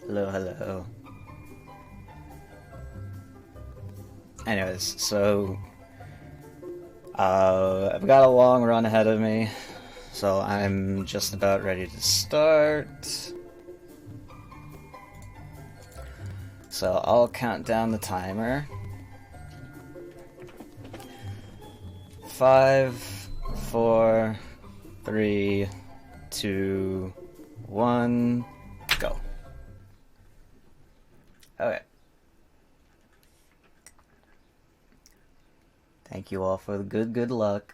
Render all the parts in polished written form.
Hello, hello. Anyways, so I've got a long run ahead of me, so I'm just about ready to start. So I'll count down the timer. 5, 4, 3, 2, 1, go. Okay. Thank you all for the good luck.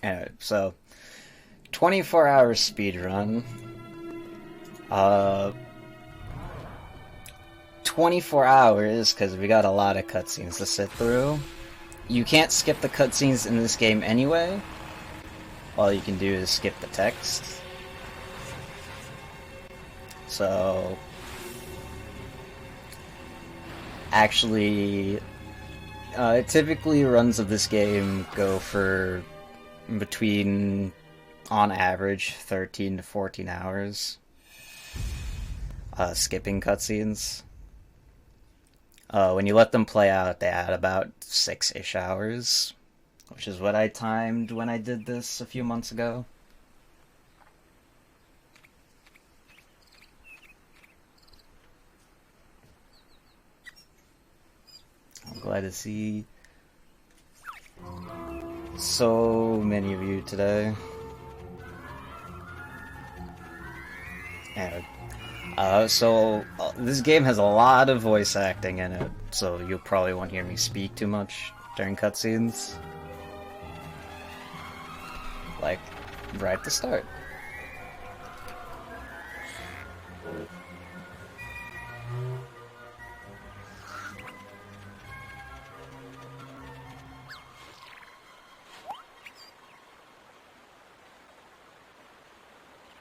Anyway, so 24-hour speedrun. 24 hours, because we got a lot of cutscenes to sit through. You can't skip the cutscenes in this game anyway. All you can do is skip the text. So, actually, typically runs of this game go for between, on average, 13 to 14 hours. Skipping cutscenes. When you let them play out, they add about 6-ish hours, which is what I timed when I did this a few months ago. I'm glad to see so many of you today. And this game has a lot of voice acting in it, so you probably won't hear me speak too much during cutscenes. Like, right at the start.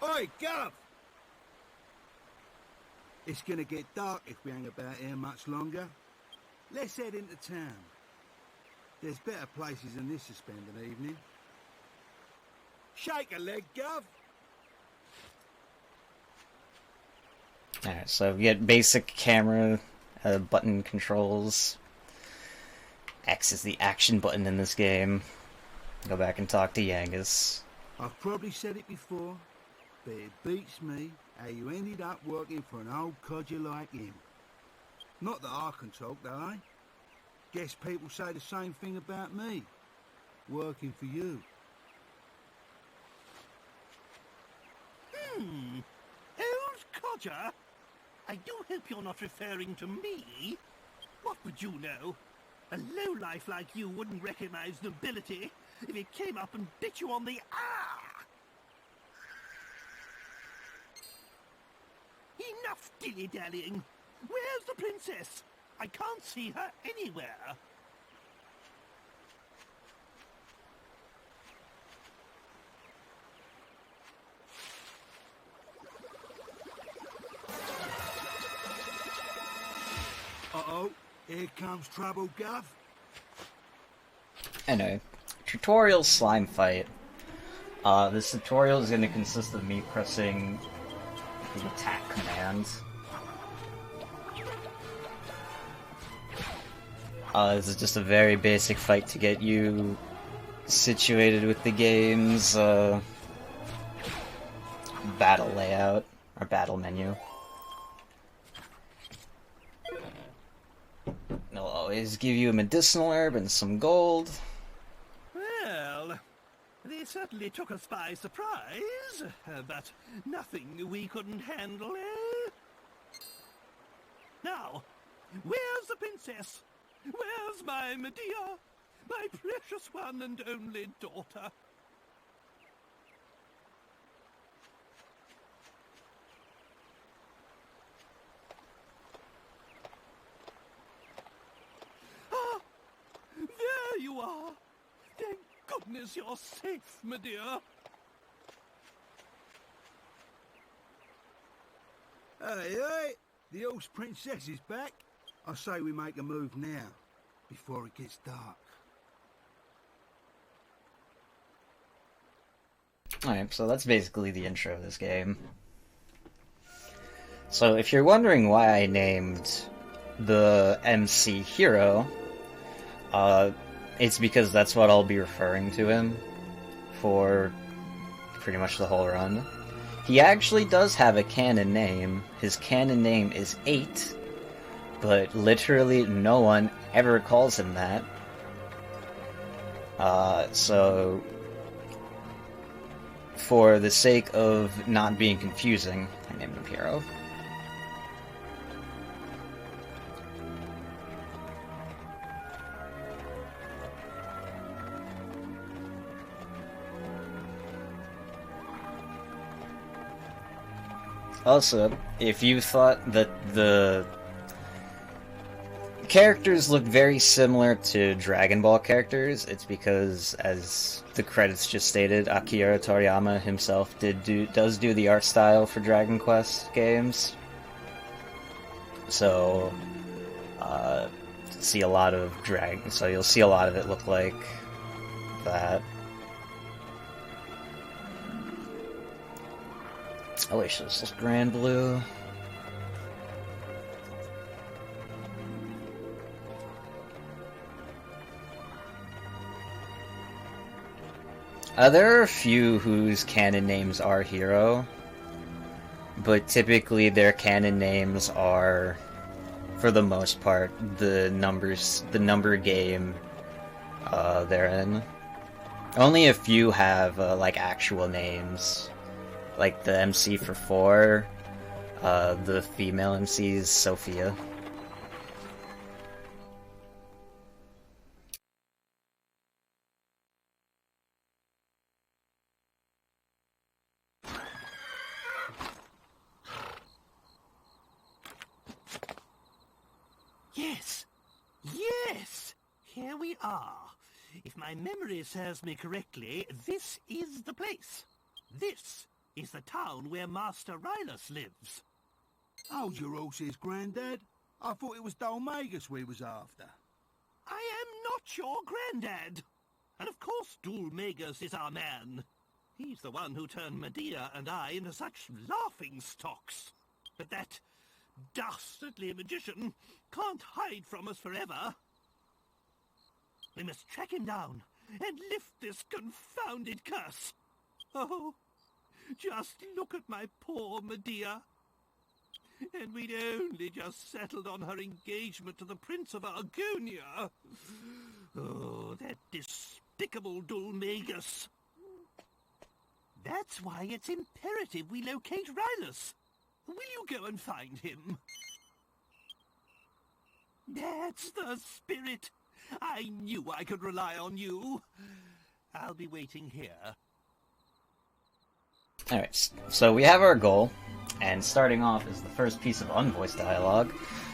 Oi, Gov! It's gonna get dark if we hang about here much longer. Let's head into town. There's better places than this to spend an evening. Shake a leg, Gov! Alright, so we get basic camera button controls. X is the action button in this game. Go back and talk to Yangus. I've probably said it before, but it beats me how you ended up working for an old codger like him. Not that I can talk, though, eh? Guess people say the same thing about me. Working for you. Old codger? I do hope you're not referring to me. What would you know? A lowlife like you wouldn't recognize nobility if it came up and bit you on the Enough dilly-dallying. Where's the princess? I can't see her anywhere. Uh-oh, here comes trouble, Gov. Anyway, tutorial slime fight. This tutorial is going to consist of me pressing the attack command. This is just a very basic fight to get you situated with the game's battle layout, or battle menu. It'll always give you a medicinal herb and some gold. Well, they certainly took us by surprise, but nothing we couldn't handle, eh? Now, where's the princess? Where's my Medea? My precious one and only daughter? Ah! There you are! Thank goodness you're safe, Medea! Hey, hey! The horse princess is back. I say we make a move now, before it gets dark. Alright, so that's basically the intro of this game. So if you're wondering why I named the MC Hero, it's because that's what I'll be referring to him for pretty much the whole run. He actually does have a canon name. His canon name is 8, but literally no one ever calls him that. So for the sake of not being confusing, I named him Hero. Also, if you thought that the characters look very similar to Dragon Ball characters, it's because, as the credits just stated, Akira Toriyama himself does do the art style for Dragon Quest games. So, you'll see a lot of it look like that. Oh wait, so this is Grand Blue. There are a few whose canon names are Hero, but typically their canon names are, for the most part, the number game they're in. Only a few have like actual names. Like the MC for 4, the female MC is Sophia. Yes! Yes! Here we are. If my memory serves me correctly, this is the place. This is the town where Master Rylus lives. Hold your horses, Grandad. I thought it was Dolmagus we was after. I am not your granddad. And of course Dolmagus is our man. He's the one who turned Medea and I into such laughing-stocks. But that dastardly magician can't hide from us forever. We must track him down and lift this confounded curse. Oh, just look at my poor Medea. And we'd only just settled on her engagement to the Prince of Argonia. Oh, that despicable Dolmagus. That's why it's imperative we locate Rylus. Will you go and find him? That's the spirit. I knew I could rely on you. I'll be waiting here. Alright, so we have our goal, and starting off is the first piece of unvoiced dialogue.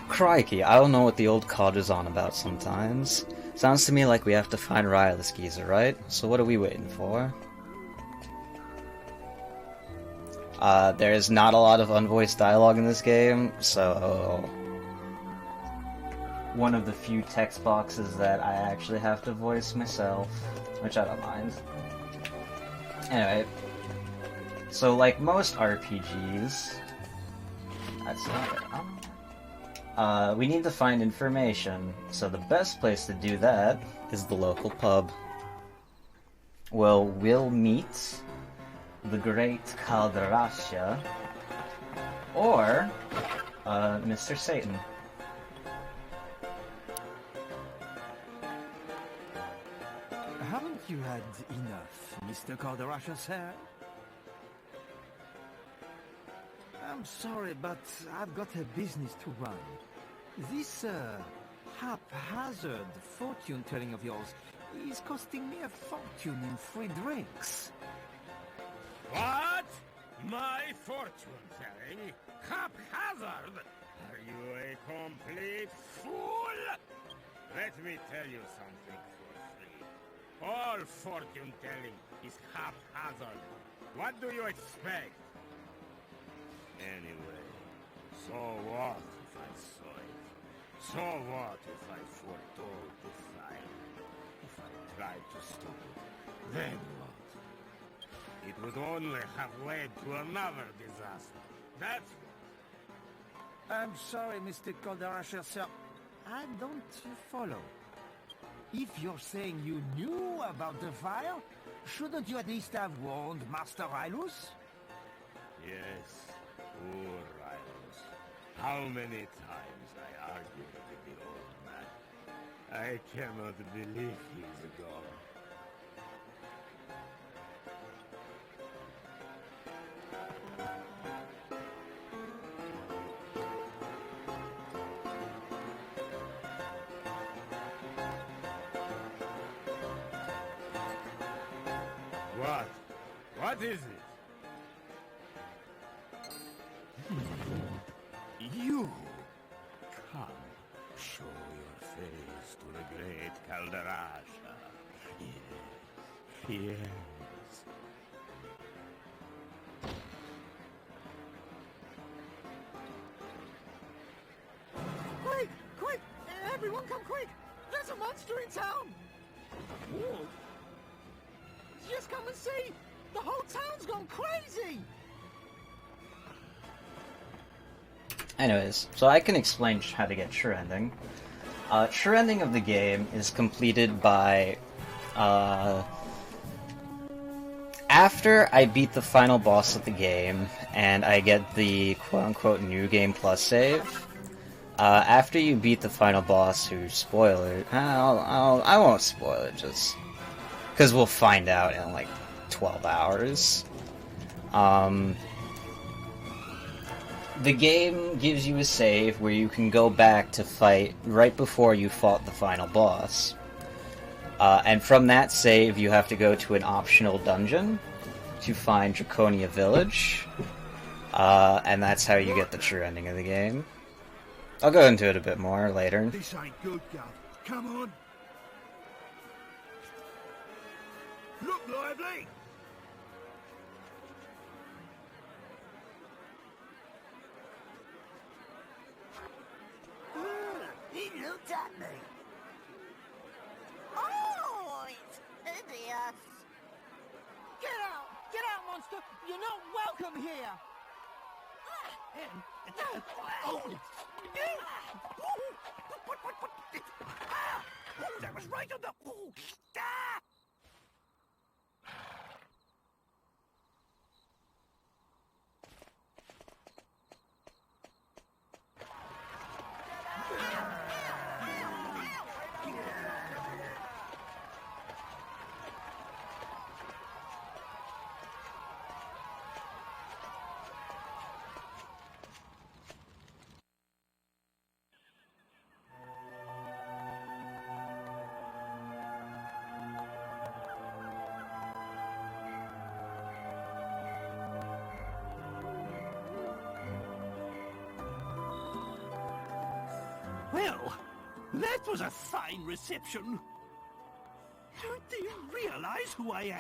Crikey, I don't know what the old cod is on about sometimes. Sounds to me like we have to find Rylus, Gezer, right? So what are we waiting for? There's not a lot of unvoiced dialogue in this game, so one of the few text boxes that I actually have to voice myself, which I don't mind. Anyway, so like most RPGs, that's not it. We need to find information, so the best place to do that is the local pub. Well, we'll meet the great Calderasha, or Mr. Satan. Haven't you had enough, Mr. Calderasha, sir? I'm sorry, but I've got a business to run. This haphazard fortune-telling of yours is costing me a fortune in free drinks. What? My fortune-telling? Haphazard? Are you a complete fool? Let me tell you something for free. All fortune-telling is haphazard. What do you expect? Anyway, So what if I saw it? So what if I foretold the fire? If I tried to stop it, then what? It would only have led to another disaster. That's what. I'm sorry, Mr. Calderasher, sir. I don't follow. If you're saying you knew about the fire, shouldn't you at least have warned Master Rylus? Yes, poor Rylus. How many times I argued with the old man. I cannot believe he's gone. What? What is it? You! Come, show your face to the great Calderasha. Yes, yes. Quick! Quick! Everyone come quick! There's a monster in town! What? Just come and see! The whole town's gone crazy! Anyways, so I can explain how to get true ending. True ending of the game is completed by, after I beat the final boss of the game, and I get the quote-unquote New Game Plus save. After you beat the final boss, who, spoiler, I won't spoil it, just because we'll find out in like 12 hours. The game gives you a save where you can go back to fight right before you fought the final boss. And from that save, you have to go to an optional dungeon to find Draconia Village. And that's how you get the true ending of the game. I'll go into it a bit more later. This ain't good, Gov. Come on. Look lively. He looked at me. Oh, it's hideous. Get out! Get out, monster! You're not welcome here! Oh, that was right on the... Oh, ah! Well, that was a fine reception. Don't they realize who I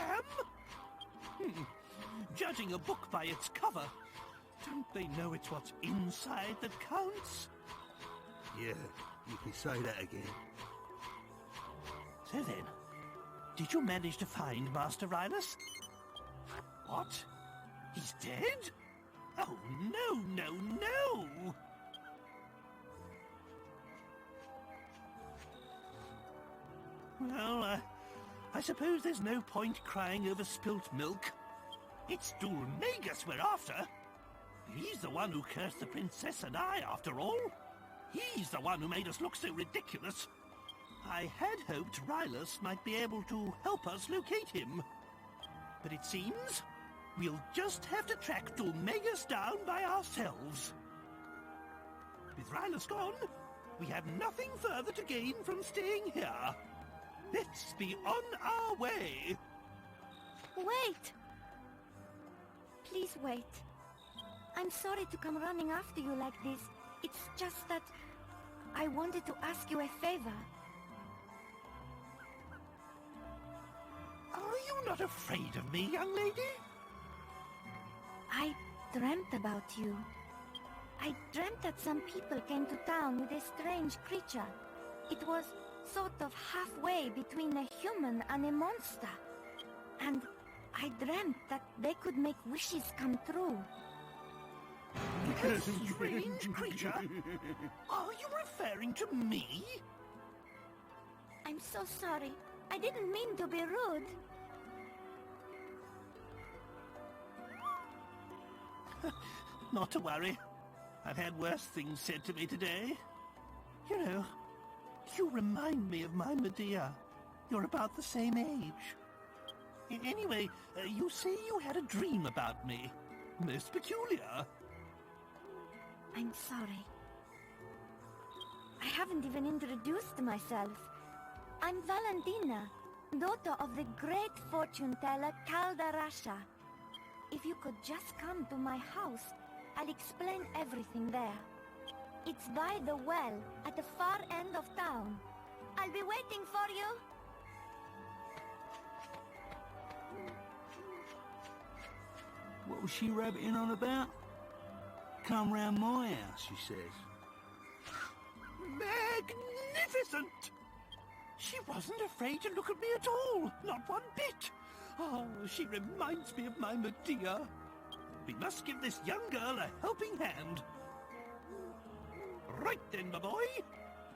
am? Judging a book by its cover, don't they know it's what's inside that counts? Yeah, you can say that again. So then, did you manage to find Master Rylus? What? He's dead? Oh, no, no, no! Well, I suppose there's no point crying over spilt milk. It's Dulmagus we're after. He's the one who cursed the princess and I, after all. He's the one who made us look so ridiculous. I had hoped Rylus might be able to help us locate him. But it seems we'll just have to track Dulmagus down by ourselves. With Rylus gone, we have nothing further to gain from staying here. Let's be on our way. Wait! Please wait. I'm sorry to come running after you like this. It's just that I wanted to ask you a favor. Are you not afraid of me, young lady? I dreamt about you. I dreamt that some people came to town with a strange creature. It was sort of halfway between a human and a monster. And I dreamt that they could make wishes come true. A strange creature? Are you referring to me? I'm so sorry. I didn't mean to be rude. Not to worry. I've had worse things said to me today. You know, you remind me of my Medea. You're about the same age. Anyway, you say you had a dream about me. Most peculiar. I'm sorry. I haven't even introduced myself. I'm Valentina, daughter of the great fortune teller Caldarasha. If you could just come to my house, I'll explain everything there. It's by the well, at the far end of town. I'll be waiting for you. What was she rabbiting on about? Come round my house, she says. Magnificent! She wasn't afraid to look at me at all, not one bit. Oh, she reminds me of my Medea. We must give this young girl a helping hand. Right then, my boy.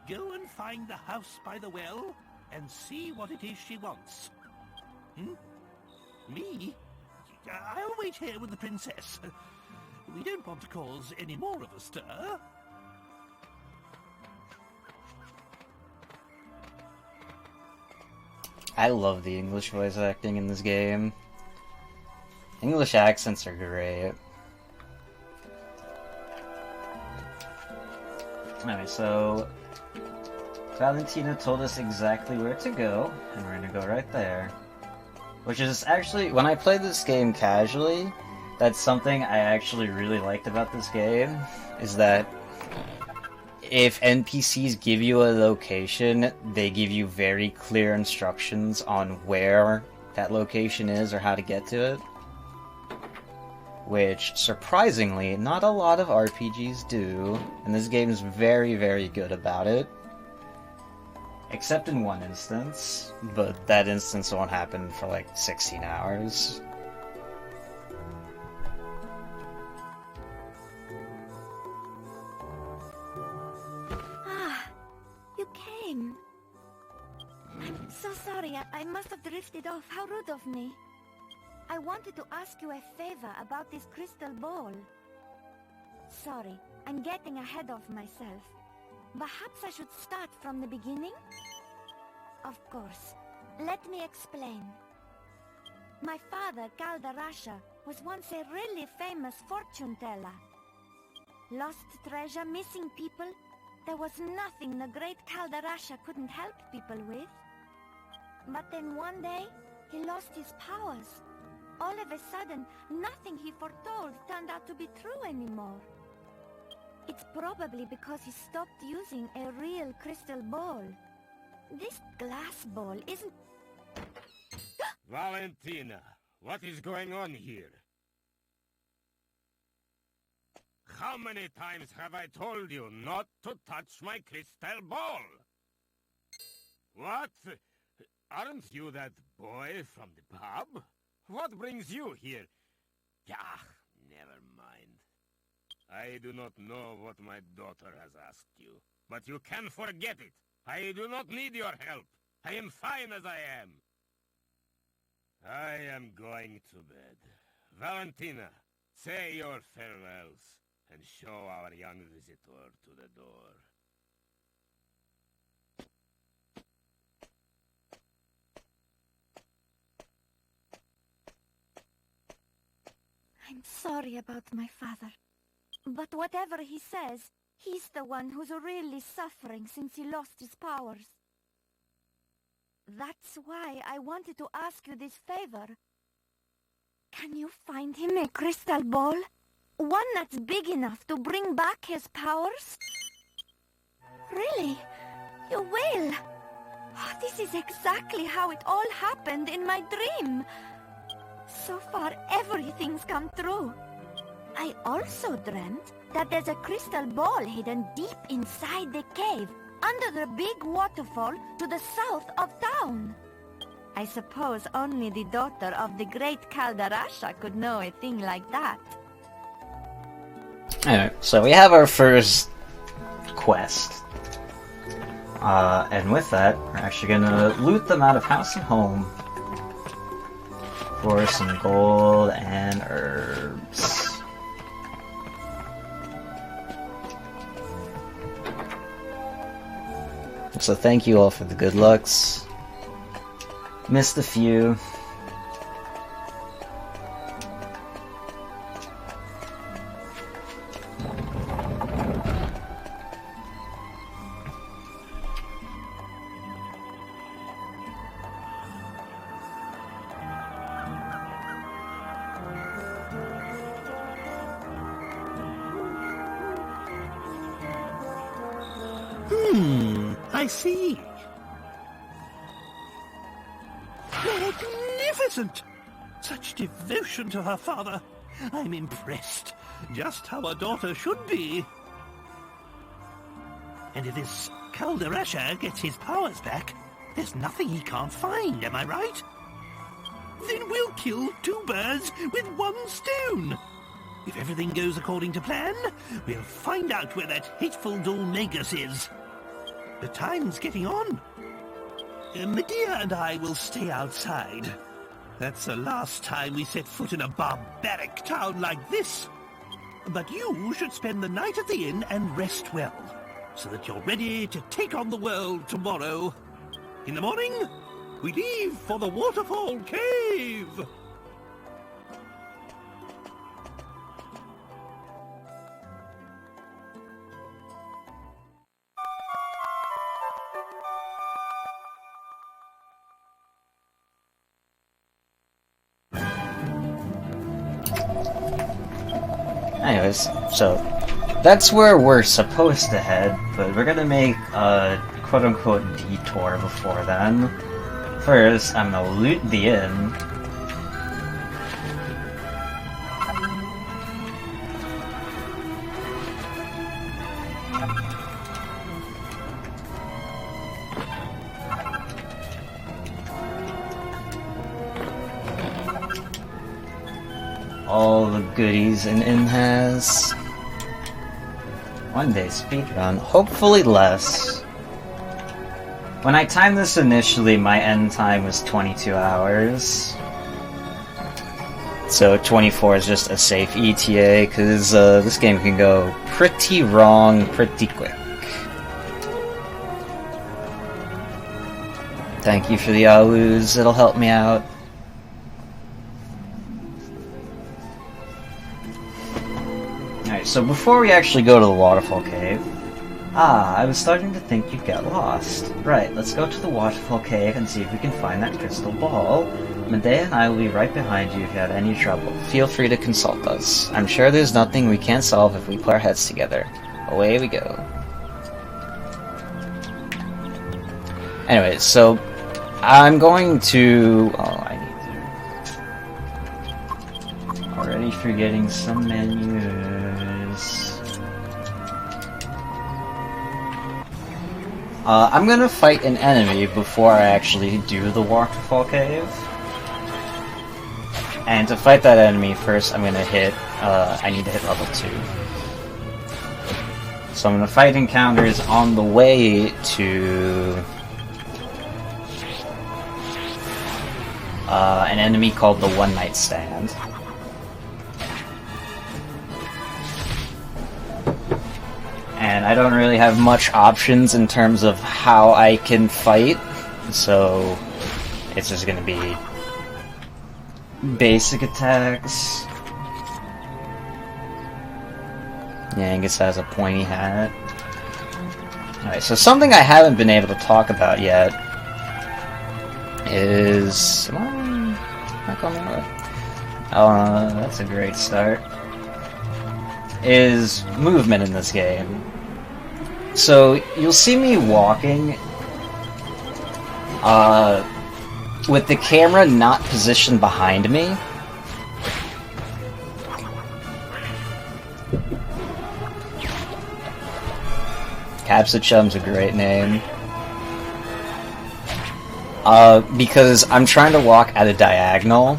Go and find the house by the well and see what it is she wants. Me? I'll wait here with the princess. We don't want to cause any more of a stir. I love the English voice acting in this game. English accents are great. Alright, so Valentina told us exactly where to go, and we're gonna go right there. Which is actually, when I played this game casually, that's something I actually really liked about this game, is that if NPCs give you a location, they give you very clear instructions on where that location is or how to get to it. Which, surprisingly, not a lot of RPGs do, and this game is very, very good about it. Except in one instance, but that instance won't happen for like 16 hours. I'm so sorry, I must have drifted off. How rude of me. I wanted to ask you a favor about this crystal ball. Sorry, I'm getting ahead of myself. Perhaps I should start from the beginning? Of course. Let me explain. My father, Caldarasha, was once a really famous fortune teller. Lost treasure, missing people. There was nothing the great Caldarasha couldn't help people with. But then one day, he lost his powers. All of a sudden, nothing he foretold turned out to be true anymore. It's probably because he stopped using a real crystal ball. This glass ball isn't... Valentina, what is going on here? How many times have I told you not to touch my crystal ball? What? Aren't you that boy from the pub? What brings you here? Ah, never mind. I do not know what my daughter has asked you, but you can forget it. I do not need your help. I am fine as I am. I am going to bed. Valentina, say your farewells and show our young visitor to the door. I'm sorry about my father. But whatever he says, he's the one who's really suffering since he lost his powers. That's why I wanted to ask you this favor. Can you find him a crystal ball? One that's big enough to bring back his powers? Really? You will? Oh, this is exactly how it all happened in my dream. So far, everything's come true. I also dreamt that there's a crystal ball hidden deep inside the cave, under the big waterfall to the south of town. I suppose only the daughter of the great Caldarasha could know a thing like that. Alright, so we have our first quest. And with that, we're actually gonna loot them out of house and home for some gold and herbs. So thank you all for the good lucks. Missed a few. I see. Magnificent! Such devotion to her father. I'm impressed. Just how a daughter should be. And if this Caldarasha gets his powers back, there's nothing he can't find, am I right? Then we'll kill two birds with one stone. If everything goes according to plan, we'll find out where that hateful Dolmagus is. The time's getting on. Medea and I will stay outside. That's the last time we set foot in a barbaric town like this. But you should spend the night at the inn and rest well, so that you're ready to take on the world tomorrow. In the morning, we leave for the waterfall cave. Anyways, so that's where we're supposed to head, but we're gonna make a quote-unquote detour before then. First, I'm gonna loot the inn. All the goodies an inn has. One day speedrun, hopefully less. When I timed this initially, my end time was 22 hours. So 24 is just a safe ETA, because this game can go pretty wrong pretty quick. Thank you for the alus, it'll help me out. Alright, so before we actually go to the waterfall cave... I was starting to think you'd get lost. Right, let's go to the waterfall cave and see if we can find that crystal ball. Medea and I will be right behind you if you have any trouble. Feel free to consult us. I'm sure there's nothing we can't solve if we put our heads together. Away we go. Anyway, so... I'm going to... I need to... Already forgetting some menus... I'm gonna fight an enemy before I actually do the waterfall cave. And to fight that enemy, first I'm gonna hit, I need to hit level 2. So I'm gonna fight encounters on the way to... an enemy called the One Night Stand. And I don't really have much options in terms of how I can fight, so it's just gonna be basic attacks. Yangus has a pointy hat. Alright, so something I haven't been able to talk about yet is... Am I not going anywhere? That's a great start. Is movement in this game. So, you'll see me walking, with the camera not positioned behind me. Capsicum's a great name. Because I'm trying to walk at a diagonal.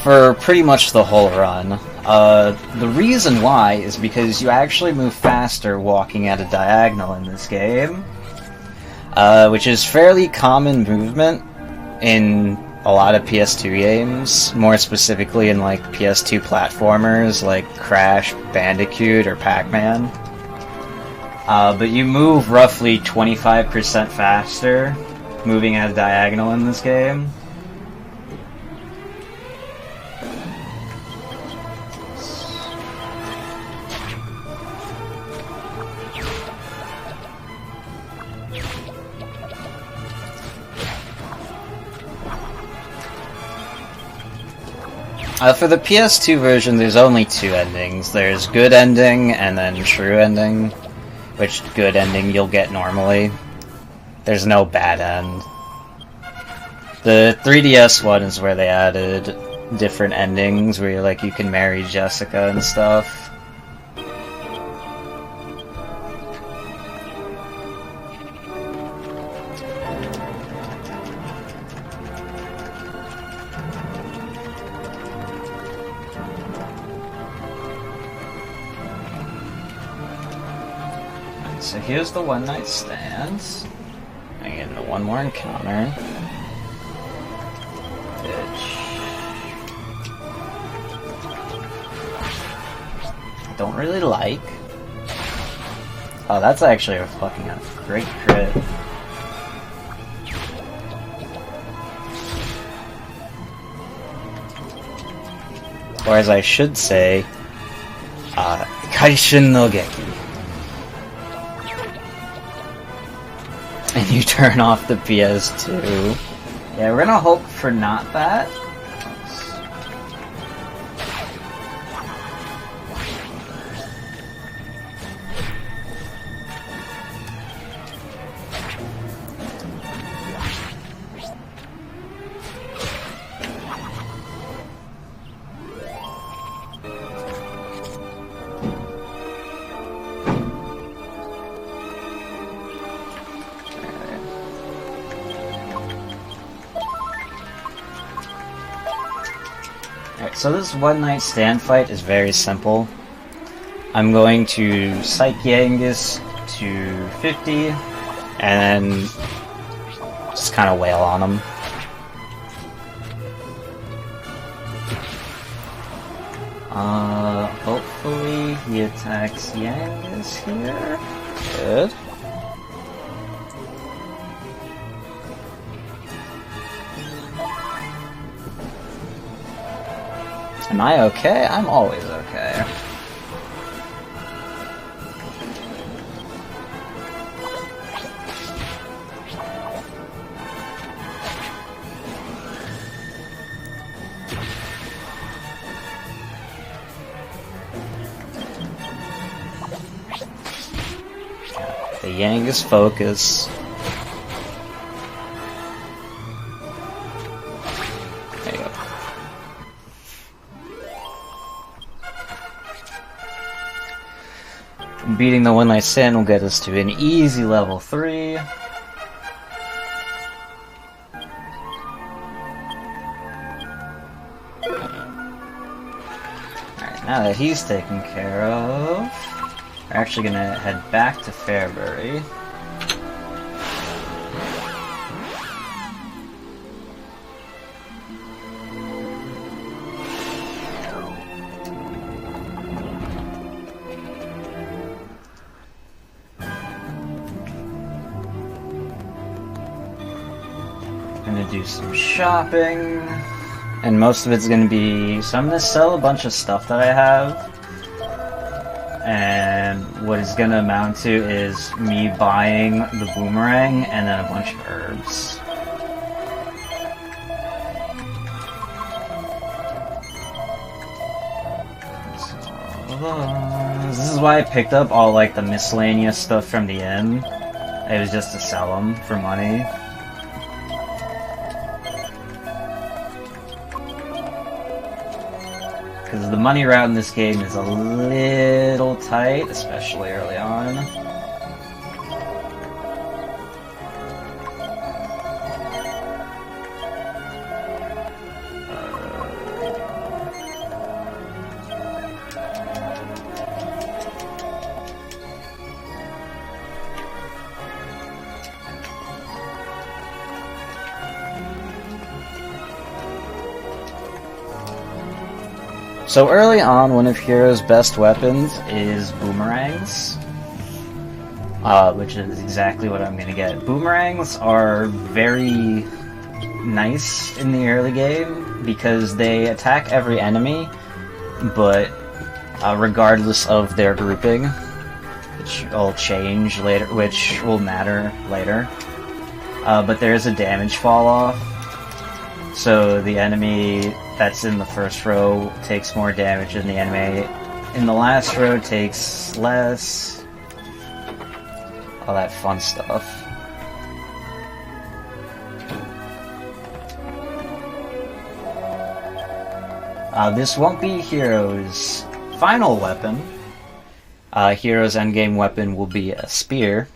For pretty much the whole run. The reason why is because you actually move faster walking at a diagonal in this game. Which is fairly common movement in a lot of PS2 games, more specifically in like PS2 platformers like Crash, Bandicoot, or Pac-Man. But you move roughly 25% faster moving at a diagonal in this game. For the PS2 version, there's only two endings. There's good ending and then true ending, which good ending you'll get normally. There's no bad end. The 3DS one is where they added different endings, where you can marry Jessica and stuff. So here's the one night stand. I get into one more encounter. Which I don't really like. Oh, that's actually a fucking great crit. Or as I should say, Kaishin no Geki. And you turn off the PS2. Yeah, we're gonna hope for not that. So this one night stand fight is very simple. I'm going to Psych Yangus to 50 and just kind of wail on him. Hopefully he attacks Yangus here. Good. Am I okay? I'm always okay. The Yangus focus. There you go. Beating the one night stand will get us to an easy level 3. Alright, now that he's taken care of, we're actually gonna head back to Fairbury. Gonna do some shopping, and most of it's gonna be, so I'm gonna sell a bunch of stuff that I have, and what it's gonna amount to is me buying the boomerang and then a bunch of herbs. So, this is why I picked up all like the miscellaneous stuff from the inn. It was just to sell them for money. Because because the money route in this game is a little tight, especially early on. So early on, one of Hero's best weapons is boomerangs, which is exactly what I'm going to get. Boomerangs are very nice in the early game because they attack every enemy, but regardless of their grouping, which will change later, which will matter later. But there is a damage fall off, so the enemy that's in the first row takes more damage than the enemy in the last row takes less. All that fun stuff. This won't be Hero's final weapon. Hero's endgame weapon will be a spear,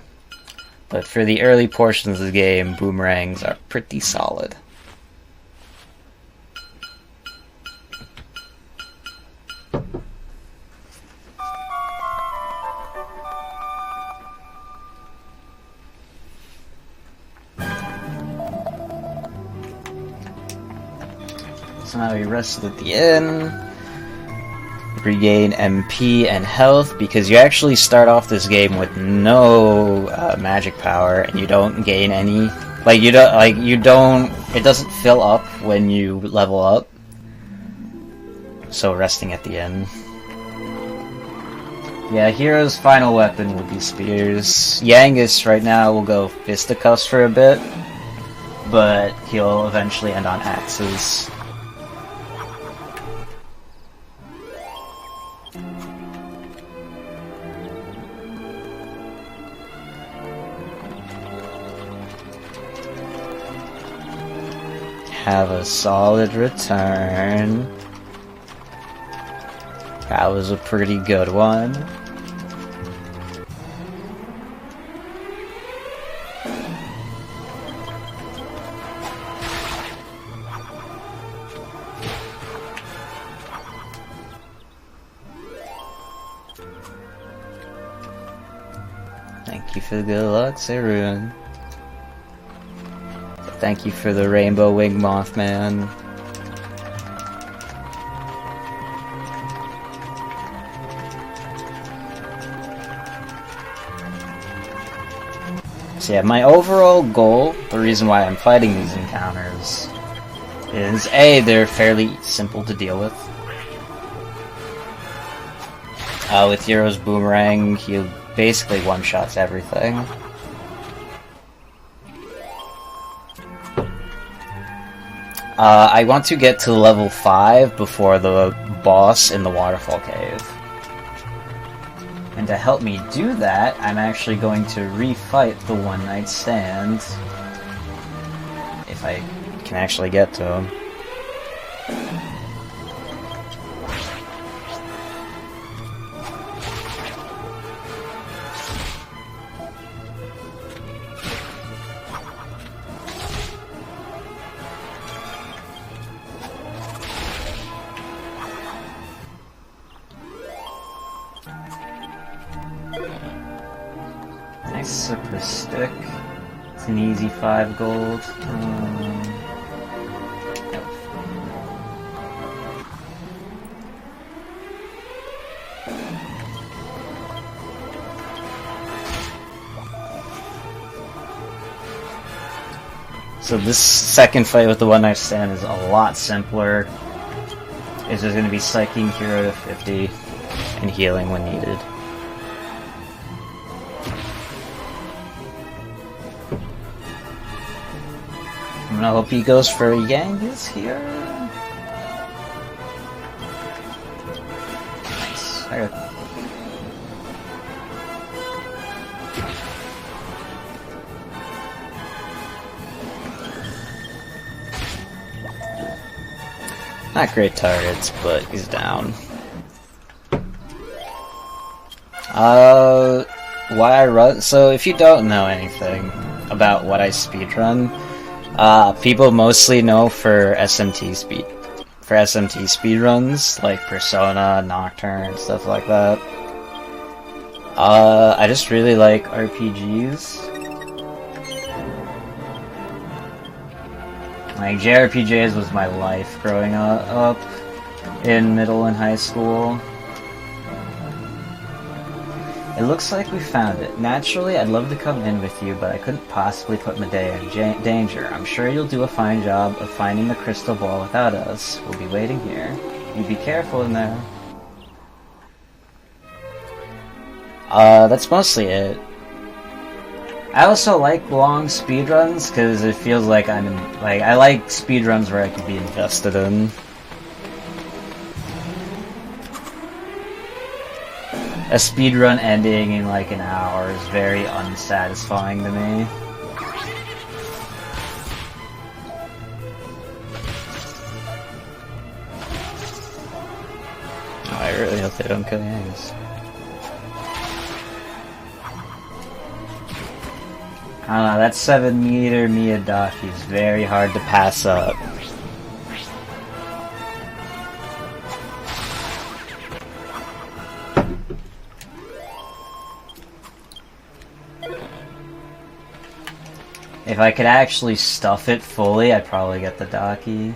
but for the early portions of the game, boomerangs are pretty solid. So now we rested at the inn, regain MP and health, because you actually start off this game with no magic power, and you don't gain any. It doesn't fill up when you level up. So resting at the inn. Yeah, Hero's final weapon will be spears. Yangus right now will go fisticuffs for a bit, but he'll eventually end on axes. Have a solid return. That was a pretty good one. Thank you for the good luck, Sarun. Thank you for the rainbow wing Mothman. So yeah, my overall goal, the reason why I'm fighting these encounters, is A, they're fairly simple to deal with. With Hero's boomerang, he basically one-shots everything. I want to get to level 5 before the boss in the waterfall cave. And to help me do that, I'm actually going to refight the one night stand. If I can actually get to him. Nice super stick. It's an easy 5 gold. Nope. So this second fight with the one night stand is a lot simpler. It's just going to be psyching Hero to 50 and healing when needed. I hope he goes for Yangus here. Nice. Not great targets, but he's down. Why I run? So if you don't know anything about what I speedrun, people mostly know for SMT speedruns, like Persona, Nocturne, stuff like that. I just really like RPGs. Like, JRPGs was my life growing up in middle and high school. It looks like we found it. Naturally, I'd love to come in with you, but I couldn't possibly put Medea in danger. I'm sure you'll do a fine job of finding the crystal ball without us. We'll be waiting here. You be careful in there. That's mostly it. I also like long speedruns, because it feels like I like speedruns where I can be invested in. A speedrun ending in like an hour is very unsatisfying to me. Oh, I really hope they don't kill Yangus. I don't know, that 7-meter Miyadaki is very hard to pass up. If I could actually stuff it fully, I'd probably get the Daki.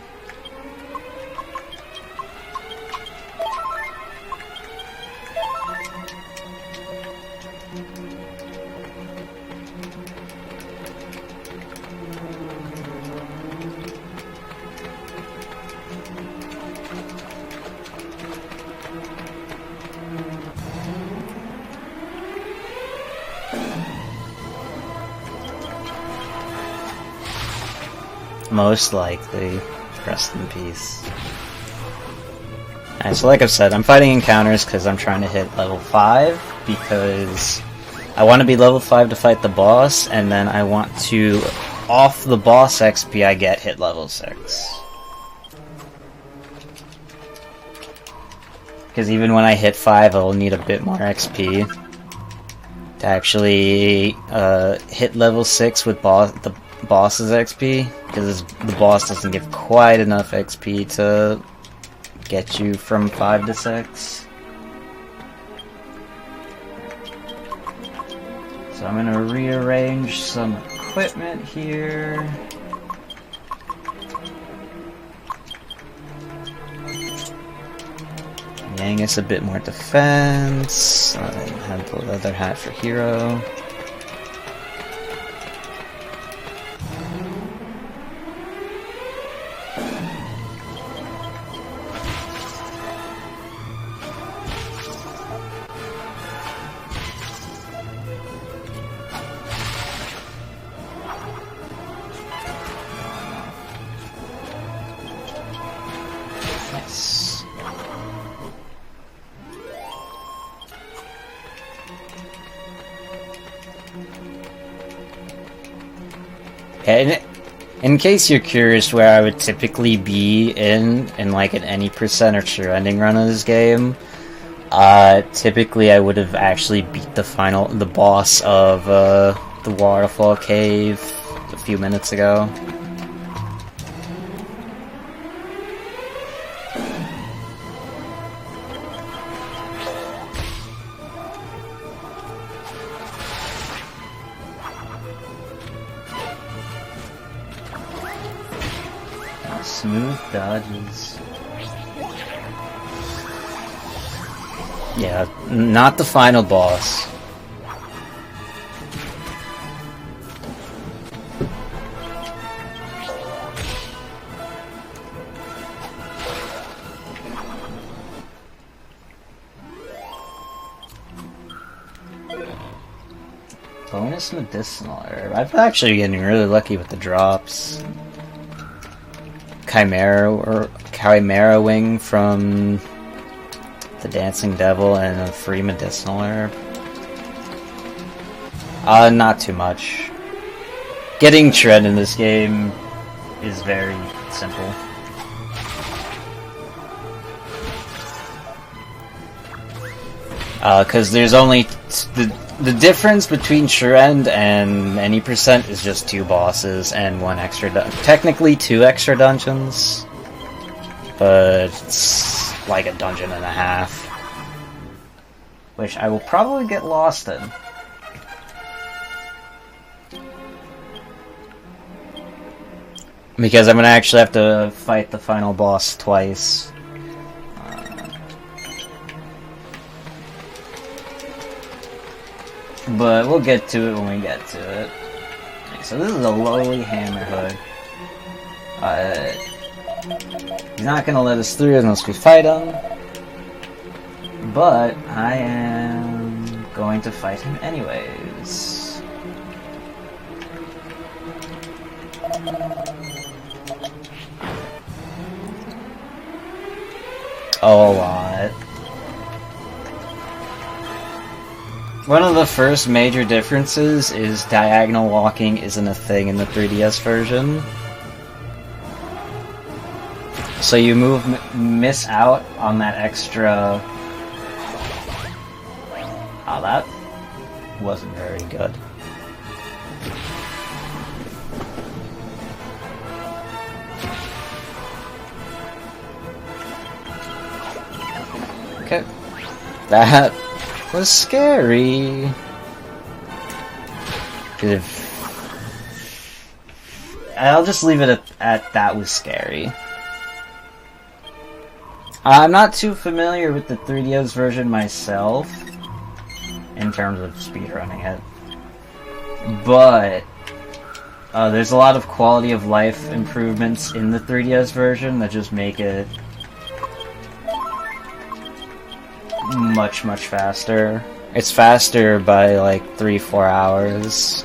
Most likely. Rest in peace. Alright, so like I've said, I'm fighting encounters because I'm trying to hit level 5, because I want to be level 5 to fight the boss, and then I want to, off the boss XP I get, hit level 6. Because even when I hit 5, I'll need a bit more XP to actually hit level 6 with the boss's XP, because the boss doesn't give quite enough XP to get you from 5 to 6. So I'm gonna rearrange some equipment here. Yangus a bit more defense. I have the leather hat for hero. And in case you're curious where I would typically be in like an any percent or true ending run of this game, typically I would have actually beat the boss of the waterfall cave a few minutes ago. Smooth dodges. Yeah, not the final boss. Bonus medicinal herb. I'm actually getting really lucky with the drops. Chimera wing from the Dancing Devil, and a free medicinal herb. Not too much. Getting trend in this game is very simple. Because there's only the difference between sure end and any percent is just 2 bosses and 1 extra technically 2 extra dungeons, but it's like a dungeon and a half, which I will probably get lost in. Because I'm gonna actually have to fight the final boss twice. But we'll get to it when we get to it. Okay, so this is a lowly hammerhood. He's not gonna let us through unless we fight him. But I am going to fight him anyways. A lot. One of the first major differences is diagonal walking isn't a thing in the 3DS version. So you miss out on that extra... Oh, that wasn't very good. Okay. That was scary. I'll just leave it at that was scary. I'm not too familiar with the 3DS version myself, in terms of speedrunning it, but there's a lot of quality of life improvements in the 3DS version that just make it much faster. It's faster by like 3-4 hours.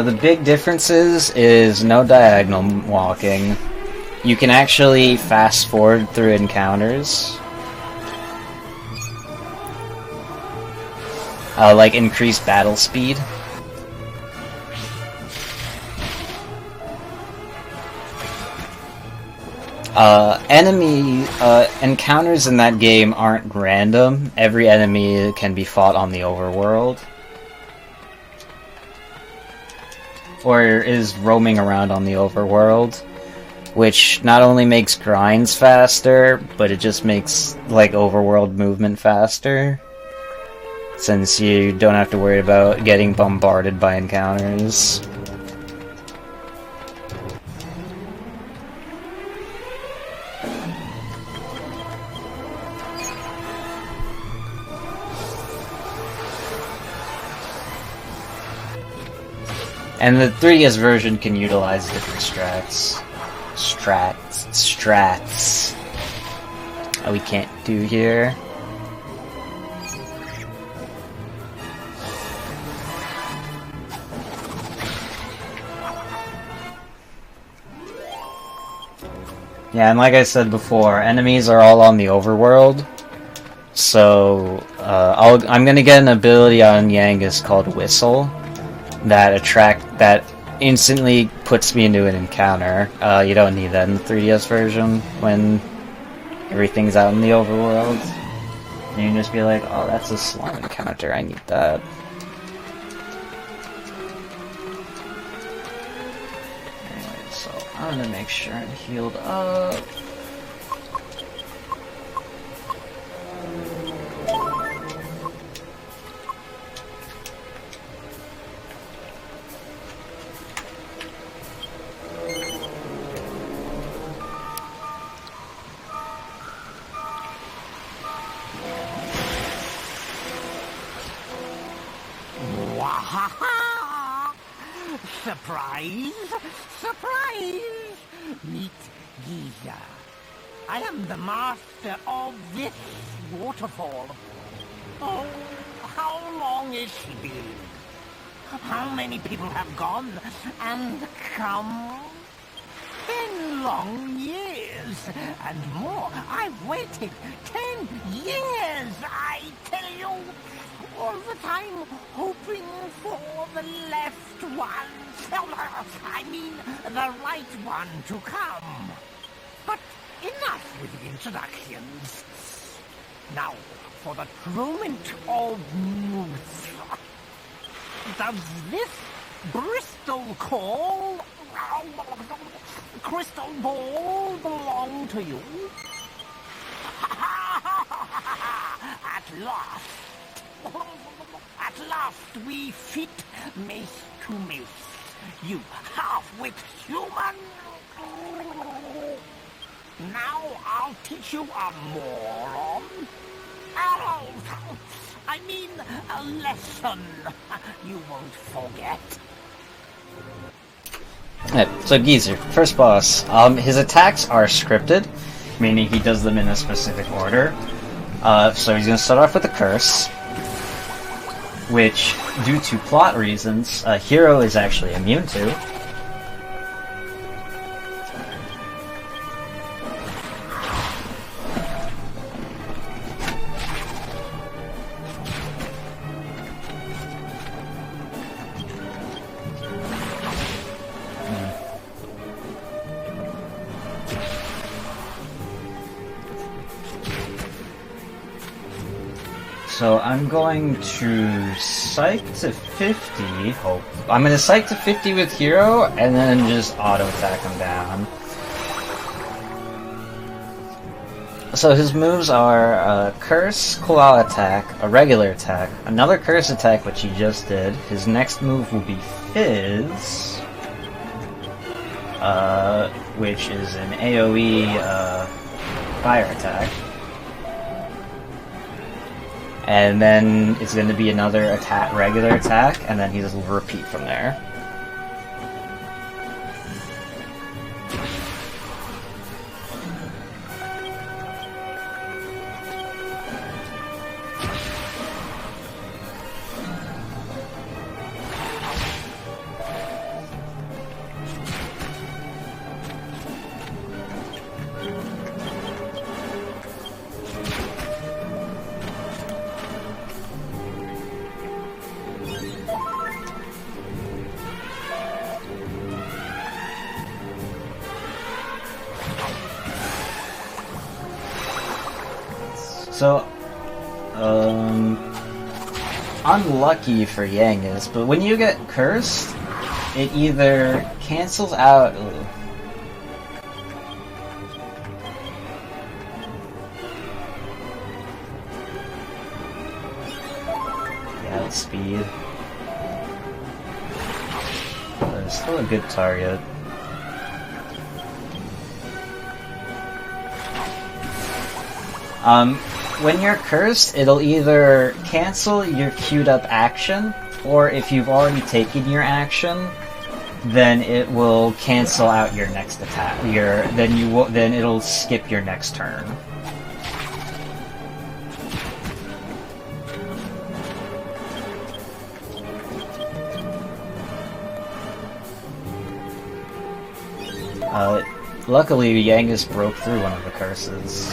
The big differences is no diagonal walking. You can actually fast forward through encounters. Like increased battle speed. Enemy encounters in that game aren't random. Every enemy can be fought on the overworld. Or is roaming around on the overworld, which not only makes grinds faster, but it just makes like overworld movement faster, since you don't have to worry about getting bombarded by encounters. And the 3DS version can utilize different strats we can't do here. Yeah, and like I said before, enemies are all on the overworld. So, I'm gonna get an ability on Yangus called Whistle that instantly puts me into an encounter. You don't need that in the 3DS version when everything's out in the overworld. You can just be like, oh, that's a slime encounter, I need that. Anyway, so I'm gonna make sure I'm healed up. Surprise! Surprise! Meet Gezer. I am the master of this waterfall. Oh, how long has she been? How many people have gone and come? 10 long years and more. I've waited 10 years, I tell you. all the time hoping for the left one. I mean, the right one to come. But enough with the introductions. Now, for the truant of news. Does this Bristol call, crystal ball belong to you? At last we fit mace to mace. You half-wit human. Now I'll teach you a moron. I mean, a lesson you won't forget. Alright, so Gezer, first boss. His attacks are scripted, meaning he does them in a specific order. So he's going to start off with a curse, which, due to plot reasons, a hero is actually immune to. So I'm going to psych to 50, I'm going to psych to 50 with hero, and then just auto-attack him down. So his moves are Curse, Cool-Out Attack, a regular attack, another Curse attack, which he just did. His next move will be Fizz, which is an AoE fire attack. And then it's going to be another attack, regular attack, and then he'll repeat from there. So, unlucky for Yangus, but when you get cursed, it either cancels out... Yeah, it's speed. But it's still a good target. When you're cursed, it'll either cancel your queued up action, or if you've already taken your action, then it will cancel out your next attack. Then it'll skip your next turn. Luckily, Yangus broke through one of the curses.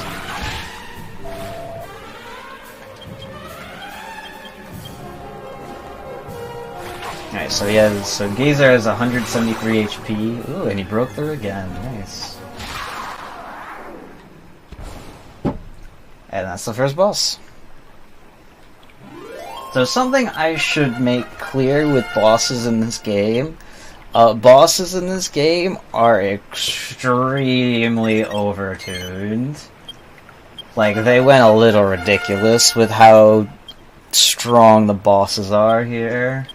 Alright, so Gezer has 173 HP. Ooh, and he broke through again. Nice. And that's the first boss. So something I should make clear with bosses in this game. Bosses in this game are extremely overtuned. Like, they went a little ridiculous with how strong the bosses are here.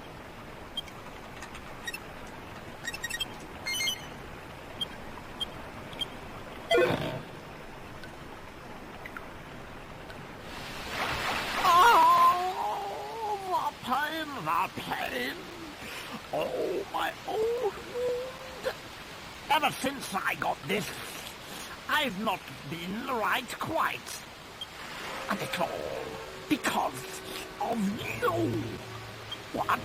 Oh, my old wound. Ever since I got this, I've not been right quite. And it's all because of you. What?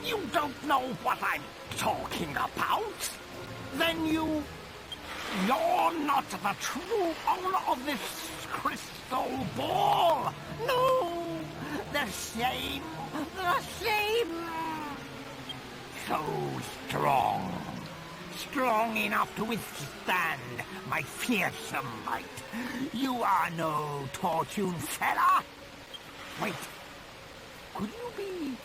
You don't know what I'm talking about? Then you're not the true owner of this crystal ball. No, The same. The same. So strong. Strong enough to withstand my fearsome might. You are no tortune fella. Wait. Could you be...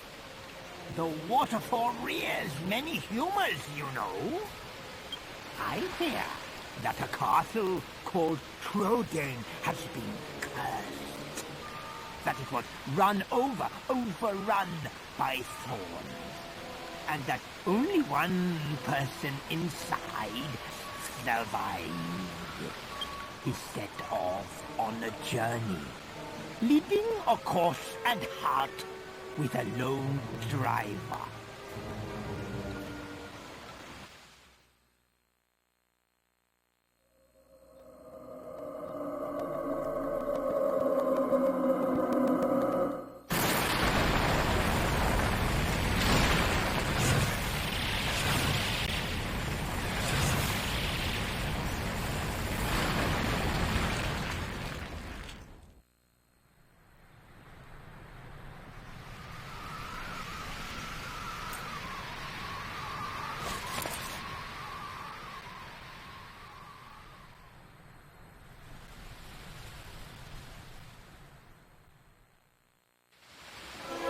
The waterfall rears many humors, you know. I hear that a castle called Trodain has been cursed. That it was overrun by thorns. And that only one person inside survived. He set off on a journey, leading a course at heart with a lone driver.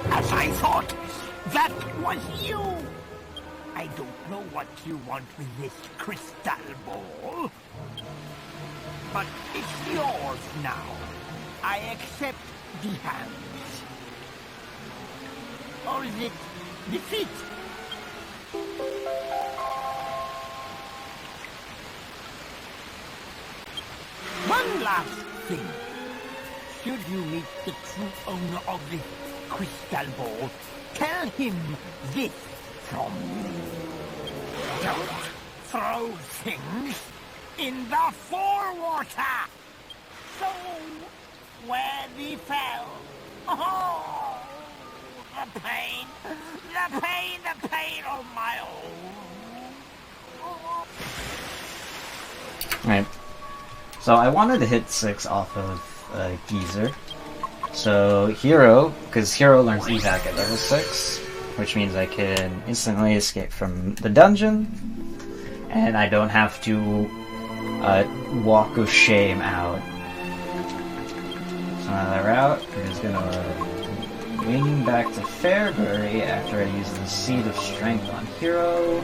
As I thought, that was you! I don't know what you want with this crystal ball, but it's yours now. I accept the hands. Or is it defeat? One last thing. Should you meet the true owner of this crystal ball, tell him this from me. Don't throw things in the forewater! So, where we fell. Oh, the pain, the pain of my own. Right. So I wanted to hit 6 off of Gezer. So Hero, because Hero learns evac at level 6, which means I can instantly escape from the dungeon, and I don't have to walk of shame out. So another route is gonna wing back to Fairbury after I use the Seed of Strength on Hero.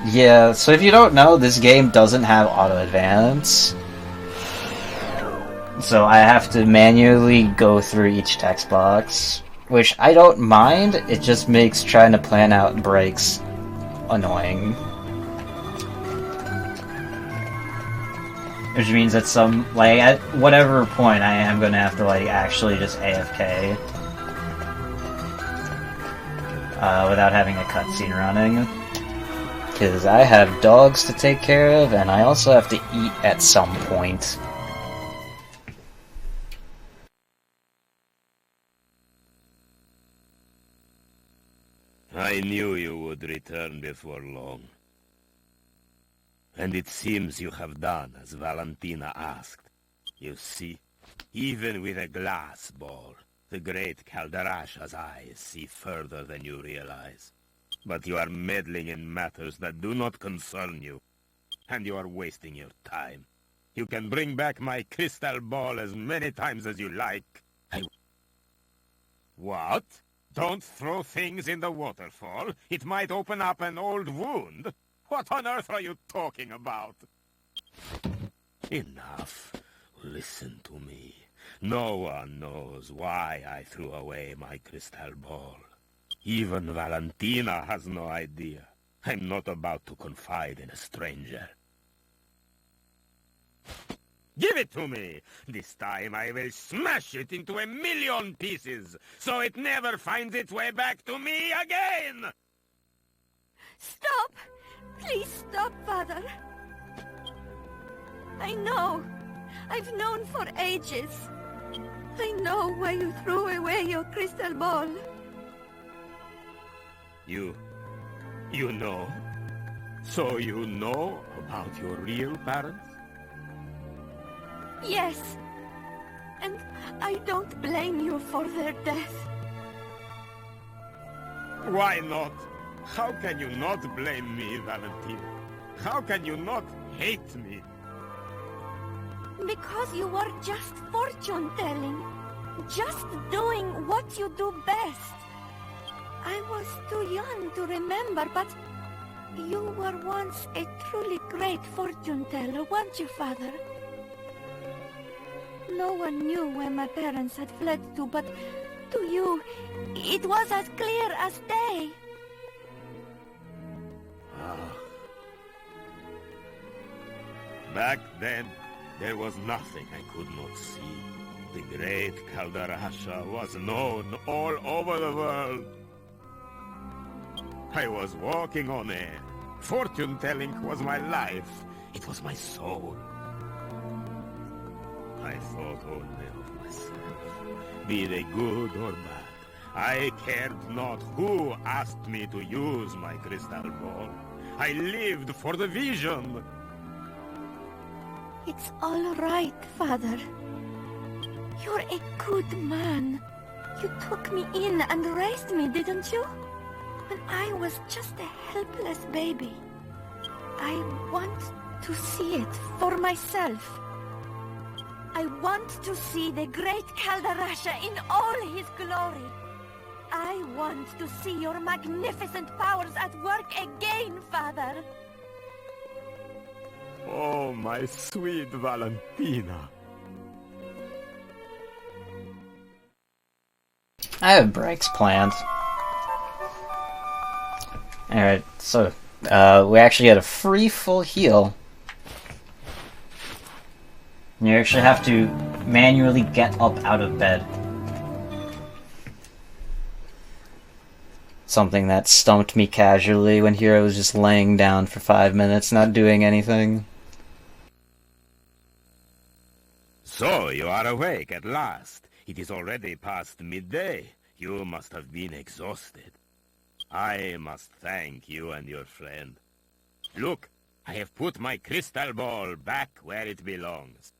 Yeah, so if you don't know, this game doesn't have auto-advance. So I have to manually go through each text box, which I don't mind, it just makes trying to plan out breaks annoying. Which means at at whatever point I am gonna have to, actually just AFK. Without having a cutscene running. Because I have dogs to take care of, and I also have to eat at some point. I knew you would return before long. And it seems you have done as Valentina asked. You see, even with a glass ball, the great Calderasha's eyes see further than you realize. But you are meddling in matters that do not concern you, and you are wasting your time. You can bring back my crystal ball as many times as you like. What? Don't throw things in the waterfall. It might open up an old wound. What on earth are you talking about? Enough. Listen to me. No one knows why I threw away my crystal ball. Even Valentina has no idea. I'm not about to confide in a stranger. Give it to me! This time I will smash it into 1,000,000 pieces, so it never finds its way back to me again! Stop! Please stop, Father. I know. I've known for ages. I know why you threw away your crystal ball. You know? So you know about your real parents? Yes. And I don't blame you for their death. Why not? How can you not blame me, Valentina? How can you not hate me? Because you were just fortune-telling. Just doing what you do best. I was too young to remember, but you were once a truly great fortune-teller, weren't you, Father? No one knew where my parents had fled to, but to you, it was as clear as day. Back then, there was nothing I could not see. The great Caldarasha was known all over the world. I was walking on air. Fortune-telling was my life. It was my soul. I thought only of myself, be they good or bad. I cared not who asked me to use my crystal ball. I lived for the vision. It's all right, Father. You're a good man. You took me in and raised me, didn't you? When I was just a helpless baby. I want to see it for myself. I want to see the great Caldarasha in all his glory. I want to see your magnificent powers at work again, Father. Oh, my sweet Valentina. I have breaks planned. Alright, so, we actually had a free full heal. You actually have to manually get up out of bed. Something that stumped me casually when Hero was just laying down for 5 minutes, not doing anything. So, you are awake at last. It is already past midday. You must have been exhausted. I must thank you and your friend. Look, I have put my crystal ball back where it belongs.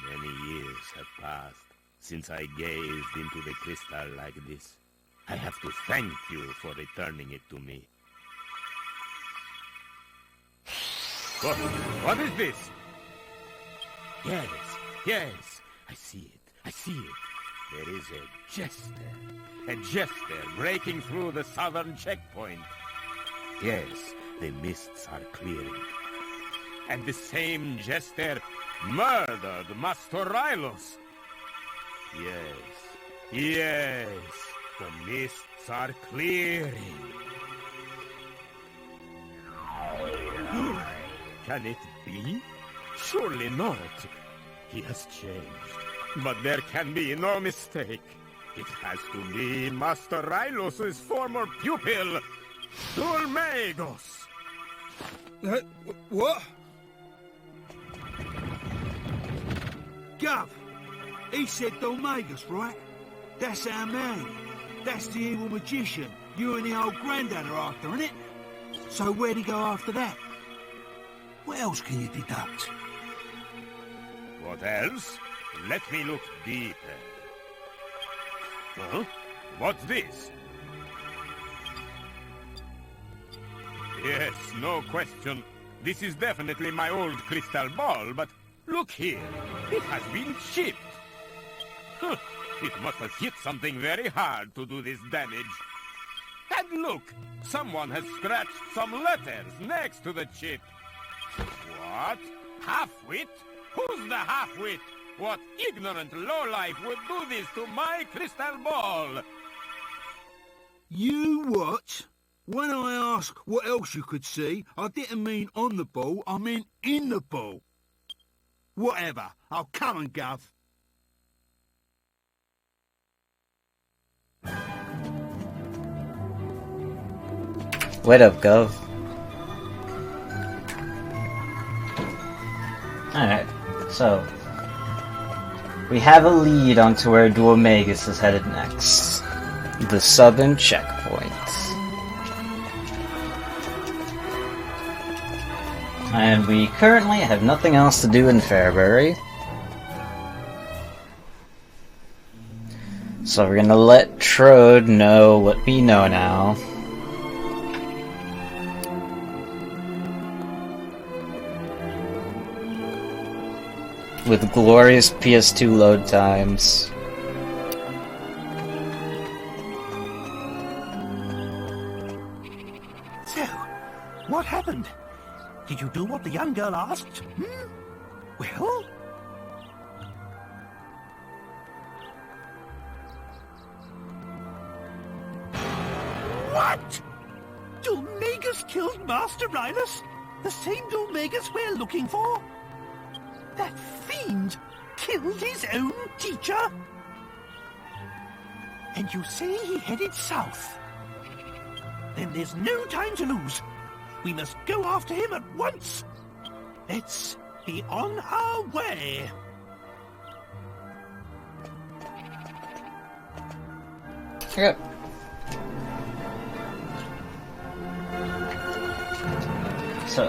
Many years have passed since I gazed into the crystal like this. I have to thank you for returning it to me. What is this? Yes, I see it. There is a jester breaking through the southern checkpoint. Yes, the mists are clearing. And the same jester murdered Master Rylus. Yes, the mists are clearing. Can it be? Surely not. He has changed. But there can be no mistake. It has to be Master Rylus' former pupil, Dulmagos. What? Gov, he said Dulmagos, right? That's our man. That's the evil magician you and the old granddad are after, innit? So where'd he go after that? What else can you deduct? What else? Let me look deeper. Huh? What's this? Yes, no question. This is definitely my old crystal ball, but look here. It has been chipped. Huh. It must have hit something very hard to do this damage. And look, someone has scratched some letters next to the chip. What? Half-wit? Who's the half-wit? What ignorant lowlife would do this to my crystal ball? You what? When I ask what else you could see, I didn't mean on the ball, I meant in the ball. Whatever. I'll come and Gov. Wait up, Gov. Alright, so we have a lead onto where Dulmagos is headed next. The southern checkpoint. And we currently have nothing else to do in Fairbury. So we're gonna let Trode know what we know now. With glorious PS2 load times. So, what happened? Did you do what the young girl asked? Well? What? Dulmagus killed Master Rylus? The same Dulmagus we're looking for? That fiend killed his own teacher? And you say he headed south? Then there's no time to lose. We must go after him at once. Let's be on our way. Okay. So,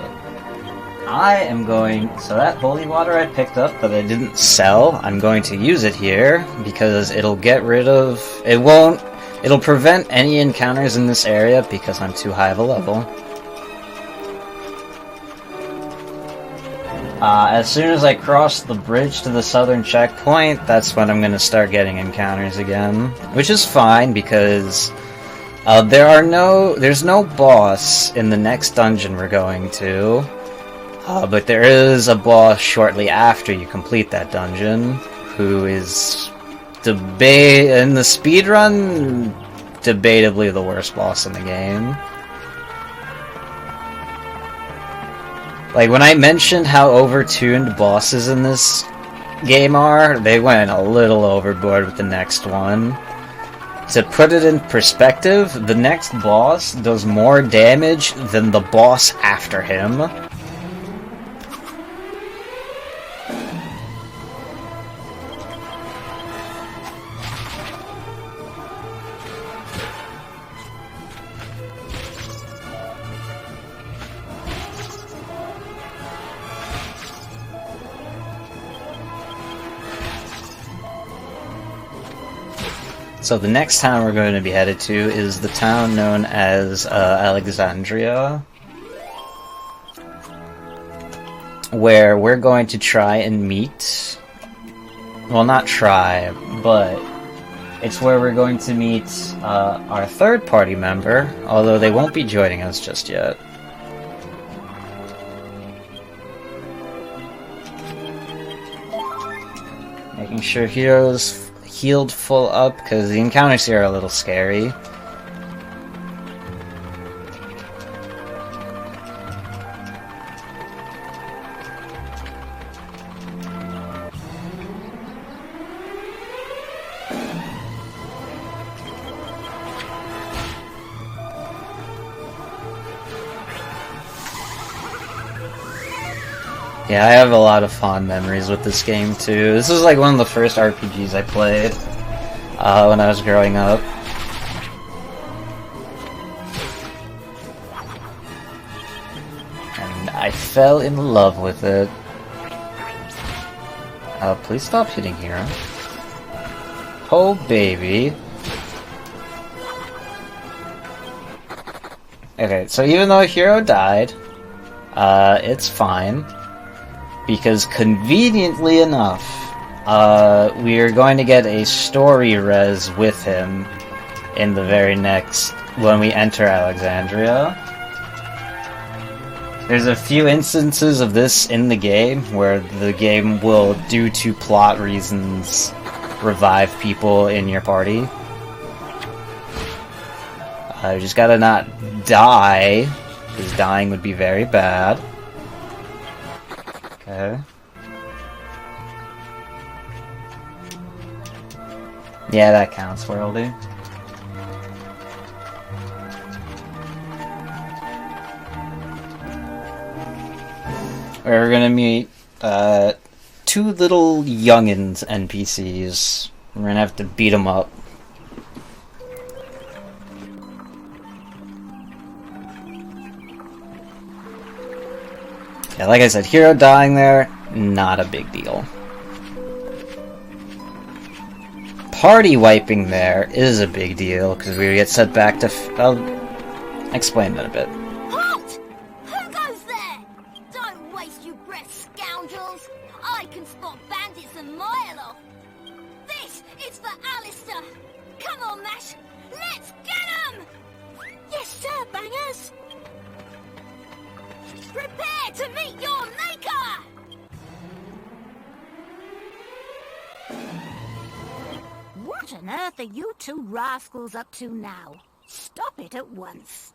I am going... So that holy water I picked up that I didn't sell, I'm going to use it here, because it'll get rid of... It won't... It'll prevent any encounters in this area, because I'm too high of a level. As soon as I cross the bridge to the southern checkpoint, that's when I'm gonna start getting encounters again. Which is fine, because... there's no boss in the next dungeon we're going to. But there is a boss shortly after you complete that dungeon, who is in the speedrun, debatably the worst boss in the game. Like, when I mentioned how overtuned bosses in this game are, they went a little overboard with the next one. To put it in perspective, the next boss does more damage than the boss after him. So the next town we're going to be headed to is the town known as Alexandria, where we're going to try and meet... Well, not try, but it's where we're going to meet our third party member, although they won't be joining us just yet. Making sure heroes healed full up, because the encounters here are a little scary. Yeah, I have a lot of fond memories with this game, too. This is like one of the first RPGs I played when I was growing up. And I fell in love with it. Please stop hitting Hero. Oh, baby. Okay, so even though Hero died, it's fine. Because conveniently enough, we are going to get a story res with him in the very next, when we enter Alexandria. There's a few instances of this in the game, where the game will, due to plot reasons, revive people in your party. You just gotta not die, because dying would be very bad. Okay. Yeah, that counts, Worldy. We're gonna meet, two little youngins NPCs. We're gonna have to beat them up. Yeah, like I said, hero dying there, not a big deal. Party wiping there is a big deal, because we get set back to... I'll explain that a bit. Halt! Who goes there? Don't waste your breath, scoundrels! I can spot bandits a mile off! This is for Alistair! Come on, Mash! Let's get 'em! Yes, sir, bangers! Prepare to meet your maker! What on earth are you two rascals up to now? Stop it at once.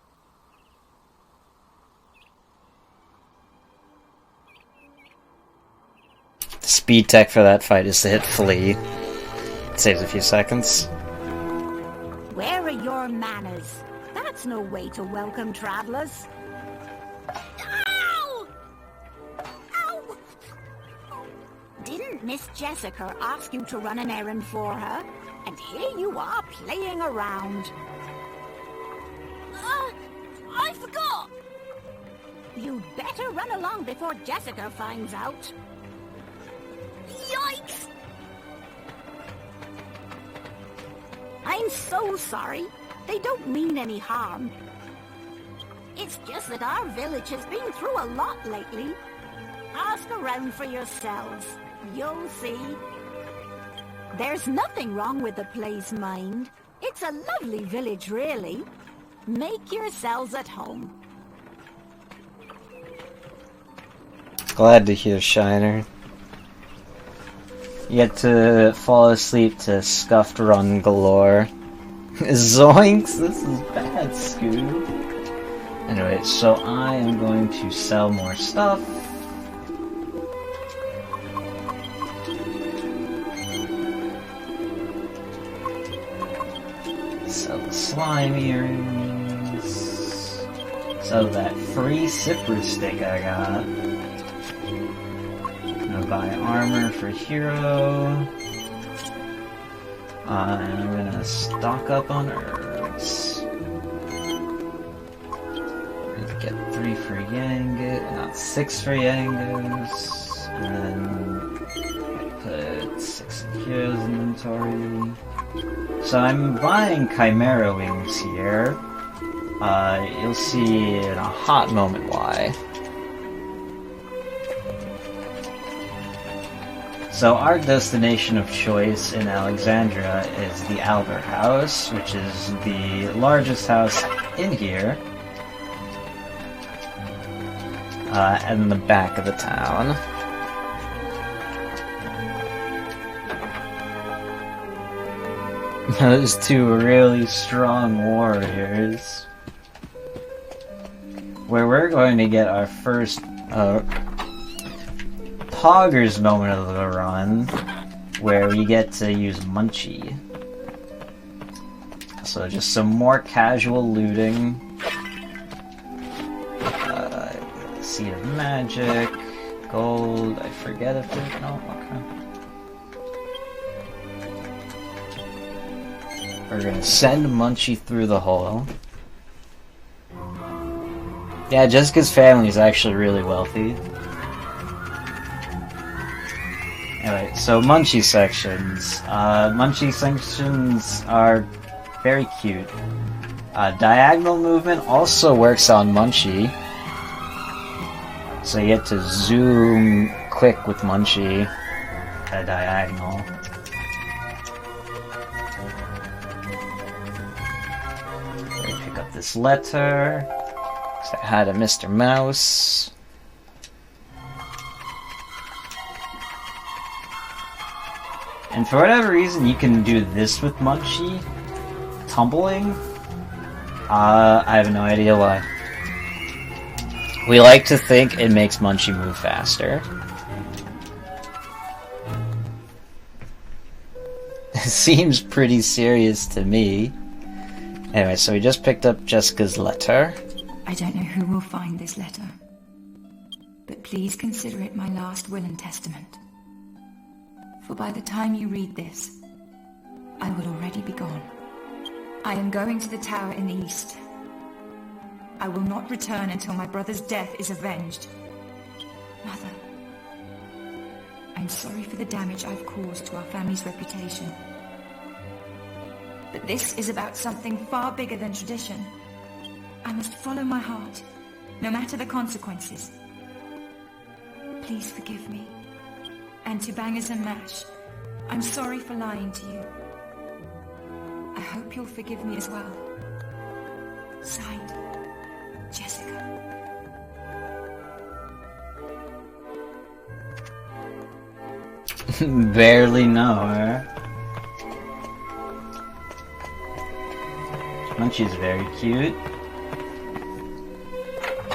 The speed tech for that fight is to hit flee. It saves a few seconds. Where are your manners? That's no way to welcome travelers. Ow! Ow! Didn't Miss Jessica ask you to run an errand for her? And here you are playing around. I forgot! You'd better run along before Jessica finds out. Yikes! I'm so sorry. They don't mean any harm. It's just that our village has been through a lot lately. Ask around for yourselves. You'll see. There's nothing wrong with the place, mind. It's a lovely village, really. Make yourselves at home. Glad to hear, Shiner. You get to fall asleep to scuffed run galore. Zoinks! This is bad, Scoob. Anyway, so I am going to sell more stuff. Sell the slime earrings. Sell that free cypress stick I got. Gonna buy armor for hero. And I'm gonna stock up on herbs. Gonna get 3 for Yangus, not 6 for Yangus. And then put 6 in hero's inventory. So I'm buying Chimera wings here. You'll see in a hot moment why. So our destination of choice in Alexandria is the Albert House, which is the largest house in here, and in the back of the town. Those two really strong warriors. Where we're going to get our first Poggers moment of the run, where we get to use Munchie. So just some more casual looting. Seed of Magic, gold, I forget if there's... no, okay. We're gonna send Munchie through the hole. Yeah, Jessica's family is actually really wealthy. Anyway, so Munchie sections. Munchie sections are very cute. Diagonal movement also works on Munchie. So you get to zoom quick with Munchie at a diagonal. Pick up this letter. Say hi to Mr. Mouse. And for whatever reason, you can do this with Munchie. Tumbling. I have no idea why. We like to think it makes Munchie move faster. It seems pretty serious to me. Anyway, so we just picked up Jessica's letter. I don't know who will find this letter, but please consider it my last will and testament. For by the time you read this, I will already be gone. I am going to the tower in the east. I will not return until my brother's death is avenged. Mother, I'm sorry for the damage I've caused to our family's reputation. But this is about something far bigger than tradition. I must follow my heart, no matter the consequences. Please forgive me. And to Bangers and Mash, I'm sorry for lying to you. I hope you'll forgive me as well. Signed, Jessica. Barely know her. Munchie's very cute.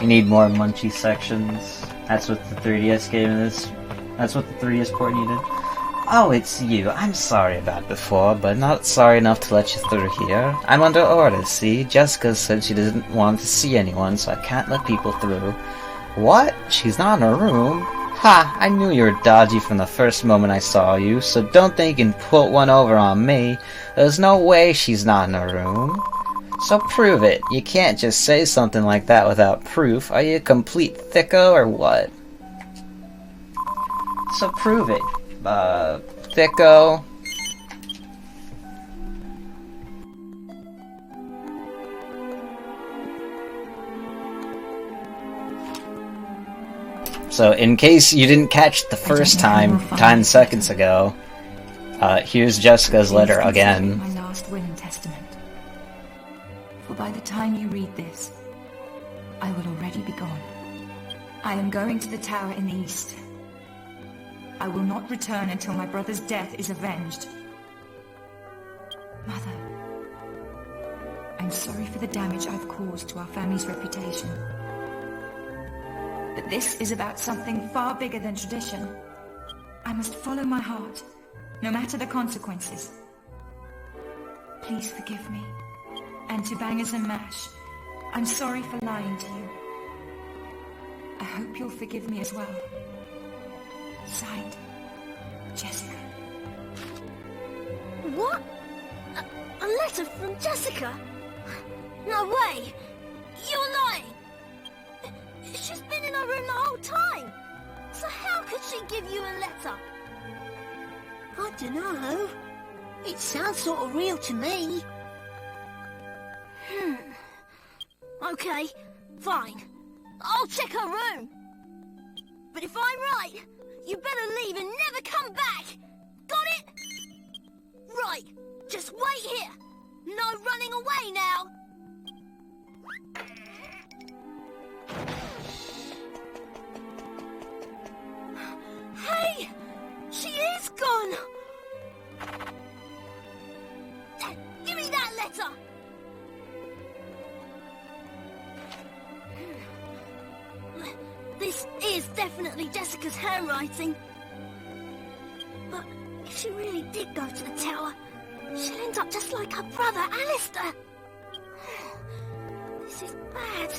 You need more Munchie sections. That's what the 3DS game is. That's what the 3DS port needed. Oh, it's you. I'm sorry about before, but not sorry enough to let you through here. I'm under orders, see? Jessica said she didn't want to see anyone, so I can't let people through. What? She's not in her room? Ha! I knew you were dodgy from the first moment I saw you, so don't think you can put one over on me. There's no way she's not in her room. So prove it. You can't just say something like that without proof. Are you a complete thicko or what? So prove it. Thicko. So, in case you didn't catch the first time, 10 seconds ago, here's Jessica's letter again. My last will and testament. For by the time you read this, I will already be gone. I am going to the tower in the east. I will not return until my brother's death is avenged. Mother, I'm sorry for the damage I've caused to our family's reputation. But this is about something far bigger than tradition. I must follow my heart, no matter the consequences. Please forgive me. And to Bangers and Mash, I'm sorry for lying to you. I hope you'll forgive me as well. Signed, Jessica. What? A letter from Jessica? No way! You're lying! She's been in her room the whole time! So how could she give you a letter? I dunno. It sounds sort of real to me. Okay, fine. I'll check her room. But if I'm right, you better leave and never come back! Got it? Right, just wait here. No running away now. Hey! She is gone! Give me that letter! This is definitely Jessica's handwriting. But if she really did go to the tower, she'll end up just like her brother, Alistair. This is bad.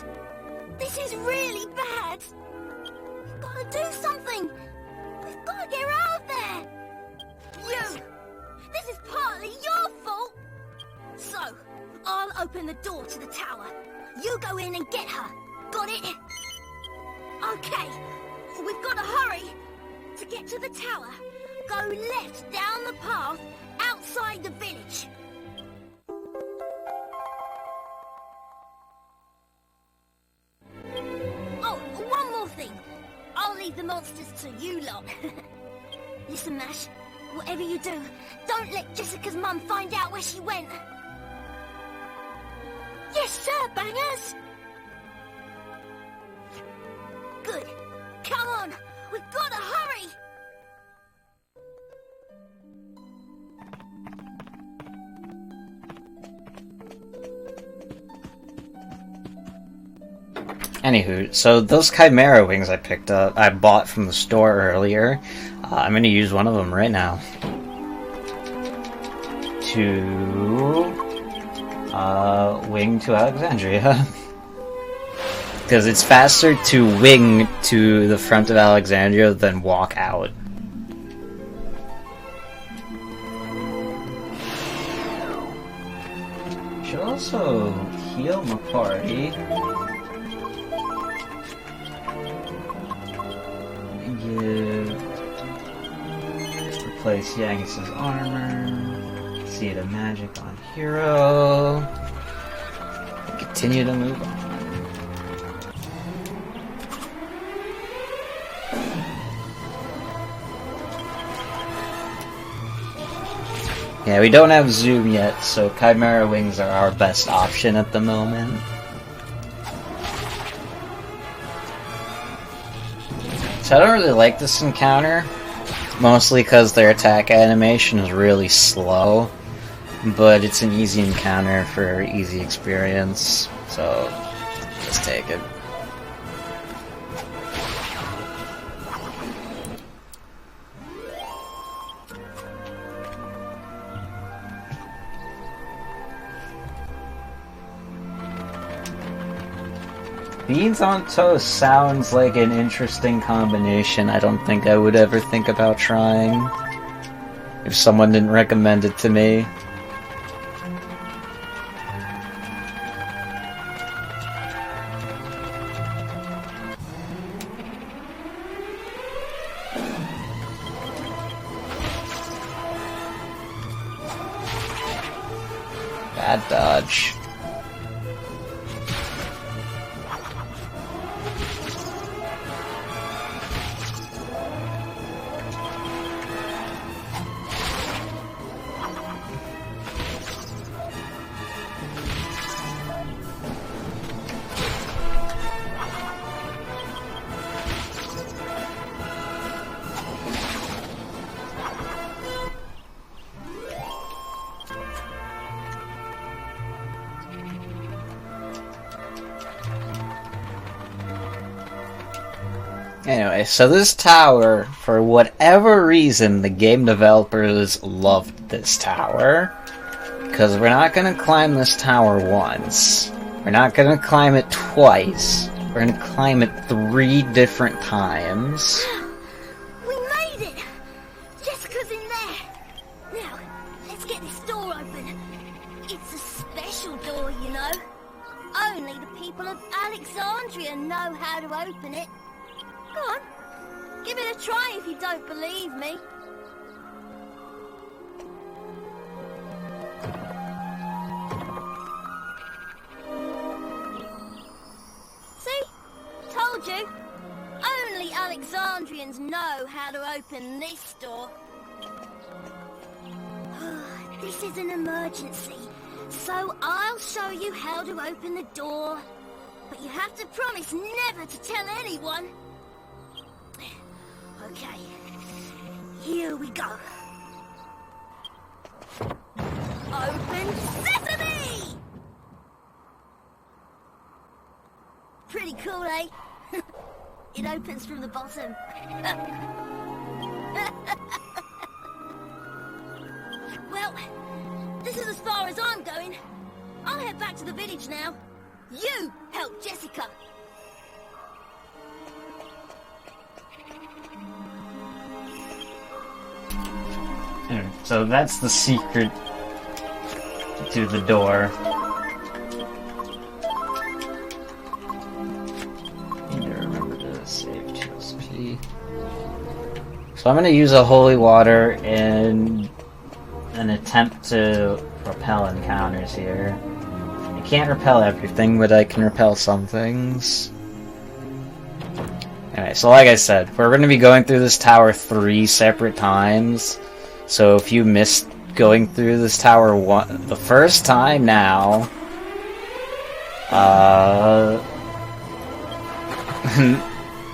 This is really bad. We've got to do something. We've got to get her out of there. You! This is partly your fault. So, I'll open the door to the tower. You go in and get her. Got it? Okay, we've got to hurry. To get to the tower, go left down the path outside the village. Oh, one more thing. I'll leave the monsters to you lot. Listen, Mash, whatever you do, don't let Jessica's mum find out where she went. Yes, sir, Bangers! Good. Come on, we've got to hurry! Anywho, so those Chimera wings I picked up, I bought from the store earlier. I'm going to use one of them right now. To wing to Alexandria. Because it's faster to wing to the front of Alexandria than walk out. Should also heal my party. replace Yangus' armor. Seed of Magic on Hero. Continue to move on. Yeah, we don't have zoom yet, so Chimera Wings are our best option at the moment. So I don't really like this encounter, mostly because their attack animation is really slow, but it's an easy encounter for easy experience, so just take it. Beans on toast sounds like an interesting combination. I don't think I would ever think about trying if someone didn't recommend it to me. Bad dodge. Anyway, so this tower, for whatever reason, the game developers loved this tower. Because we're not going to climb this tower once. We're not going to climb it twice. We're going to climb it 3 different times. We made it! Jessica's in there! Now, let's get this door open. It's a special door, you know. Only the people of Alexandria know how to open it. Go on, give it a try if you don't believe me. See? Told you. Only Alexandrians know how to open this door. This is an emergency, so I'll show you how to open the door. But you have to promise never to tell anyone. Okay, here we go. Open sesame! Pretty cool, eh? It opens from the bottom. Well, this is as far as I'm going. I'll head back to the village now. You help Jessica. So that's the secret to the door. Need to remember to save 2 SP. So I'm going to use a holy water in an attempt to repel encounters here. I can't repel everything, but I can repel some things. Anyway, so like I said, we're going to be going through this tower 3 separate times. So if you missed going through this tower the first time now,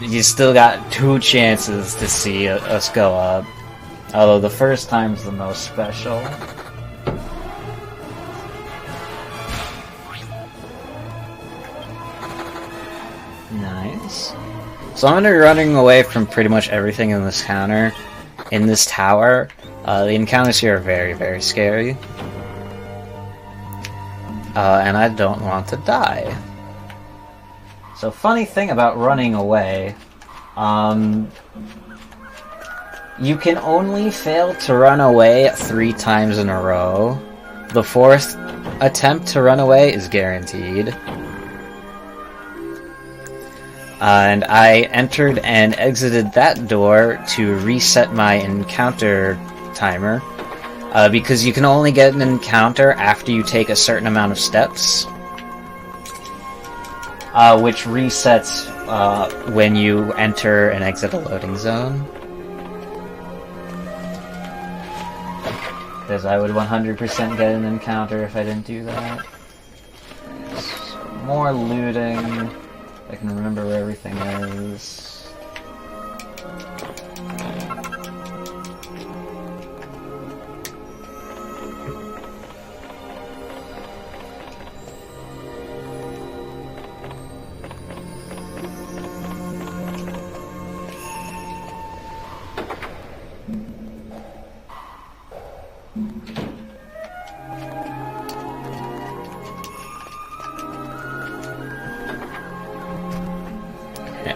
you still got 2 chances to see us go up. Although the first time's the most special. Nice. So I'm going to be running away from pretty much everything in this tower. The encounters here are very, very scary. And I don't want to die. So, funny thing about running away, you can only fail to run away 3 times in a row. The 4th attempt to run away is guaranteed. And I entered and exited that door to reset my encounter timer. Because you can only get an encounter after you take a certain amount of steps. Which resets when you enter and exit a loading zone. Because I would 100% get an encounter if I didn't do that. So, more looting. I can remember where everything is.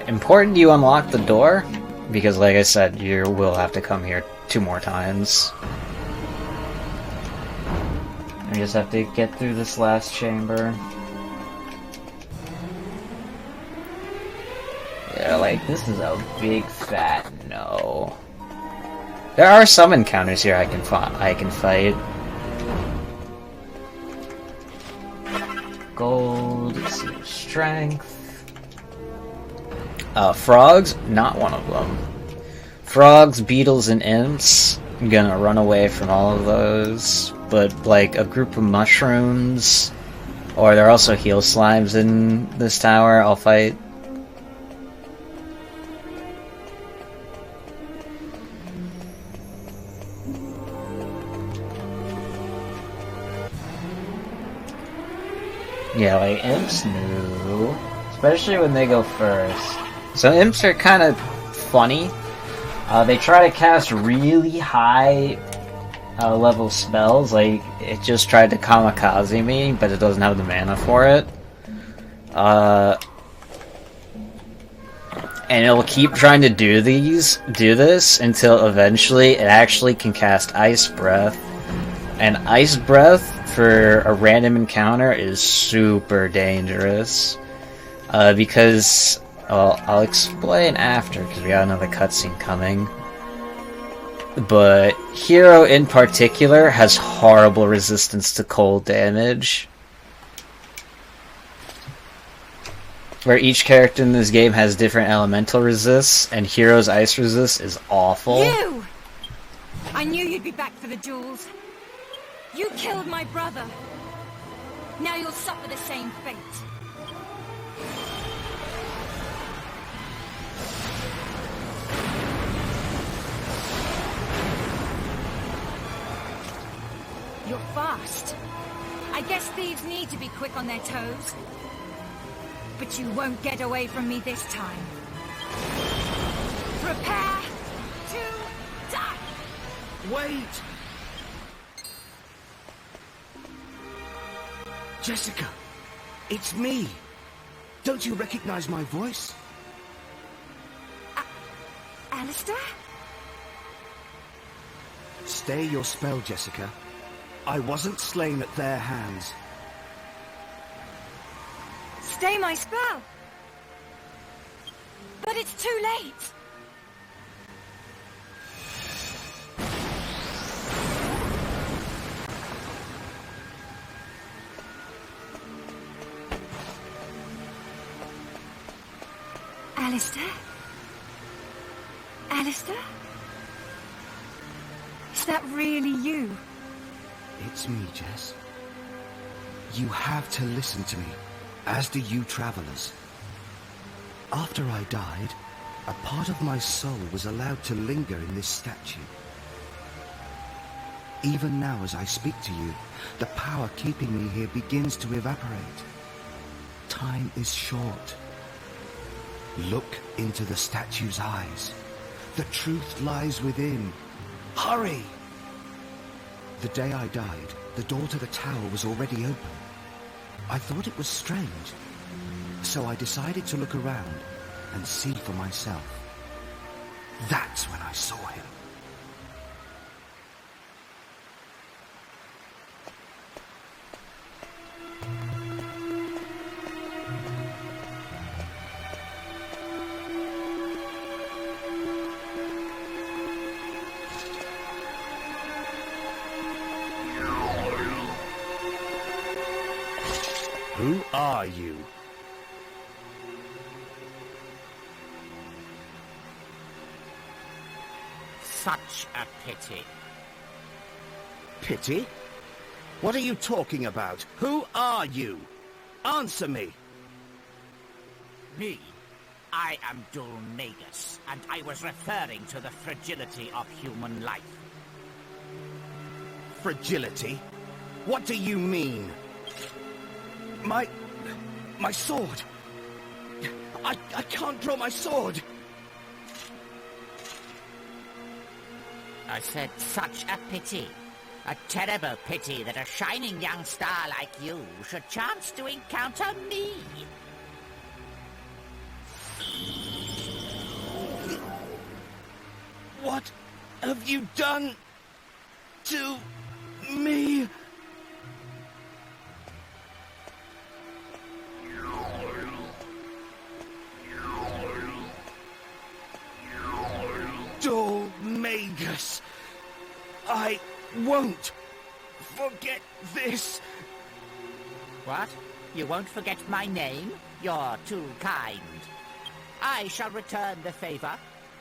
Important you unlock the door, because like I said, you will have to come here 2 more times. We just have to get through this last chamber. Yeah, like, this is a big fat no. There are some encounters here I can fight. Gold, seed of strength. Frogs, not one of them. Frogs, beetles, and imps. I'm gonna run away from all of those. But, like, a group of mushrooms, or there are also heal slimes in this tower, I'll fight. Yeah, like, imps new. Especially when they go first. So imps are kind of funny. They try to cast really high level spells. Like, it just tried to kamikaze me, but it doesn't have the mana for it. And it'll keep trying to do this until eventually it actually can cast Ice Breath. And Ice Breath for a random encounter is super dangerous. Because, well, I'll explain after, because we got another cutscene coming. But Hero in particular has horrible resistance to cold damage. Where each character in this game has different elemental resists, and Hero's ice resist is awful. You! I knew you'd be back for the jewels. You killed my brother. Now you'll suffer the same fate. You're fast. I guess thieves need to be quick on their toes. But you won't get away from me this time. Prepare to die! Wait! Jessica, it's me. Don't you recognize my voice? Alistair? Stay your spell, Jessica. I wasn't slain at their hands. Stay my spell! But it's too late! Alistair? Alistair? Is that really you? It's me, Jess. You have to listen to me, as do you travelers. After I died, a part of my soul was allowed to linger in this statue. Even now as I speak to you, the power keeping me here begins to evaporate. Time is short. Look into the statue's eyes. The truth lies within. Hurry! The day I died, the door to the tower was already open. I thought it was strange, so I decided to look around and see for myself. That's when I saw him. Who are you? Such a pity. Pity? What are you talking about? Who are you? Answer me! Me? I am Dulmagus, and I was referring to the fragility of human life. Fragility? What do you mean? My sword! I can't draw my sword! I said such a pity. A terrible pity that a shining young star like you should chance to encounter me. What have you done to me? Dulmagus, I won't forget this. What? You won't forget my name? You're too kind. I shall return the favor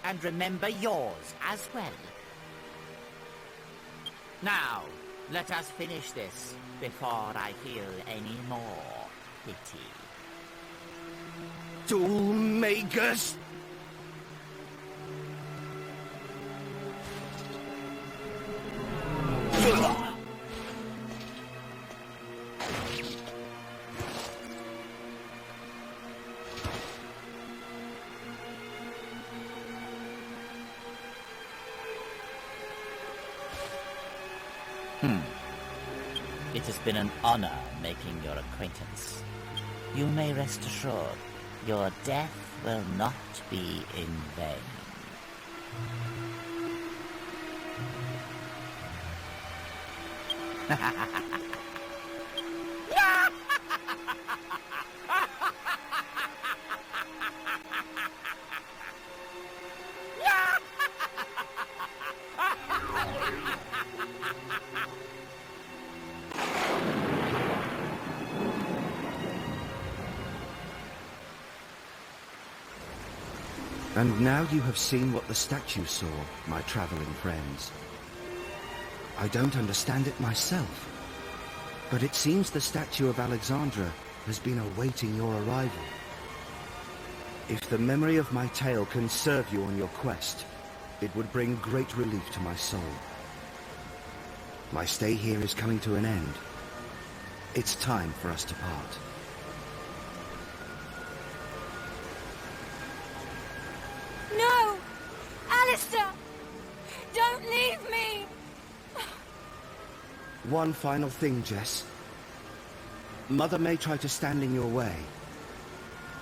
and remember yours as well. Now, let us finish this before I feel any more pity. Dulmagus! It has been an honor making your acquaintance. You may rest assured, your death will not be in vain. And now you have seen what the statue saw, my traveling friends. I don't understand it myself, but it seems the statue of Alexandria has been awaiting your arrival. If the memory of my tale can serve you on your quest, it would bring great relief to my soul. My stay here is coming to an end. It's time for us to part. No! Alistair! Don't leave me! One final thing, Jess. Mother may try to stand in your way.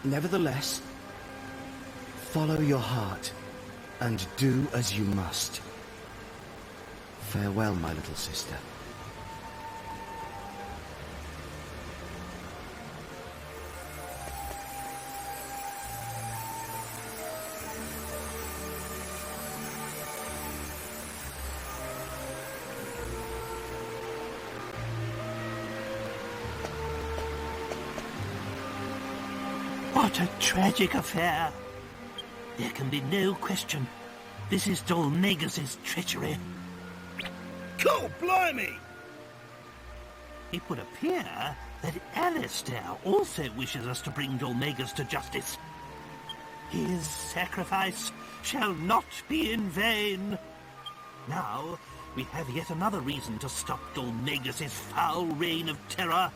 Nevertheless, follow your heart and do as you must. Farewell, my little sister. What a tragic affair. There can be no question. This is Dulmagus' treachery. God blimey! It would appear that Alistair also wishes us to bring Dulmagus to justice. His sacrifice shall not be in vain. Now, we have yet another reason to stop Dulmagus' foul reign of terror.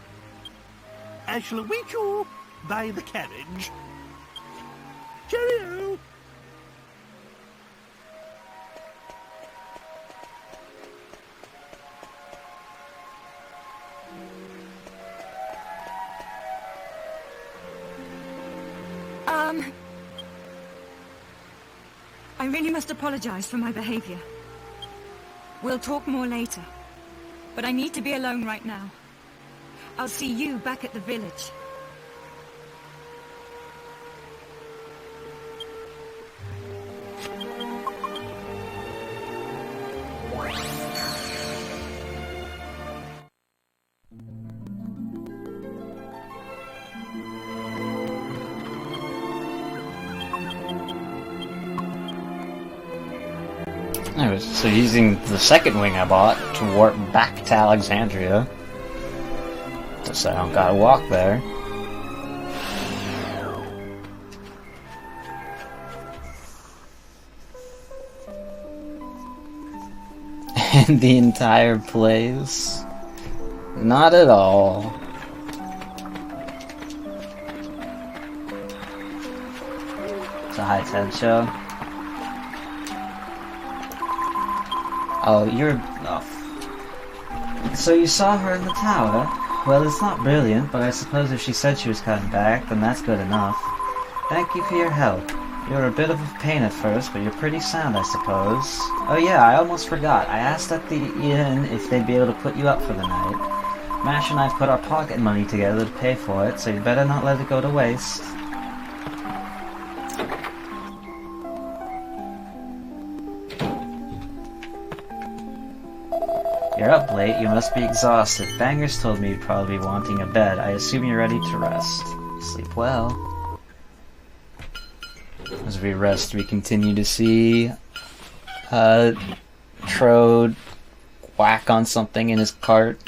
I shall await you by the carriage. Cheerio! I really must apologize for my behavior. We'll talk more later, but I need to be alone right now. I'll see you back at the village. Anyways, so using the second wing I bought to warp back to Alexandria. Just so I don't gotta walk there. And the entire place? Not at all. It's a high-tech show. Oh, you're... Oh. So you saw her in the tower? Well, it's not brilliant, but I suppose if she said she was coming back, then that's good enough. Thank you for your help. You were a bit of a pain at first, but you're pretty sound, I suppose. Oh yeah, I almost forgot. I asked at the inn if they'd be able to put you up for the night. Mash and I've put our pocket money together to pay for it, so you better not let it go to waste. You're up late, you must be exhausted. Bangers told me you'd probably be wanting a bed. I assume you're ready to rest. Sleep well. As we rest, we continue to see Trode whack on something in his cart.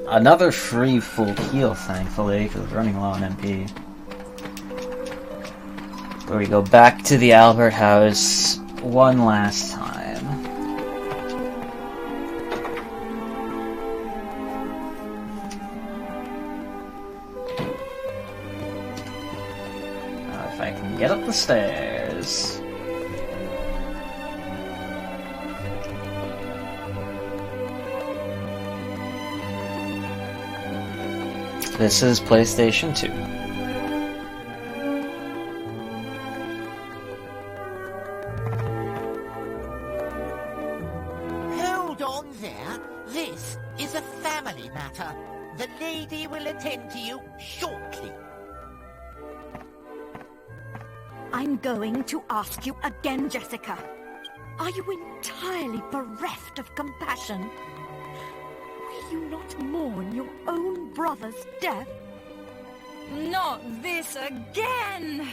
Another free full heal, thankfully, because it's running low on MP. Where we go back to the Albert house one last time. If I can get up the stairs. This is PlayStation 2. Hold on there. This is a family matter. The lady will attend to you shortly. I'm going to ask you again, Jessica. Are you entirely bereft of compassion? Will you not mourn your own brother's death? Not this again!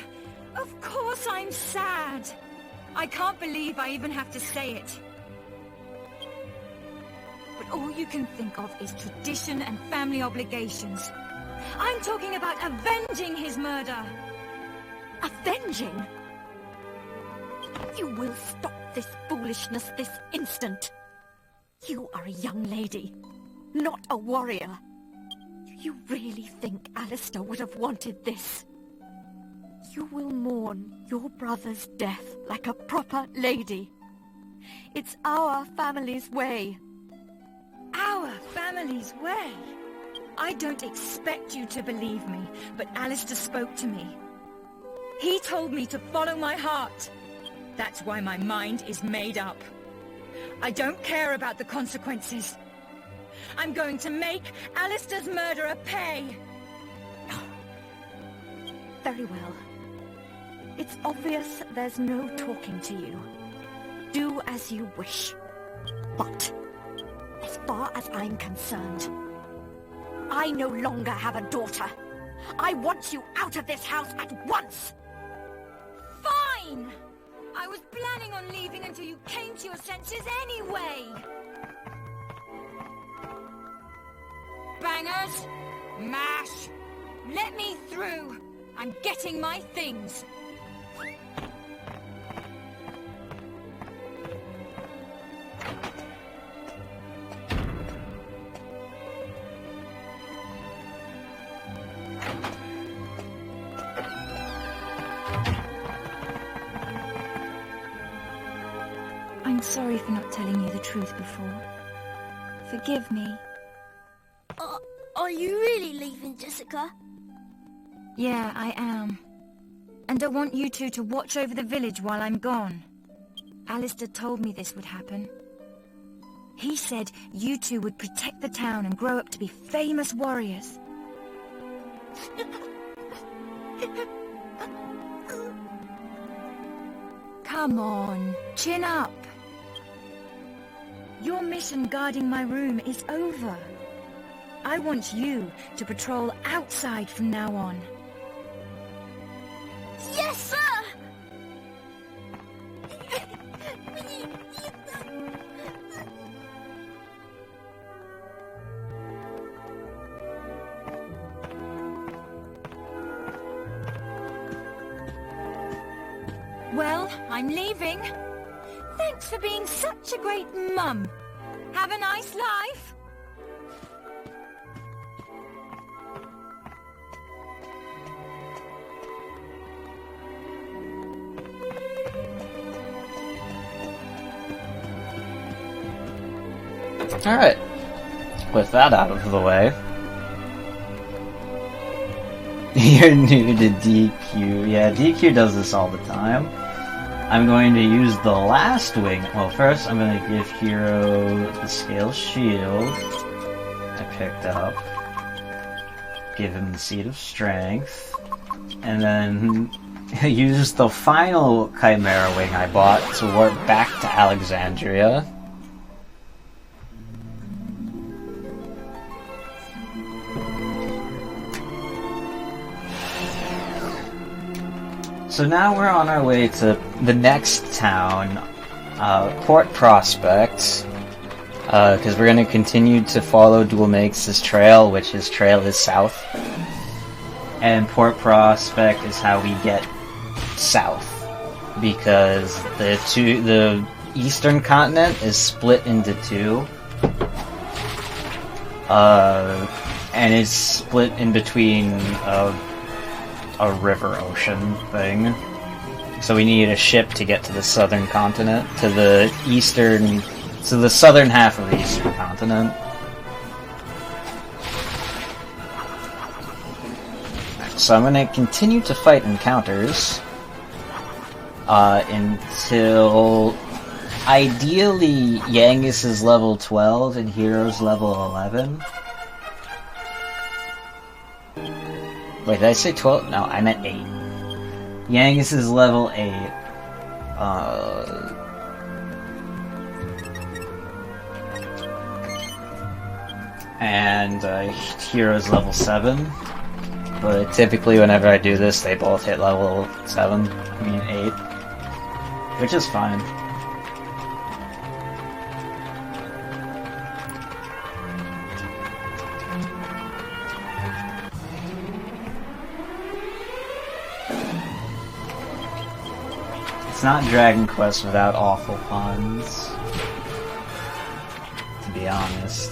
Of course I'm sad. I can't believe I even have to say it. But all you can think of is tradition and family obligations. I'm talking about avenging his murder. Avenging? You will stop this foolishness this instant. You are a young lady, not a warrior. Do you really think Alistair would have wanted this? You will mourn your brother's death like a proper lady. It's our family's way. Our family's way? I don't expect you to believe me, but Alistair spoke to me. He told me to follow my heart. That's why my mind is made up. I don't care about the consequences. I'm going to make Alistair's murderer pay. Very well. It's obvious there's no talking to you. Do as you wish. But, as far as I'm concerned, I no longer have a daughter. I want you out of this house at once! Fine! I was planning on leaving until you came to your senses anyway! Bangers! Mash! Let me through! I'm getting my things! I'm sorry for not telling you the truth before. Forgive me. Are you really leaving, Jessica? Yeah, I am. And I want you two to watch over the village while I'm gone. Alistair told me this would happen. He said you two would protect the town and grow up to be famous warriors. Come on, chin up. Your mission guarding my room is over. I want you to patrol outside from now on. Yes, sir! Well, I'm leaving. Thanks for being such a great mum. Have a nice life. Alright. With that out of the way. You're new to DQ. Yeah, DQ does this all the time. I'm going to use the last wing. Well, first I'm going to give Hero the scale shield I picked up. Give him the Seed of Strength. And then use the final Chimera wing I bought to warp back to Alexandria. So now we're on our way to the next town, Port Prospect, because we're going to continue to follow Dual Makes' trail, which his trail is south. And Port Prospect is how we get south, because the eastern continent is split into two, and it's split in between a river ocean thing. So we need a ship to get to the southern continent, to the southern half of the eastern continent. So I'm going to continue to fight encounters until ideally Yangus is level 12 and Hero's level 11. Wait, did I say 12? No, I meant 8. Yangus is level 8. And Hero's level 7. But typically whenever I do this, they both hit level 7. I mean 8. Which is fine. It's not Dragon Quest without awful puns, to be honest.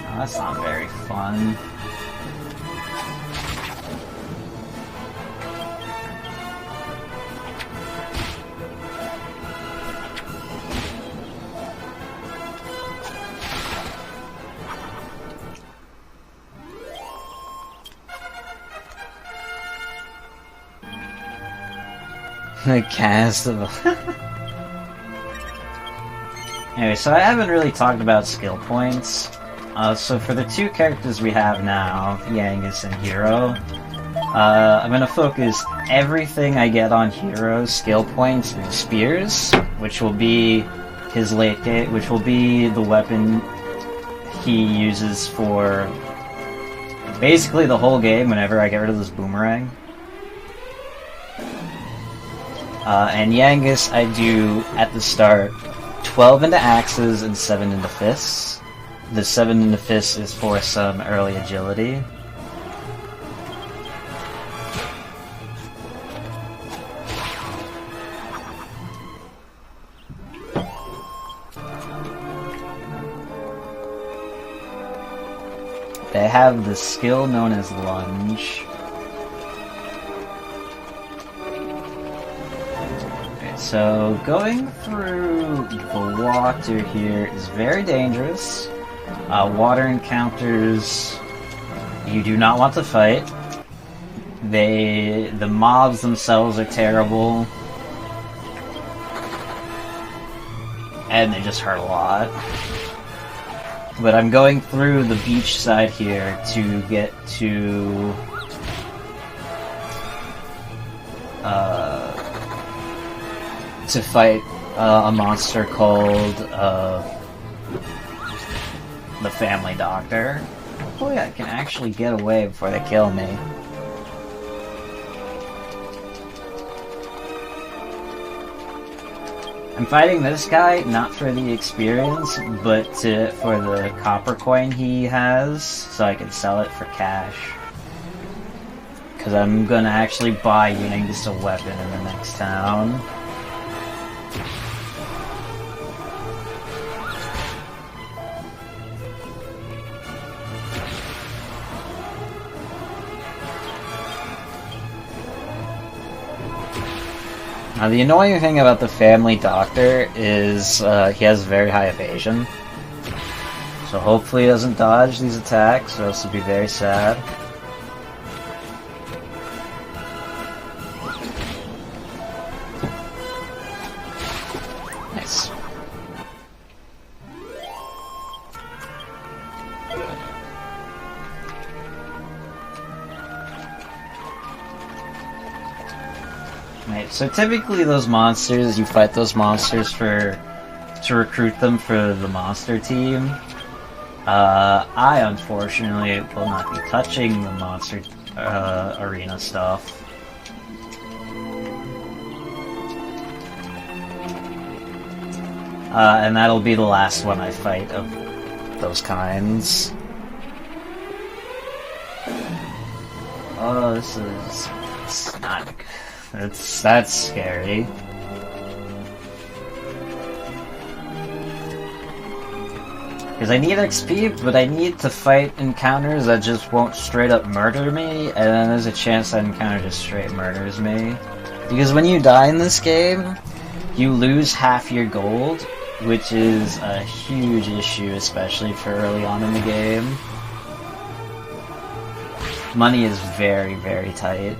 Oh, that's not very fun. The cast of... Anyway, so I haven't really talked about skill points. So for the two characters we have now, Yangus and Hero, I'm gonna focus everything I get on Hero's skill points in spears, which will be his late game, which will be the weapon he uses for basically the whole game whenever I get rid of this boomerang. And Yangus, I do, at the start, 12 into axes and 7 into fists. The 7 into fists is for some early agility. They have the skill known as Lunge. So, going through the water here is very dangerous. Water encounters you do not want to fight. The mobs themselves are terrible. And they just hurt a lot. But I'm going through the beach side here to get to fight a monster called the Family Doctor. Hopefully I can actually get away before they kill me. I'm fighting this guy, not for the experience, but for the copper coin he has, so I can sell it for cash. Because I'm gonna actually buy Yangus a weapon in the next town. Now, the annoying thing about the Family Doctor is he has very high evasion. So hopefully he doesn't dodge these attacks, or else it'll be very sad. Nice. Right, so typically those monsters, you fight those monsters to recruit them for the monster team. I unfortunately will not be touching the monster arena stuff. And that'll be the last one I fight of those kinds. Oh, it's not good. That's scary. Because I need XP, but I need to fight encounters that just won't straight up murder me, and then there's a chance that encounter just straight murders me. Because when you die in this game, you lose half your gold, which is a huge issue, especially for early on in the game. Money is very, very tight.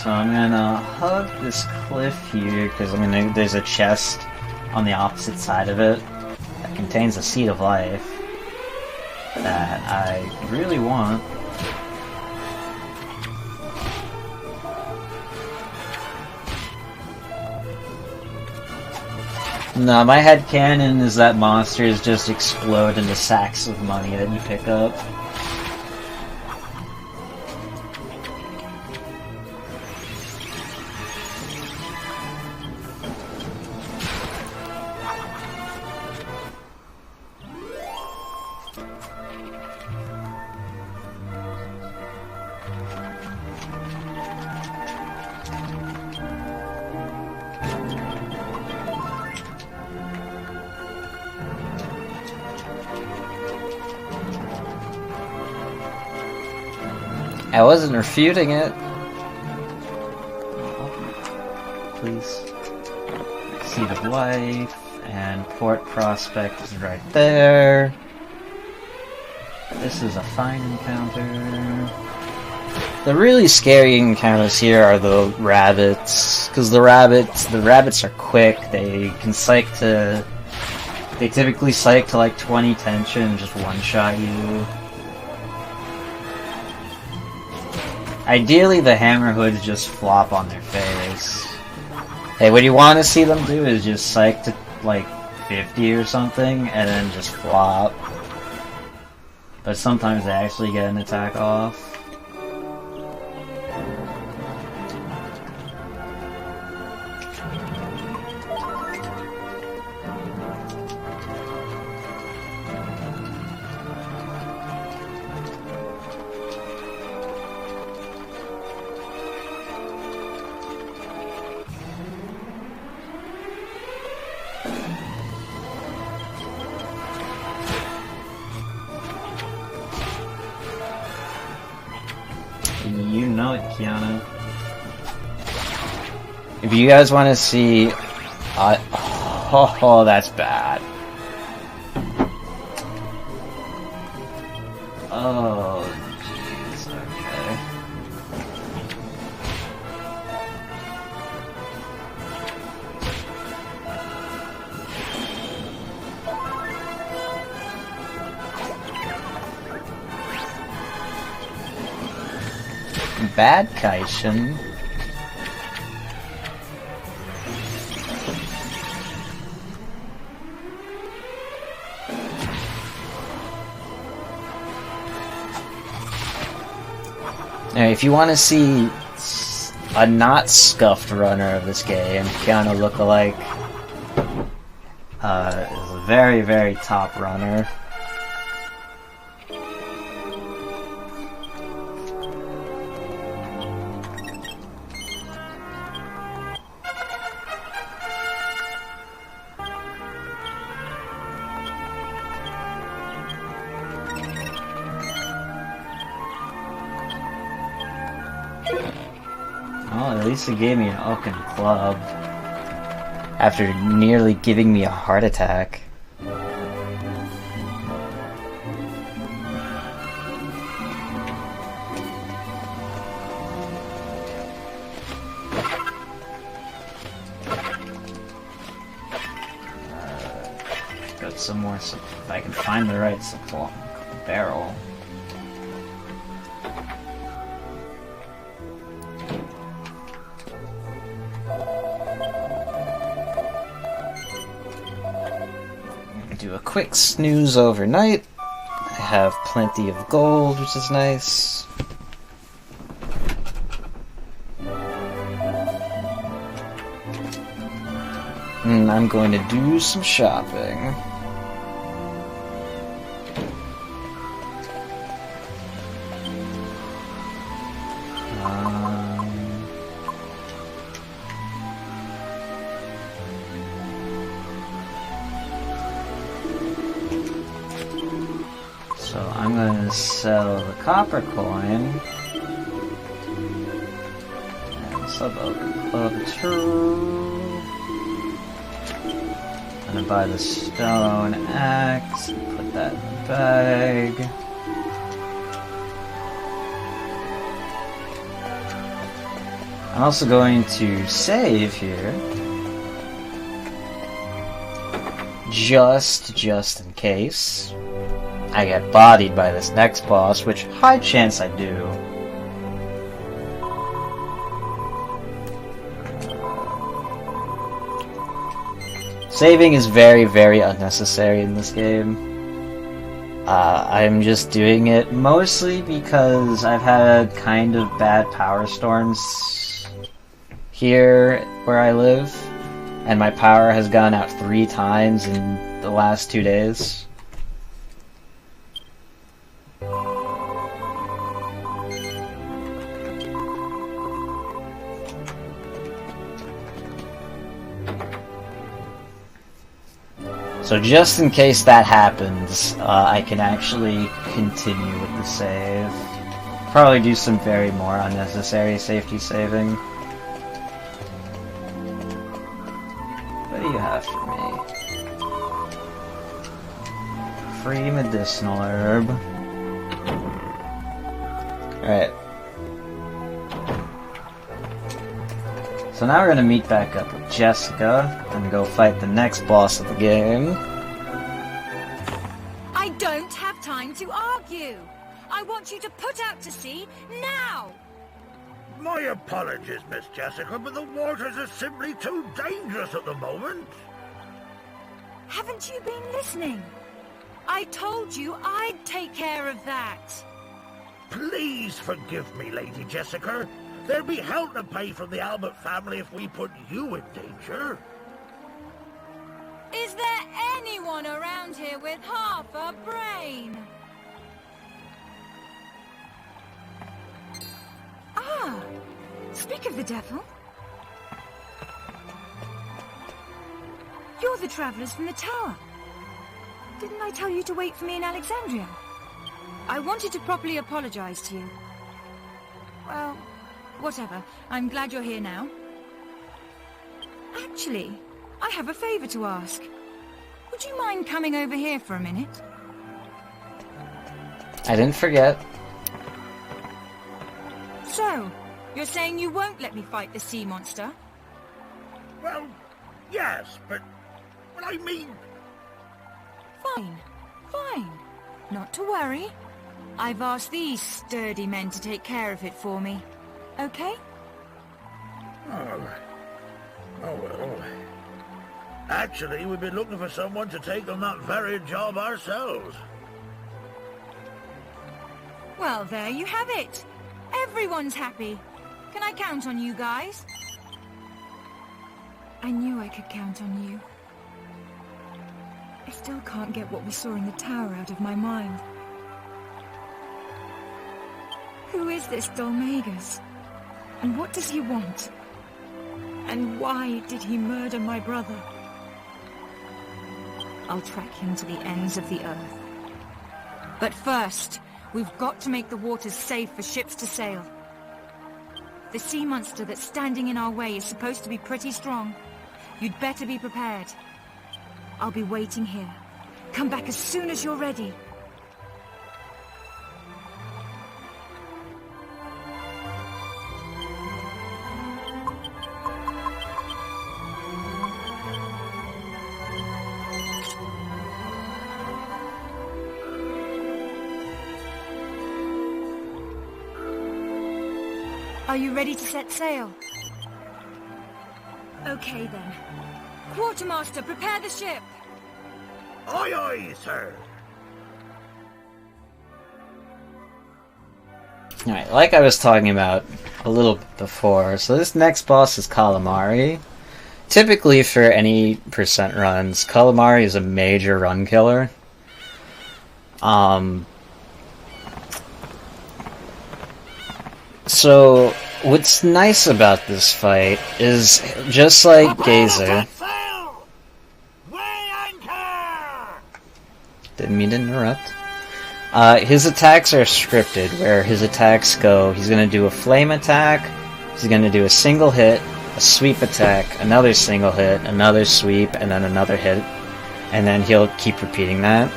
So I'm gonna hug this cliff here, because there's a chest on the opposite side of it that contains a seed of life that I really want. No, my headcanon is that monsters just explode into sacks of money that you pick up. I wasn't refuting it. Please. Seed of Life, and Port Prospect is right there. This is a fine encounter. The really scary encounters here are the rabbits, because the rabbits are quick. They can they typically psych to like 20 tension and just one-shot you. Ideally, the hammerhoods just flop on their face. Hey, what you want to see them do is just psych to, like, 50 or something, and then just flop. But sometimes they actually get an attack off. You know it, Keanu. If you guys want to see... oh, that's bad. Oh, jeez, okay. Bad Kaishin. Now, if you want to see a not scuffed runner of this game, Keanu lookalike is a very, very top runner. Oh, at least it gave me an oaken club after nearly giving me a heart attack. Got some more, if I can find the right supply barrel. Do a quick snooze overnight. I have plenty of gold, which is nice. And I'm going to do some shopping. So I'm going to sell the copper coin and sell the oaken club too. I'm going to buy the stone axe and put that in the bag. I'm also going to save here. Just in case I get bodied by this next boss, which high chance I do. Saving is very, very unnecessary in this game. I'm just doing it mostly because I've had kind of bad power storms here where I live, and my power has gone out 3 times in the last 2 days. So just in case that happens, I can actually continue with the save. Probably do some very more unnecessary safety saving. What do you have for me? Free medicinal herb. Alright. So now we're gonna meet back up with Jessica and go fight the next boss of the game. I don't have time to argue. I want you to put out to sea now. My apologies, Miss Jessica, but the waters are simply too dangerous at the moment. Haven't you been listening? I told you I'd take care of that. Please forgive me, Lady Jessica. There'll be hell to pay from the Abbot family if we put you in danger. Is there anyone around here with half a brain? Ah, speak of the devil. You're the travellers from the tower. Didn't I tell you to wait for me in Alexandria? I wanted to properly apologize to you. Well, whatever. I'm glad you're here now. Actually, I have a favor to ask. Would you mind coming over here for a minute? I didn't forget. So, you're saying you won't let me fight the sea monster? Well, yes, but I mean... Fine, fine. Not to worry. I've asked these sturdy men to take care of it for me. Okay? Oh well. Actually, we've been looking for someone to take on that very job ourselves. Well, there you have it. Everyone's happy. Can I count on you guys? I knew I could count on you. I still can't get what we saw in the tower out of my mind. Who is this Dolmagus? And what does he want? And why did he murder my brother? I'll track him to the ends of the earth. But first, we've got to make the waters safe for ships to sail. The sea monster that's standing in our way is supposed to be pretty strong. You'd better be prepared. I'll be waiting here. Come back as soon as you're ready. Are you ready to set sail? Okay then. Quartermaster, prepare the ship! Aye, aye, sir. Alright, like I was talking about a little before, so this next boss is Calamari. Typically for any percent runs, Calamari is a major run killer. So, what's nice about this fight is, just like Gezer... Didn't mean to interrupt. His attacks are scripted, where his attacks go, he's gonna do a flame attack, he's gonna do a single hit, a sweep attack, another single hit, another sweep, and then another hit, and then he'll keep repeating that.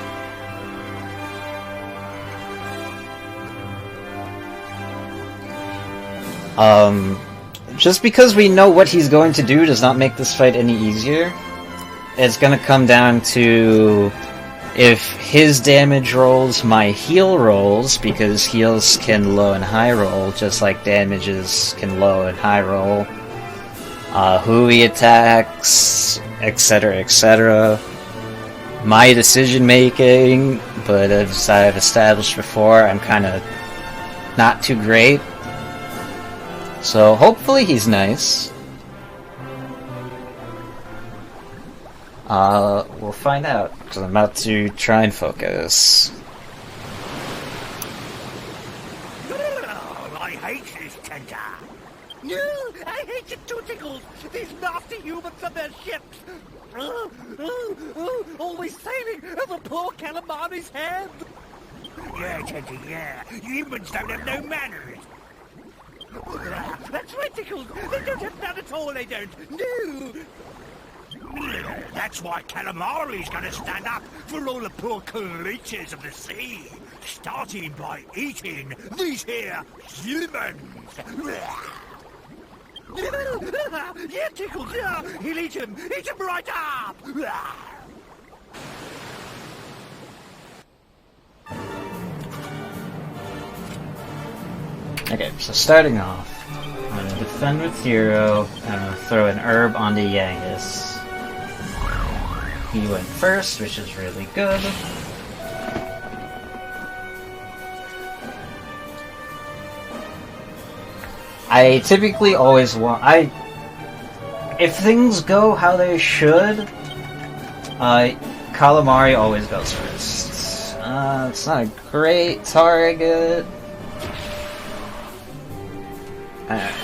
Just because we know what he's going to do does not make this fight any easier. It's gonna come down to if his damage rolls my heal rolls, because heals can low and high roll, just like damages can low and high roll. Who he attacks, etc., etc. My decision making, but as I've established before, I'm kinda not too great. So hopefully he's nice. We'll find out, because I'm about to try and focus. Oh, I hate this tender. No, I hate it too, Tickles. These nasty humans and their ships. Always sailing over poor Calamari's head. Yeah, Teddy, yeah. Humans don't have no manners. That's right, Tickles. They don't have none at all, they don't. No. That's why Calamari's gonna stand up for all the poor creatures of the sea, starting by eating these here humans. Yeah, Tickles, yeah. He'll eat him right up. Okay, so starting off, I'm going to defend with Hero, and I'm going to throw an herb onto Yangus. He went first, which is really good. I typically always want... if things go how they should, Calamari always goes first. It's not a great target.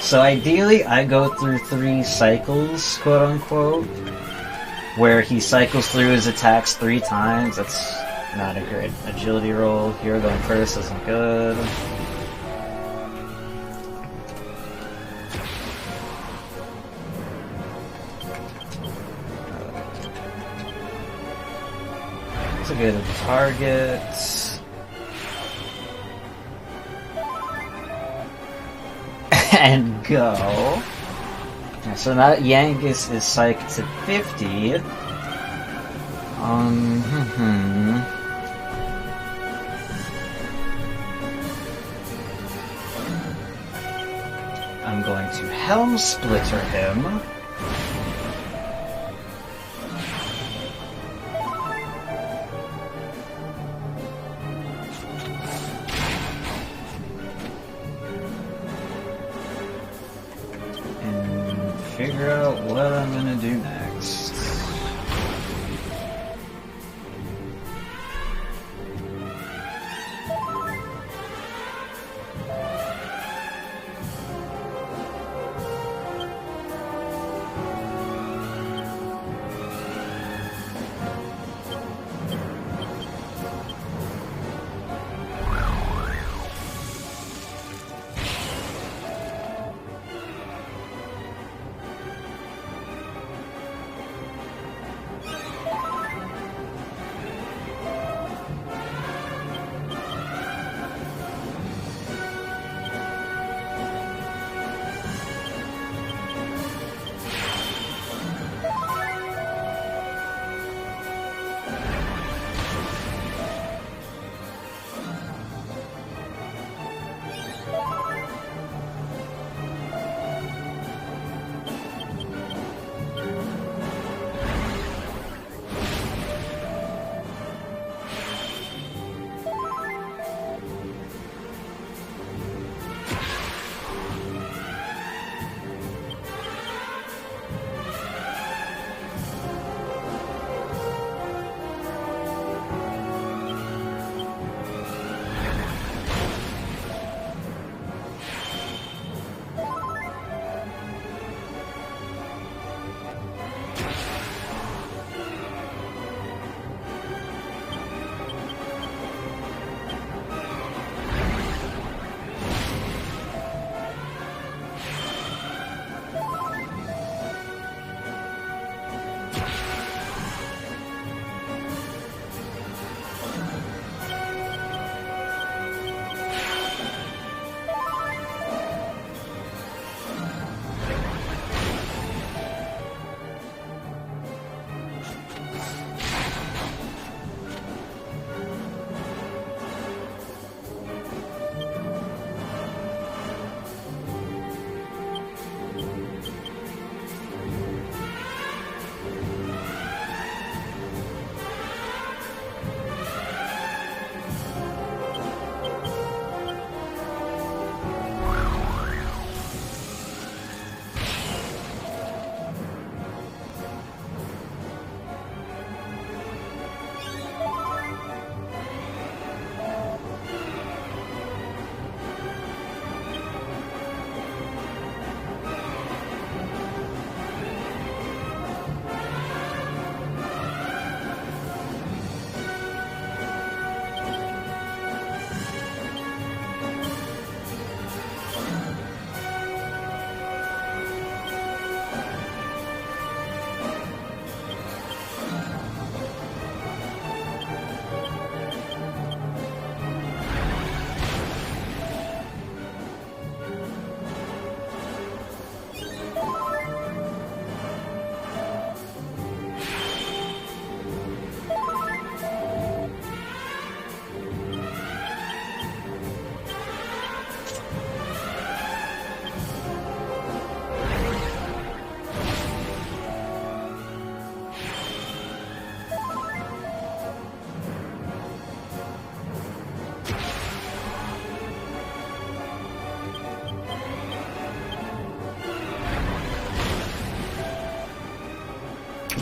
So ideally, I go through 3 cycles, quote-unquote, where he cycles through his attacks 3 times. That's not a great agility roll. Hero going first isn't good. go to target. And go. So now Yangus is psyched to 50. I'm going to Helm Splitter him. And figure out what I'm gonna do next.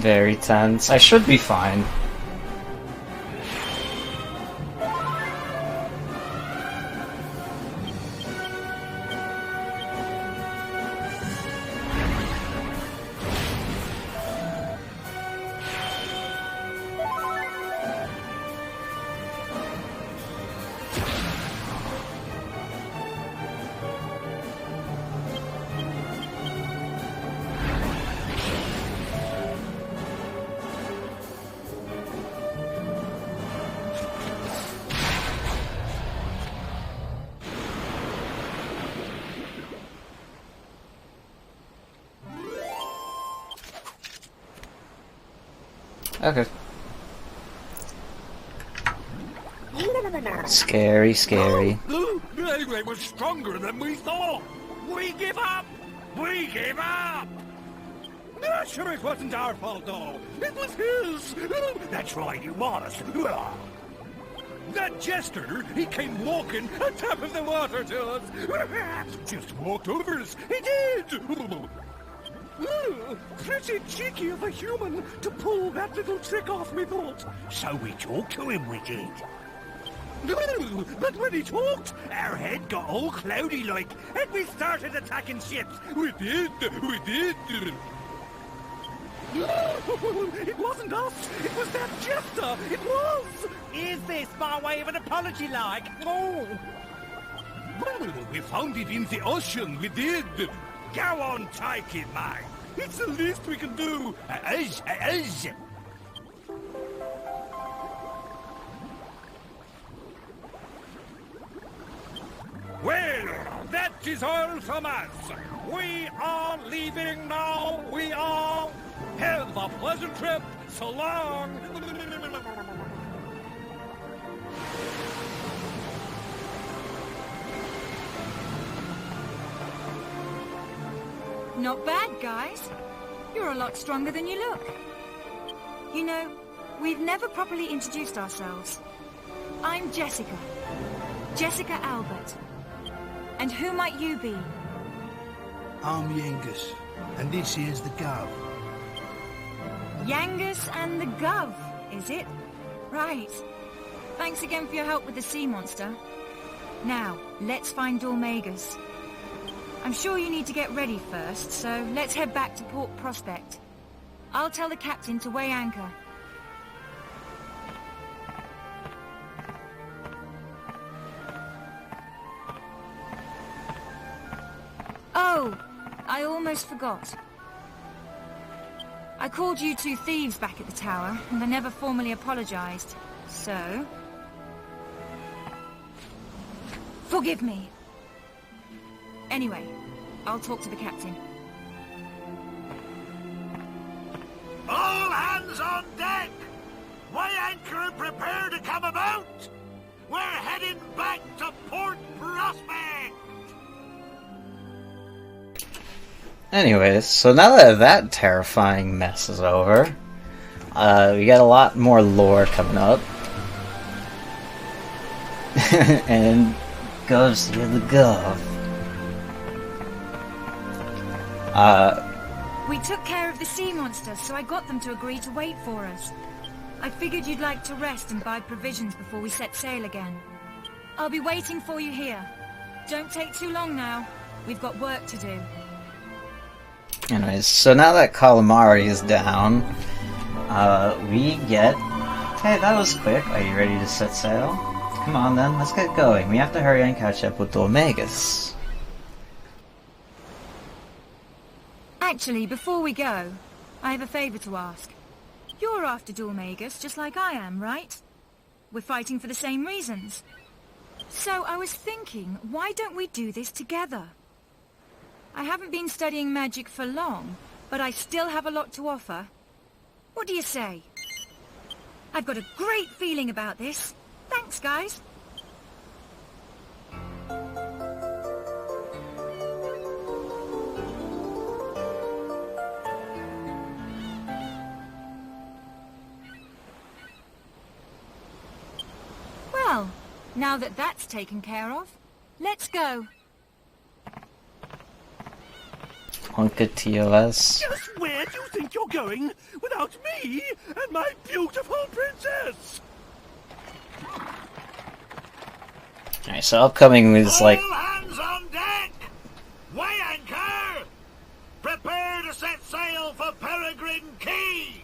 Very tense. I should be fine. Okay. Scary, scary. They were stronger than we thought. We give up. We give up. Sure, it wasn't our fault, though. It was his. That's right, it was. That jester, he came walking on top of the water to us. Just walked over us. He did. Pretty cheeky of a human to pull that little trick off, me thought. So we talked to him, we did. But when he talked, our head got all cloudy like, and we started attacking ships. We did. It wasn't us. It was that jester. It was. Is this my way of an apology, like? Oh. Well, we found it in the ocean. We did. Go on, take it, mate. It's the least we can do. Well, that is all from us. We are leaving now. We are. Have a pleasant trip. So long. Not bad, guys. You're a lot stronger than you look. You know, we've never properly introduced ourselves. I'm Jessica. Jessica Albert. And who might you be? I'm Yangus, and this is the Gov. Yangus and the Gov, is it? Right. Thanks again for your help with the sea monster. Now, let's find Dormagus. I'm sure you need to get ready first, so let's head back to Port Prospect. I'll tell the captain to weigh anchor. Oh, I almost forgot. I called you two thieves back at the tower, and I never formally apologized, so... forgive me. Anyway, I'll talk to the captain. All hands on deck! Weigh anchor and prepare to come about! We're heading back to Port Prospect! Anyways, so now that that terrifying mess is over, we got a lot more lore coming up. And goes to the Gov. We took care of the sea monster, so I got them to agree to wait for us. I figured you'd like to rest and buy provisions before we set sail again. I'll be waiting for you here. Don't take too long now. We've got work to do. Anyways, so now that Calamari is down, we get... Hey, that was quick. Are you ready to set sail? Come on then, let's get going. We have to hurry and catch up with Dormagus. Actually, before we go, I have a favor to ask. You're after Dormagus, just like I am, right? We're fighting for the same reasons. So I was thinking, why don't we do this together? I haven't been studying magic for long, but I still have a lot to offer. What do you say? I've got a great feeling about this. Thanks, guys. Well, now that that's taken care of, let's go. Honka TOS. Just where do you think you're going without me and my beautiful princess? Alright, so upcoming is like... All hands on deck! Weigh anchor! Prepare to set sail for Peregrine Key!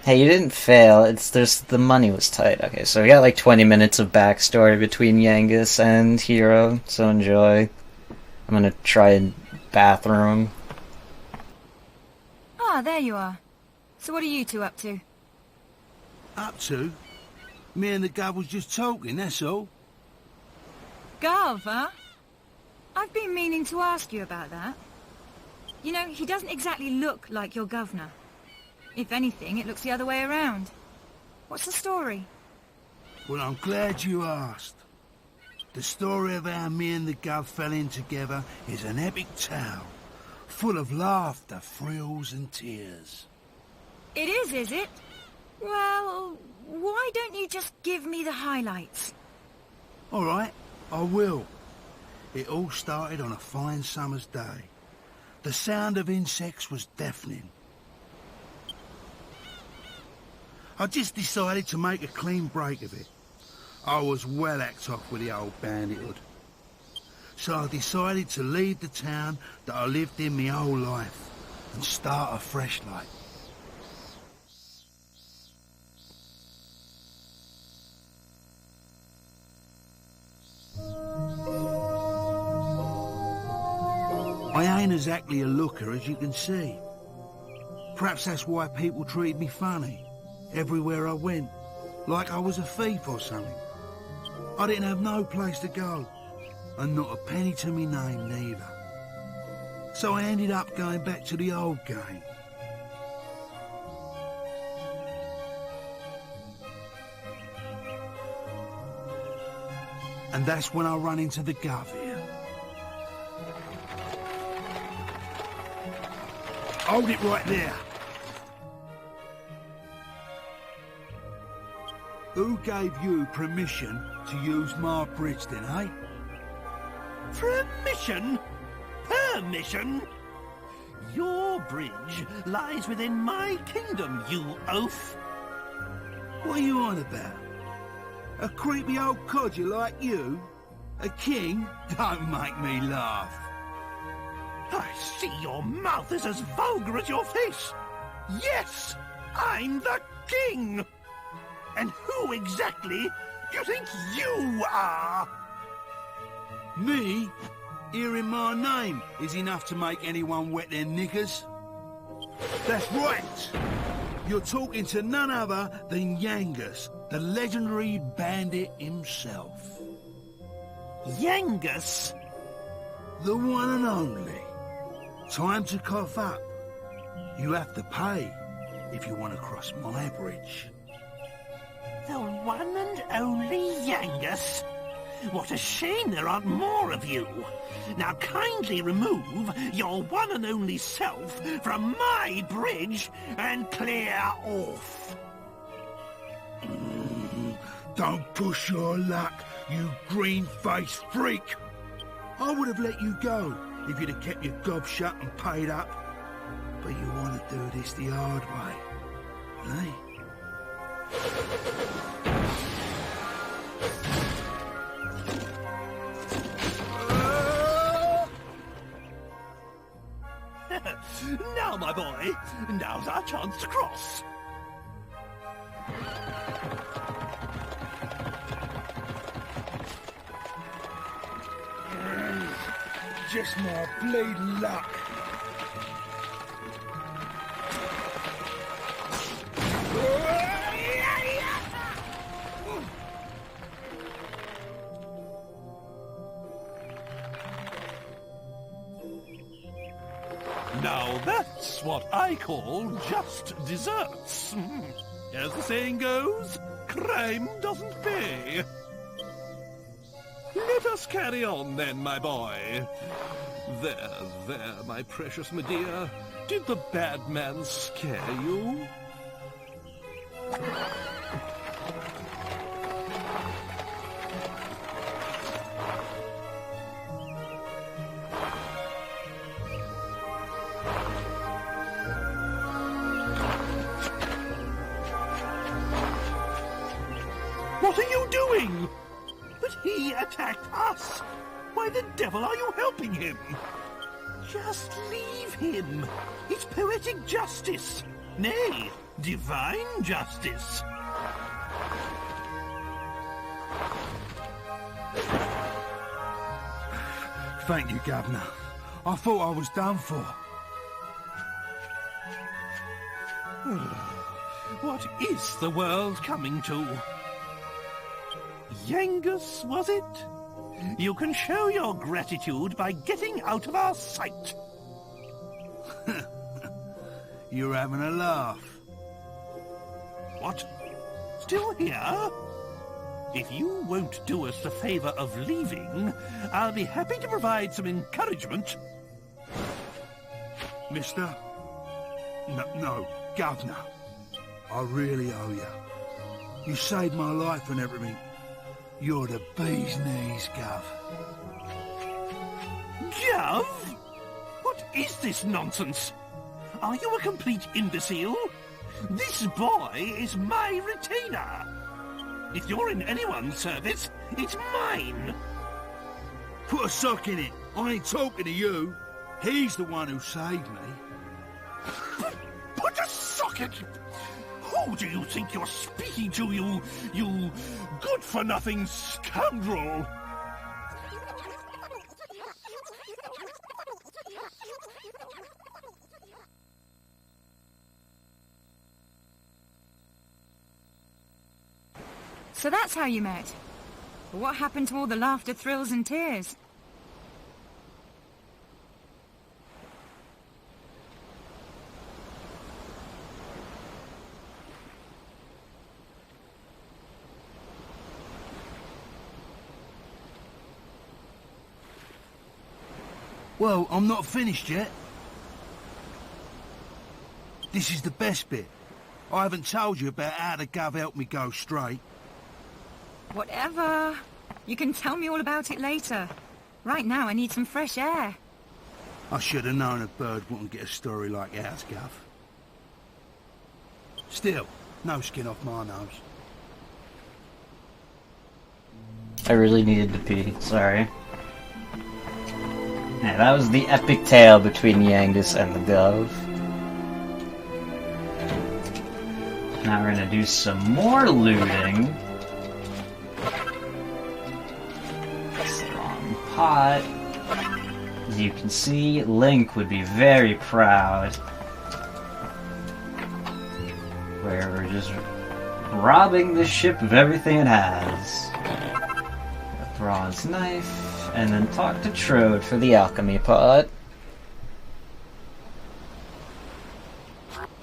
Hey, you didn't fail, it's just the money was tight. Okay, so we got like 20 minutes of backstory between Yangus and Hero, so enjoy. I'm gonna try and bathroom. Ah, there you are. So what are you two up to? Up to? Me and the Gov was just talking, that's all. Gov, huh? I've been meaning to ask you about that. You know, he doesn't exactly look like your governor. If anything, it looks the other way around. What's the story? Well, I'm glad you asked. The story of how me and the Gov fell in together is an epic tale, full of laughter, thrills and tears. It is it? Well, why don't you just give me the highlights? All right, I will. It all started on a fine summer's day. The sound of insects was deafening. I just decided to make a clean break of it. I was well hacked off with the old bandithood. So I decided to leave the town that I lived in my whole life and start afresh like. I ain't exactly a looker, as you can see. Perhaps that's why people treated me funny, everywhere I went, like I was a thief or something. I didn't have no place to go, and not a penny to me name neither. So I ended up going back to the old game. And that's when I run into the Gov here. Hold it right there. Who gave you permission to use my bridge then, eh? Permission? Permission? Your bridge lies within my kingdom, you oaf. What are you on about? A creepy old codger like you? A king? Don't make me laugh. I see your mouth is as vulgar as your face. Yes, I'm the king. And who exactly do you think you are? Me? Hearing my name is enough to make anyone wet their knickers. That's right. You're talking to none other than Yangus, the legendary bandit himself. Yangus? The one and only. Time to cough up. You have to pay if you want to cross my bridge. The one and only Yangus? What a shame there aren't more of you. Now kindly remove your one and only self from my bridge and clear off. Don't push your luck, you green-faced freak. I would have let you go if you'd have kept your gob shut and paid up. But you want to do this the hard way, eh? Now, my boy, now's our chance to cross. Just my bleeding luck. Now that's what I call just desserts. As the saying goes, crime doesn't pay. Let us carry on then, my boy. There, my precious Medea. Did the bad man scare you? What are you doing? But he attacked us. Why the devil are you helping him? Just leave him. It's poetic justice. Nay, divine justice. Thank you, Governor. I thought I was done for. What is the world coming to? Yangus, was it? You can show your gratitude by getting out of our sight. You're having a laugh. What? Still here? If you won't do us the favour of leaving, I'll be happy to provide some encouragement. Mister? No, Governor. I really owe you. You saved my life and everything. You're the bee's knees, Gov. Gov? What is this nonsense? Are you a complete imbecile? This boy is my retainer. If you're in anyone's service, it's mine. Put a sock in it. I ain't talking to you. He's the one who saved me. Put a sock in it? Who do you think you're speaking to, you good-for-nothing scoundrel? So that's how you met. But what happened to all the laughter, thrills and tears? Well, I'm not finished yet. This is the best bit. I haven't told you about how the Gov helped me go straight. Whatever. You can tell me all about it later. Right now I need some fresh air. I should have known a bird wouldn't get a story like ours, Gov. Still, no skin off my nose. I really needed to pee, sorry. Yeah, that was the epic tale between Yangus and the Gov. Now we're gonna do some more looting. Strong pot. As you can see, Link would be very proud. Where we're just robbing the ship of everything it has. A bronze knife, and then talk to Trode for the Alchemy Pot.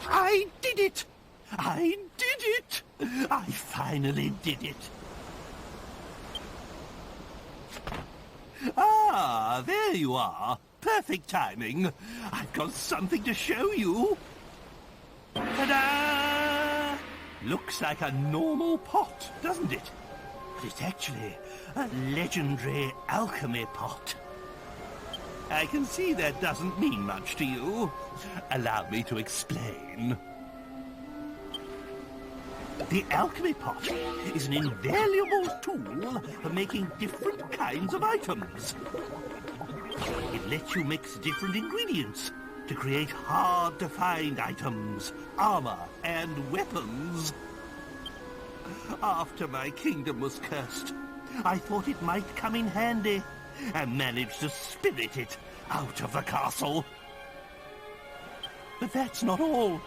I did it! I did it! I finally did it! Ah, there you are. Perfect timing. I've got something to show you. Ta-da! Looks like a normal pot, doesn't it? But it's actually a legendary alchemy pot. I can see that doesn't mean much to you. Allow me to explain. The Alchemy Pot is an invaluable tool for making different kinds of items. It lets you mix different ingredients to create hard-to-find items, armor, and weapons. After my kingdom was cursed, I thought it might come in handy, and managed to spirit it out of the castle. But that's not all.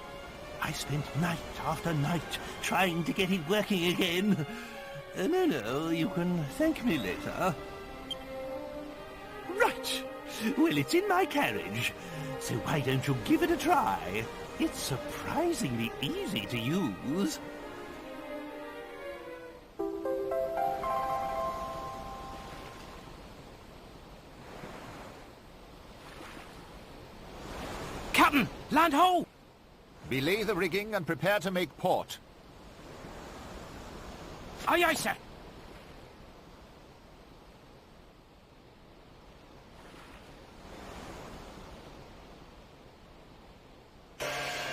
I spent night after night trying to get it working again. No, you can thank me later. Right. Well, it's in my carriage, so why don't you give it a try? It's surprisingly easy to use. Captain, land ho! Belay the rigging and prepare to make port. Aye, aye, sir.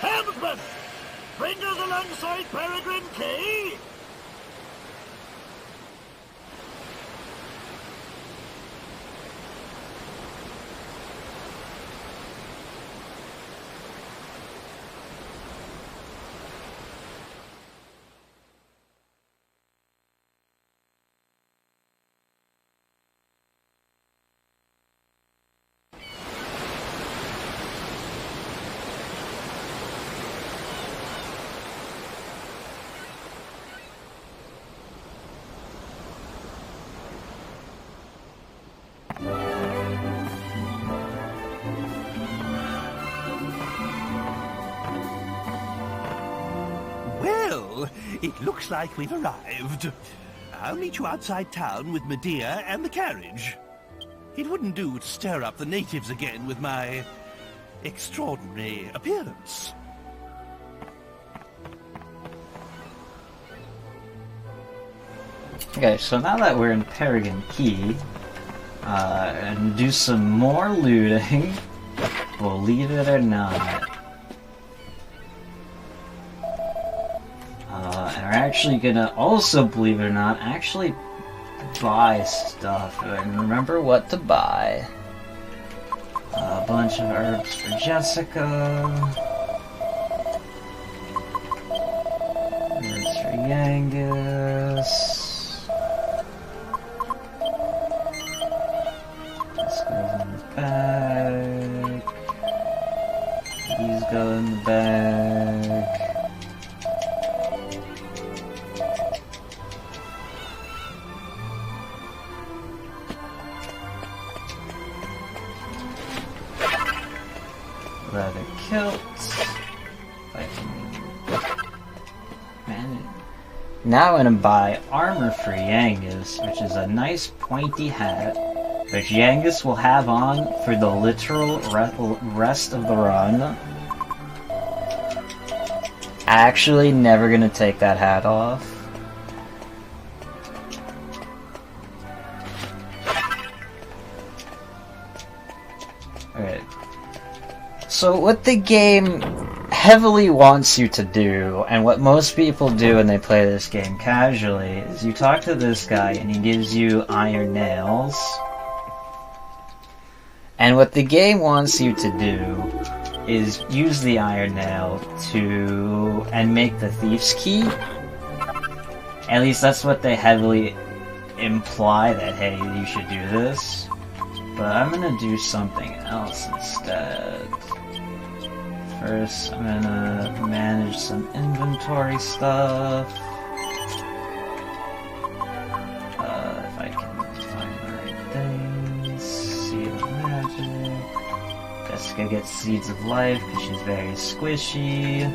Helmsman! Bring us alongside Peregrine Key! Well, it looks like we've arrived. I'll meet you outside town with Medea and the carriage. It wouldn't do to stir up the natives again with my extraordinary appearance. Okay, so now that we're in Peregrine Key, and do some more looting, believe it or not. And we're actually gonna also, believe it or not, actually buy stuff. And remember what to buy. A bunch of herbs for Jessica. Herbs for Yangus. Bag. These go in the bag. Leather kilts. Now I'm gonna buy armor for Yangus, which is a nice pointy hat, which Yangus will have on for the literal rest of the run. Actually, never gonna take that hat off. Alright. So what the game heavily wants you to do, and what most people do when they play this game casually, is you talk to this guy and he gives you iron nails. And what the game wants you to do is use the iron nail and make the thief's key. At least that's what they heavily imply, that hey, you should do this. But I'm gonna do something else instead. First, I'm gonna manage some inventory stuff. If I can find the right things. Seed of magic. Jessica gets seeds of life because she's very squishy.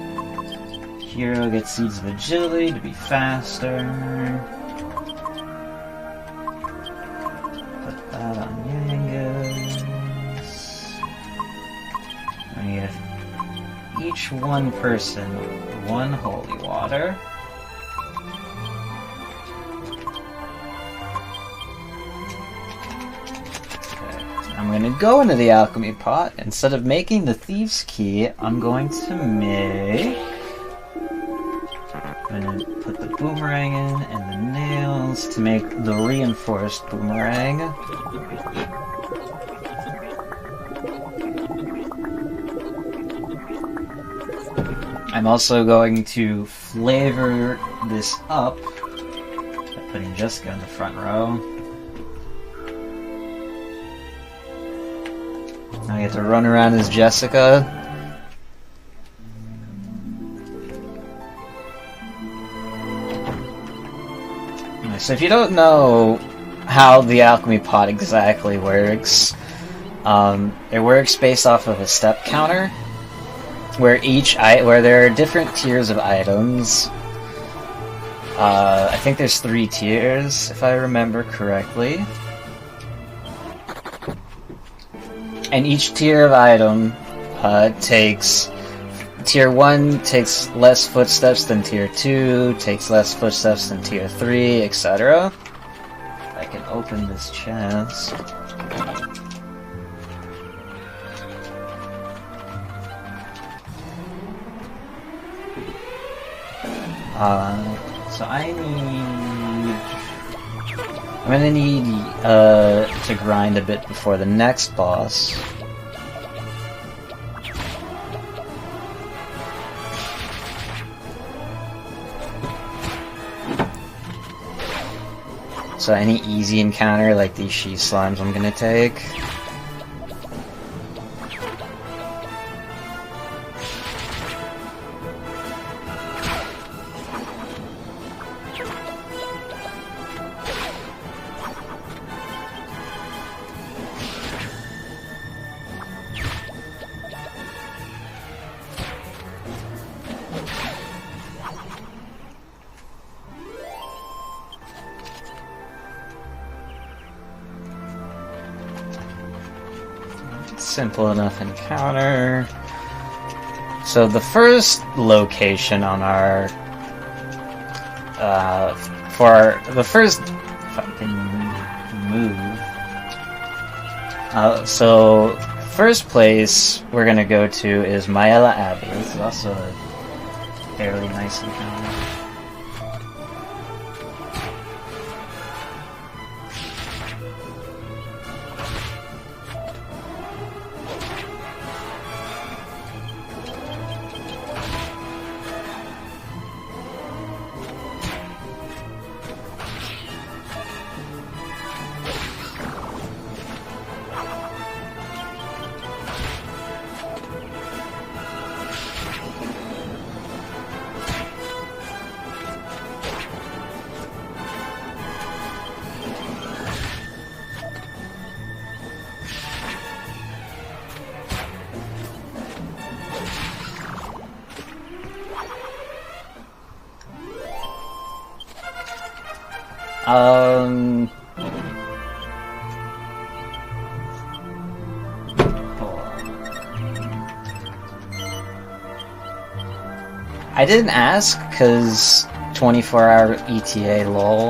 Hero gets seeds of agility to be faster. Put that on Yangus. I need each one person one holy water. Okay. I'm going to go into the alchemy pot. Instead of making the thieves' key, I'm going to make... I'm going to put the boomerang in and the nails to make the reinforced boomerang. I'm also going to flavor this up by putting Jessica in the front row. I get to run around as Jessica. So if you don't know how the alchemy pot exactly works, it works based off of a step counter. Where there are different tiers of items. I think there's 3 tiers, if I remember correctly. And each tier of item Tier 1 takes less footsteps than Tier 2, takes less footsteps than Tier 3, etc. I can open this chest. So I'm gonna need to grind a bit before the next boss. So any easy encounter like these she slimes I'm gonna take. Simple enough encounter. So the first location on our the first fucking move. So first place we're gonna go to is Maella Abbey. This is also a fairly nice encounter. I didn't ask, because 24-hour ETA lol.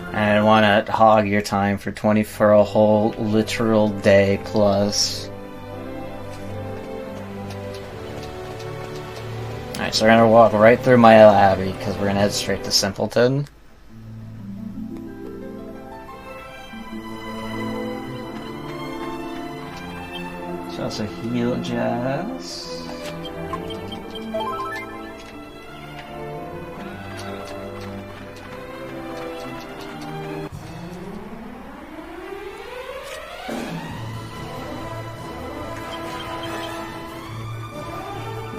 And I didn't want to hog your time for a whole literal day plus. Alright, so we're gonna walk right through Maella Abbey, because we're gonna head straight to Simpleton. So also heal Jazz.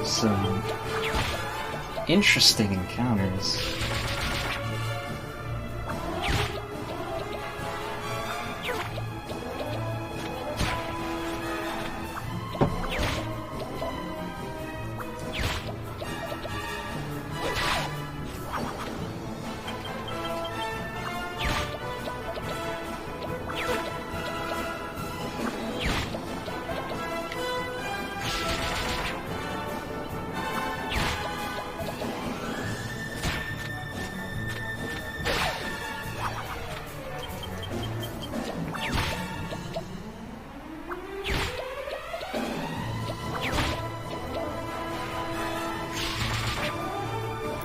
Some interesting encounters.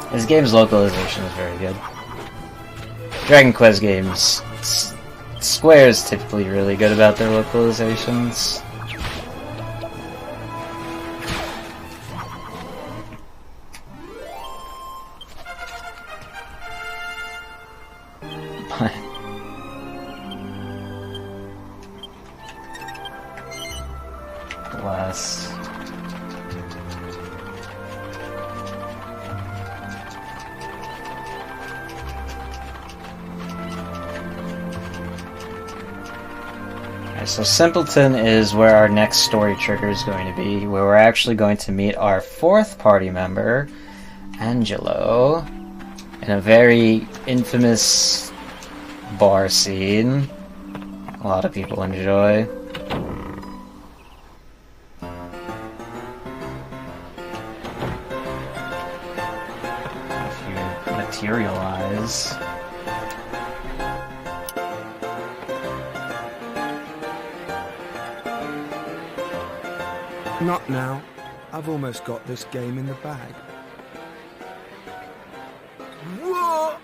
This game's localization is very good. Dragon Quest games, Square is typically really good about their localizations. Bless. So Simpleton is where our next story trigger is going to be, where we're actually going to meet our fourth party member, Angelo, in a very infamous bar scene a lot of people enjoy. If you materialize. Not now. I've almost got this game in the bag. What?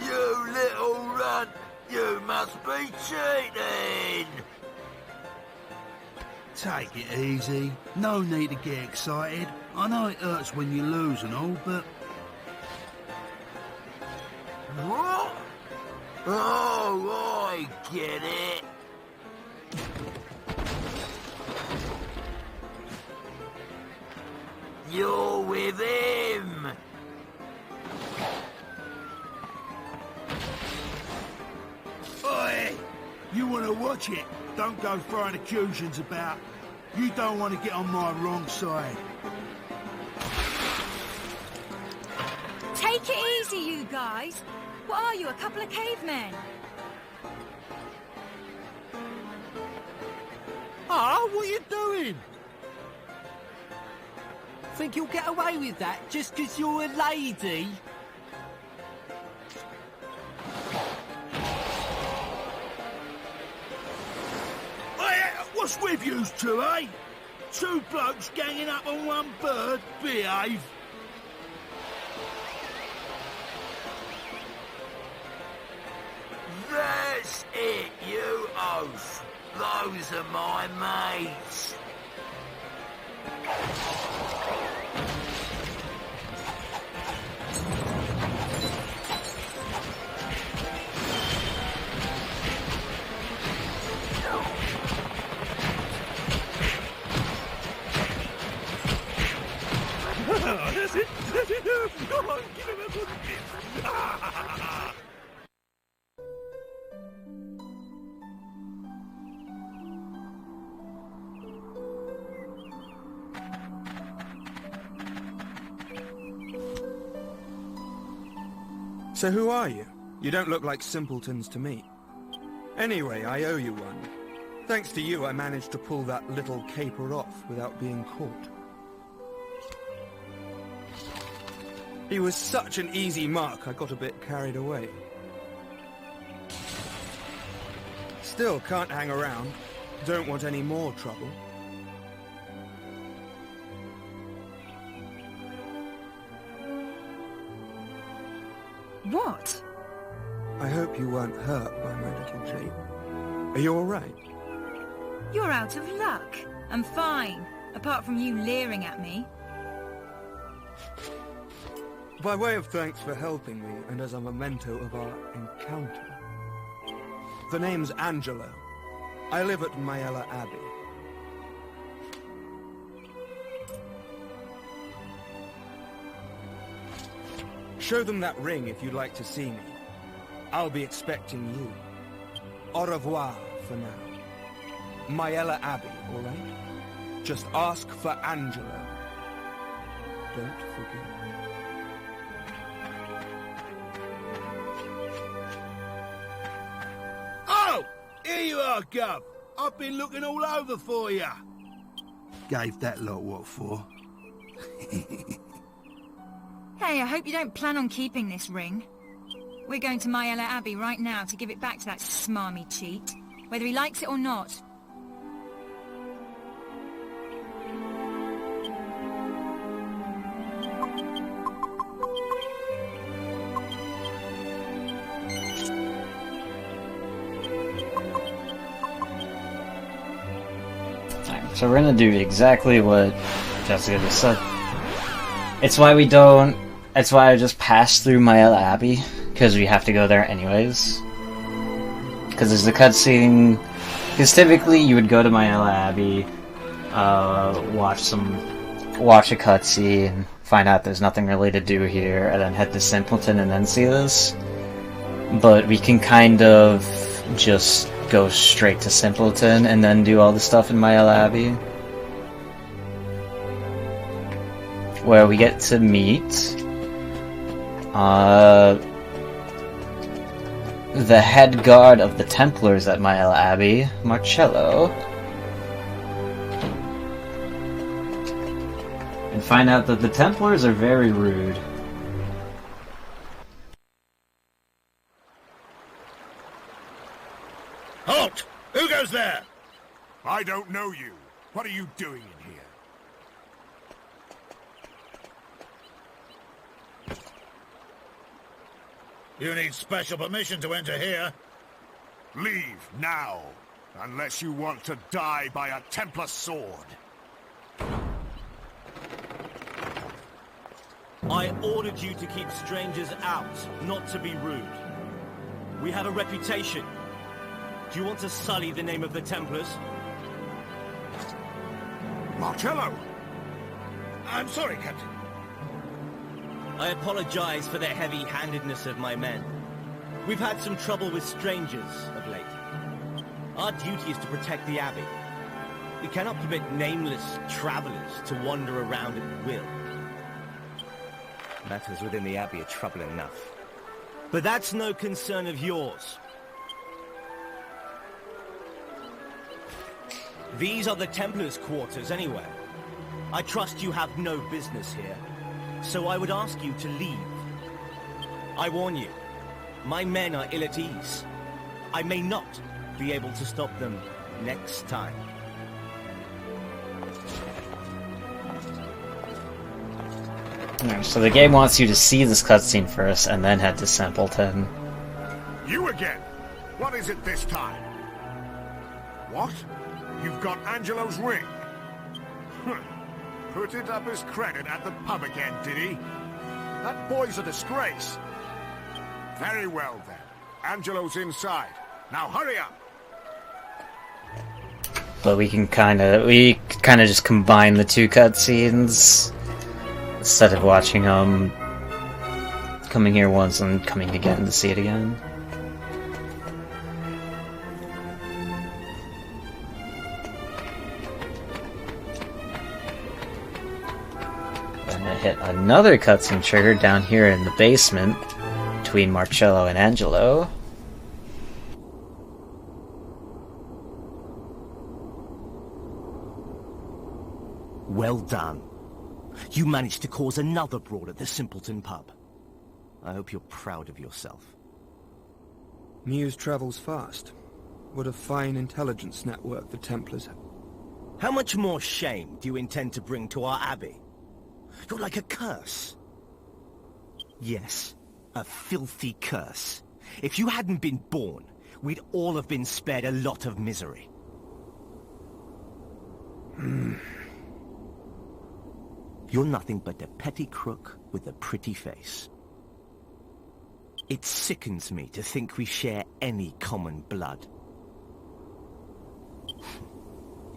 You little runt! You must be cheating! Take it easy. No need to get excited. I know it hurts when you lose and all, but... What? Oh, I get it. You're with him! Oi! You want to watch it? Don't go throwing accusations about. You don't want to get on my wrong side. Take it easy, you guys. What are you, a couple of cavemen? Ah, what are you doing? Think you'll get away with that just 'cause you're a lady? Hey, what's with you two, eh? Two blokes ganging up on one bird? Behave. That's it, you oaf. Those are my mates. That's it. Come on, give him a good kiss. So who are you? You don't look like simpletons to me. Anyway, I owe you one. Thanks to you, I managed to pull that little caper off without being caught. He was such an easy mark, I got a bit carried away. Still, can't hang around. Don't want any more trouble. What? I hope you weren't hurt by my little jape. Are you alright? You're out of luck. I'm fine, apart from you leering at me. By way of thanks for helping me, and as a memento of our encounter. The name's Angelo. I live at Myella Abbey. Show them that ring if you'd like to see me. I'll be expecting you. Au revoir for now. Myella Abbey, all right? Just ask for Angelo. Don't forget. Oh! Here you are, Gov. I've been looking all over for you. Gave that lot what for? Hey, I hope you don't plan on keeping this ring. We're going to Myella Abbey right now to give it back to that smarmy cheat, whether he likes it or not. So we're gonna do exactly what Jessica just said. It's why we don't... It's why I just passed through Myella Abbey, because we have to go there anyways. Because there's a cutscene... Because typically you would go to Myella Abbey, watch a cutscene, find out there's nothing really to do here, and then head to Simpleton and then see this. But we can kind of just go straight to Simpleton and then do all the stuff in Myella Abbey. Where we get to meet the head guard of the Templars at Myella Abbey, Marcello, and find out that the Templars are very rude. Halt! Who goes there? I don't know you. What are you doing in here? You need special permission to enter here. Leave now, unless you want to die by a Templar sword. I ordered you to keep strangers out, not to be rude. We have a reputation. Do you want to sully the name of the Templars? Marcello! I'm sorry, Captain. I apologize for the heavy-handedness of my men. We've had some trouble with strangers of late. Our duty is to protect the Abbey. We cannot permit nameless travelers to wander around at will. Matters within the Abbey are trouble enough. But that's no concern of yours. These are the Templars' quarters anyway. I trust you have no business here, so I would ask you to leave. I warn you, my men are ill at ease. I may not be able to stop them next time. Alright, so the game wants you to see this cutscene first, and then head to Simpleton. You again? What is it this time? What? You've got Angelo's ring? Put it up as credit at the pub again, did he? That boy's a disgrace. Very well then. Angelo's inside. Now hurry up! But we kind of just combine the two cutscenes instead of watching them coming here once and coming again to see it again. Then I hit another cutscene trigger down here in the basement between Marcello and Angelo. Well done. You managed to cause another brawl at the Simpleton pub. I hope you're proud of yourself. News travels fast. What a fine intelligence network the Templars have. How much more shame do you intend to bring to our Abbey? You're like a curse. Yes, a filthy curse. If you hadn't been born, we'd all have been spared a lot of misery. You're nothing but a petty crook with a pretty face. It sickens me to think we share any common blood.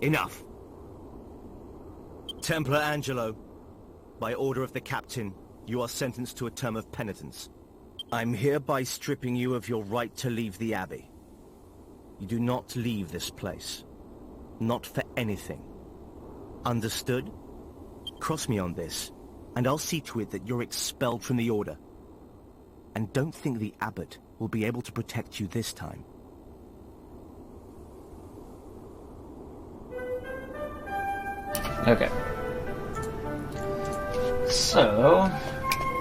Enough! Templar Angelo, by order of the captain, you are sentenced to a term of penitence. I'm hereby stripping you of your right to leave the Abbey. You do not leave this place. Not for anything. Understood? Cross me on this, and I'll see to it that you're expelled from the Order. And don't think the Abbot will be able to protect you this time. Okay. So,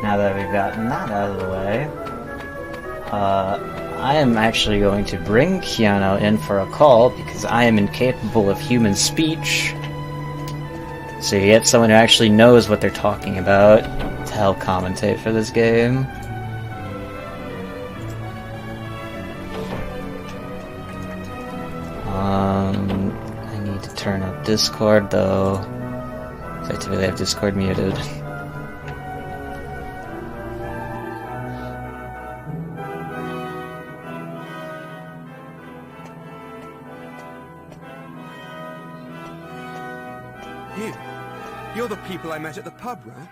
now that we've gotten that out of the way, I am actually going to bring Keanu in for a call because I am incapable of human speech. So you get someone who actually knows what they're talking about to help commentate for this game. I need to turn up Discord though. I typically have Discord muted. You're the people I met at the pub, right?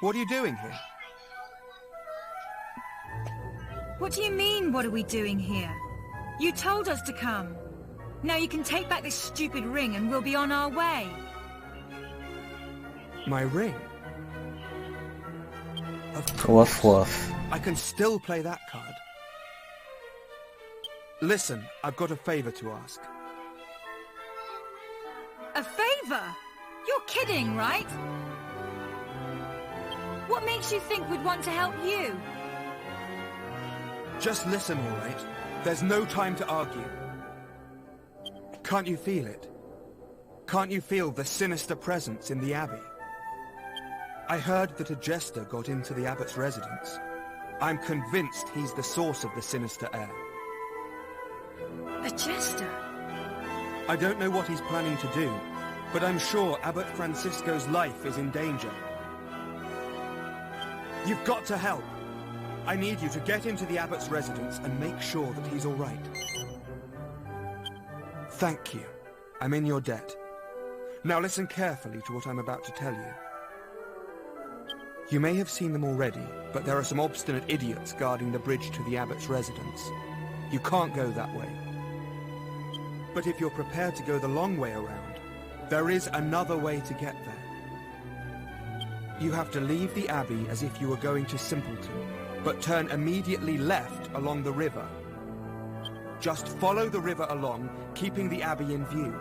What are you doing here? What do you mean, what are we doing here? You told us to come. Now you can take back this stupid ring and we'll be on our way. My ring? Woof woof. I can still play that card. Listen, I've got a favor to ask. A favor? You're kidding, right? What makes you think we'd want to help you? Just listen, all right? There's no time to argue. Can't you feel it? Can't you feel the sinister presence in the Abbey? I heard that a jester got into the Abbot's residence. I'm convinced he's the source of the sinister air. A jester? I don't know what he's planning to do, but I'm sure Abbot Francisco's life is in danger. You've got to help. I need you to get into the Abbot's residence and make sure that he's all right. Thank you. I'm in your debt. Now listen carefully to what I'm about to tell you. You may have seen them already, but there are some obstinate idiots guarding the bridge to the Abbot's residence. You can't go that way. But if you're prepared to go the long way around, there is another way to get there. You have to leave the Abbey as if you were going to Simpleton, but turn immediately left along the river. Just follow the river along, keeping the Abbey in view.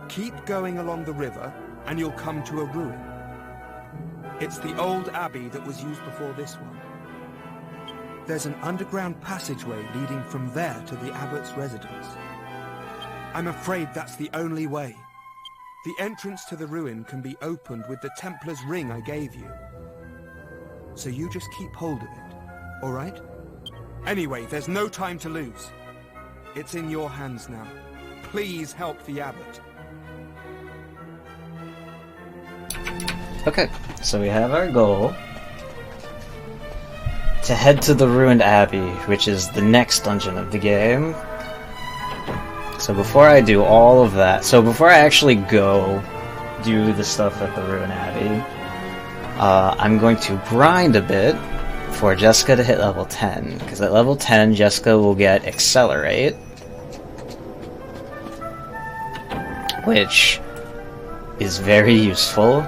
Keep going along the river, and you'll come to a ruin. It's the old abbey that was used before this one. There's an underground passageway leading from there to the abbot's residence. I'm afraid that's the only way. The entrance to the ruin can be opened with the Templar's ring I gave you. So you just keep hold of it, all right? Anyway, there's no time to lose. It's in your hands now. Please help the abbot. Okay, so we have our goal to head to the ruined abbey, which is the next dungeon of the game. So before I do all of that, so before I actually go do the stuff at the ruined abbey, I'm going to grind a bit for Jessica to hit level 10, because at level 10 Jessica will get Accelerate, which is very useful.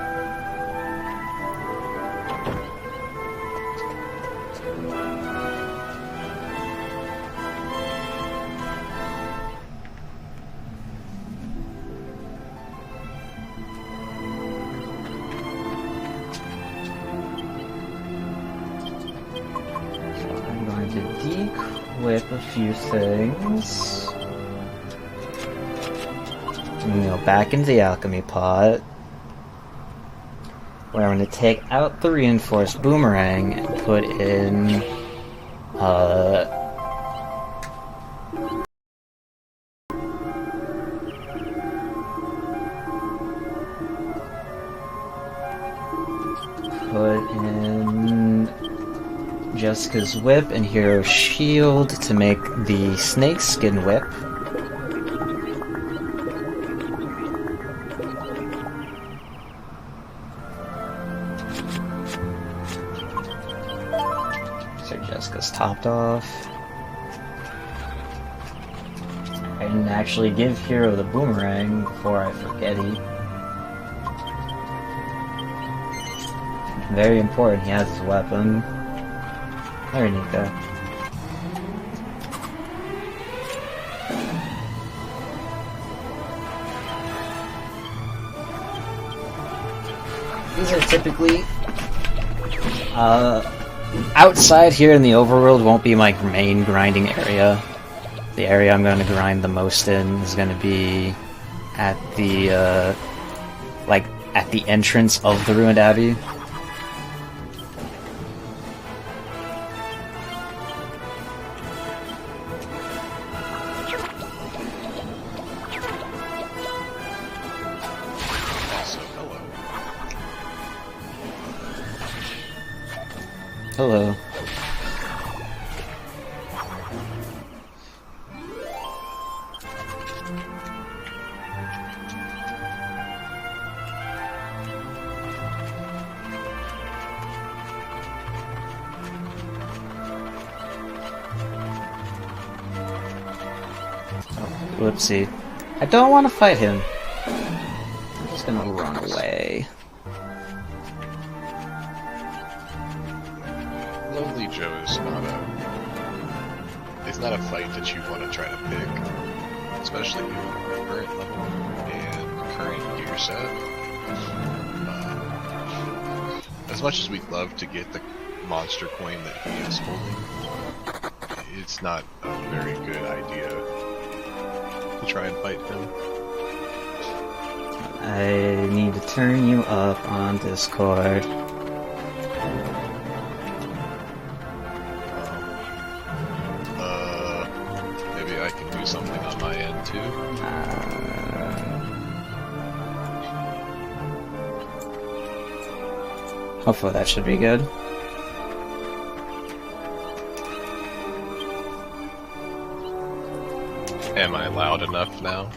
With a few things. And go back into the Alchemy Pot, where I'm going to take out the reinforced boomerang and put in Jessica's whip and Hero's shield to make the snakeskin whip. So Jessica's topped off. I didn't actually give Hero the boomerang before I forget it. Very important, he has his weapon. There you go. These are typically outside here in the overworld won't be my main grinding area. The area I'm going to grind the most in is going to be at the at the entrance of the ruined abbey. Hello. Whoopsie. I don't want to fight him. I'm just gonna run away. Lonely Joe is not a fight that you want to try to pick, especially with current level and current gear set. As much as we'd love to get the monster coin that he is holding, it's not a very good idea to try and fight him. I need to turn you up on Discord. Maybe I can do something on my end too. Hopefully that should be good. Am I loud enough now?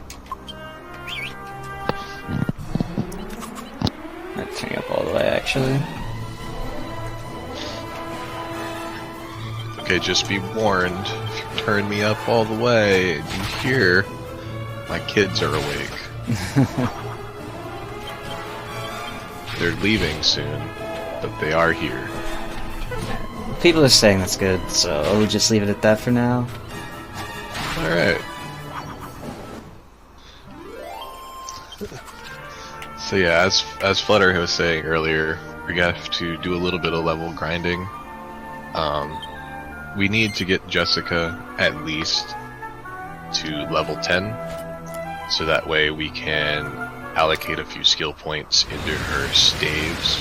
Let's turn you up all the way, actually. Okay, just be warned. If you turn me up all the way and you hear my kids are awake. They're leaving soon, but they are here. People are saying that's good, so we'll just leave it at that for now. Alright. So yeah, as Flutter was saying earlier, we have to do a little bit of level grinding. We need to get Jessica at least to level 10, so that way we can allocate a few skill points into her staves,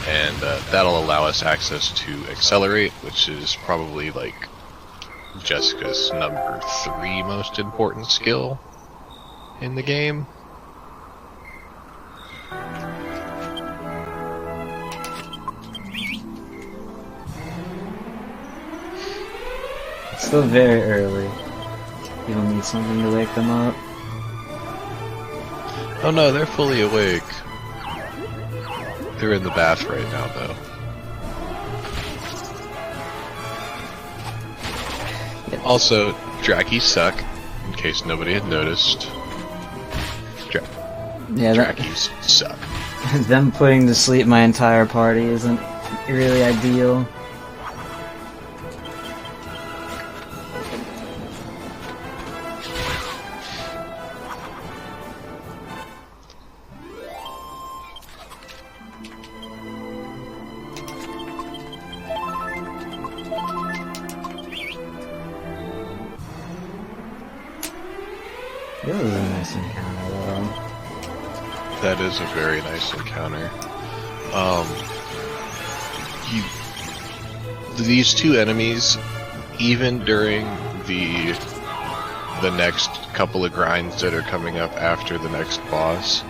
and that'll allow us access to Accelerate, which is probably like Jessica's number 3 most important skill in the game. It's still very early. You don't need something to wake them up. Oh no, they're fully awake. They're in the bath right now, though. Also, Drackies suck, in case nobody had noticed. Drackies suck. Them putting to sleep my entire party isn't really ideal. This is a nice encounter, though. That is a very nice encounter. These two enemies, even during the next couple of grinds that are coming up after the next boss,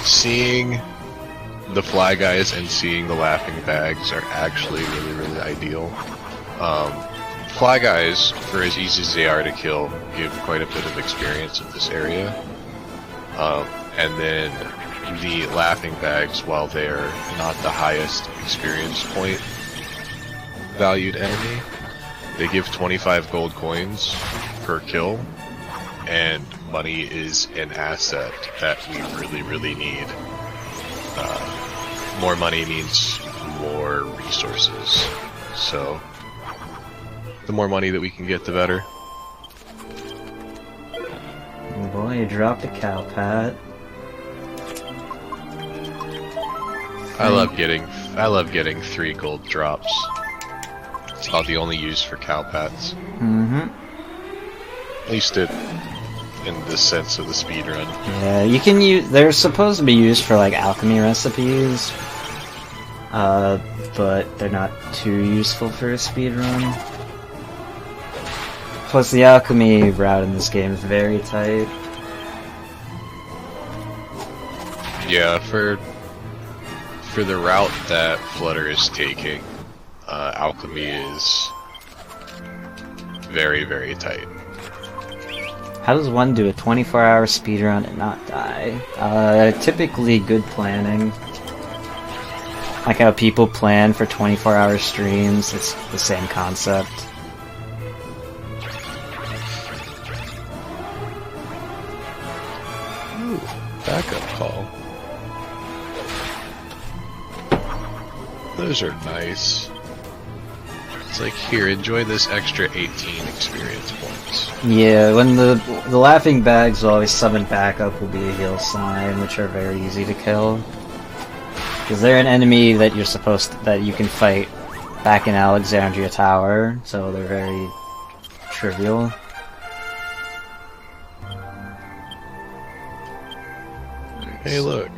seeing the fly guys and seeing the laughing bags are actually really, really ideal. Fly guys, for as easy as they are to kill, give quite a bit of experience in this area. And then the laughing bags, while they're not the highest experience point valued enemy, they give 25 gold coins per kill, and money is an asset that we really, really need. More money means more resources, so the more money that we can get, the better. Oh boy, you dropped a cow pat. I love getting 3 gold drops. It's not the only use for cow pats. Mm-hmm. At least in the sense of the speedrun. Yeah, you can use. They're supposed to be used for like alchemy recipes, but they're not too useful for a speedrun. Plus, the alchemy route in this game is very tight. Yeah, for the route that Flutter is taking, alchemy is very, very tight. How does one do a 24-hour speedrun and not die? Typically good planning. Like how people plan for 24-hour streams, it's the same concept. Ooh, backup call. Those are nice. It's like, here, enjoy this extra 18 experience points. Yeah, when the laughing bags will always summon backup will be a heal sign, which are very easy to kill. Because they're an enemy that that you can fight back in Alexandria Tower, so they're very trivial. Hey look,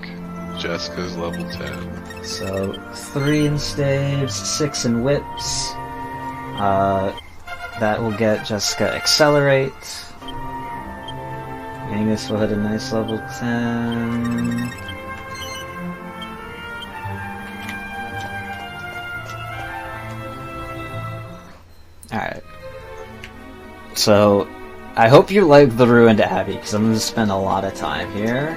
Jessica's level 10. So, 3 in staves, 6 in whips. That will get Jessica Accelerate. Yangus will hit a nice level 10. Alright. So, I hope you like the Ruined Abbey, because I'm going to spend a lot of time here.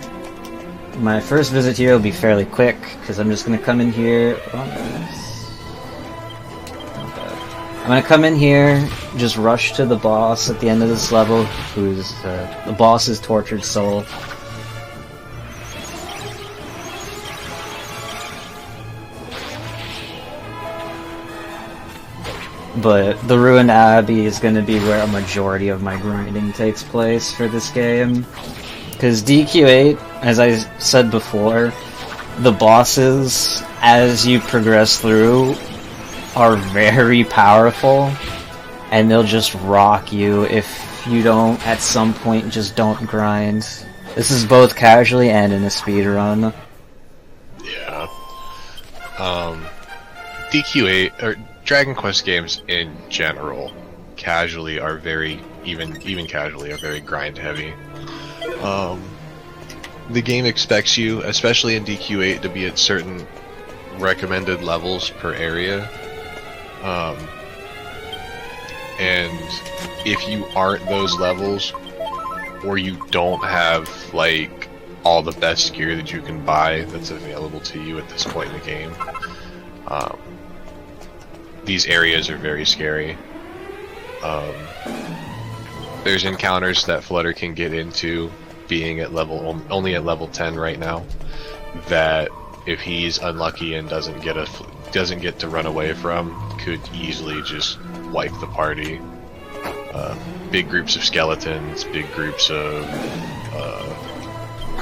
My first visit here will be fairly quick, because I'm just going to come in here... I'm going to come in here, just rush to the boss at the end of this level, who's the boss's tortured soul. But the Ruined Abbey is going to be where a majority of my grinding takes place for this game. Because DQ8, as I said before, the bosses, as you progress through, are very powerful, and they'll just rock you if you don't, at some point, just don't grind. This is both casually and in a speedrun. Yeah. DQ8, or Dragon Quest games in general, casually are very, even casually, are very grind heavy. The game expects you, especially in DQ8, to be at certain recommended levels per area. And if you aren't those levels, or you don't have, like, all the best gear that you can buy that's available to you at this point in the game, these areas are very scary. There's encounters that Flutter can get into, being at only at level 10 right now, that if he's unlucky and doesn't get to run away from, could easily just wipe the party. Big groups of skeletons, big groups of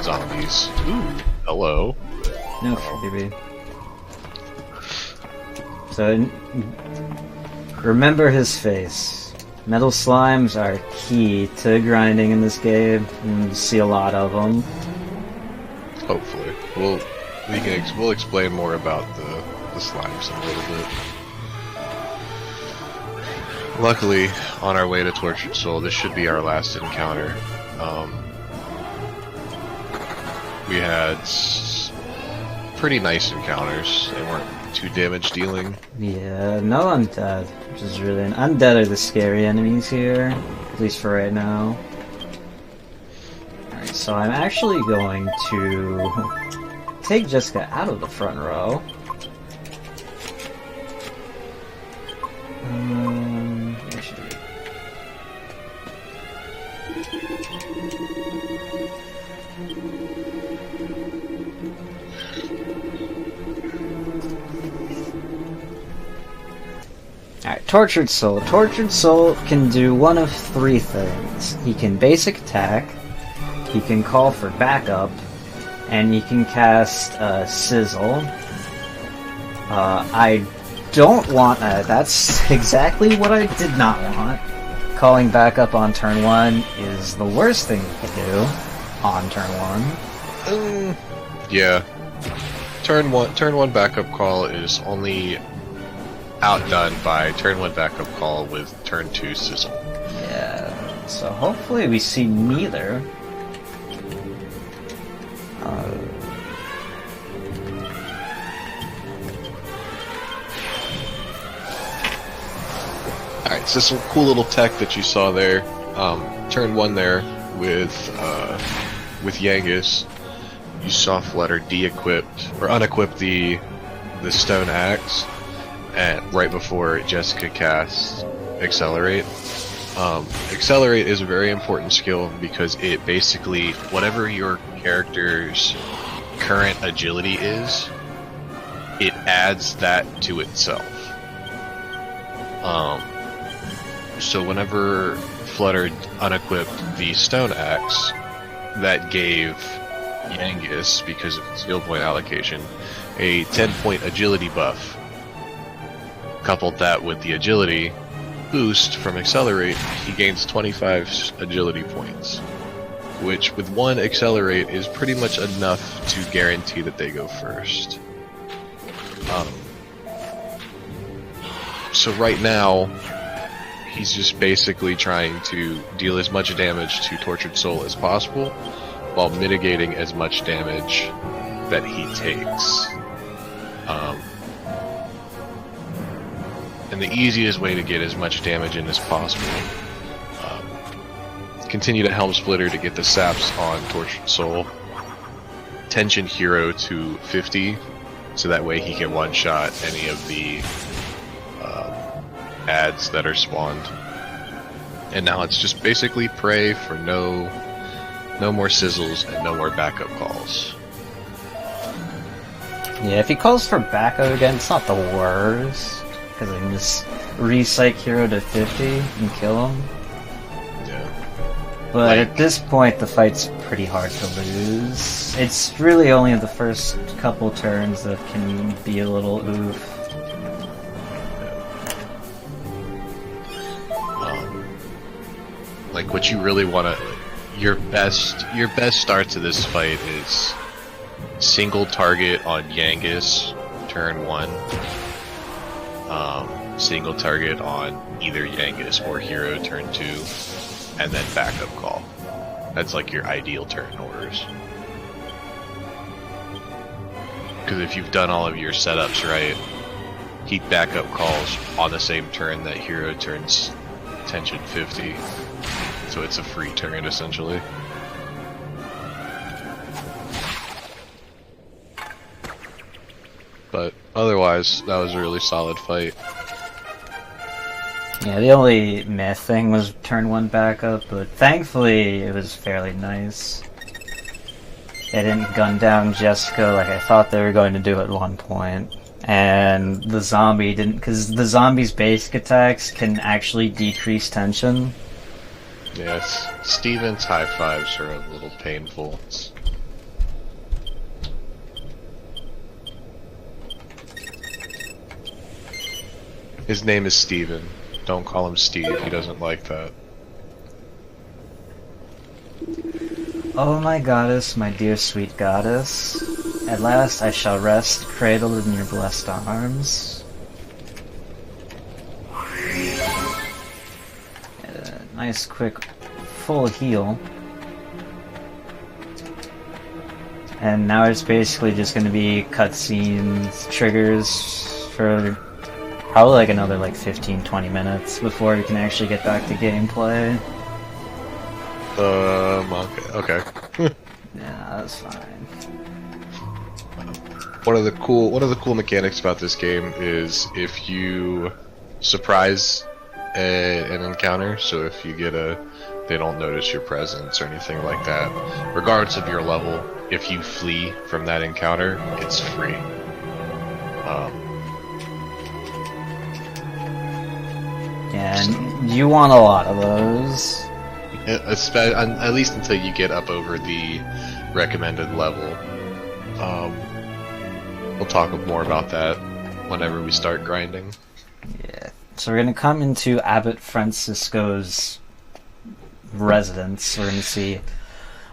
zombies. Ooh, hello. No, baby. So, remember his face. Metal slimes are key to grinding in this game, and you see a lot of them. Hopefully. We'll explain more about the slimes in a little bit. Luckily, on our way to Tortured Soul, this should be our last encounter. We had pretty nice encounters. They weren't too damage dealing. Yeah, no undead, which is really... Undead are the scary enemies here, at least for right now. Alright, so I'm actually going to take Jessica out of the front row. Where should we... Alright, Tortured Soul. Tortured Soul can do one of three things. He can basic attack, he can call for backup, and he can cast Sizzle. I don't want... that's exactly what I did not want. Calling backup on turn 1 is the worst thing you can do on turn 1. Yeah. Turn 1 backup call is only outdone by turn 1 backup call with turn 2 Sizzle. Yeah, so hopefully we see neither. Alright, so some cool little tech that you saw there. Turn 1 there with Yangus. You saw Flutter de-equipped, or unequip the stone axe, and right before Jessica casts Accelerate. Accelerate is a very important skill because it basically, whatever your character's current agility is, it adds that to itself. So whenever Flutter unequipped the stone axe, that gave Yangus, because of skill point allocation, a 10-point agility buff. Coupled that with the agility boost from Accelerate, he gains 25 agility points, which with 1 Accelerate is pretty much enough to guarantee that they go first. So right now, he's just basically trying to deal as much damage to Tortured Soul as possible, while mitigating as much damage that he takes. And the easiest way to get as much damage in as possible, continue to Helm Splitter to get the saps on Tortured Soul, Tension Hero to 50, so that way he can one-shot any of the ads that are spawned. And now it's just basically pray for no more sizzles and no more backup calls. Yeah, if he calls for backup again, it's not the worst, because I can just re-psych Hero to 50 and kill him. Yeah. But at this point, the fight's pretty hard to lose. It's really only the first couple turns that can be a little oof. Like, what you really want to... Your best start to this fight is single target on Yangus, turn 1. Single target on either Yangus or Hero, turn 2. And then backup call. That's like your ideal turn orders. Because if you've done all of your setups right, he backup calls on the same turn that Hero turns tension 50. So it's a free turn, essentially. But otherwise, that was a really solid fight. Yeah, the only meh thing was turn 1 backup, but thankfully it was fairly nice. They didn't gun down Jessica like I thought they were going to do at one point. And the zombie didn't, because the zombie's basic attacks can actually decrease tension. Yes, Steven's high fives are a little painful. His name is Steven. Don't call him Steve, he doesn't like that. Oh my goddess, my dear sweet goddess. At last I shall rest, cradled in your blessed arms. Nice quick full heal. And now it's basically just going to be cutscenes, triggers for probably like another 15-20 minutes before we can actually get back to gameplay. Okay. Yeah, that's fine. One of the cool mechanics about this game is if you surprise an encounter, so if you get they don't notice your presence or anything like that, regardless of your level, if you flee from that encounter, it's free. Yeah, and you want a lot of those. At least until you get up over the recommended level. We'll talk more about that whenever we start grinding. Yeah. So we're going to come into Abbot Francisco's residence. We're going to see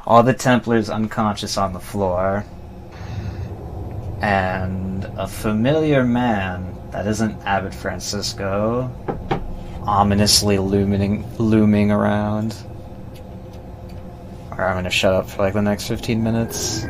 all the Templars unconscious on the floor. And a familiar man that isn't Abbot Francisco ominously looming around. Or I'm going to shut up for the next 15 minutes.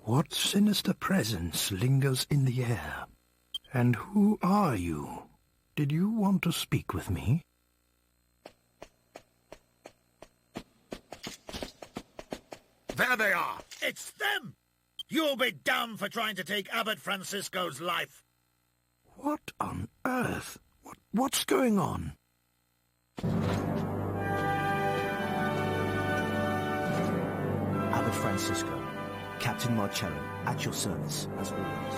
What sinister presence lingers in the air? And who are you? Did you want to speak with me? There they are! It's them! You'll be damned for trying to take Abbot Francisco's life! What on earth? What's going on? Abbot Francisco, Captain Marcello, at your service, as always.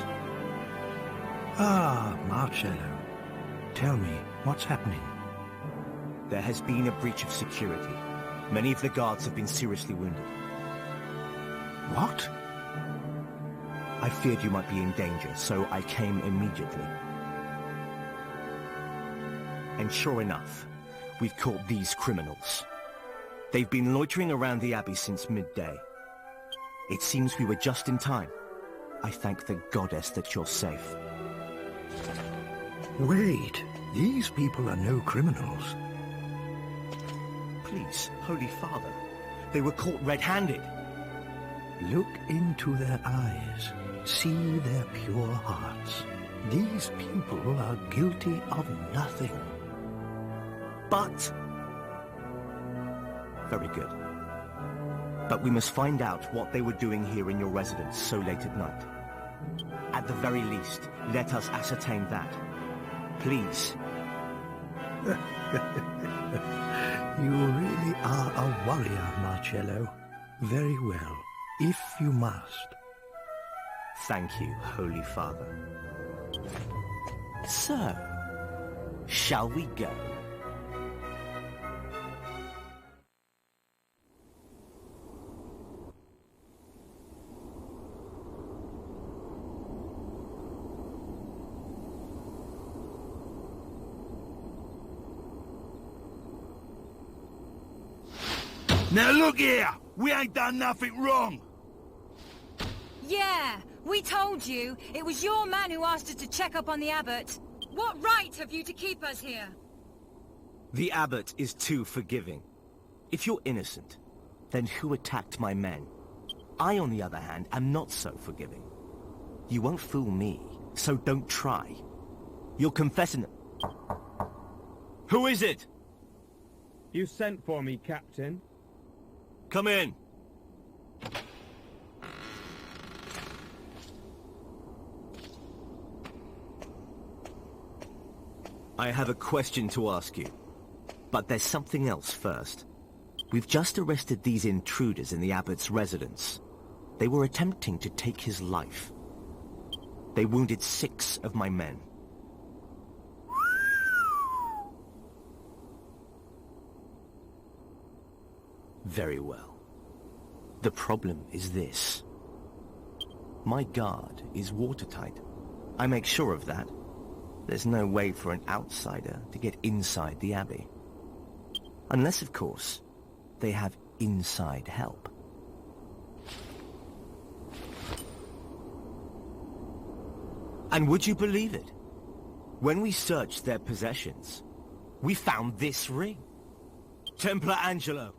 Ah, Marcello. Tell me, what's happening? There has been a breach of security. Many of the guards have been seriously wounded. What? I feared you might be in danger, so I came immediately. And sure enough, we've caught these criminals. They've been loitering around the Abbey since midday. It seems we were just in time. I thank the goddess that you're safe. Wait, these people are no criminals. Please, Holy Father, they were caught red-handed. Look into their eyes. See their pure hearts. These people are guilty of nothing. But... Very good. But we must find out what they were doing here in your residence so late at night. At the very least, let us ascertain that. Please. You really are a warrior, Marcello. Very well, if you must. Thank you, Holy Father. So, shall we go? Now look here! We ain't done nothing wrong! Yeah, we told you. It was your man who asked us to check up on the Abbot. What right have you to keep us here? The Abbot is too forgiving. If you're innocent, then who attacked my men? I, on the other hand, am not so forgiving. You won't fool me, so don't try. You'll confess in... Who is it? You sent for me, Captain. Come in. I have a question to ask you. But there's something else first. We've just arrested these intruders in the Abbot's residence. They were attempting to take his life. They wounded 6 of my men. Very well. The problem is this. My guard is watertight. I make sure of that. There's no way for an outsider to get inside the Abbey. Unless, of course, they have inside help. And would you believe it? When we searched their possessions, we found this ring. Templar Angelo,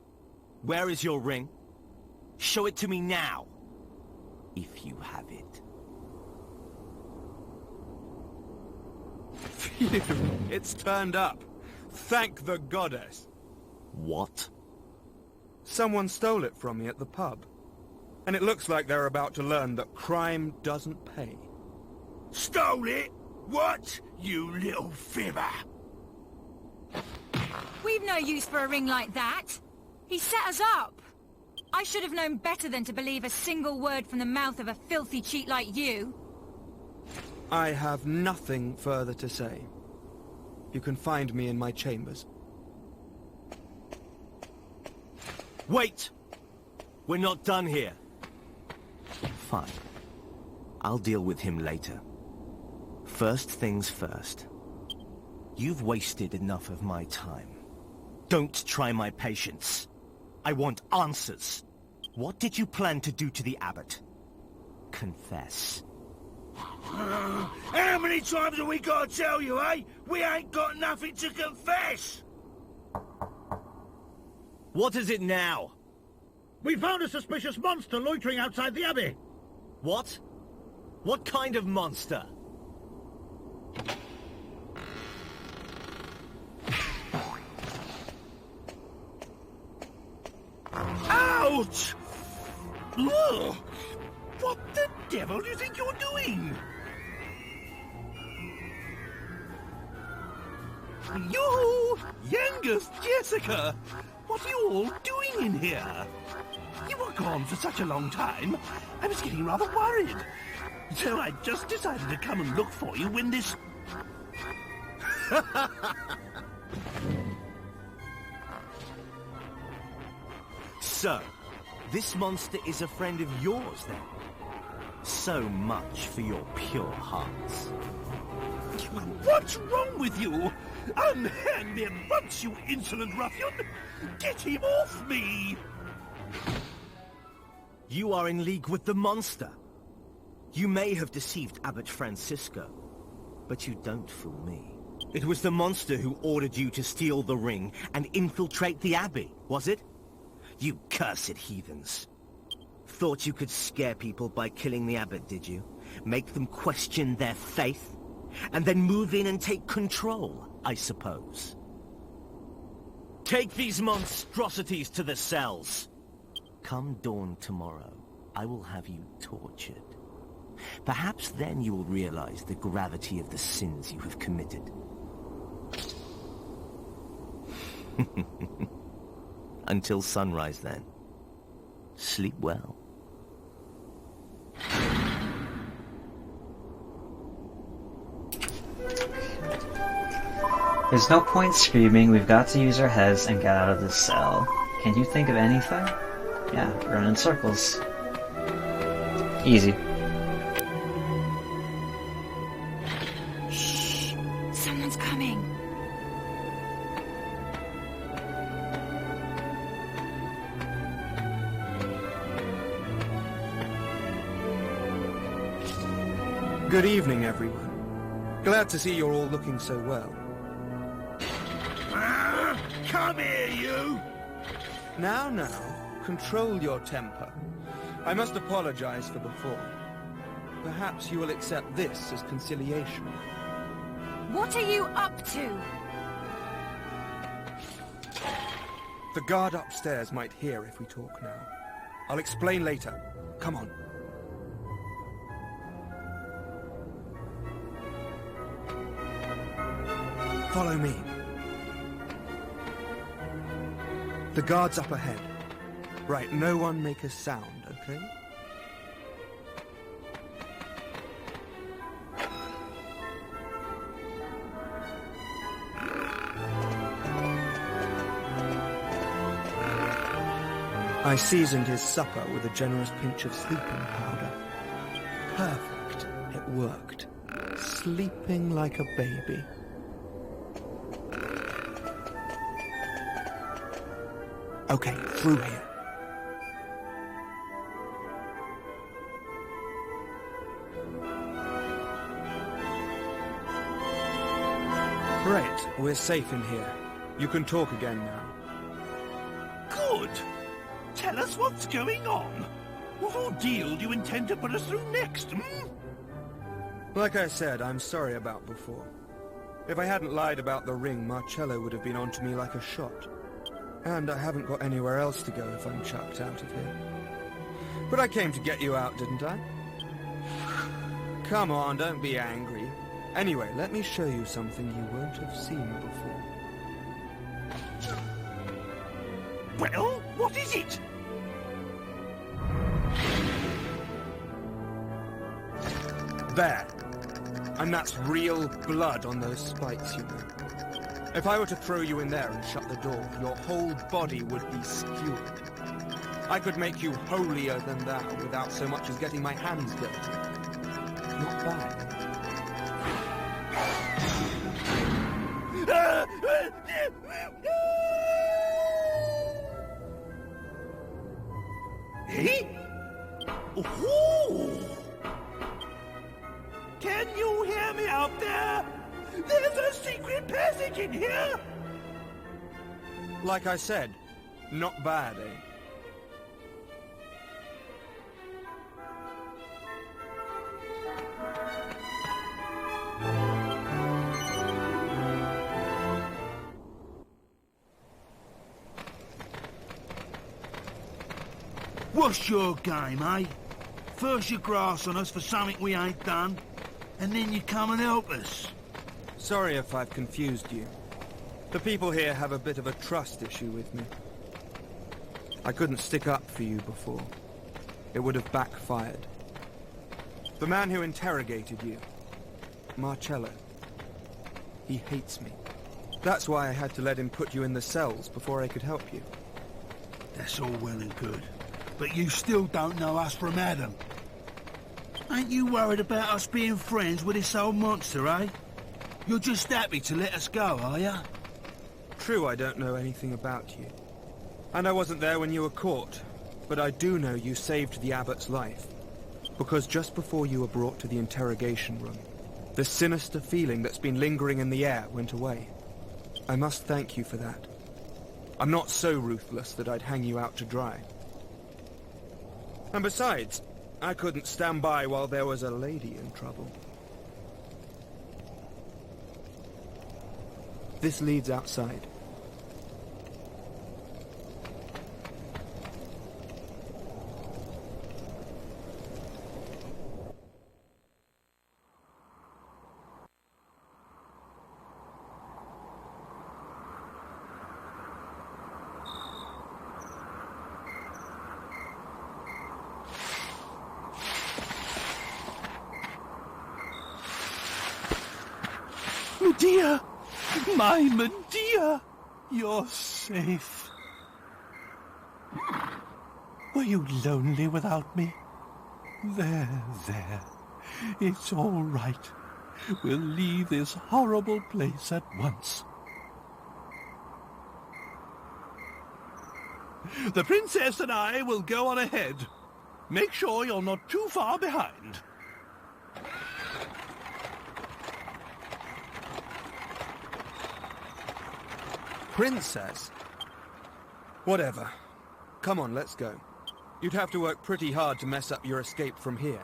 where is your ring? Show it to me now, if you have it. Phew, it's turned up. Thank the goddess. What? Someone stole it from me at the pub. And it looks like they're about to learn that crime doesn't pay. Stole it? What? You little fibber! We've no use for a ring like that. He set us up. I should have known better than to believe a single word from the mouth of a filthy cheat like you. I have nothing further to say. You can find me in my chambers. Wait! We're not done here. Fine. I'll deal with him later. First things first. You've wasted enough of my time. Don't try my patience. I want answers. What did you plan to do to the Abbot? Confess. How many times have we got to tell you, eh? We ain't got nothing to confess! What is it now? We found a suspicious monster loitering outside the Abbey. What? What kind of monster? Ouch! Look! What the devil do you think you're doing? You! Yangus, Jessica! What are you all doing in here? You were gone for such a long time. I was getting rather worried. So I just decided to come and look for you when this... So, this monster is a friend of yours, then? So much for your pure hearts. What's wrong with you? Unhand me at once, you insolent ruffian! Get him off me! You are in league with the monster. You may have deceived Abbot Francisco, but you don't fool me. It was the monster who ordered you to steal the ring and infiltrate the Abbey, was it? You cursed heathens. Thought you could scare people by killing the Abbot, did you? Make them question their faith? And then move in and take control, I suppose. Take these monstrosities to the cells. Come dawn tomorrow, I will have you tortured. Perhaps then you will realize the gravity of the sins you have committed. Until sunrise, then. Sleep well. There's no point screaming, we've got to use our heads and get out of this cell. Can you think of anything? Yeah, run in circles. Easy. Shh! Someone's coming. Good evening, everyone. Glad to see you're all looking so well. Come here, you! Now, control your temper. I must apologize for before. Perhaps you will accept this as conciliation. What are you up to? The guard upstairs might hear if we talk now. I'll explain later. Come on. Follow me. The guard's up ahead. Right, no one make a sound, okay? I seasoned his supper with a generous pinch of sleeping powder. Perfect. It worked. Sleeping like a baby. Okay, through here. Great, we're safe in here. You can talk again now. Good! Tell us what's going on. What ordeal do you intend to put us through next, hmm? Like I said, I'm sorry about before. If I hadn't lied about the ring, Marcello would have been onto me like a shot. And I haven't got anywhere else to go if I'm chucked out of here. But I came to get you out, didn't I? Come on, don't be angry. Anyway, let me show you something you won't have seen before. Well, what is it? There. And that's real blood on those spikes, you know. If I were to throw you in there and shut the door, your whole body would be skewered. I could make you holier than thou without so much as getting my hands dirty. Not bad. Eh? Ooh. Can you hear me out there? There's a secret passage in here! Like I said, not bad, eh? What's your game, eh? First you grass on us for something we ain't done, and then you come and help us. Sorry if I've confused you. The people here have a bit of a trust issue with me. I couldn't stick up for you before. It would have backfired. The man who interrogated you, Marcello, he hates me. That's why I had to let him put you in the cells before I could help you. That's all well and good, but you still don't know us from Adam. Ain't you worried about us being friends with this old monster, eh? You're just happy to let us go, are ya? True, I don't know anything about you. And I wasn't there when you were caught. But I do know you saved the Abbot's life. Because just before you were brought to the interrogation room, the sinister feeling that's been lingering in the air went away. I must thank you for that. I'm not so ruthless that I'd hang you out to dry. And besides, I couldn't stand by while there was a lady in trouble. This leads outside. Medea! My Medea! You're safe. Were you lonely without me? There. It's all right. We'll leave this horrible place at once. The princess and I will go on ahead. Make sure you're not too far behind. Princess? Whatever. Come on, let's go. You'd have to work pretty hard to mess up your escape from here.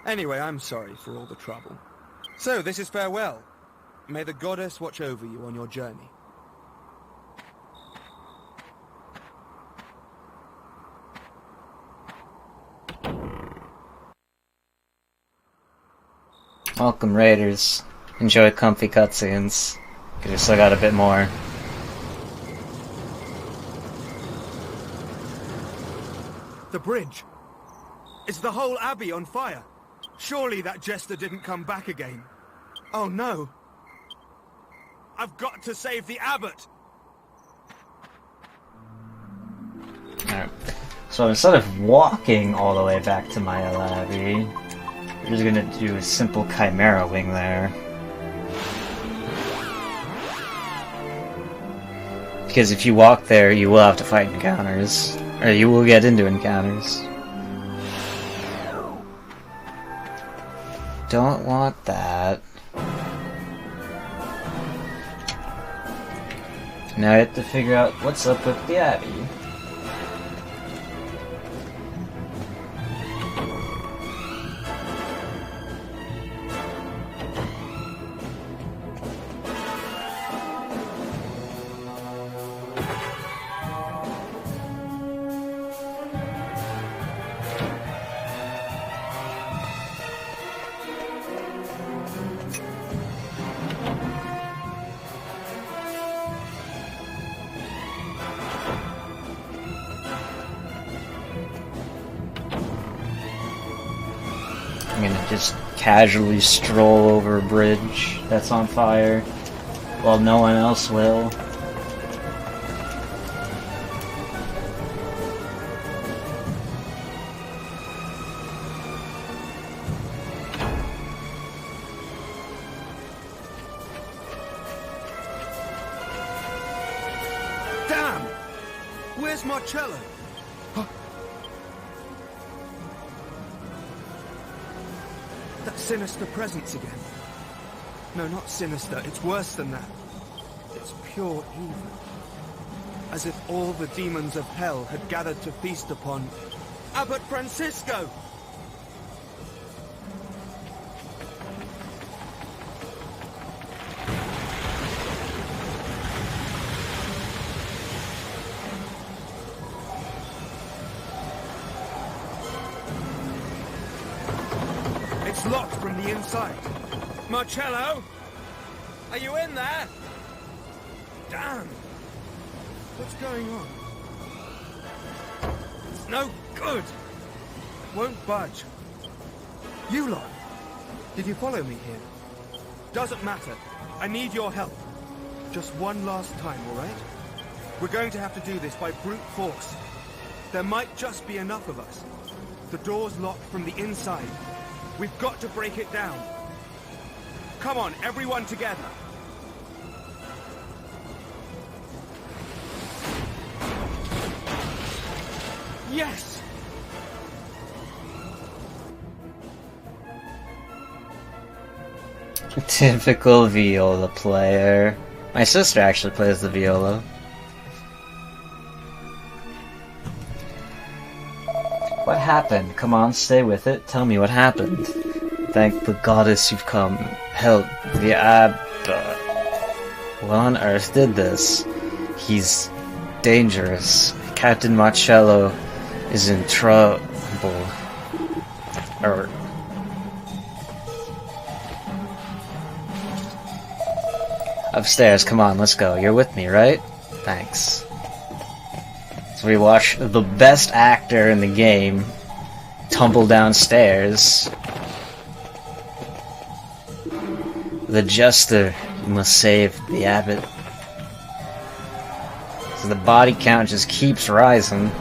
Anyway, I'm sorry for all the trouble. So, this is farewell. May the goddess watch over you on your journey. Welcome, Raiders. Enjoy comfy cutscenes. Cause we still got a bit more. The bridge! Is the whole Abbey on fire? Surely that jester didn't come back again. Oh no! I've got to save the Abbot! Alright. So instead of walking all the way back to my Abbey, we're just gonna do a simple Chimera wing there. Because if you walk there, you will have to fight encounters. Or you will get into encounters. Don't want that. Now I have to figure out what's up with the Abbey. I'm gonna just casually stroll over a bridge that's on fire while no one else will. Damn! Where's Marcello? That sinister presence again. No, not sinister. It's worse than that. It's pure evil. As if all the demons of hell had gathered to feast upon Abbot Francisco! It's locked from the inside. Marcello? Are you in there? Damn! What's going on? It's no good! Won't budge. You lot! Did you follow me here? Doesn't matter. I need your help. Just one last time, alright? We're going to have to do this by brute force. There might just be enough of us. The door's locked from the inside. We've got to break it down. Come on, everyone together. Yes! Typical viola player. My sister actually plays the viola. What happened? Come on, stay with it. Tell me what happened. Thank the goddess you've come. Help the Abbot. What on earth did this? He's dangerous. Captain Marcello is in trouble. Upstairs, come on, let's go. You're with me, right? Thanks. So we watch the best actor in the game The Jester must save the Abbot. So the body count just keeps rising.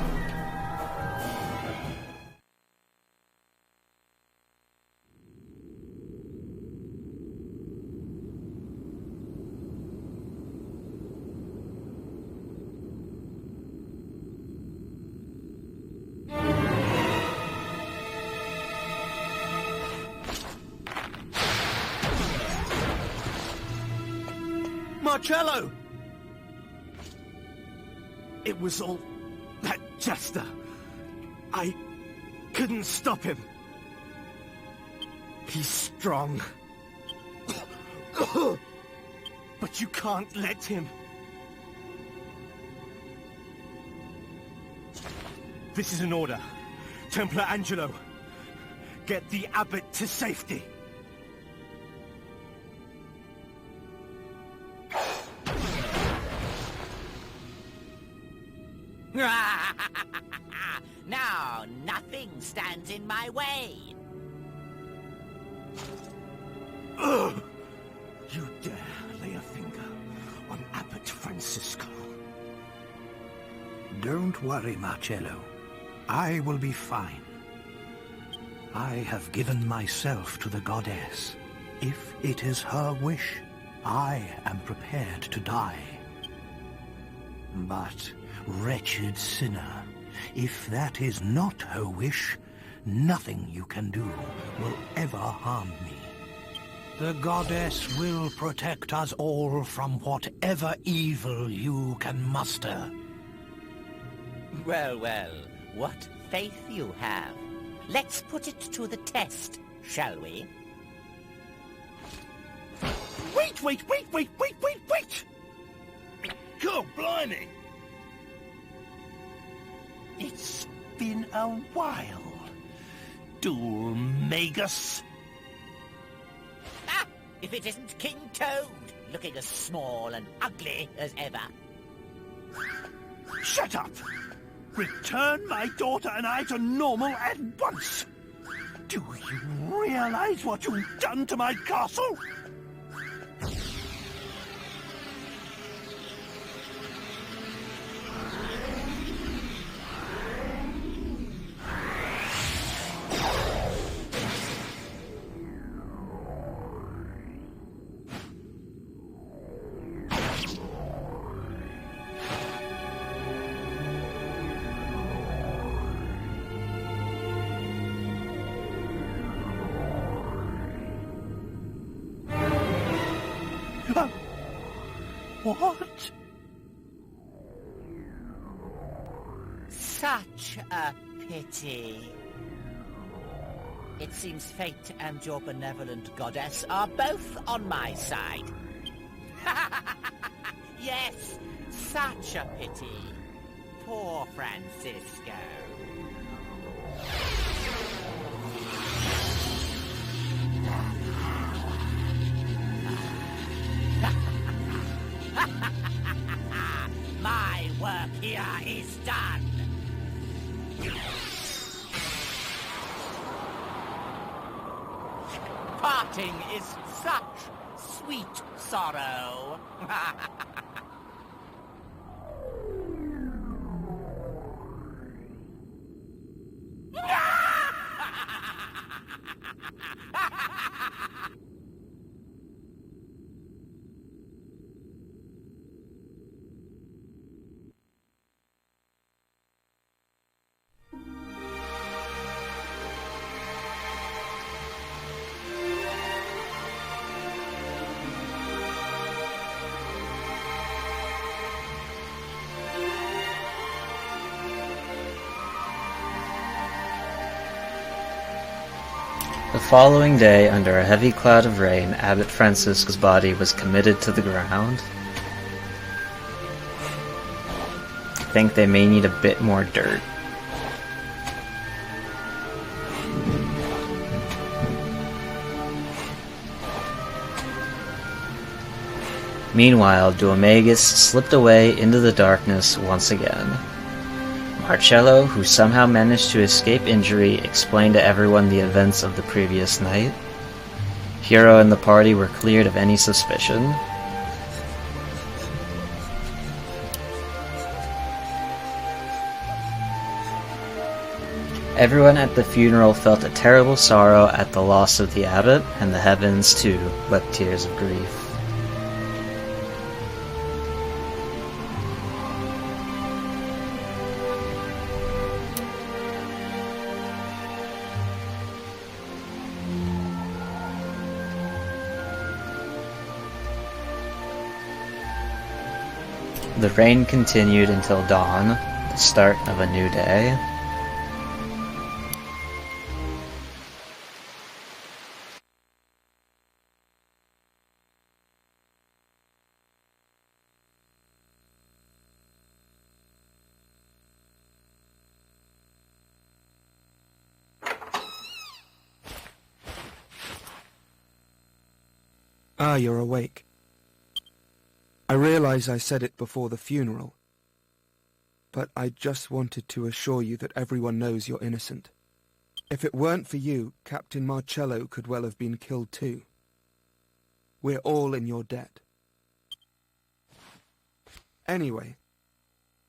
Marcello! It was all that Jester. I couldn't stop him. He's strong. But you can't let him. This is an order. Templar Angelo, get the Abbot to safety. Now, nothing stands in my way. You dare lay a finger on Abbot Francisco? Don't worry, Marcello. I will be fine. I have given myself to the goddess. If it is her wish, I am prepared to die. But, wretched sinner, if that is not her wish, nothing you can do will ever harm me. The goddess will protect us all from whatever evil you can muster. Well, well, what faith you have. Let's put it to the test, shall we? Wait! God, blimey! It's been a while, Dulmagus. Ah! If it isn't King Toad, looking as small and ugly as ever. Shut up! Return my daughter and I to normal at once! Do you realize what you've done to my castle? What? Such a pity. It seems fate and your benevolent goddess are both on my side. Yes, such a pity. Poor Francisco. My work here is done. Parting is such sweet sorrow. The following day, under a heavy cloud of rain, Abbot Francisco's body was committed to the ground. I think they may need a bit more dirt. Meanwhile, Dulmagus slipped away into the darkness once again. Marcello, who somehow managed to escape injury, explained to everyone the events of the previous night. Hero and the party were cleared of any suspicion. Everyone at the funeral felt a terrible sorrow at the loss of the abbot, and the heavens, too, wept tears of grief. The rain continued until dawn, the start of a new day. Ah, you're awake. I realize I said it before the funeral, but I just wanted to assure you that everyone knows you're innocent. If it weren't for you, Captain Marcello could well have been killed too. We're all in your debt. Anyway,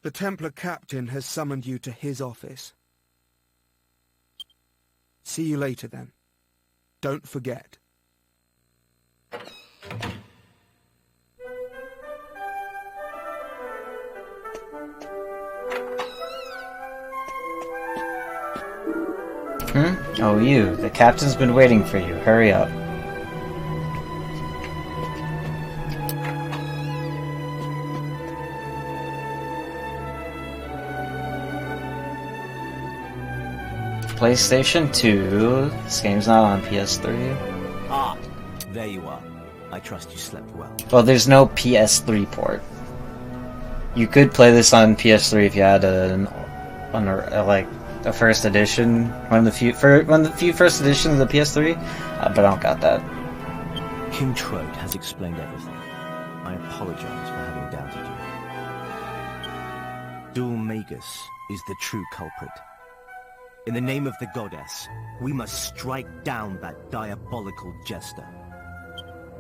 the Templar captain has summoned you to his office. See you later then. Don't forget. Oh, you. The captain's been waiting for you. Hurry up. PlayStation 2. This game's not on PS3. Ah, there you are. I trust you slept well. Well, there's no PS3 port. You could play this on PS3 if you had a first edition, one of the few first editions of the PS3, but I don't got that. King Trode has explained everything. I apologize for having doubted you. Dual Magus is the true culprit. In the name of the goddess, we must strike down that diabolical jester.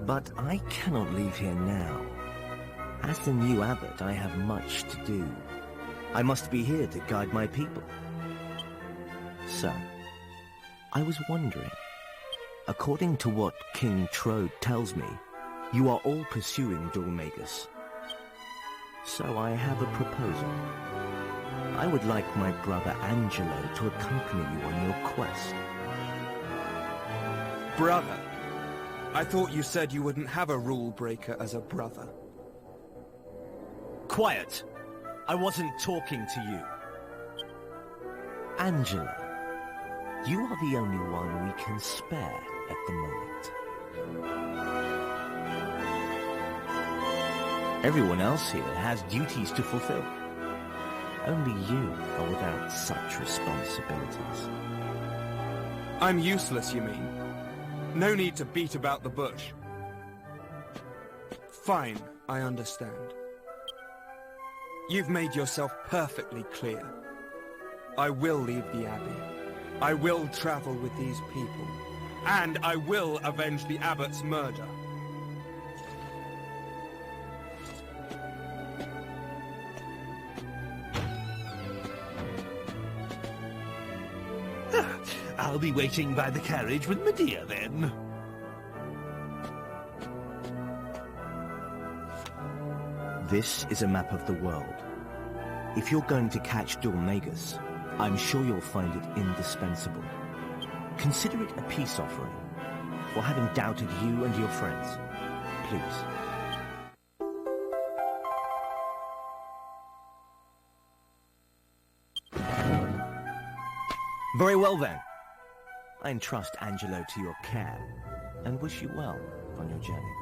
But I cannot leave here now. As the new abbot, I have much to do. I must be here to guide my people. So, I was wondering, according to what King Trode tells me, you are all pursuing Dual Magus. So I have a proposal. I would like my brother Angelo to accompany you on your quest. Brother? I thought you said you wouldn't have a rule breaker as a brother. Quiet! I wasn't talking to you. Angelo, you are the only one we can spare at the moment. Everyone else here has duties to fulfill. Only you are without such responsibilities. I'm useless, you mean? No need to beat about the bush. Fine, I understand. You've made yourself perfectly clear. I will leave the Abbey. I will travel with these people. And I will avenge the Abbot's murder. I'll be waiting by the carriage with Medea, then. This is a map of the world. If you're going to catch Dual Magus, I'm sure you'll find it indispensable. Consider it a peace offering for having doubted you and your friends. Please. Very well then. I entrust Angelo to your care and wish you well on your journey.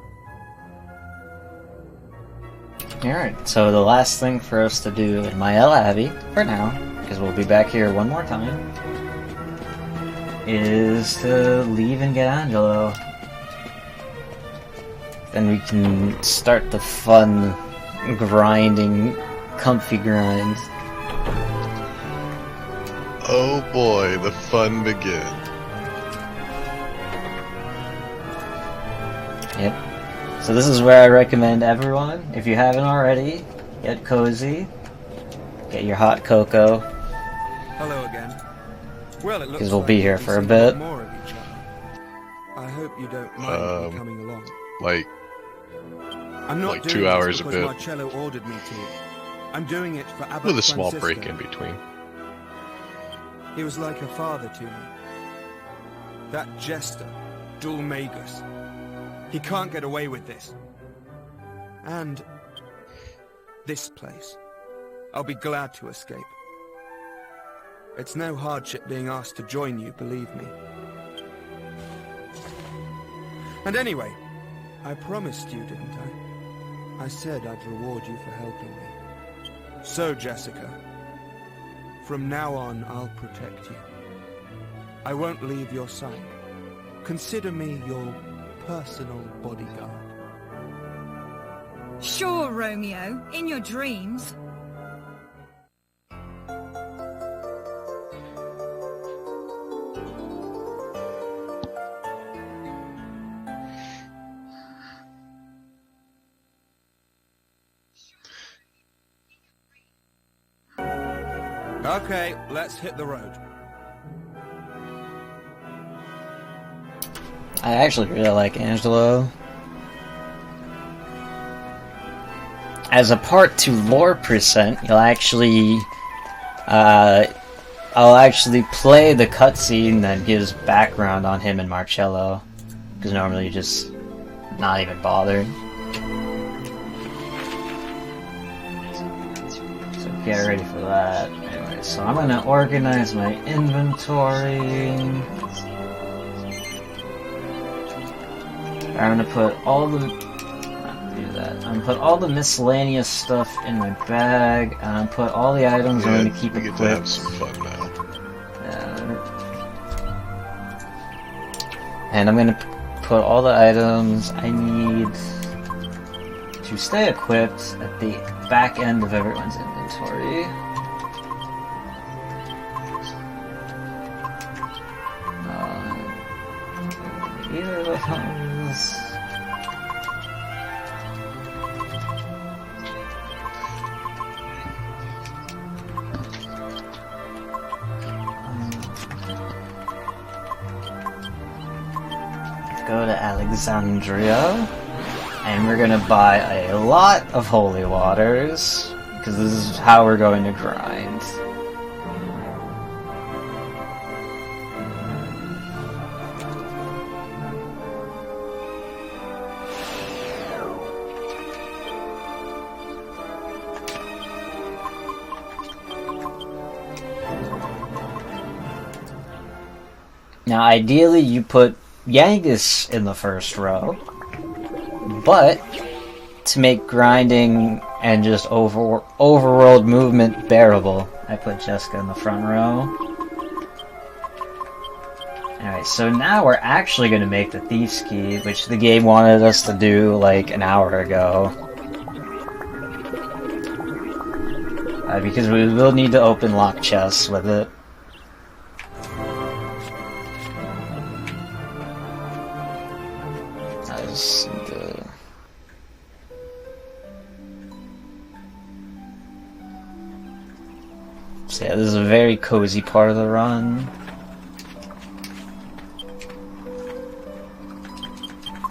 Alright, so the last thing for us to do in Maella Abbey, for now, because we'll be back here one more time, is to leave and get Angelo. Then we can start the fun, grinding, comfy grind. Oh boy, the fun begins. Yep. So this is where I recommend everyone, if you haven't already, get cozy, get your hot cocoa. Hello again. Well, it looks Because we'll like be here for a we've bit. seen more of each other. I hope you don't mind me coming along. Like, I'm not like doing 2 this hours a because bit. Marcello ordered me to. I'm doing it for Abbot With a small Francisco. break in between. He was like a father to me. That jester, Dulmagus. He can't get away with this. And this place. I'll be glad to escape. It's no hardship being asked to join you, believe me. And anyway, I promised you, didn't I? I said I'd reward you for helping me. So, Jessica, from now on, I'll protect you. I won't leave your side. Consider me your personal bodyguard. Sure, Romeo, in your dreams. Okay, let's hit the road. I actually really like Angelo. As a part to lore percent, you'll actually, I'll actually play the cutscene that gives background on him and Marcello, because normally you just not even bothered. So get ready for that. Anyway, so I'm gonna organize my inventory. I'm gonna put all the I'm gonna put all the miscellaneous stuff in my bag, and I'm gonna put all the items I'm gonna keep equipped. We get to have some fun now. And I'm gonna put all the items I need to stay equipped at the back end of everyone's inventory. Either of those. Go to Alexandria, and we're gonna buy a lot of holy waters, because this is how we're going to grind. Now, ideally, you put Yangus in the first row, but to make grinding and just overworld movement bearable, I put Jessica in the front row. Alright, so now we're actually going to make the Thief's Key, which the game wanted us to do like an hour ago. Because we will need to open locked chests with it. So yeah, this is a very cozy part of the run.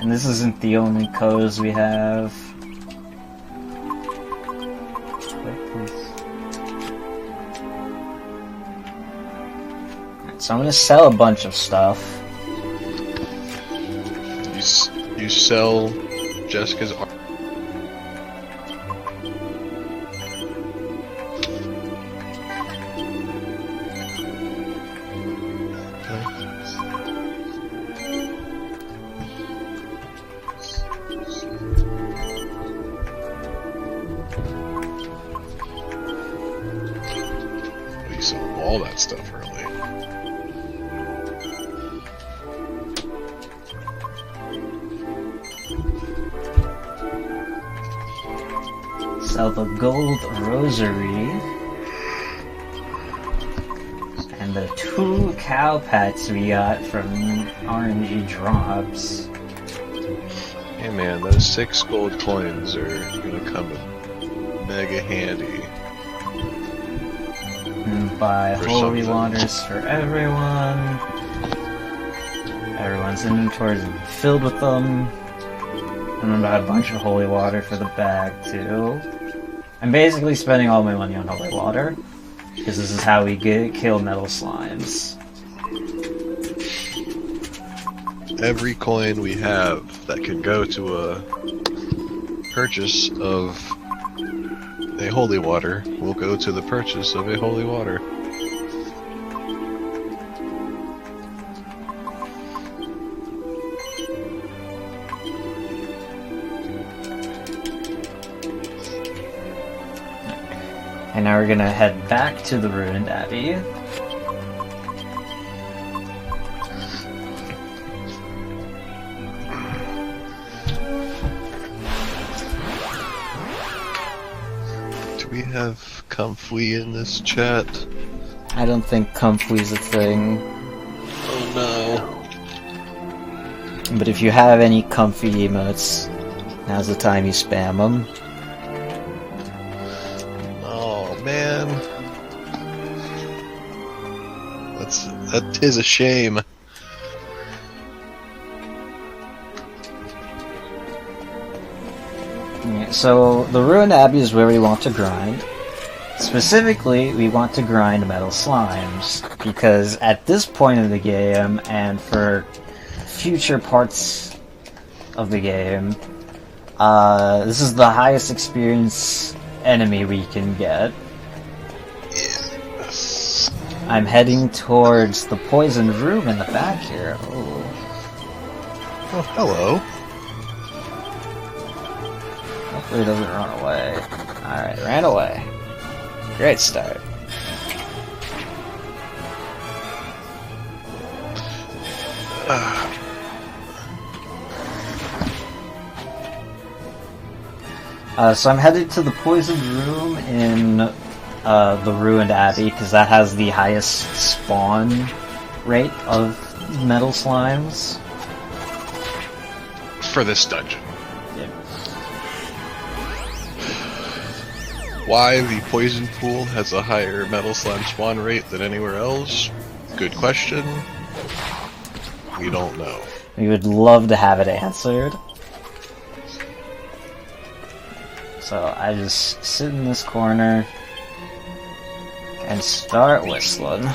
And this isn't the only coz we have. Wait, please. Right, so I'm gonna sell a bunch of stuff. You sell Jessica's art. All that stuff early. Sell the gold rosary and the 2 cow pets we got from RNG drops. Hey man, those 6 gold coins are gonna come in mega handy. And buy holy waters for everyone. Everyone's inventories will be filled with them. I'm gonna buy a bunch of holy water for the bag too. I'm basically spending all my money on holy water, because this is how we kill metal slimes. Every coin we have that could go to a purchase of a holy water will go to the purchase of a holy water. And now we're gonna head back to the ruined abbey. Do we have comfy in this chat? I don't think comfy's a thing. Oh no. But if you have any comfy emotes, now's the time you spam them. Man, that is a shame. Yeah, so the ruined abbey is where we want to grind. Specifically, we want to grind metal slimes because at this point of the game, and for future parts of the game, this is the highest experience enemy we can get. Yes. I'm heading towards the poisoned room in the back here. Oh, hello. Hopefully it doesn't run away. Alright, ran away. Great start. So I'm headed to the poisoned room in the ruined abbey because that has the highest spawn rate of metal slimes. For this dungeon. Yeah. Why the poison pool has a higher metal slime spawn rate than anywhere else? Good question. We don't know. We would love to have it answered. So I just sit in this corner and start whistling.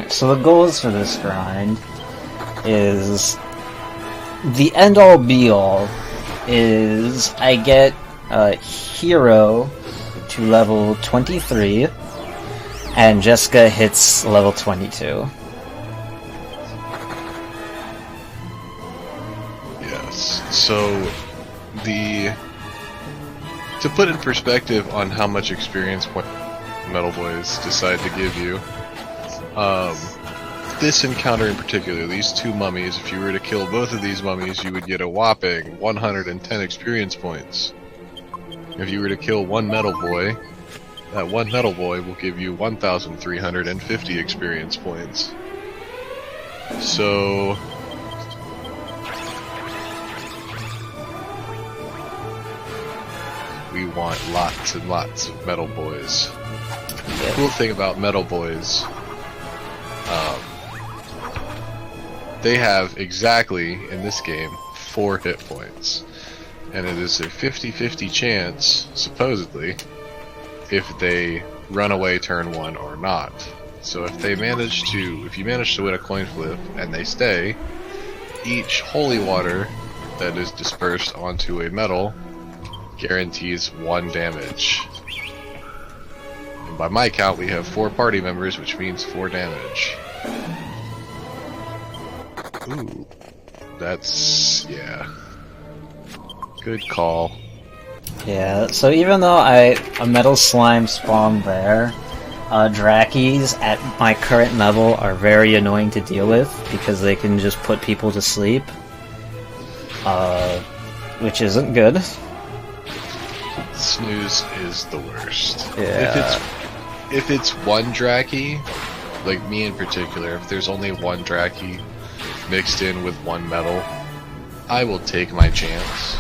So the goals for this grind is the end-all be-all is I get a hero to level 23 and Jessica hits level 22. Yes, so to put in perspective on how much experience point Metal Boys decide to give you, this encounter in particular, these 2 mummies, if you were to kill both of these mummies, you would get a whopping 110 experience points. If you were to kill one Metal Boy, that one Metal Boy will give you 1,350 experience points. So we want lots and lots of Metal Boys. The cool thing about Metal Boys, they have exactly, in this game, 4 hit points. And it is a 50-50 chance, supposedly, if they run away turn 1 or not. So if you manage to win a coin flip and they stay, each holy water that is dispersed onto a metal guarantees 1 damage. And by my count, we have 4 party members, which means 4 damage. Ooh. That's... yeah. Good call. Yeah, so even though a metal slime spawned there, Drakis at my current level are very annoying to deal with because they can just put people to sleep. Which isn't good. Snooze is the worst. Yeah. If it's 1 Draki, like me in particular, if there's only one Draki mixed in with one metal, I will take my chance.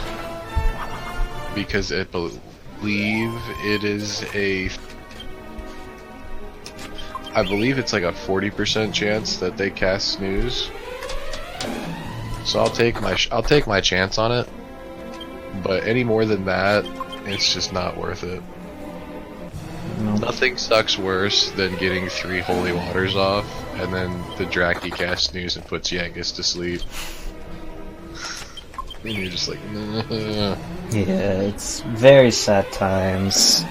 Because I believe it is I believe it's like a 40% chance that they cast Snooze. So I'll take my chance on it. But any more than that, it's just not worth it. Nothing sucks worse than getting 3 holy waters off, and then the Draki casts Snooze and puts Yangus to sleep. And you're just like, nah. Yeah, it's very sad times.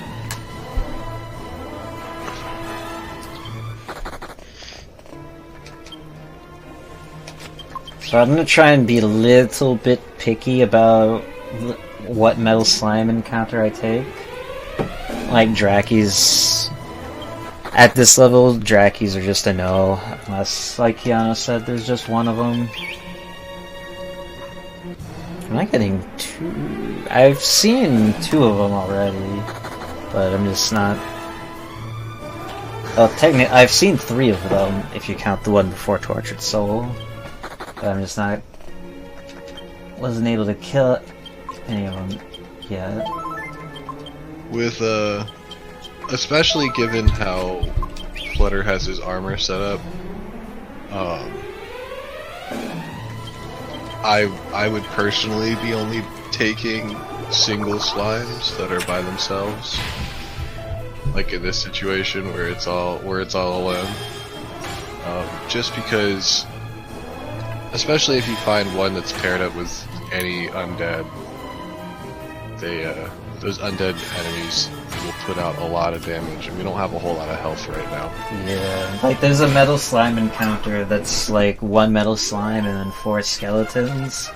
So I'm gonna try and be a little bit picky about what metal slime encounter I take. Like Drakis, at this level, Drakis are just a no, unless, like Kiana said, there's just one of them. Am I getting 2? I've seen 2 of them already, but I'm just not... Well, technically, I've seen 3 of them, if you count the one before Tortured Soul. But I'm just not... wasn't able to kill any of them yet. With, especially given how Flutter has his armor set up, I would personally be only taking single slimes that are by themselves. Like in this situation where it's all alone. Just because, especially if you find one that's paired up with any undead, those undead enemies will put out a lot of damage, and we don't have a whole lot of health right now. Yeah, like there's a metal slime encounter that's like 1 metal slime and then 4 skeletons.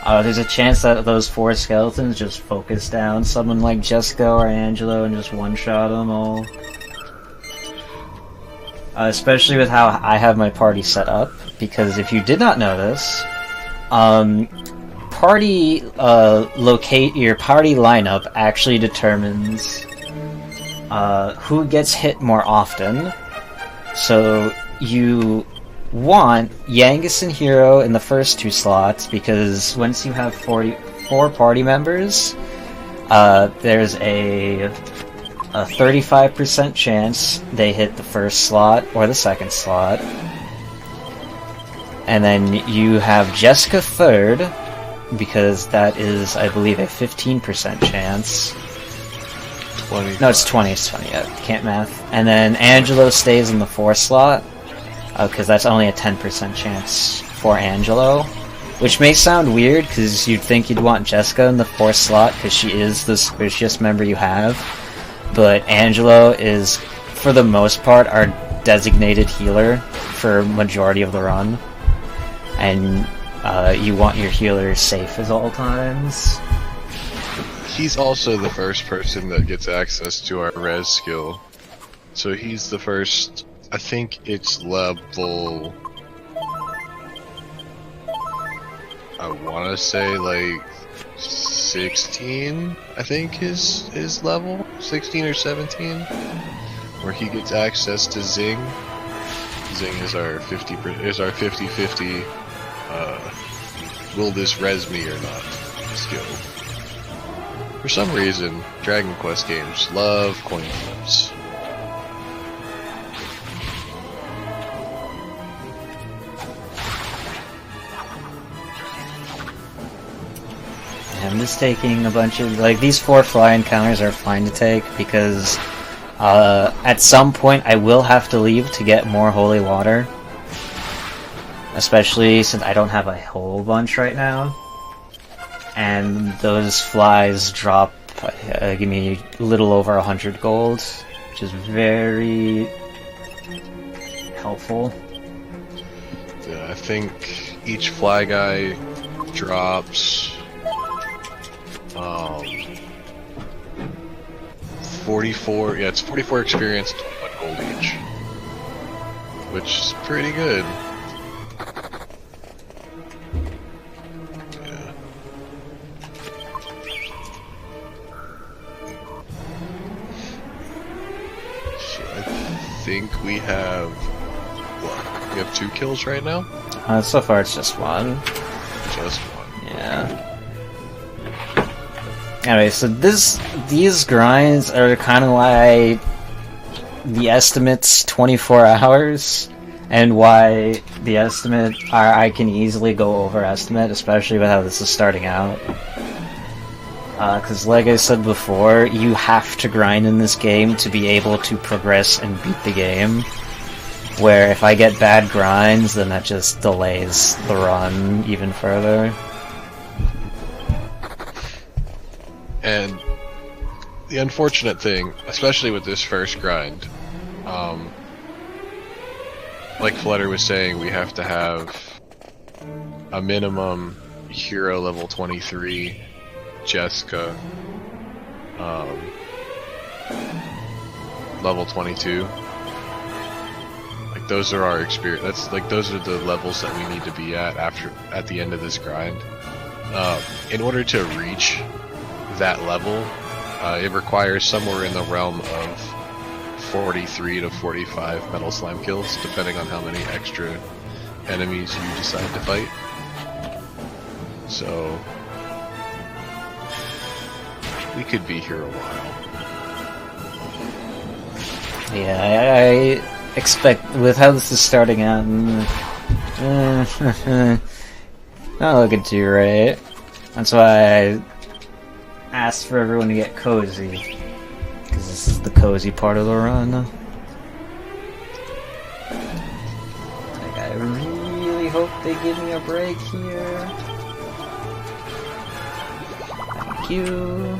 There's a chance that those 4 skeletons just focus down someone like Jessica or Angelo and just one-shot them all. Especially with how I have my party set up, because if you did not know this, party your party lineup actually determines who gets hit more often. So you want Yangus and Hero in the first 2 slots, because once you have 4 party members, there's a 35% chance they hit the first slot or the second slot. And then you have Jessica third, because that is, I believe, a 15% chance. 20. No, it's 20, yeah, can't math. And then Angelo stays in the 4th slot, because that's only a 10% chance for Angelo. Which may sound weird, because you'd think you'd want Jessica in the 4th slot, because she is the squishiest member you have. But Angelo is, for the most part, our designated healer for majority of the run. And you want your healer safe at all times. He's also the first person that gets access to our res skill. So he's the first, I think it's level, I want to say like 16, I think his level, 16 or 17, where he gets access to Zing. Zing is our 50-50 will this res me or not skill. For some reason, Dragon Quest games love coin flips. I'm just taking a bunch of, like, these 4 fly encounters are fine to take, because at some point I will have to leave to get more holy water. Especially since I don't have a whole bunch right now. And those flies drop, give me a little over 100 gold, which is very helpful. Yeah, I think each fly guy drops 44, yeah, it's 44 experience and 1 gold each, which is pretty good. Yeah. So I think we have You have 2 kills right now? So far it's just 1. Just 1. Yeah. Anyway, so these grinds are kind of why the estimate's 24 hours, and why the estimate I can easily go over estimate, especially with how this is starting out. Because like I said before, you have to grind in this game to be able to progress and beat the game. Where if I get bad grinds, then that just delays the run even further. And the unfortunate thing, especially with this first grind, like Flutter was saying, we have to have a minimum hero level 23, Jessica, level 22. Like those are our experience. That's like those are the levels that we need to be at the end of this grind. In order to reach that level, it requires somewhere in the realm of 43 to 45 metal slime kills, depending on how many extra enemies you decide to fight. So we could be here a while. Yeah, I expect, with how this is starting out, not looking too right. That's why I asked for everyone to get cozy, because this is the cozy part of the run. Like, I really hope they give me a break here. Thank you.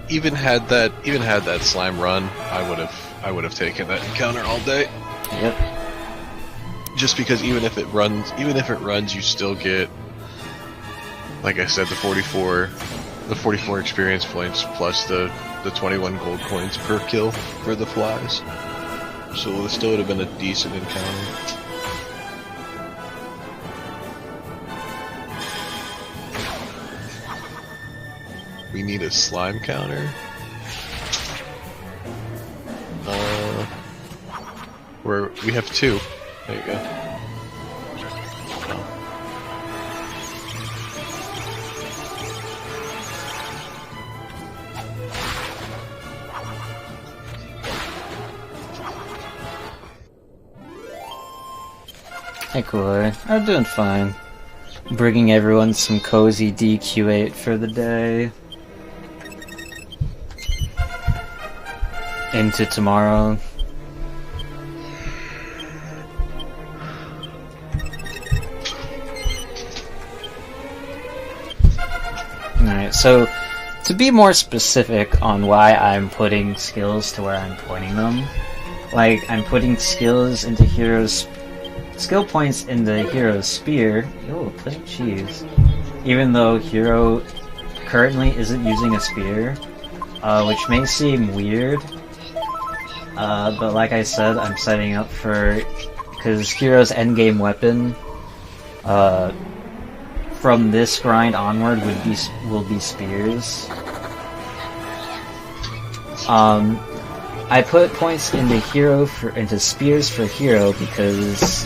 Even had that slime run, I would have taken that encounter all day. Yep. Just because even if it runs, you still get, like I said, the 44 experience points plus the 21 gold coins per kill for the flies. So it still would have been a decent encounter. We need a slime counter. We have 2. There you go. Hey, Corey. I'm doing fine. Bringing everyone some cozy DQ8 for the day. Into tomorrow. Alright, so to be more specific on why I'm putting skills to where I'm pointing them, like I'm putting skills into heroes, skill points into hero's spear. Oh, plain cheese. Even though hero currently isn't using a spear, which may seem weird. But like I said, I'm setting up for, because Hero's endgame weapon, from this grind onward will be spears. I put points into spears for Hero because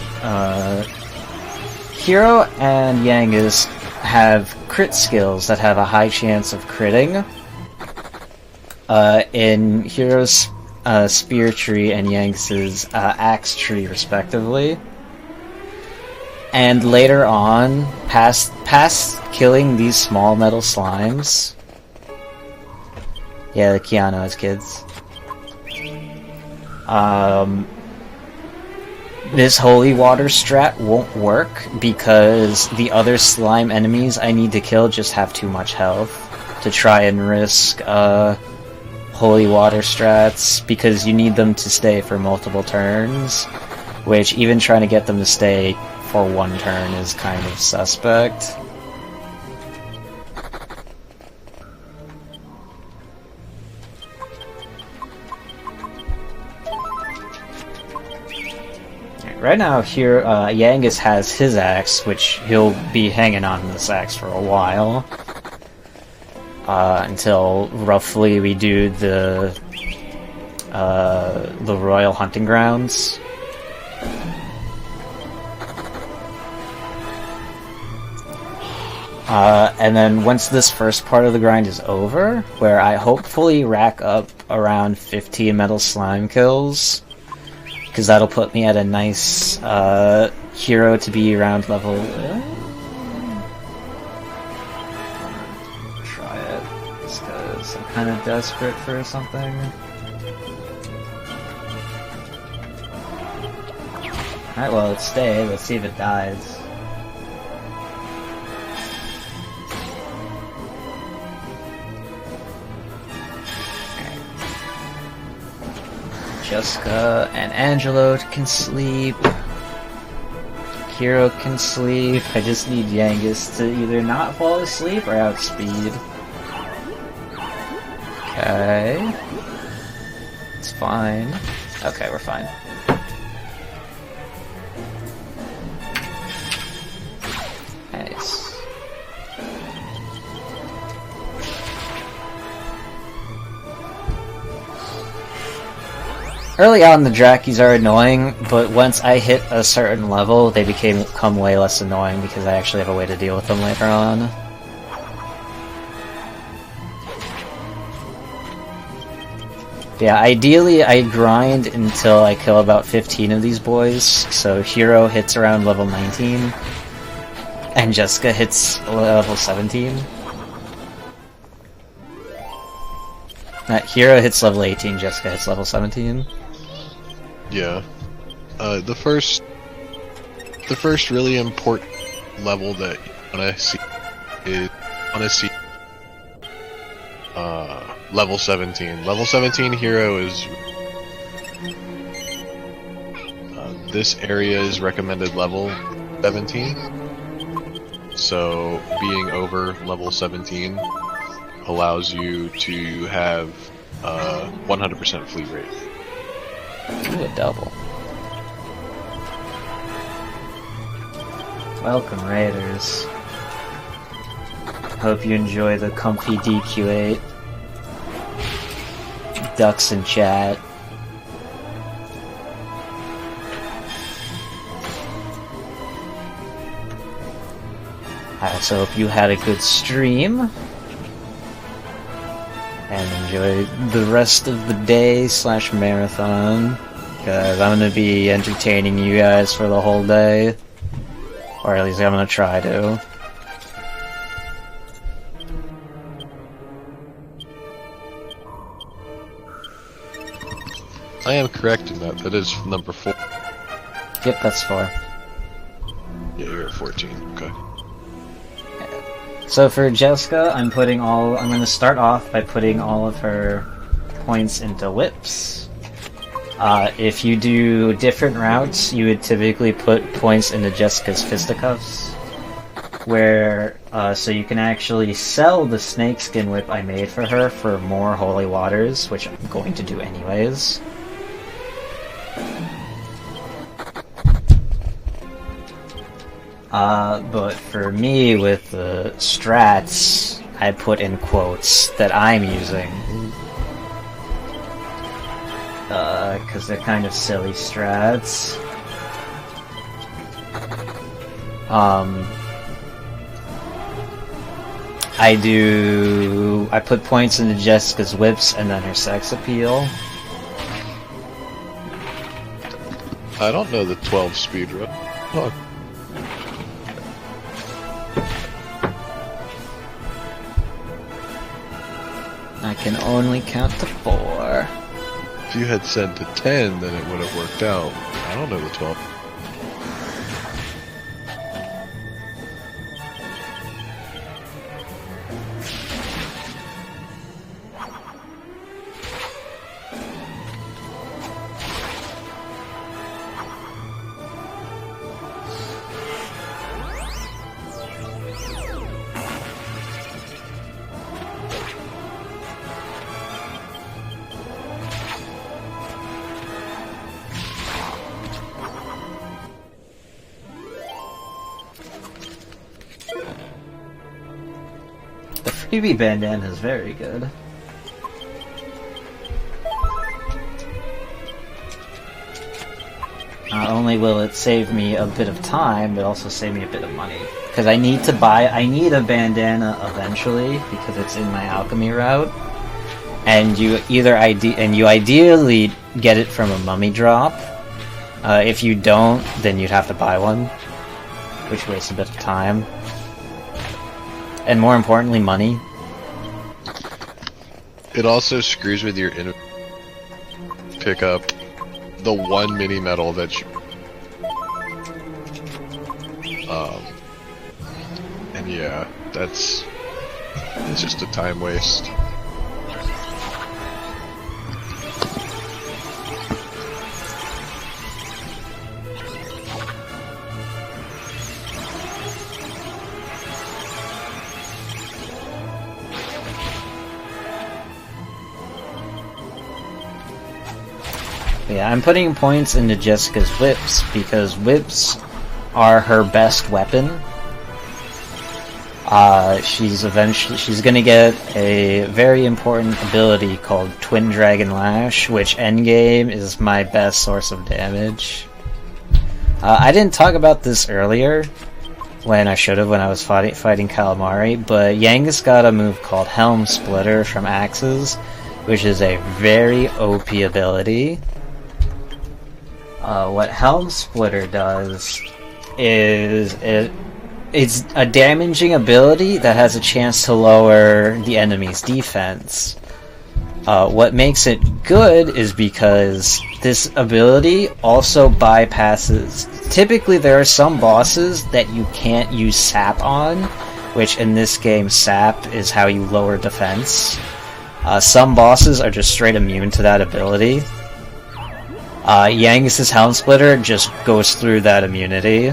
Hero and Yangus have crit skills that have a high chance of critting. In Hero's spear tree and Yang's axe tree, respectively. And later on, past killing these small metal slimes, yeah, the Keanu's kids. This holy water strat won't work because the other slime enemies I need to kill just have too much health to try and risk holy water strats, because you need them to stay for multiple turns, which even trying to get them to stay for one turn is kind of suspect. Right now here, Yangus has his axe, which he'll be hanging on this axe for a while. Until roughly we do the Royal Hunting Grounds, And then once this first part of the grind is over, where I hopefully rack up around 15 metal slime kills, because that'll put me at a nice hero to be around level... Try it, just because I'm kind of desperate for something. Alright, well, let's stay. Let's see if it dies. Jessica and Angelo can sleep. Hero can sleep. I just need Yangus to either not fall asleep or outspeed. Okay. It's fine. Okay, we're fine. Nice. Early on, the Drakis are annoying, but once I hit a certain level, they become way less annoying because I actually have a way to deal with them later on. Yeah, ideally I grind until I kill about 15 of these boys, so Hero hits around level 19, and Jessica hits level 17. Hero hits level 18, Jessica hits level 17. Yeah. The first really important level that you wanna see is level 17. Level 17 hero is this area is recommended level 17. So being over level 17 allows you to have 100% fleet rate. Ooh, a double. Welcome, Raiders. Hope you enjoy the comfy DQ8. Ducks in chat. I also hope you had a good stream. And enjoy the rest of the day / marathon, because I'm going to be entertaining you guys for the whole day. Or at least I'm going to try to. I am correct in that. That is number 4. Yep, that's 4. Yeah, you're at 14. Okay. So for Jessica, I'm going to start off by putting all of her points into whips. If you do different routes, you would typically put points into Jessica's fisticuffs, where so you can actually sell the snakeskin whip I made for her for more holy waters, which I'm going to do anyways. But for me, with the strats, I put in quotes that I'm using. Because they're kind of silly strats. I put points into Jessica's whips and then her sex appeal. I don't know the 12 speed run. Oh. I can only count to 4. If you had said to 10, then it would have worked out. I don't know the 12. freebie bandana is very good. not only will it save me a bit of time, but also save me a bit of money. Because I need a bandana eventually, because it's in my alchemy route. And you ideally get it from a mummy drop. If you don't, then you'd have to buy one, which wastes a bit of time. And more importantly, money. It also screws with your pick up the one mini medal that you and yeah, it's just a time waste. Yeah, I'm putting points into Jessica's whips because whips are her best weapon. She's gonna get a very important ability called Twin Dragon Lash, which endgame is my best source of damage. I didn't talk about this earlier, when I should have when I was fighting Calamari, but Yangus got a move called Helm Splitter from Axes, which is a very OP ability. What Helm Splitter does is it's a damaging ability that has a chance to lower the enemy's defense. What makes it good is because this ability also bypasses... Typically there are some bosses that you can't use sap on, which in this game sap is how you lower defense. Some bosses are just straight immune to that ability. Yangus' Helm Splitter just goes through that immunity,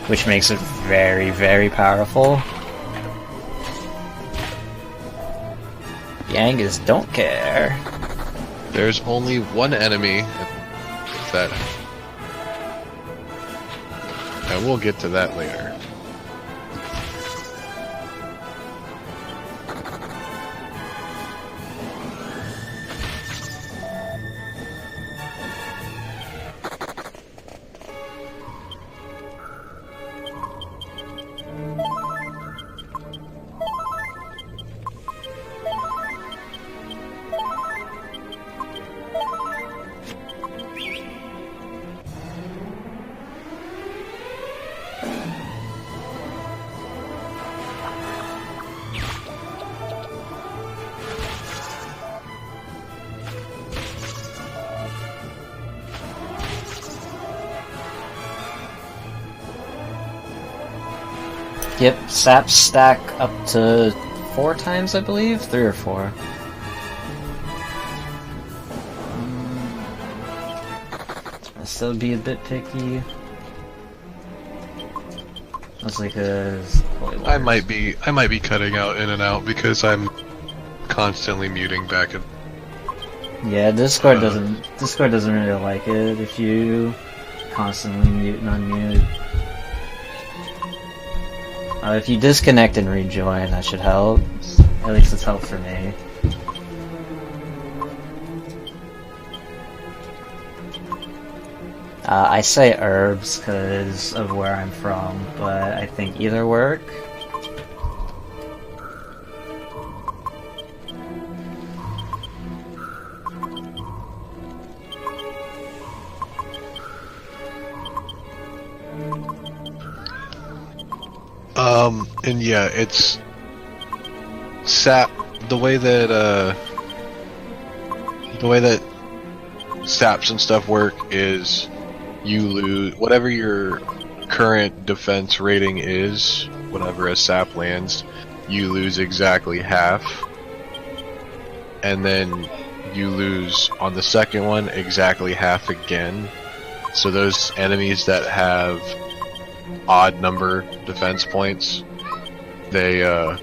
which makes it very, very powerful. Yangus don't care. There's only one enemy that... and we'll get to that later. Yep, saps stack up to 4 times, I believe? 3 or 4. I'll still be a bit picky. That's like I might be cutting out in and out because I'm constantly muting back and... Yeah, Discord doesn't really like it if you constantly mute and unmute. If you disconnect and rejoin, that should help. At least it's helped for me. I say herbs because of where I'm from, but I think either work. And yeah, it's sap. The way that saps and stuff work is you lose whatever your current defense rating is. Whenever a sap lands, you lose exactly half, and then you lose on the second one exactly half again. So those enemies that have odd number defense points, it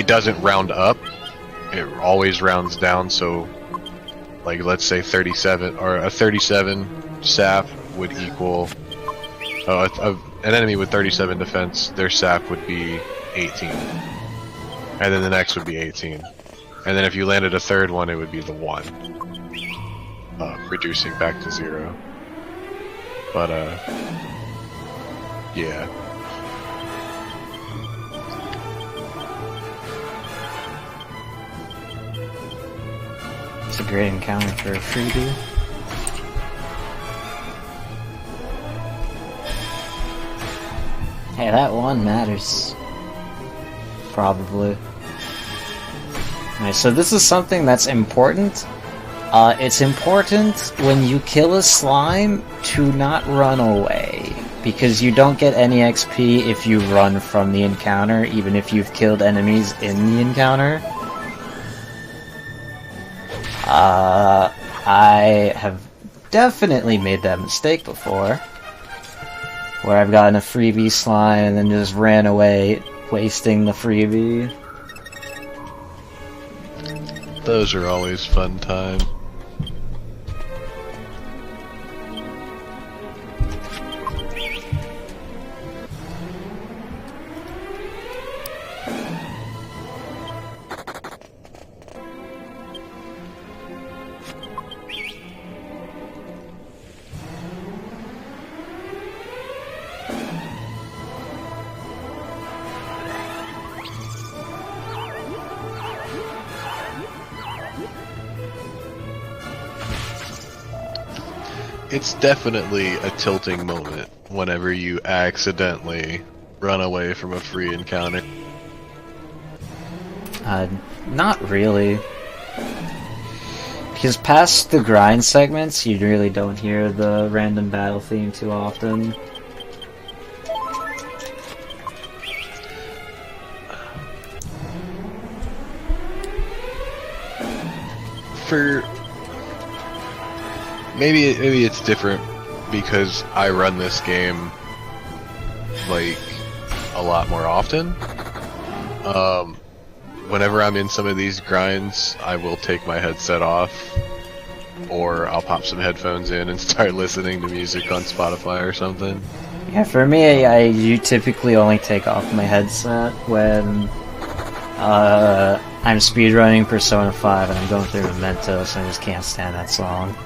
doesn't round up, it always rounds down. So like let's say 37 or a 37 sap would equal an enemy with 37 defense, their sap would be 18, and then the next would be 18, and then if you landed a third one it would be the 1, reducing back to 0. But, yeah. It's a great encounter for a freebie. Hey, that one matters. Probably. Alright, so this is something that's important. It's important when you kill a slime to not run away, because you don't get any XP if you run from the encounter, even if you've killed enemies in the encounter. I have definitely made that mistake before, where I've gotten a freebie slime and then just ran away, wasting the freebie. Those are always fun time. It's definitely a tilting moment whenever you accidentally run away from a free encounter. Not really. Because past the grind segments, you really don't hear the random battle theme too often. For... Maybe it's different because I run this game like a lot more often. Whenever I'm in some of these grinds, I will take my headset off, or I'll pop some headphones in and start listening to music on Spotify or something. Yeah, for me, I typically only take off my headset when I'm speedrunning Persona 5 and I'm going through Mementos and I just can't stand that song.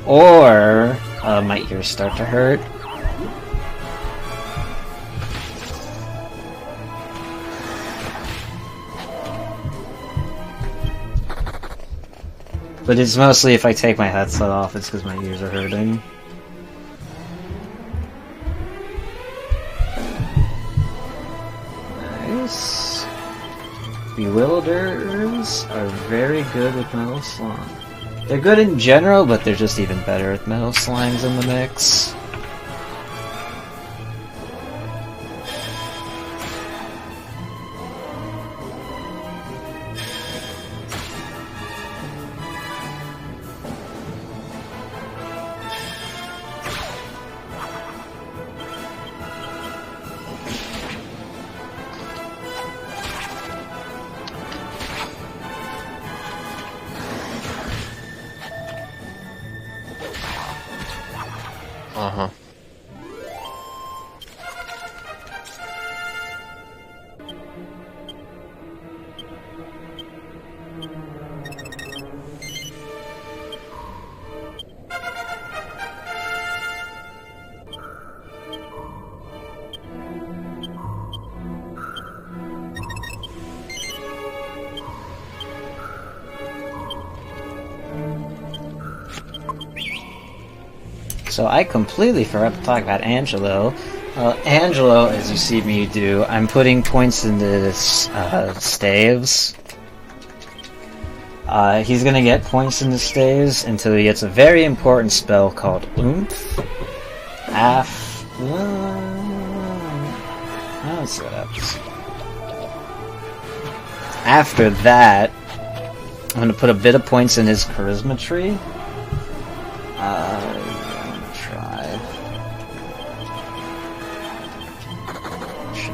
Or my ears start to hurt. But it's mostly if I take my headset off, it's because my ears are hurting. Nice. Bewilders are very good with metal slime. They're good in general, but they're just even better with metal slimes in the mix. Uh-huh. So I completely forgot to talk about Angelo. Angelo, as you see me do, I'm putting points into staves. He's gonna get points into staves until he gets a very important spell called Oomph. Let's see what happens. After that, I'm gonna put a bit of points in his charisma tree.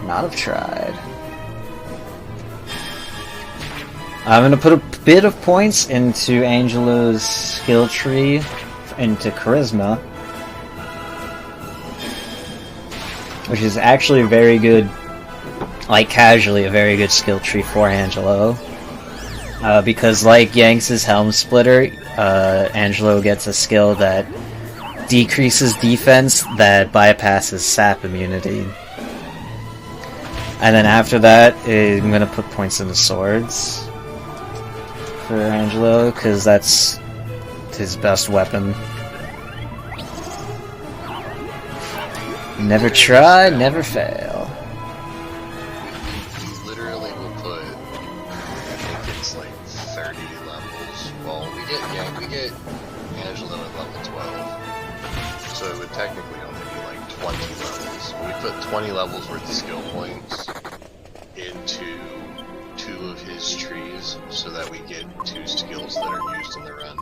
Not have tried. I'm gonna put a bit of points into Angelo's skill tree, into charisma, which is actually a very good, like casually, a very good skill tree for Angelo. Because like Yanks' Helm Splitter, Angelo gets a skill that decreases defense that bypasses sap immunity. And then after that, I'm gonna put points into swords for Angelo, because that's his best weapon. Never try, never fail. We literally will put, I think it's like 30 levels. Well, we get Angelo at level 12. So it would technically only be like 20 levels. We put 20 levels worth of skill points into 2 of his trees so that we get 2 skills that are used in the run.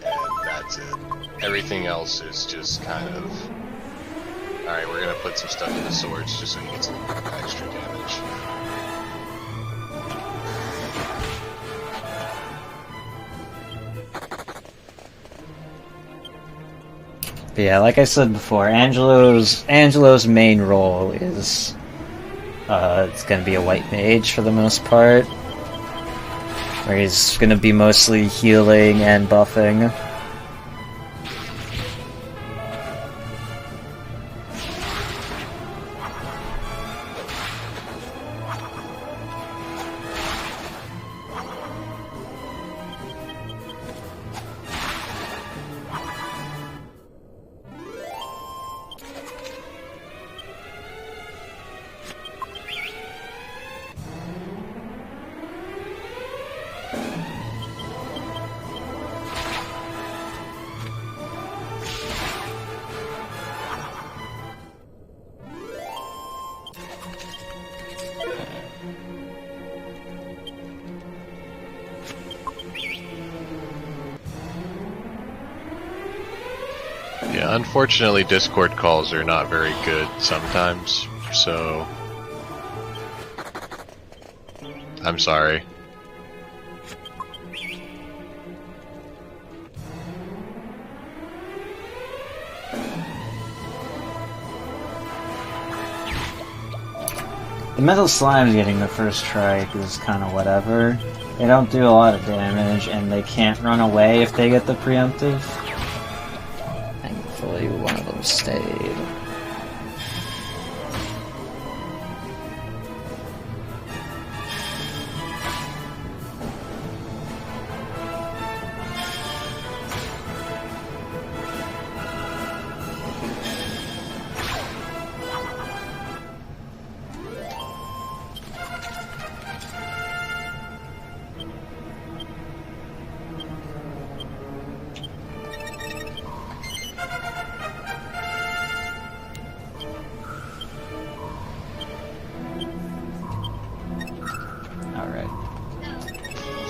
And that's it. Everything else is just kind of, alright, we're gonna put some stuff into swords just so he gets a little bit of extra damage. But yeah, like I said before, Angelo's main role is it's gonna be a white mage for the most part, where he's gonna be mostly healing and buffing. Yeah, unfortunately Discord calls are not very good sometimes, so I'm sorry. The metal slimes getting the first strike is kind of whatever. They don't do a lot of damage, and they can't run away if they get the preemptive. Thankfully, one of them stayed.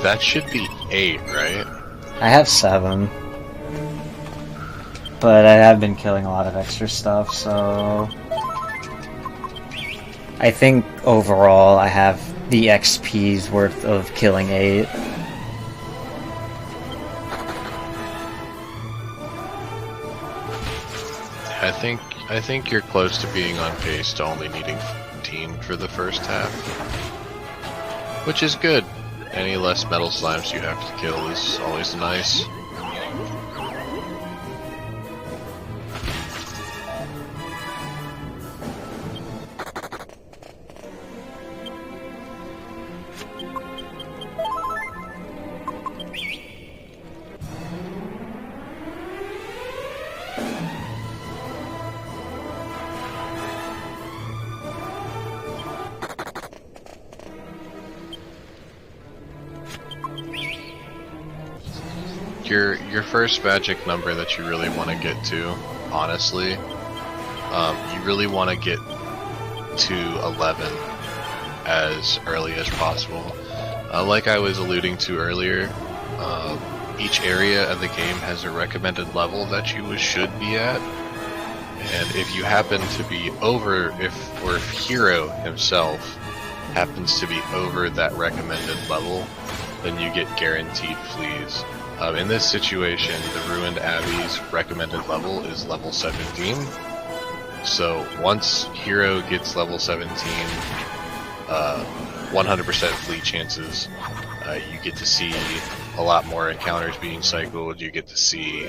That should be 8, right? I have 7. But I have been killing a lot of extra stuff, so I think overall I have the XP's worth of killing 8. I think you're close to being on pace to only needing 15 for the first half, which is good. Any less metal slimes you have to kill is always nice. Your first magic number that you really want to get to, honestly, you really want to get to 11 as early as possible. Like I was alluding to earlier, each area of the game has a recommended level that you should be at, and if you happen to be over, if Hero himself happens to be over that recommended level, then you get guaranteed fleas. In this situation, the Ruined Abbey's recommended level is level 17. So once Hero gets level 17, 100% flea chances. You get to see a lot more encounters being cycled. You get to see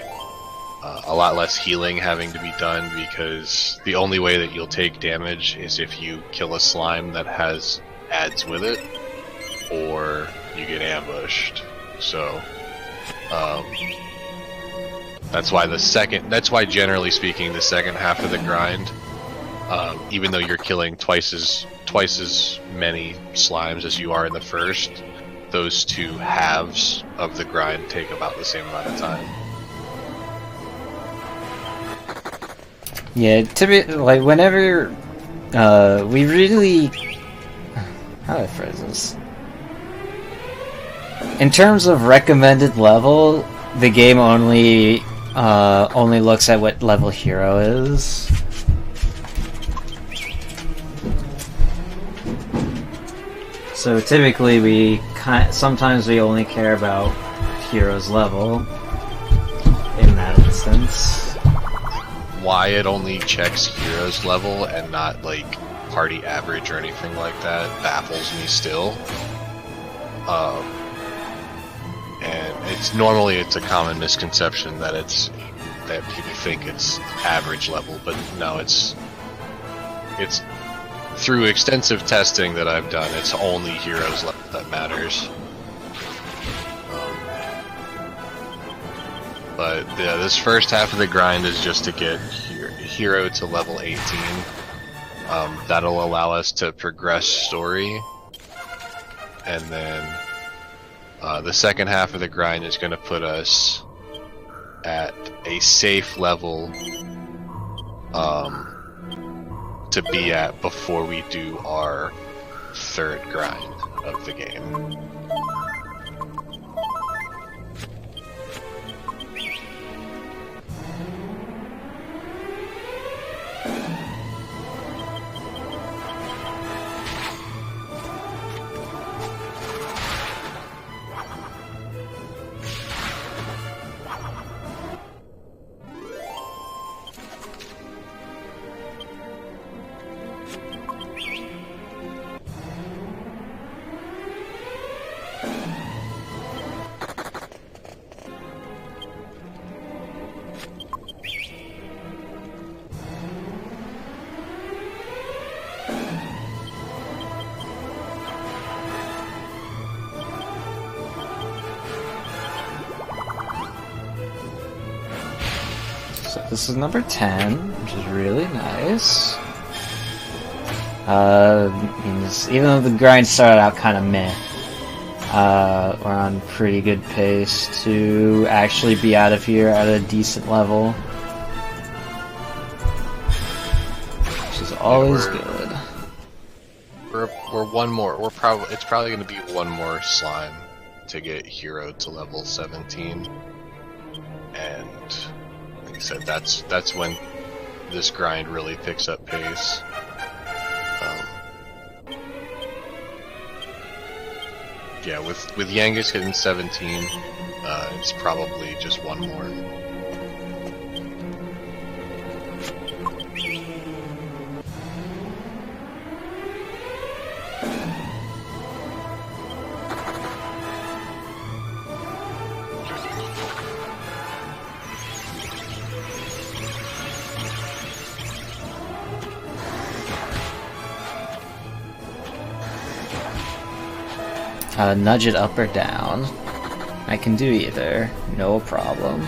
a lot less healing having to be done, because the only way that you'll take damage is if you kill a slime that has adds with it, or you get ambushed. So that's why generally speaking the second half of the grind, even though you're killing twice as many slimes as you are in the first, those two halves of the grind take about the same amount of time. Yeah, typically, like, whenever, we really... How do I phrase this? In terms of recommended level, the game only looks at what level hero is. So typically sometimes we only care about hero's level in that instance. Why it only checks hero's level and not like party average or anything like that baffles me still. And it's a common misconception that people think it's average level, but no, it's through extensive testing that I've done, it's only hero's level that matters. But yeah, this first half of the grind is just to get hero to level 18. That'll allow us to progress story, and then the second half of the grind is going to put us at a safe level to be at before we do our third grind of the game. This is number 10, which is really nice. Even though the grind started out kind of meh, we're on pretty good pace to actually be out of here at a decent level, which is always good. We're one more. It's probably going to be one more slime to get hero to level 17, and like I said, that's when this grind really picks up pace. Yeah, with Yangus hitting 17, it's probably just one more. Nudge it up or down. I can do either, no problem.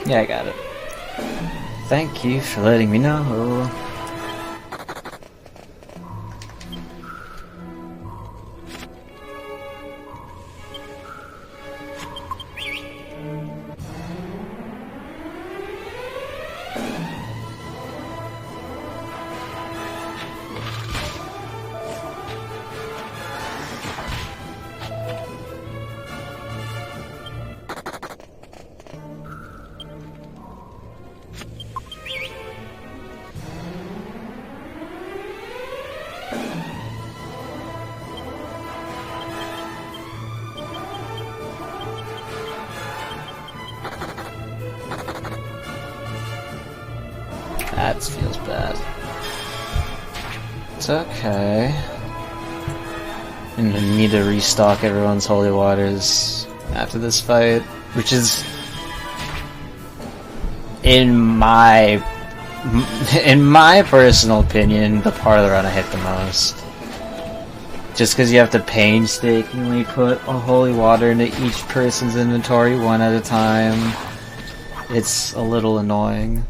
Yeah, I got it. Thank you for letting me know. It's okay. I'm gonna need to restock everyone's holy waters after this fight, which is, in my personal opinion, the part of the run I hate the most. Just because you have to painstakingly put a holy water into each person's inventory one at a time, it's a little annoying.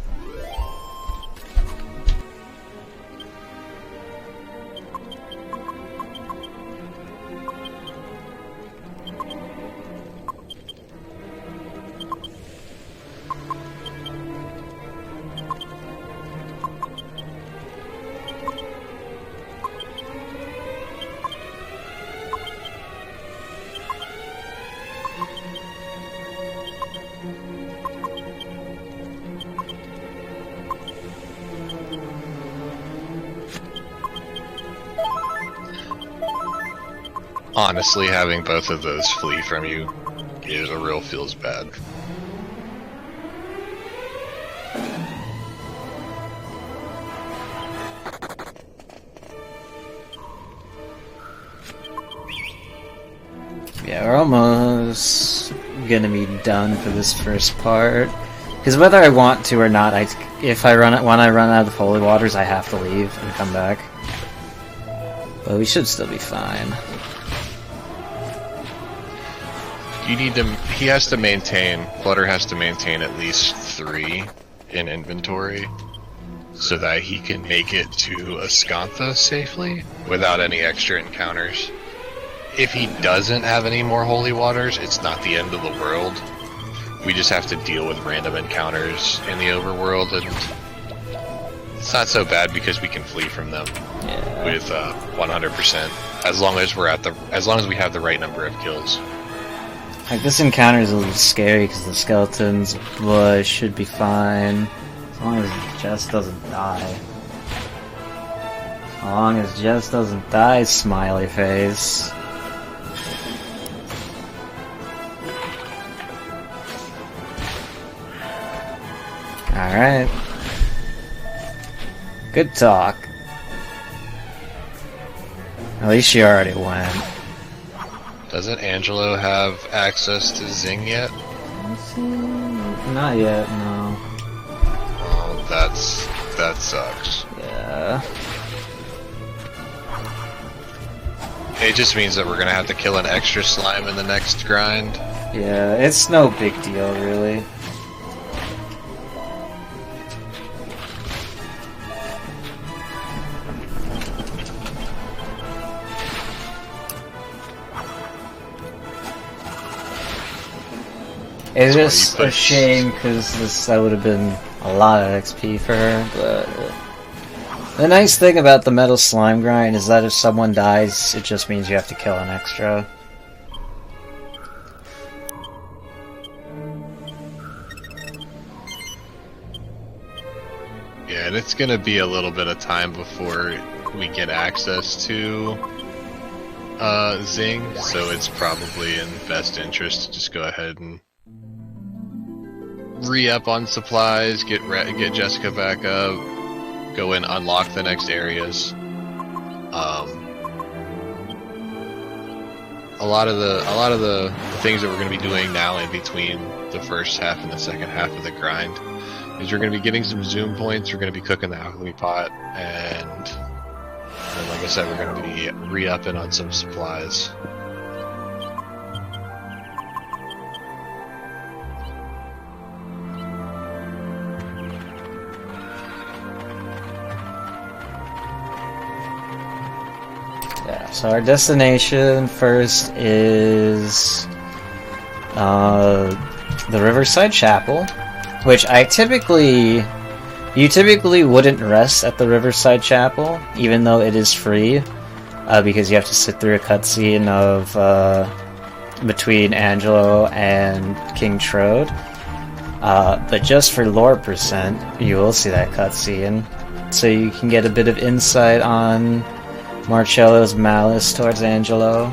Honestly, having both of those flee from you is a real feels bad. Yeah, we're almost gonna be done for this first part. Because whether I want to or not, when I run out of holy waters, I have to leave and come back. But we should still be fine. He has to maintain, Flutter has to maintain at least 3 in inventory so that he can make it to Ascantha safely without any extra encounters. If he doesn't have any more holy waters, it's not the end of the world. We just have to deal with random encounters in the overworld, and it's not so bad because we can flee from them with 100%, as long as we have the right number of kills. Like, this encounter is a little scary because the skeletons, but it should be fine. As long as Jess doesn't die. As long as Jess doesn't die, smiley face. Alright. Good talk. At least she already went. Doesn't Angelo have access to Zing yet? Not yet, no. Oh, that sucks. Yeah. It just means that we're gonna have to kill an extra slime in the next grind. Yeah, it's no big deal, really. It's just a shame because that would have been a lot of XP for her, but the nice thing about the metal slime grind is that if someone dies, it just means you have to kill an extra. Yeah, and it's gonna be a little bit of time before we get access to Zing, so it's probably in best interest to just go ahead and re-up on supplies, get Jessica back up, go and unlock the next areas. A lot of the things that we're going to be doing now in between the first half and the second half of the grind is we're going to be getting some zoom points, we're going to be cooking the Alchemy Pot, and like I said, we're going to be re-upping on some supplies. Yeah, so our destination first is the Riverside Chapel, which you typically wouldn't rest at the Riverside Chapel, even though it is free, because you have to sit through a cutscene of between Angelo and King Trode. But just for lore percent, you will see that cutscene, so you can get a bit of insight on Marcello's malice towards Angelo.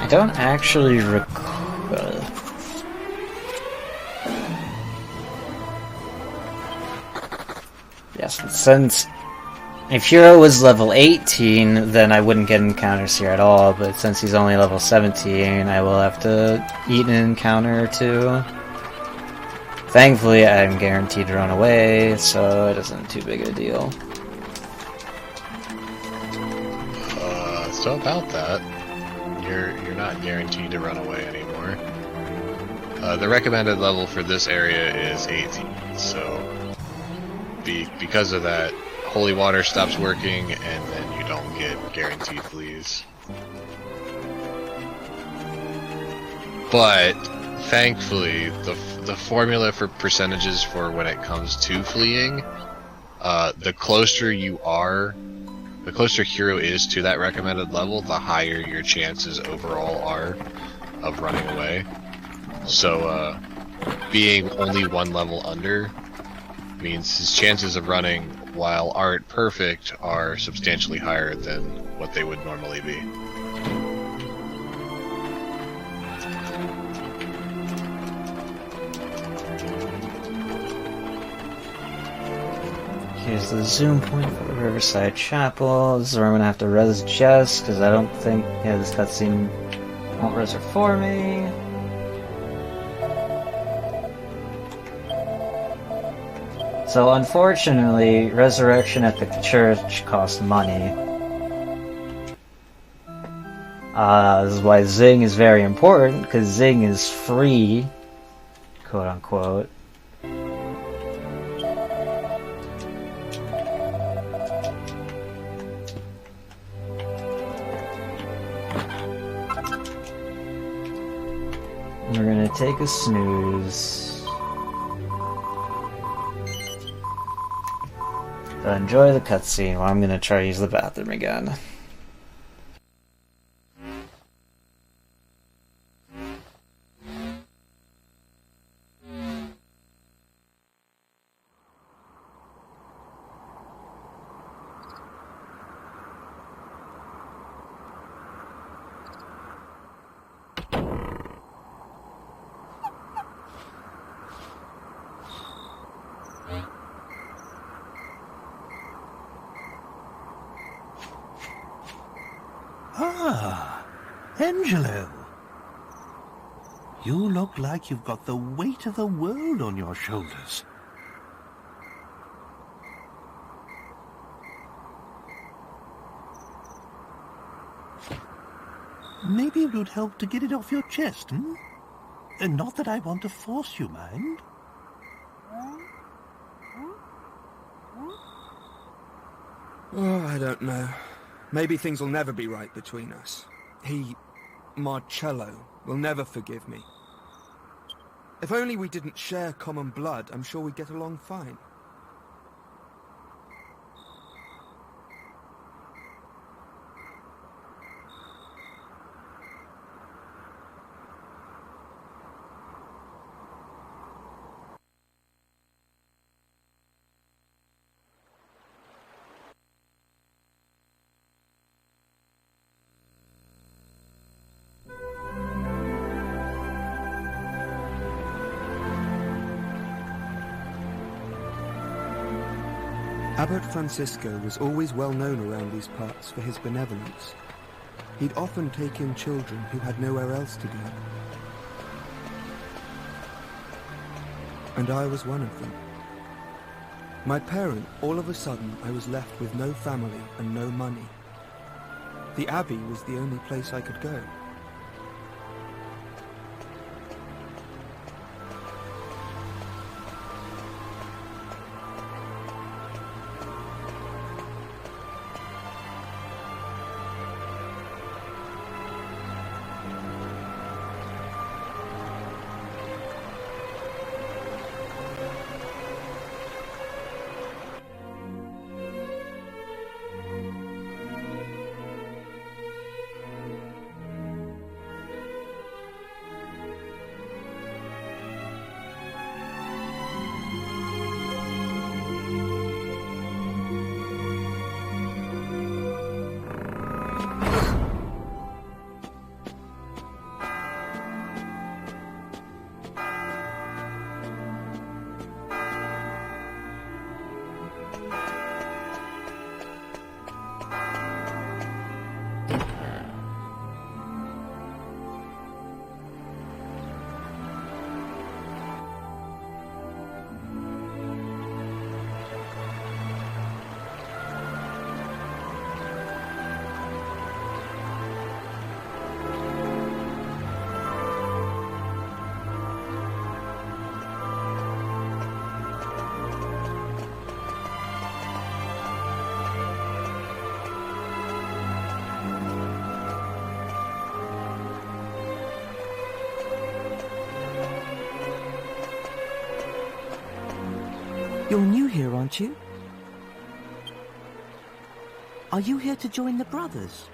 I don't actually recall. Yes, since if Hero was level 18, then I wouldn't get encounters here at all, but since he's only level 17, I will have to eat an encounter or two. Thankfully, I'm guaranteed to run away, so it isn't too big a deal. So about that, you're not guaranteed to run away anymore. The recommended level for this area is 18, so because of that, holy water stops working, and then you don't get guaranteed fleas. But thankfully, the formula for percentages for when it comes to fleeing, the closer Hero is to that recommended level, the higher your chances overall are of running away. So, being only one level under means his chances of running while aren't perfect are substantially higher than what they would normally be. Here's the zoom point for the Riverside Chapel. This is where I'm gonna have to res Jess, because I don't think, yeah, this cutscene won't res her for me. So unfortunately, resurrection at the church costs money. This is why Zing is very important, because Zing is free, quote unquote. We're gonna take a snooze. Enjoy the cutscene while I'm gonna try to use the bathroom again. Ah, Angelo. You look like you've got the weight of the world on your shoulders. Maybe it would help to get it off your chest, hmm? And not that I want to force you, mind. Oh, I don't know. Maybe things will never be right between us. Marcello, will never forgive me. If only we didn't share common blood, I'm sure we'd get along fine. Abbot Francisco was always well known around these parts for his benevolence. He'd often take in children who had nowhere else to go. And I was one of them. My parent, all of a sudden, I was left with no family and no money. The Abbey was the only place I could go. You're new here, aren't you? Are you here to join the brothers?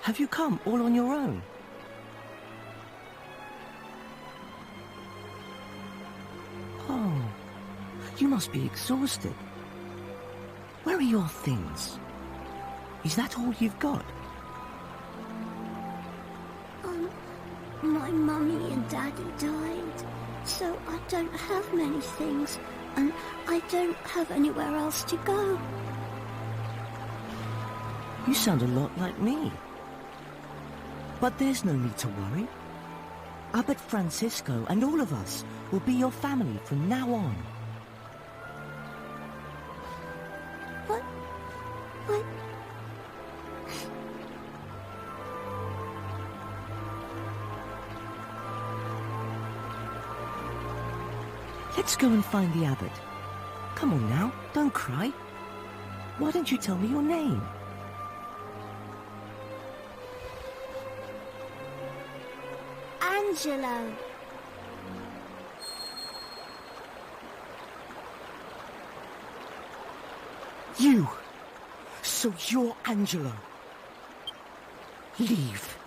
Have you come all on your own? Oh, you must be exhausted. Where are your things? Is that all you've got? My mummy and daddy died, so I don't have many things, and I don't have anywhere else to go. You sound a lot like me. But there's no need to worry. Abbot Francisco and all of us will be your family from now on. What? Let's go and find the abbot. Come on now, don't cry. Why don't you tell me your name? Angelo. You! So you're Angelo. Leave.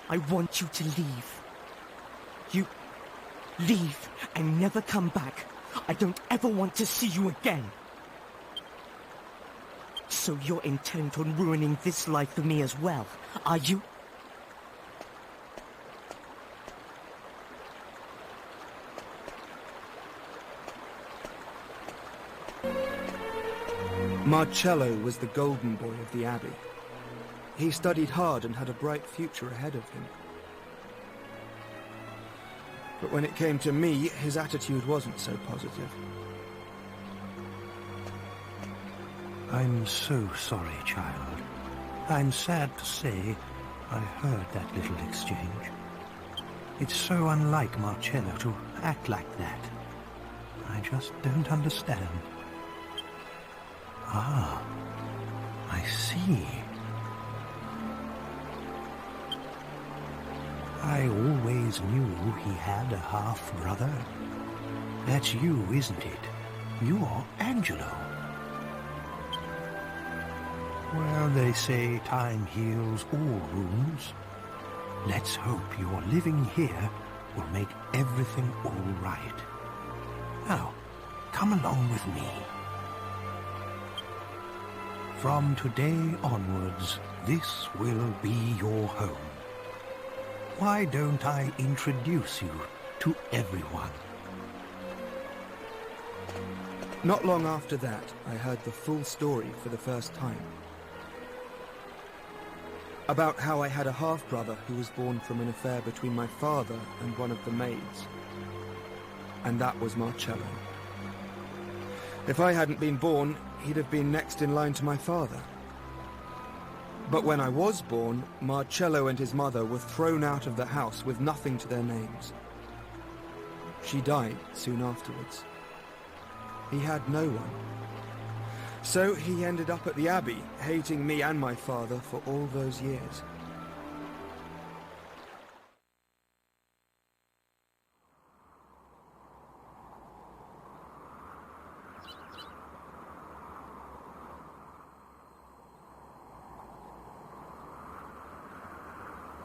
I want you to leave. You... leave and never come back. I don't ever want to see you again. So you're intent on ruining this life for me as well, are you? Marcello was the golden boy of the Abbey. He studied hard and had a bright future ahead of him. But when it came to me, his attitude wasn't so positive. I'm so sorry, child. I'm sad to say I heard that little exchange. It's so unlike Marcello to act like that. I just don't understand. Ah, I see. I always knew he had a half-brother. That's you, isn't it? You're Angelo. Well, they say time heals all wounds. Let's hope your living here will make everything all right. Now, come along with me. From today onwards, this will be your home. Why don't I introduce you to everyone? Not long after that, I heard the full story for the first time. About how I had a half-brother who was born from an affair between my father and one of the maids. And that was Marcello. If I hadn't been born, he'd have been next in line to my father. But when I was born, Marcello and his mother were thrown out of the house with nothing to their names. She died soon afterwards. He had no one. So he ended up at the Abbey, hating me and my father for all those years.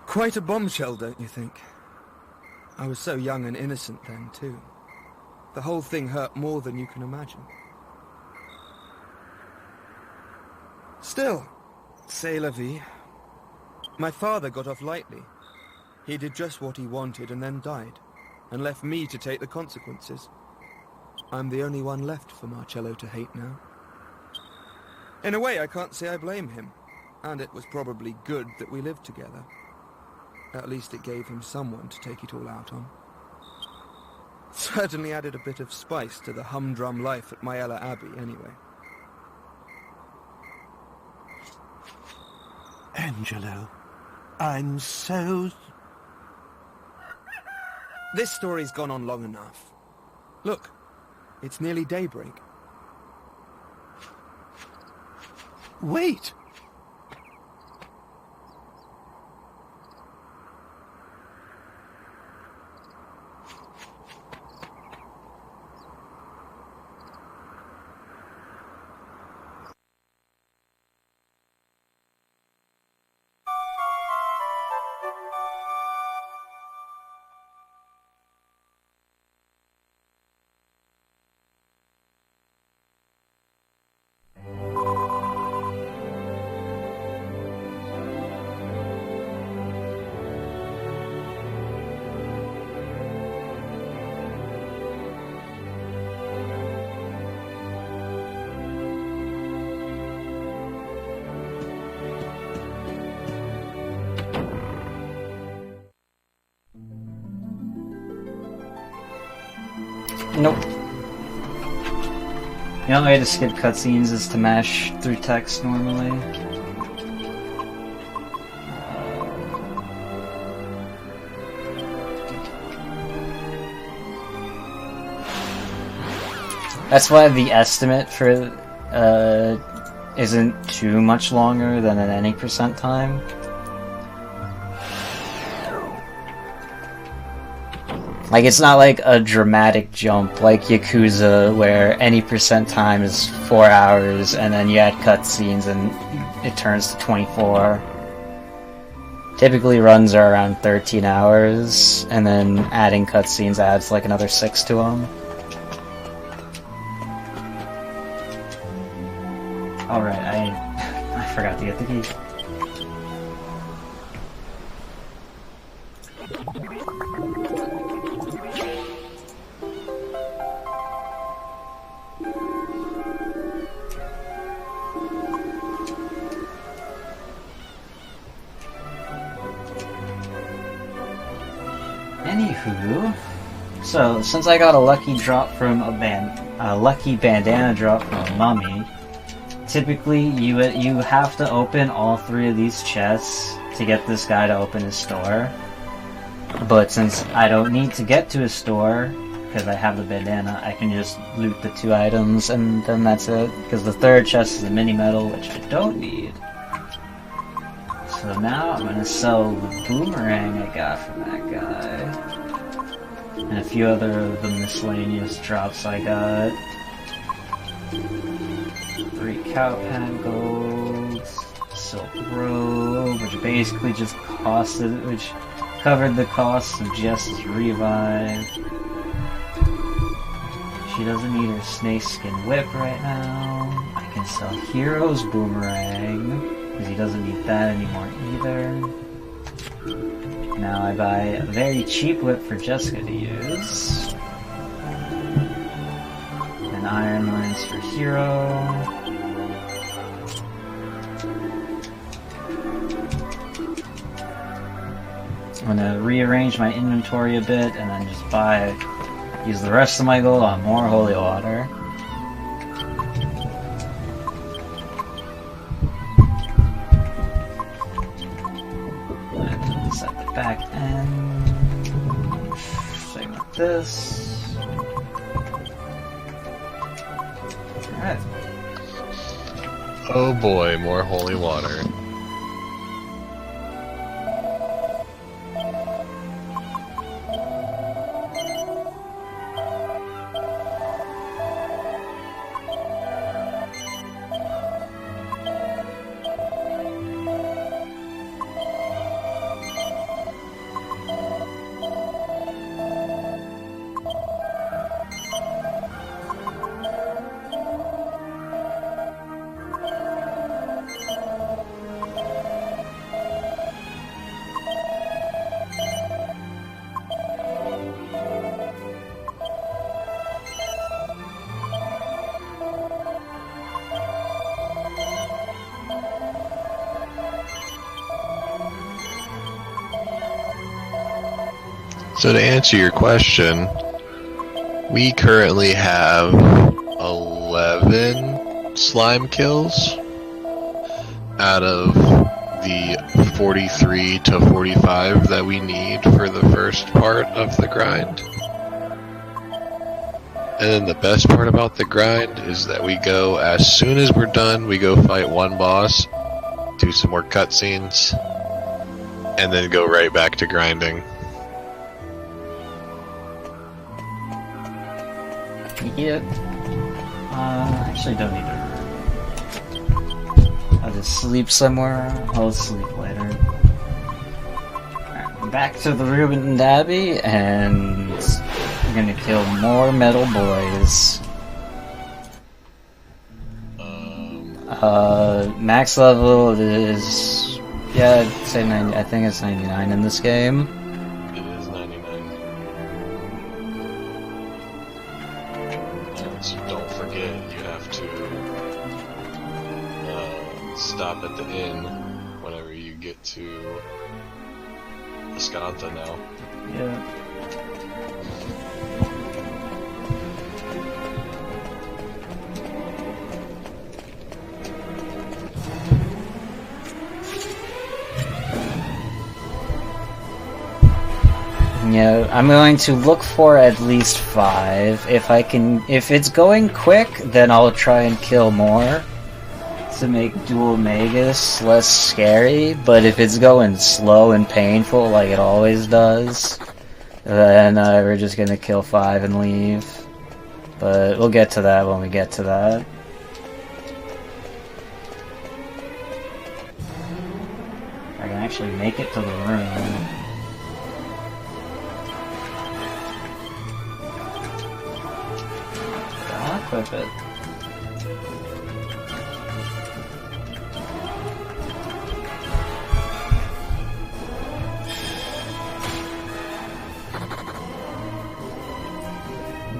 Quite a bombshell, don't you think? I was so young and innocent then, too. The whole thing hurt more than you can imagine. Still, c'est la vie. My father got off lightly. He did just what he wanted and then died, and left me to take the consequences. I'm the only one left for Marcello to hate now. In a way, I can't say I blame him, and it was probably good that we lived together. At least it gave him someone to take it all out on. Certainly added a bit of spice to the humdrum life at Myella Abbey, anyway. Angelo, I'm so... This story's gone on long enough. Look, it's nearly daybreak. Wait! Nope. The only way to skip cutscenes is to mash through text normally. That's why the estimate for isn't too much longer than at any percent time. Like, it's not like a dramatic jump like Yakuza where any percent time is 4 hours and then you add cutscenes and it turns to 24. Typically runs are around 13 hours and then adding cutscenes adds like another 6 to them. Alright, I forgot to get the key. Anywho, so since I got a lucky drop from a lucky bandana drop from a mummy, typically you have to open all 3 of these chests to get this guy to open his store. But since I don't need to get to his store because I have the bandana, I can just loot the 2 items and then that's it. Because the 3rd chest is a mini medal, which I don't need. So now I'm gonna sell the boomerang I got from that guy. And a few other of the miscellaneous drops I got. 3 cowpan golds, silk robe, which basically just which covered the cost of Jess's revive. She doesn't need her snakeskin whip right now. I can sell Hero's boomerang. Because he doesn't need that anymore either. Now I buy a very cheap whip for Jessica to use. An iron lance for Hero. I'm gonna rearrange my inventory a bit and then just use the rest of my gold on more holy water. Back end, same with this. Alright. Oh boy, more holy water. So to answer your question, we currently have 11 slime kills out of the 43 to 45 that we need for the first part of the grind. And then the best part about the grind is that we go, as soon as we're done, we go fight one boss, do some more cutscenes, and then go right back to grinding. Yep. Actually don't need to. I'll just sleep somewhere. I'll sleep later. Alright, back to the ruined Abbey, and we're gonna kill more metal boys. Max level is, yeah, I'd say 90. I think it's 99 in this game. It is 99. So don't forget, you have to stop at the inn whenever you get to Escanta now. Yeah. Yeah, I'm going to look for at least 5. If it's going quick, then I'll try and kill more to make Dual Magus less scary, but if it's going slow and painful like it always does, then we're just gonna kill 5 and leave. But we'll get to that when we get to that. I can actually make it to the room. I'll equip it.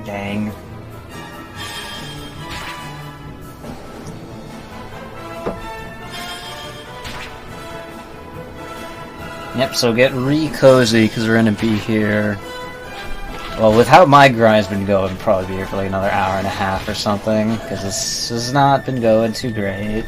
Dang. Yep, so get re-cozy, because we're gonna be here... Well, with how my grind's been going, probably be here for like another hour and a half or something, because this has not been going too great.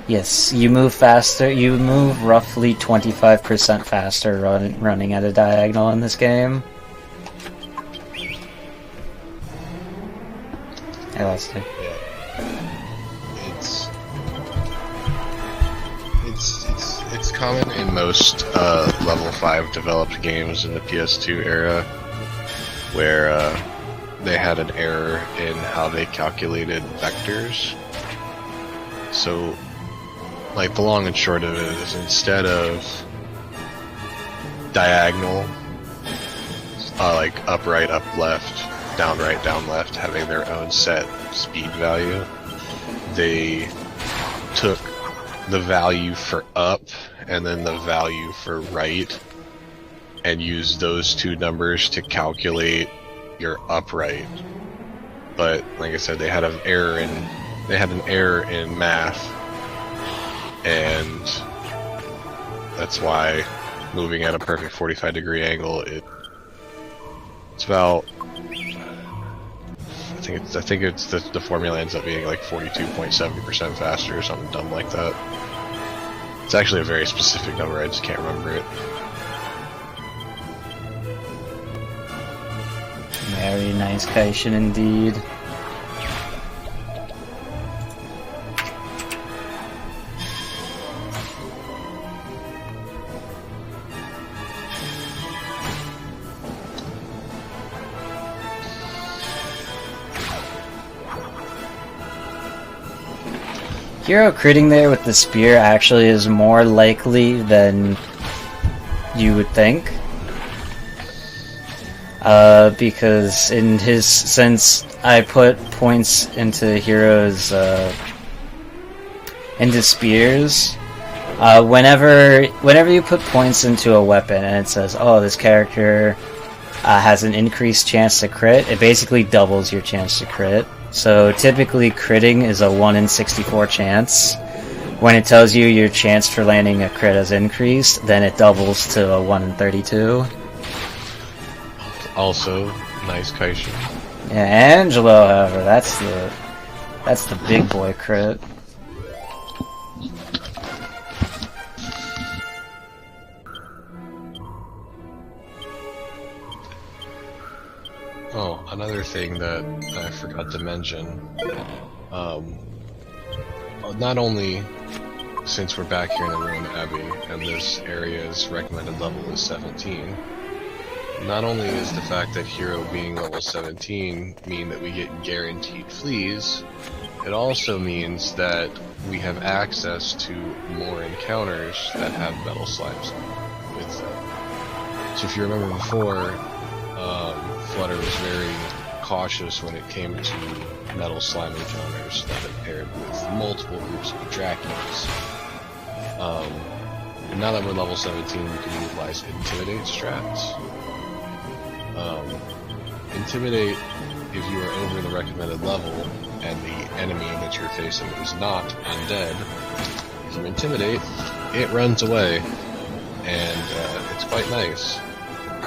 Yes, you move faster. You move roughly 25% faster running at a diagonal in this game. Alistair. Yeah. It's common in most level 5 developed games in the PS2 era, where they had an error in how they calculated vectors. So, like, the long and short of it is, instead of diagonal, like up right, up left, down right, down left, having their own set speed value, they took the value for up and then the value for right and used those two numbers to calculate your upright. But like I said, they had an error in math, and that's why moving at a perfect 45-degree angle, it's about, I think it's the formula ends up being like 42.70% faster or something dumb like that. It's actually a very specific number, I just can't remember it. Very nice Kaishin indeed. Hero critting there with the spear actually is more likely than you would think. Because since I put points into heroes, into spears, whenever you put points into a weapon and it says, oh, this character has an increased chance to crit, it basically doubles your chance to crit. So typically critting is a 1 in 64 chance. When it tells you your chance for landing a crit has increased, then it doubles to a 1 in 32. Also, nice Kaishin. Yeah, Angelo, however, that's the big boy crit. Oh, another thing that I forgot to mention, not only since we're back here in the ruined Abbey, and this area's recommended level is 17, not only is the fact that hero being level 17 mean that we get guaranteed fleas, it also means that we have access to more encounters that have metal slimes with them. So if you remember before, Flutter was very cautious when it came to metal slime encounters that it paired with multiple groups of Draculas. And now that we're level 17, we can utilize Intimidate strats. Intimidate, if you are over the recommended level and the enemy that you're facing is not undead, if you Intimidate, it runs away, and it's quite nice.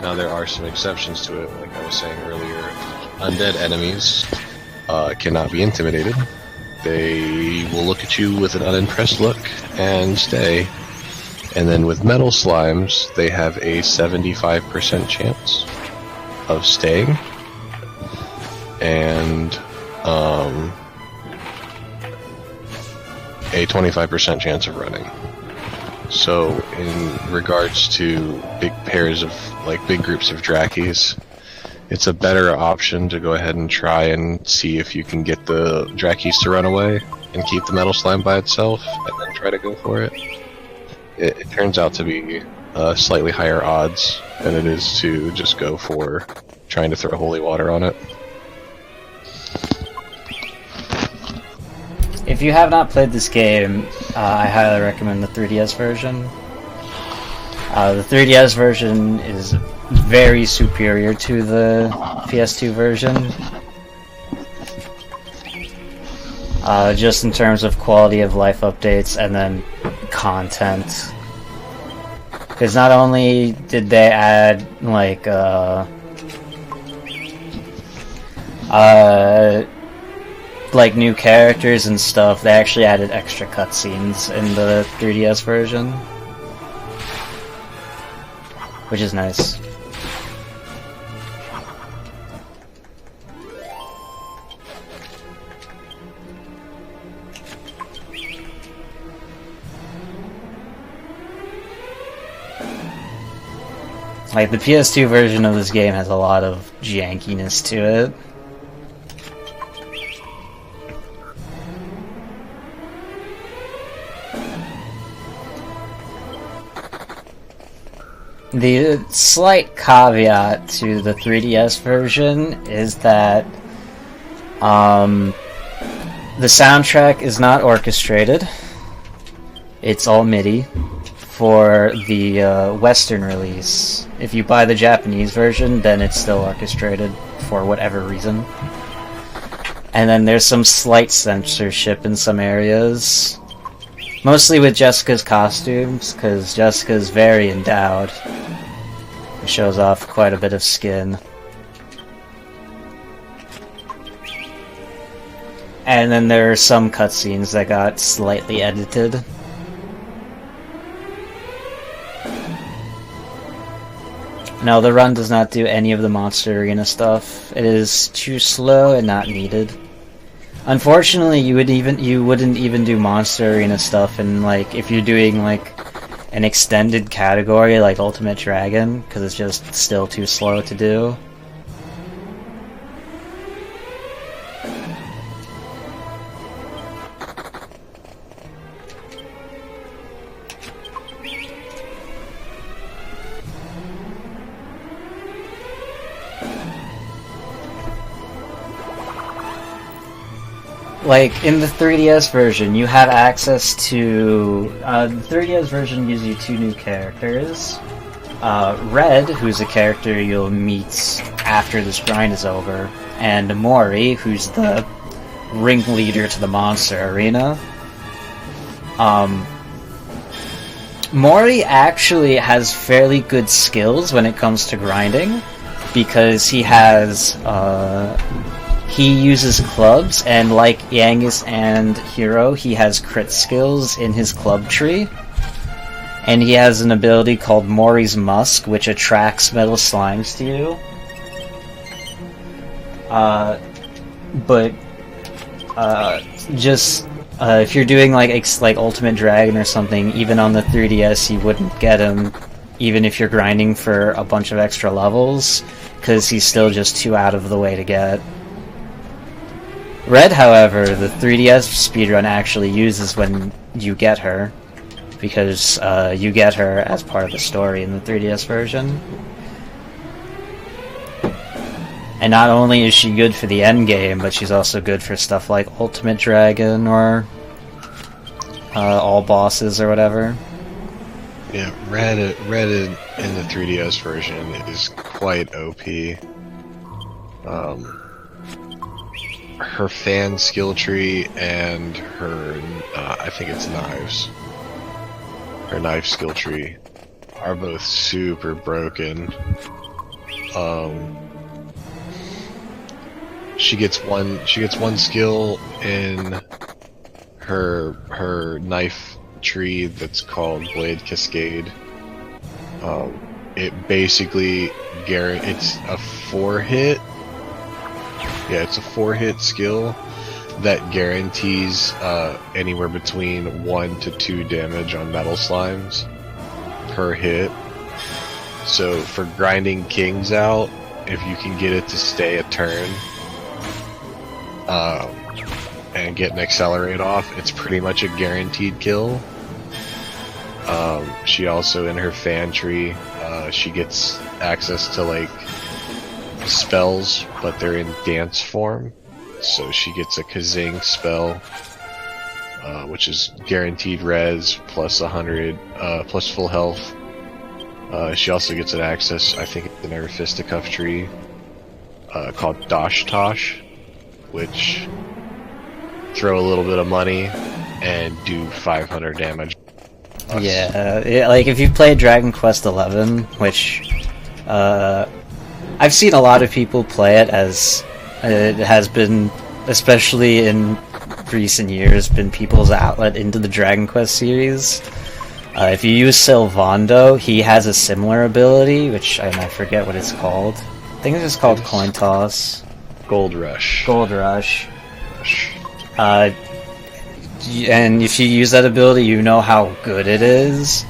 Now there are some exceptions to it, like I was saying earlier. Undead enemies cannot be intimidated. They will look at you with an unimpressed look and stay. And then with metal slimes, they have a 75% chance of staying. And a 25% chance of running. So in regards to big pairs of, like big groups of Drakis, it's a better option to go ahead and try and see if you can get the Drakis to run away and keep the metal slime by itself, and then try to go for it. It turns out to be slightly higher odds than it is to just go for trying to throw holy water on it. If you have not played this game, I highly recommend the 3DS version. The 3DS version is very superior to the PS2 version. Just in terms of quality of life updates and then content. Because not only did they add, like, new characters and stuff, they actually added extra cutscenes in the 3DS version. Which is nice. Like, the PS2 version of this game has a lot of jankiness to it. The slight caveat to the 3DS version is that the soundtrack is not orchestrated. It's all MIDI for the Western release. If you buy the Japanese version, then it's still orchestrated for whatever reason. And then there's some slight censorship in some areas. Mostly with Jessica's costumes, because Jessica's very endowed. It shows off quite a bit of skin. And then there are some cutscenes that got slightly edited. No, the run does not do any of the Monster Arena stuff. It is too slow and not needed. Unfortunately, you wouldn't even do Monster Arena stuff in, like, if you're doing, like, an extended category like Ultimate Dragon, because it's just still too slow to do. Like, in the 3DS version, you have access to... the 3DS version gives you two new characters. Red, who's a character you'll meet after this grind is over, and Mori, who's the ringleader to the Monster Arena. Mori actually has fairly good skills when it comes to grinding, because he has... he uses clubs, and like Yangus and Hero, he has crit skills in his club tree. And he has an ability called Mori's Musk, which attracts metal slimes to you. If you're doing like Ultimate Dragon or something, even on the 3DS you wouldn't get him, even if you're grinding for a bunch of extra levels, because he's still just too out of the way to get. Red, however, the 3DS speedrun actually uses when you get her, because you get her as part of the story in the 3DS version. And not only is she good for the endgame, but she's also good for stuff like Ultimate Dragon or all bosses or whatever. Yeah, Red in the 3DS version is quite OP. Her fan skill tree and her, I think it's knives. Her knife skill tree are both super broken. She gets one skill in her knife tree that's called Blade Cascade. It basically it's a 4-hit. Yeah, it's a 4-hit skill that guarantees anywhere between 1 to 2 damage on metal slimes per hit. So for grinding kings out, if you can get it to stay a turn and get an accelerate off, it's pretty much a guaranteed kill. She also, in her fan tree, she gets access to like spells, but they're in dance form. So she gets a Kazing spell, which is guaranteed res plus 100 plus full health. She also gets an access, I think, in her fisticuff tree called Dosh Tosh, which throw a little bit of money and do 500 damage. Yeah, like if you've played Dragon Quest XI, which I've seen a lot of people play it, as it has been, especially in recent years, been people's outlet into the Dragon Quest series. If you use Sylvando, he has a similar ability, which I forget what it's called. I think it's just called Coin Toss. Gold Rush. Gold Rush. And if you use that ability, you know how good it is.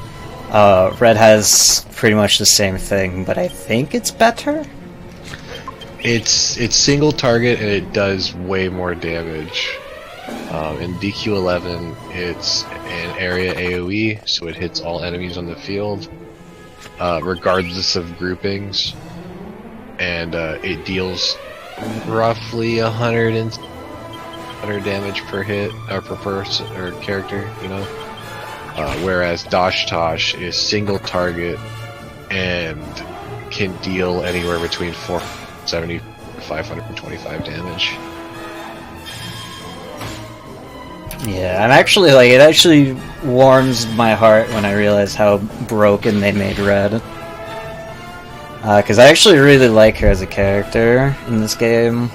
Red has pretty much the same thing, but I think it's better? It's single target and it does way more damage. In DQ11, it's an area AoE, so it hits all enemies on the field, regardless of groupings, and it deals roughly 100 damage per hit, or per person, or character, you know? Whereas Dosh Tosh is single target and can deal anywhere between 470 to 525 damage. Yeah, I'm actually, like, it actually warms my heart when I realize how broken they made Red. Because I actually really like her as a character in this game.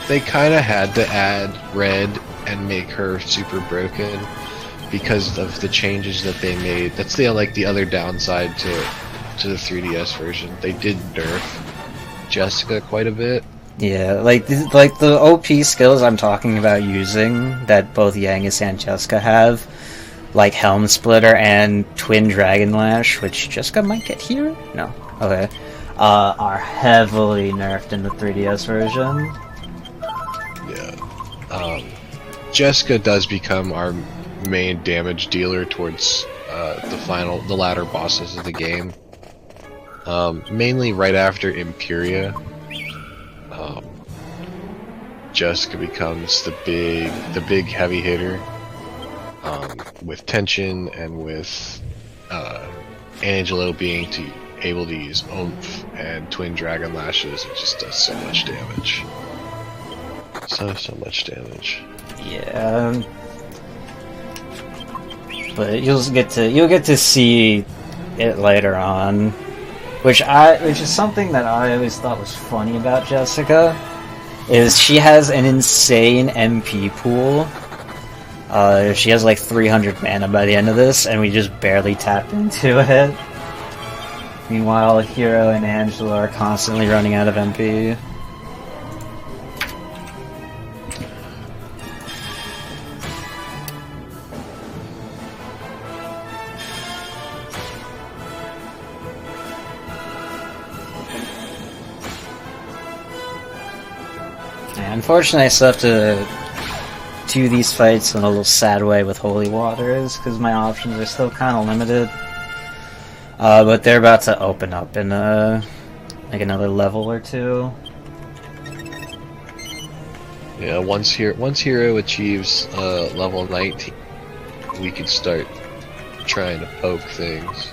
They kind of had to add Red and make her super broken because of the changes that they made. That's the other downside to the 3DS version. They did nerf Jessica quite a bit. Yeah, like the OP skills I'm talking about using that both Yangus and Jessica have, like Helm Splitter and Twin Dragon Lash, which Jessica might get here? No. Okay. Are heavily nerfed in the 3DS version. Yeah. Jessica does become our main damage dealer towards the latter bosses of the game. Mainly right after Imperia. Jessica becomes the big heavy hitter, with tension and with Angelo being able to use Oomph and Twin Dragon Lashes. It just does so much damage. So much damage. Yeah. But you'll get to see it later on, which is something that I always thought was funny about Jessica, is she has an insane MP pool. She has like 300 mana by the end of this, and we just barely tapped into it. Meanwhile, Hero and Angelo are constantly running out of MP. Unfortunately, I still have to do these fights in a little sad way with Holy Waters, because my options are still kind of limited. But they're about to open up in like another level or two. Yeah, once Hero achieves level 19, we can start trying to poke things.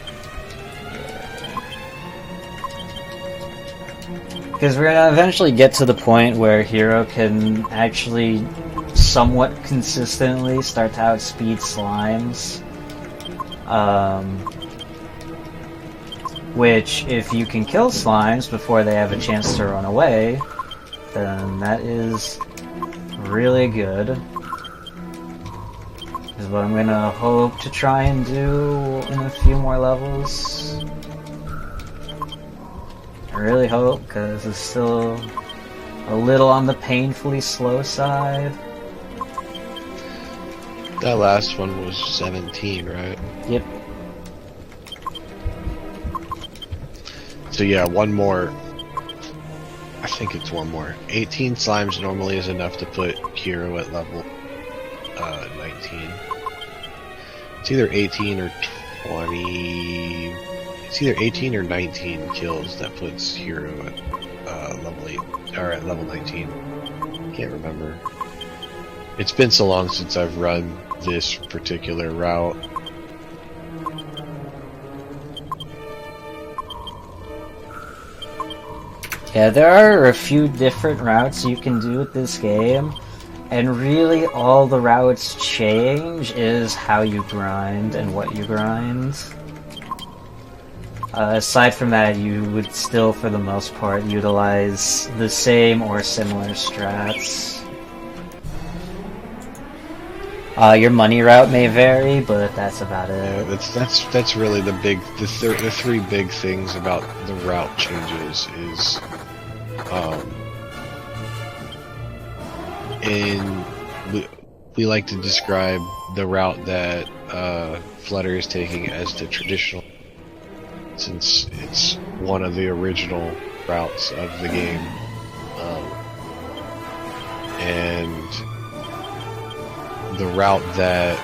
Because we're gonna eventually get to the point where Hero can actually somewhat consistently start to outspeed slimes. Which, if you can kill slimes before they have a chance to run away, then that is really good. Is what I'm gonna hope to try and do in a few more levels. I really hope, because it's still a little on the painfully slow side. That last one was 17, right? Yep. So yeah, one more. I think it's one more. 18 slimes normally is enough to put Hero at level 19. It's either 18 or 20. It's either 18 or 19 kills that puts Hero at level 8 or at level 19. Can't remember. It's been so long since I've run this particular route. Yeah, there are a few different routes you can do with this game, and really all the routes change is how you grind and what you grind. Aside from that, you would still, for the most part, utilize the same or similar strats. Your money route may vary, but that's about it. Yeah, that's really the three big things about the route changes is, we like to describe the route that Flutter is taking as the traditional, since it's one of the original routes of the game, and the route that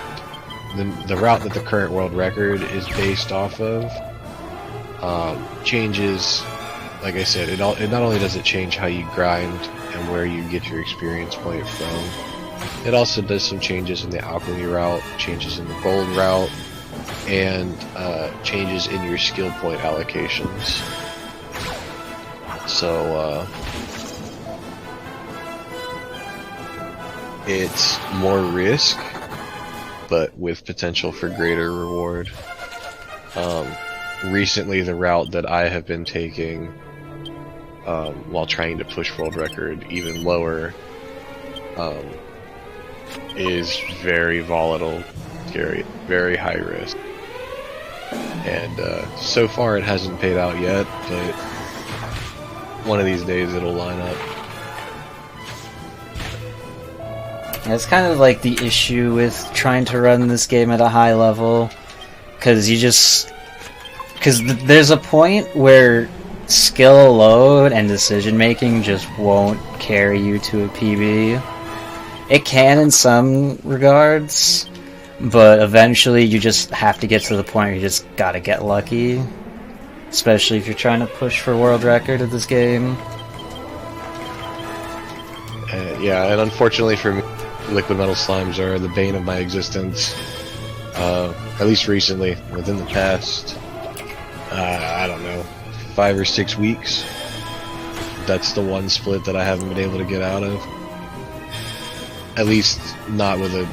the current world record is based off of changes. Like I said, it not only does it change how you grind and where you get your experience point from, it also does some changes in the alchemy route, changes in the gold route, and changes in your skill point allocations. So it's more risk, but with potential for greater reward. Recently, the route that I have been taking while trying to push world record even lower is very volatile, scary, very high risk. And so far it hasn't paid out yet, but one of these days it'll line up. It's kind of like the issue with trying to run this game at a high level, because there's a point where skill load and decision making just won't carry you to a PB. It can in some regards, but eventually you just have to get to the point where you just gotta get lucky, especially if you're trying to push for world record of this game. Yeah, and unfortunately for me, liquid metal slimes are the bane of my existence. At least recently, within the past, I don't know, 5 or 6 weeks. That's the one split that I haven't been able to get out of. At least not with a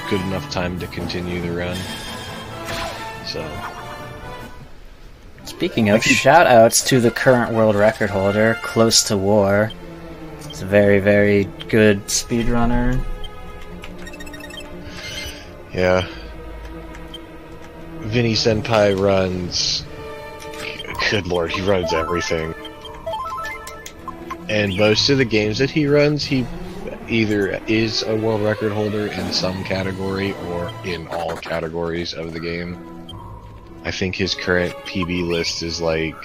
good enough time to continue the run. So. Speaking of, shoutouts to the current world record holder, Close to War. It's a very, very good speedrunner. Yeah. Vinny Senpai runs... Good lord, he runs everything. And most of the games that he runs, he either is a world record holder in some category or in all categories of the game. I think his current PB list is like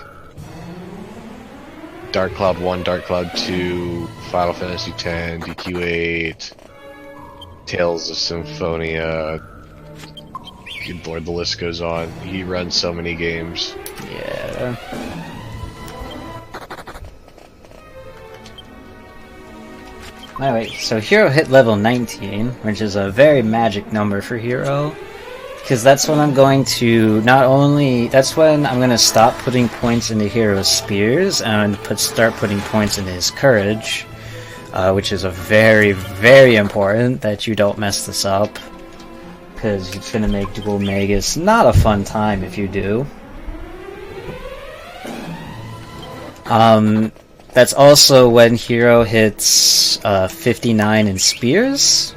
Dark Cloud 1, Dark Cloud 2, Final Fantasy X, DQ8, Tales of Symphonia. Good lord, the list goes on. He runs so many games. Yeah. Anyway, so Hero hit level 19, which is a very magic number for Hero, because that's when I'm going to that's when I'm going to stop putting points into Hero's spears and start putting points into his courage, which is a very, very important that you don't mess this up, because it's going to make Dual Magus not a fun time if you do. That's also when Hero hits 59 in spears.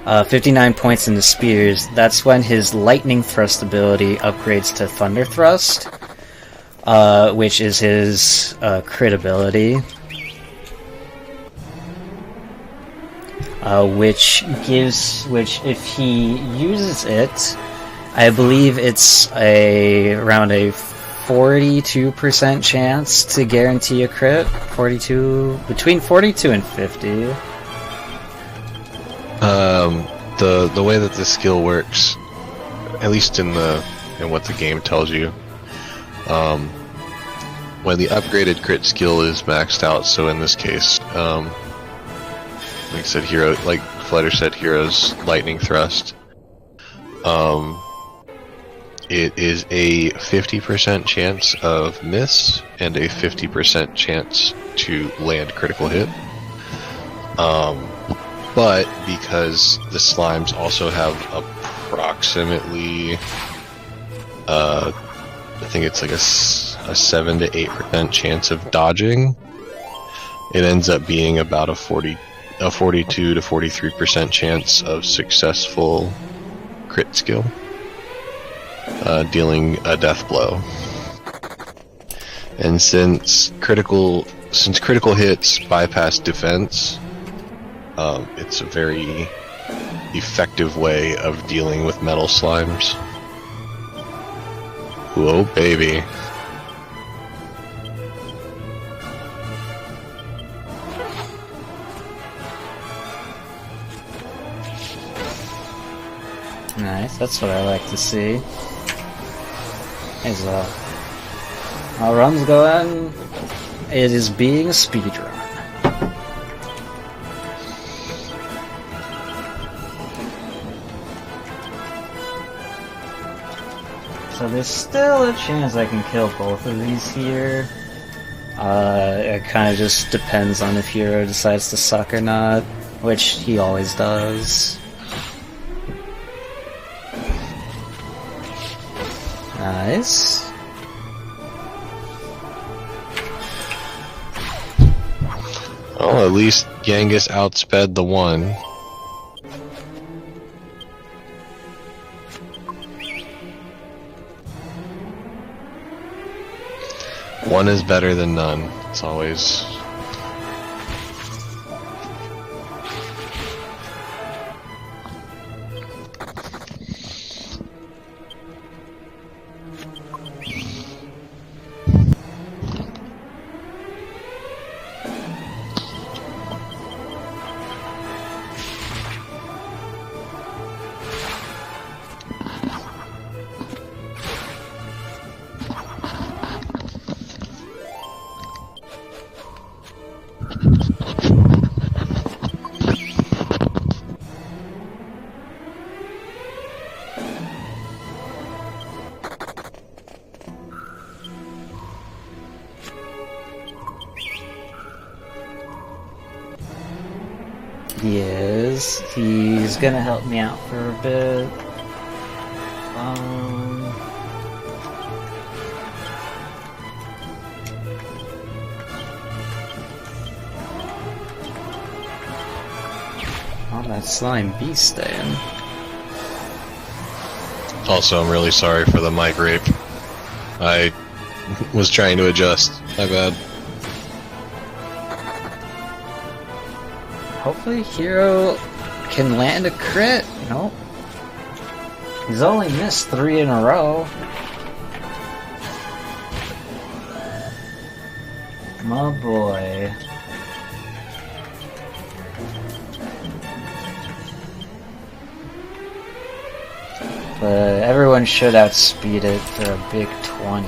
59 points in the spears. That's when his lightning thrust ability upgrades to thunder thrust, which is his crit ability. Which if he uses it, I believe it's around a 42% chance to guarantee a crit. Between 42 and 50. The way that this skill works, at least in what the game tells you, when the upgraded crit skill is maxed out, so in this case, like I said, like Flutter said, Hero's lightning thrust. It is a 50% chance of miss and a 50% chance to land critical hit. But because the slimes also have approximately, I think it's like a 7 to 8% chance of dodging, it ends up being about a 42 to 43% chance of successful crit skill, dealing a death blow. And since critical hits bypass defense, it's a very effective way of dealing with metal slimes. Whoa, baby. Nice, that's what I like to see. As our run's going, it is being a speedrun. So there's still a chance I can kill both of these here. It kind of just depends on if Hero decides to suck or not, which he always does. Nice. Well, at least Yangus outsped the one. One is better than none. It's always... Yes, he's gonna help me out for a bit. Oh, that slime beast staying. Also, I'm really sorry for the mic rape. I was trying to adjust. My bad. Hopefully Hero can land a crit. Nope. He's only missed 3 in a row. My boy. But everyone should outspeed it for a big 20.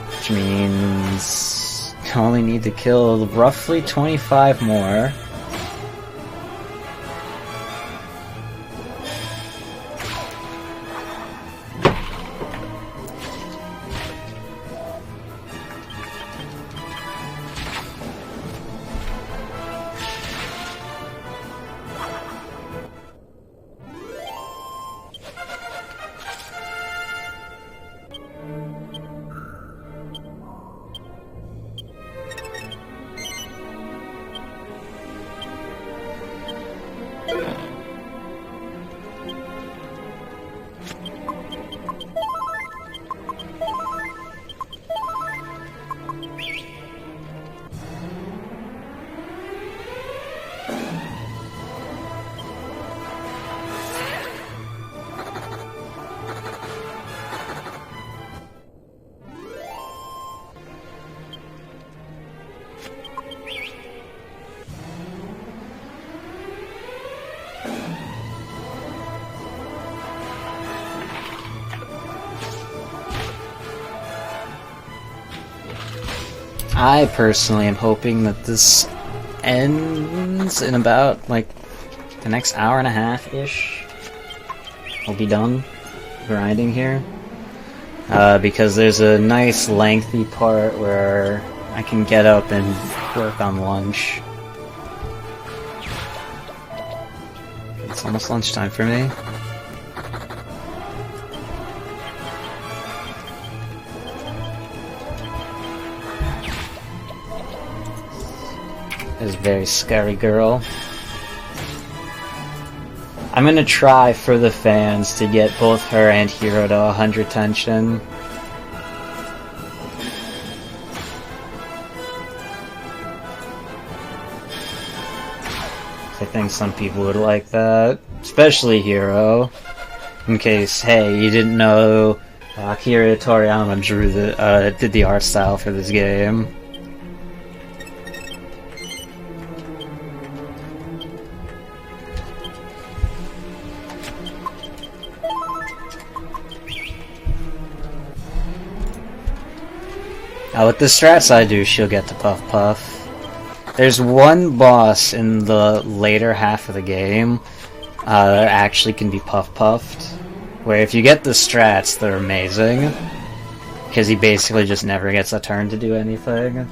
Which means you only need to kill roughly 25 more. I personally am hoping that this ends in about, like, the next hour and a half-ish. We'll be done grinding here. Because there's a nice lengthy part where I can get up and work on lunch. It's almost lunchtime for me. This very scary girl. I'm gonna try for the fans to get both her and Hero to 100 tension. I think some people would like that, especially Hero. In case, hey, you didn't know, Akira Toriyama did the art style for this game. With the strats I do, she'll get to Puff Puff. There's one boss in the later half of the game that actually can be Puff Puffed, where if you get the strats, they're amazing, because he basically just never gets a turn to do anything.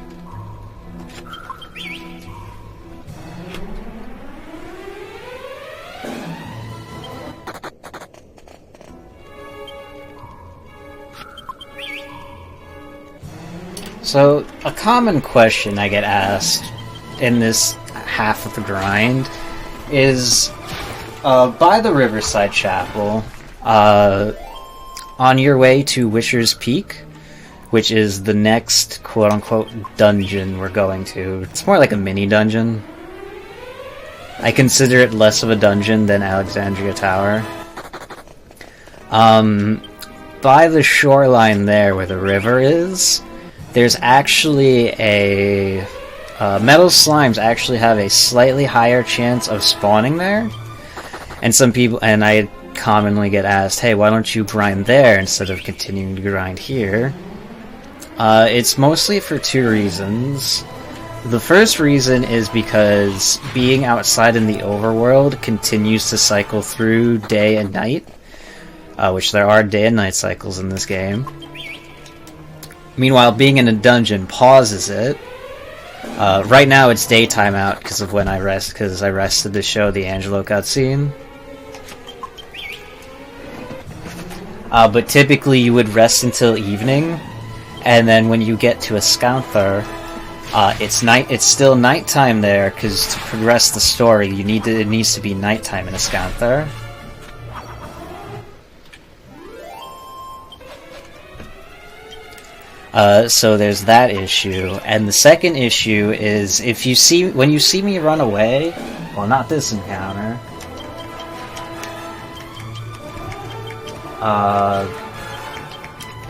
So, a common question I get asked in this half of the grind is, by the Riverside Chapel, on your way to Wisher's Peak, which is the next quote-unquote dungeon we're going to. It's more like a mini-dungeon. I consider it less of a dungeon than Alexandria Tower. By the shoreline there where the river is, there's actually a... metal slimes actually have a slightly higher chance of spawning there. And some people... and I commonly get asked, hey, why don't you grind there instead of continuing to grind here? It's mostly for two reasons. The first reason is because being outside in the overworld continues to cycle through day and night, which there are day and night cycles in this game. Meanwhile, being in a dungeon pauses it. Right now it's daytime out because of when I rest, because I rested to show the Angelo cutscene. But typically you would rest until evening, and then when you get to a Scouther, it's still nighttime there, because to progress the story it needs to be nighttime in a Scouther. So there's that issue, and the second issue is when you see me run away, well, not this encounter,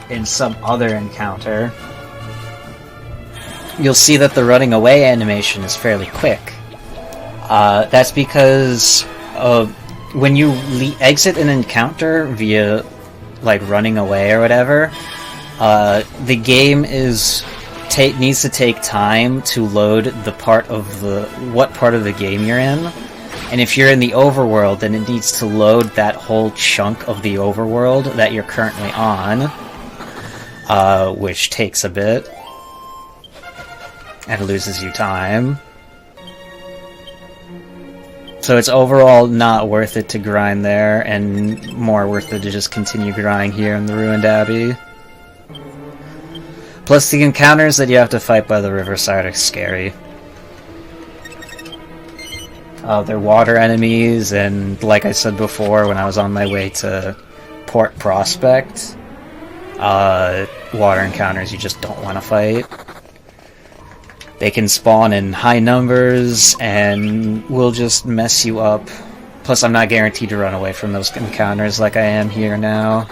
in some other encounter, you'll see that the running away animation is fairly quick. That's because when you exit an encounter via like running away or whatever, the game needs to take time to load what part of the game you're in. And if you're in the overworld, then it needs to load that whole chunk of the overworld that you're currently on, which takes a bit and loses you time. So it's overall not worth it to grind there, and more worth it to just continue grinding here in the Ruined Abbey. Plus, the encounters that you have to fight by the riverside are scary. They're water enemies, and like I said before, when I was on my way to Port Prospect, water encounters you just don't want to fight. They can spawn in high numbers, and will just mess you up. Plus, I'm not guaranteed to run away from those encounters like I am here now.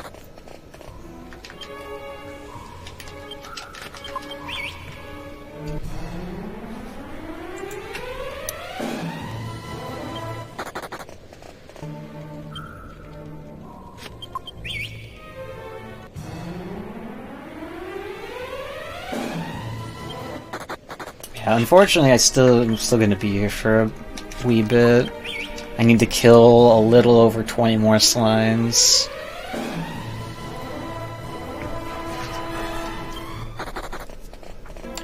Yeah, unfortunately, I'm still gonna be here for a wee bit. I need to kill a little over 20 more slimes.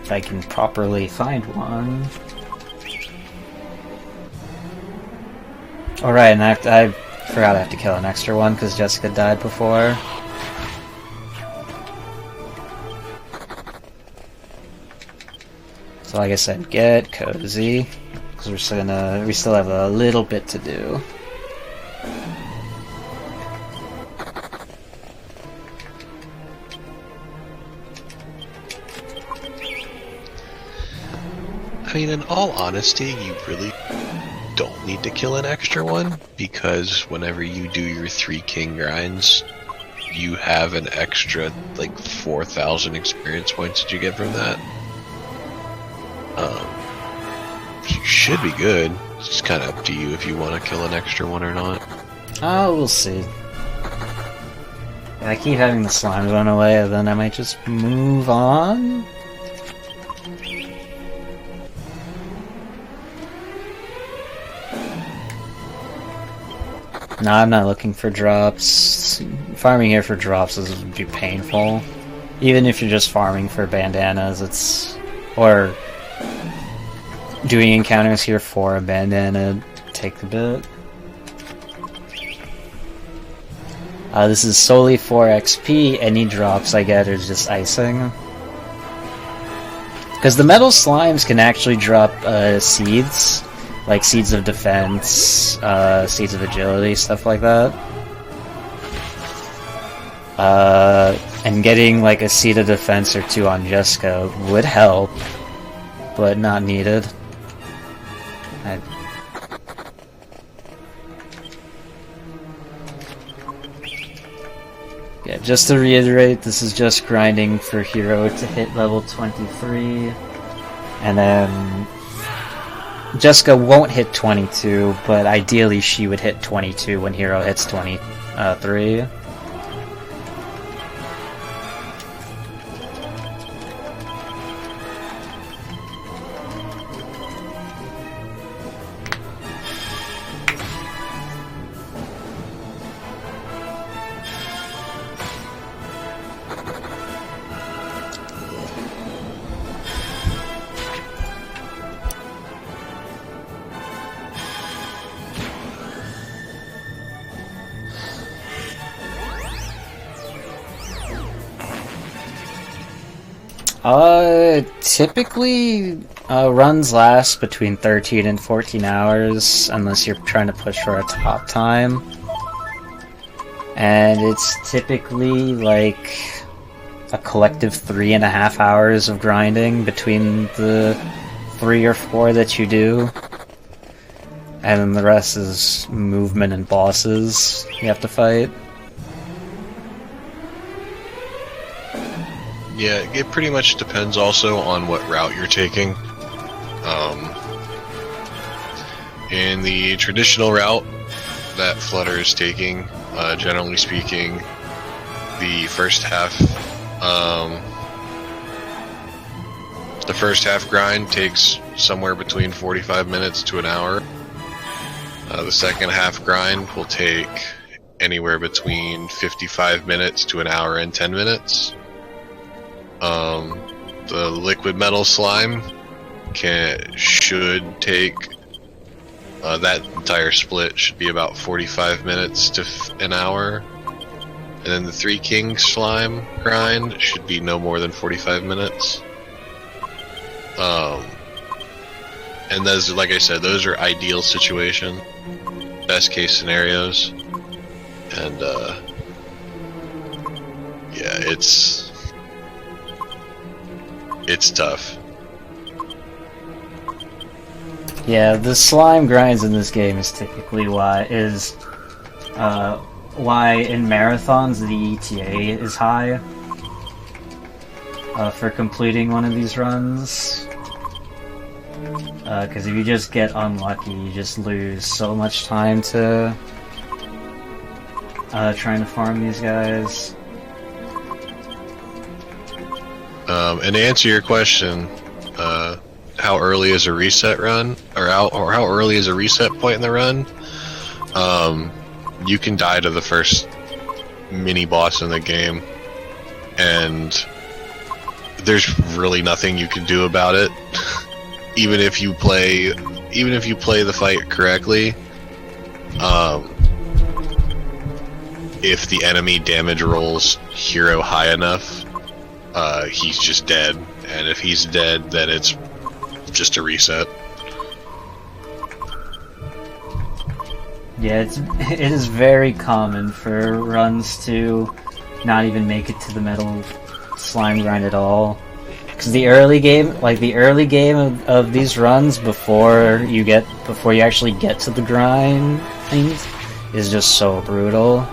If I can properly find one. Alright, and I forgot I have to kill an extra one because Jessica died before. So like I said, get cozy, because we still have a little bit to do. I mean, in all honesty, you really don't need to kill an extra one, because whenever you do your 3 king grinds, you have an extra, like, 4,000 experience points that you get from that. You should be good. It's just kind of up to you if you want to kill an extra one or not. Oh, we'll see. If I keep having the slimes run away, then I might just move on. No, I'm not looking for drops. Farming here for drops would be painful. Even if you're just farming for bandanas, or doing encounters here for a bandana, take the bit. This is solely for XP. Any drops I get are just icing. Because the metal slimes can actually drop seeds. Like seeds of defense, seeds of agility, stuff like that. And getting like a seed of defense or 2 on Jessica would help, but not needed. Yeah, just to reiterate, this is just grinding for Hero to hit level 23, and then Jessica won't hit 22, but ideally she would hit 22 when Hero hits 23. Typically, runs last between 13 and 14 hours, unless you're trying to push for a top time. And it's typically like a collective 3.5 hours of grinding between the 3 or 4 that you do. And then the rest is movement and bosses you have to fight. Yeah, it pretty much depends also on what route you're taking. In the traditional route that Flutter is taking, generally speaking, the first half grind takes somewhere between 45 minutes to an hour. The second half grind will take anywhere between 55 minutes to an hour and 10 minutes. The liquid metal slime should take that entire split should be about 45 minutes to an hour, and then the 3 king slime grind should be no more than 45 minutes. And those, like I said, those are ideal situation, best case scenarios, and yeah, it's tough. Yeah, the slime grinds in this game is typically why in marathons the ETA is high for completing one of these runs. Because if you just get unlucky, you just lose so much time to trying to farm these guys. And to answer your question, how early is a reset run, or how early is a reset point in the run, you can die to the first mini boss in the game, and there's really nothing you can do about it. even if you play the fight correctly. If the enemy damage rolls hero high enough, he's just dead, and if he's dead, then it's just a reset. Yeah, it is very common for runs to not even make it to the metal slime grind at all. Because the early game of these runs, before you actually get to the grind things, is just so brutal.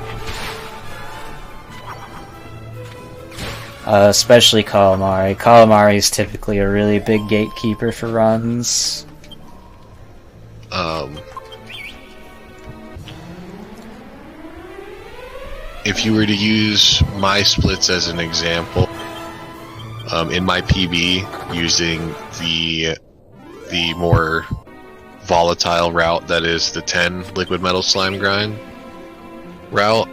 Especially Calamari. Calamari is typically a really big gatekeeper for runs. If you were to use my splits as an example, in my PB, using the more volatile route that is the 10 liquid metal slime grind route,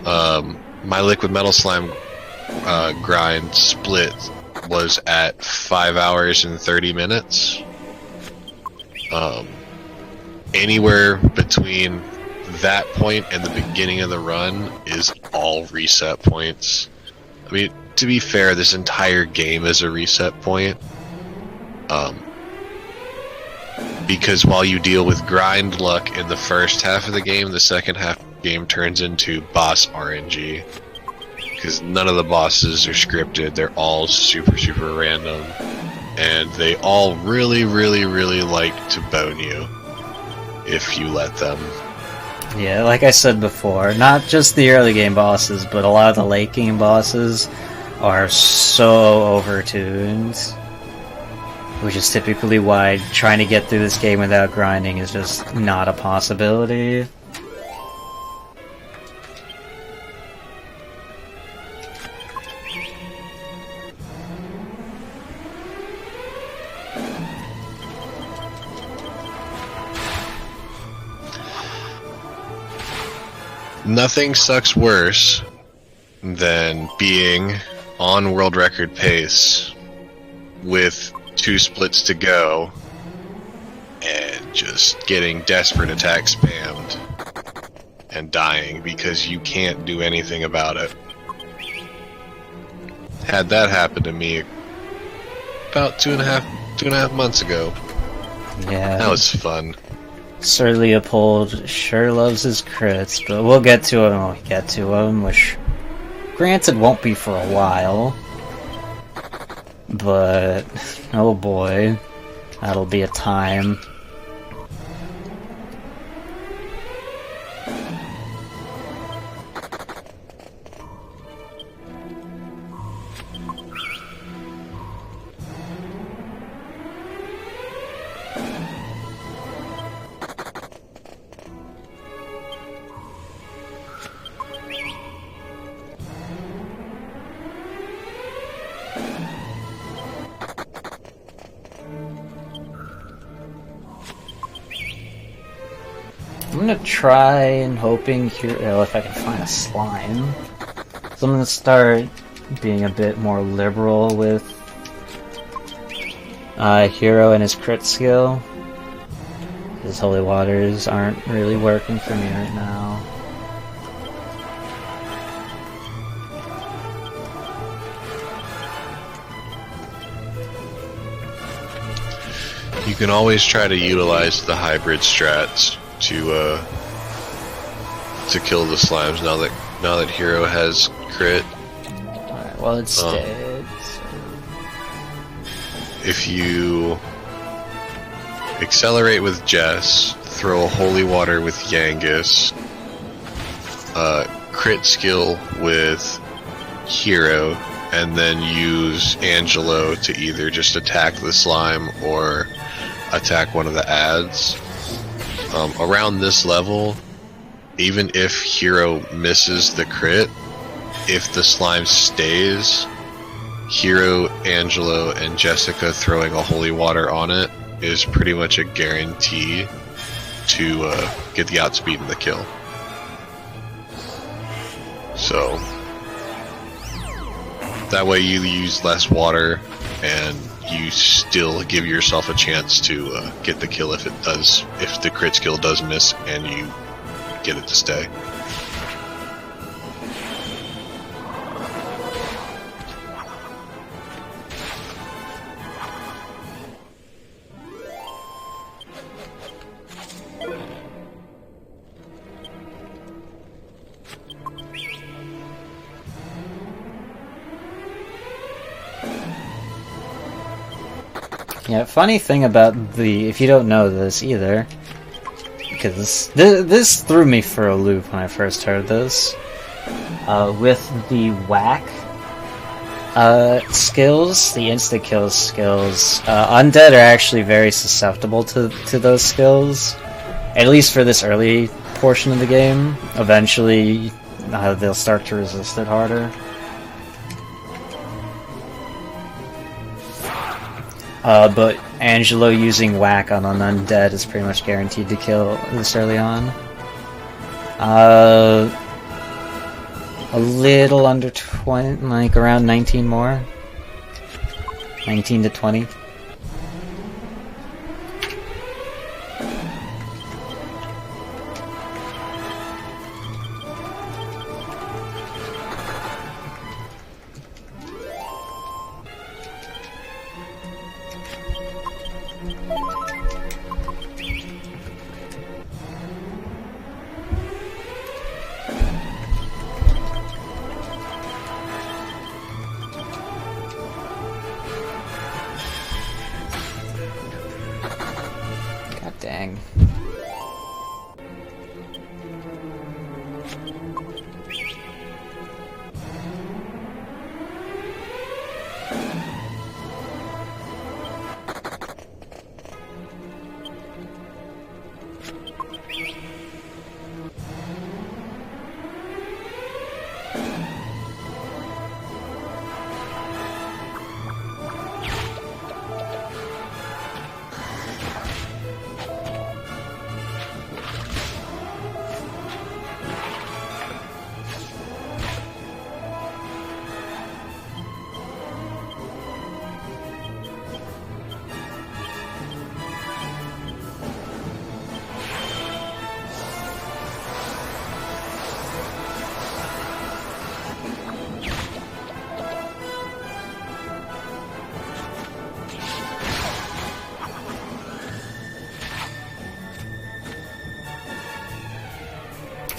my liquid metal slime grind split was at 5 hours and 30 minutes. Anywhere between that point and the beginning of the run is all reset points. I mean, to be fair, this entire game is a reset point. Because while you deal with grind luck in the first half of the game, the second half of the game turns into boss RNG. Because none of the bosses are scripted, they're all super random. And they all really like to bone you if you let them. Yeah, like I said before, not just the early game bosses, but a lot of the late game bosses are so overtuned. Which is typically why trying to get through this game without grinding is just not a possibility. Nothing sucks worse than being on world record pace with 2 splits to go and just getting desperate attack spammed and dying because you can't do anything about it. Had that happen to me about two and a half months ago. Yeah. That was fun. Sir Leopold sure loves his crits, but we'll get to him when we get to him, which granted won't be for a while. But, oh boy, that'll be a time. I'm gonna try and hoping here if I can find a slime. So I'm gonna start being a bit more liberal with Hero and his crit skill. His holy waters aren't really working for me right now. You can always try to utilize the hybrid strats to kill the slimes now that Hero has crit. Alright, well it's dead. So. If you accelerate with Jess, throw a holy water with Yangus, crit skill with Hero, and then use Angelo to either just attack the slime or attack one of the adds. Around this level, even if Hero misses the crit, if the slime stays, Hero, Angelo, and Jessica throwing a holy water on it is pretty much a guarantee to get the outspeed and the kill. So that way you use less water and you still give yourself a chance to get the kill if the crit skill does miss and you get it to stay. Yeah, funny thing about if you don't know this either, because this threw me for a loop when I first heard this, with the whack skills, the insta-kill skills, undead are actually very susceptible to those skills, at least for this early portion of the game. Eventually, they'll start to resist it harder. But Angelo using whack on an undead is pretty much guaranteed to kill this early on. A little under 20, like around 19 more. 19 to 20. Dang.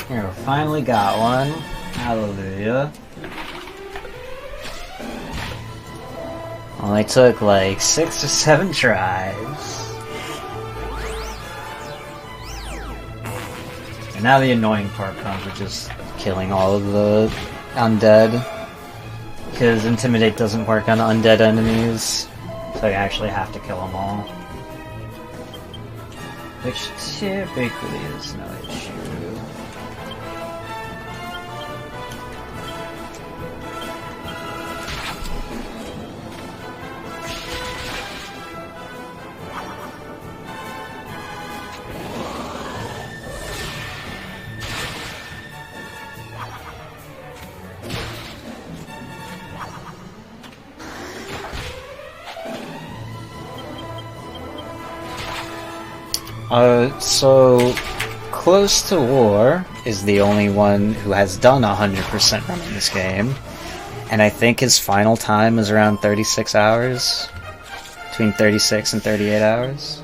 Here, we finally got one. Hallelujah. Only took like 6 or 7 tries. And now the annoying part comes with just killing all of the undead. Because Intimidate doesn't work on undead enemies, so you actually have to kill them all. Which typically is no issue. So Close to War is the only one who has done 100% run in this game, and I think his final time is around 36 hours, between 36 and 38 hours.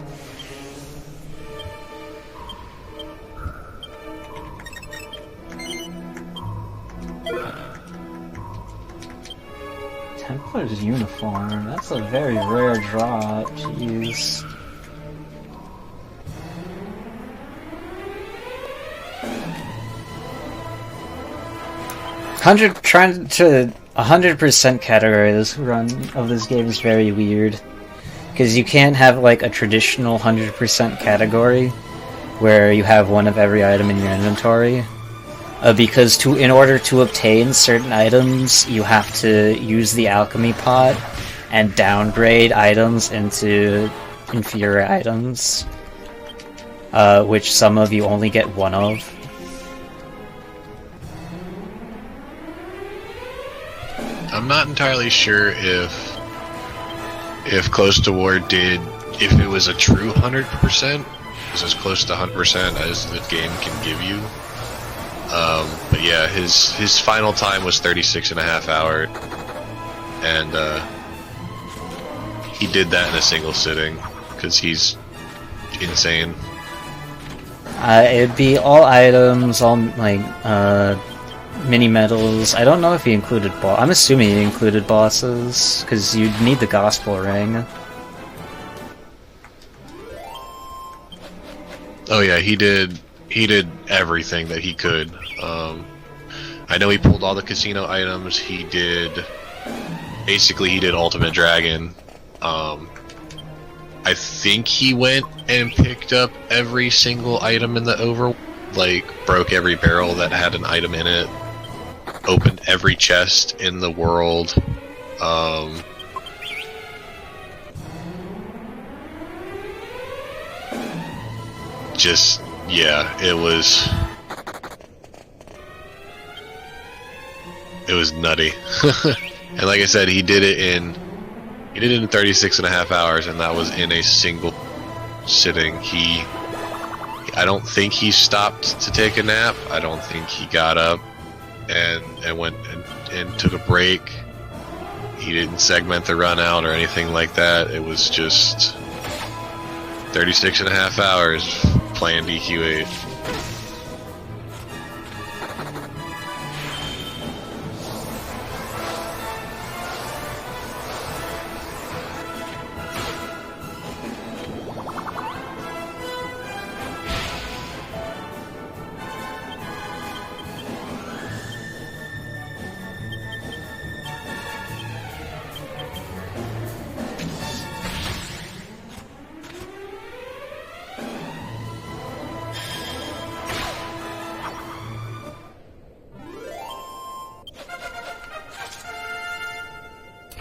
Templar's uniform, that's a very rare drop, jeez. Trying to 100% category this run of this game is very weird, because you can't have like a traditional 100% category where you have one of every item in your inventory. because in order to obtain certain items, you have to use the Alchemy Pot and downgrade items into inferior items, which some of you only get one of. I'm not entirely sure if Close to War did, if it was a true 100%, it's as close to 100% as the game can give you. But yeah, his final time was 36.5 hours, and he did that in a single sitting because he's insane. It'd be all items, all like mini medals. I don't know if he included I'm assuming he included bosses because you'd need the gospel ring. Oh yeah, he did everything that he could. I know he pulled all the casino items. He did Ultimate Dragon. I think he went and picked up every single item in the overworld, like broke every barrel that had an item in it, opened every chest in the world. Just, yeah, it was nutty. And like I said, he did it in 36.5 hours, and that was in a single sitting. I don't think he stopped to take a nap. I don't think he got up and went and took a break. He didn't segment the run out or anything like that. It was just 36.5 hours playing DQ8.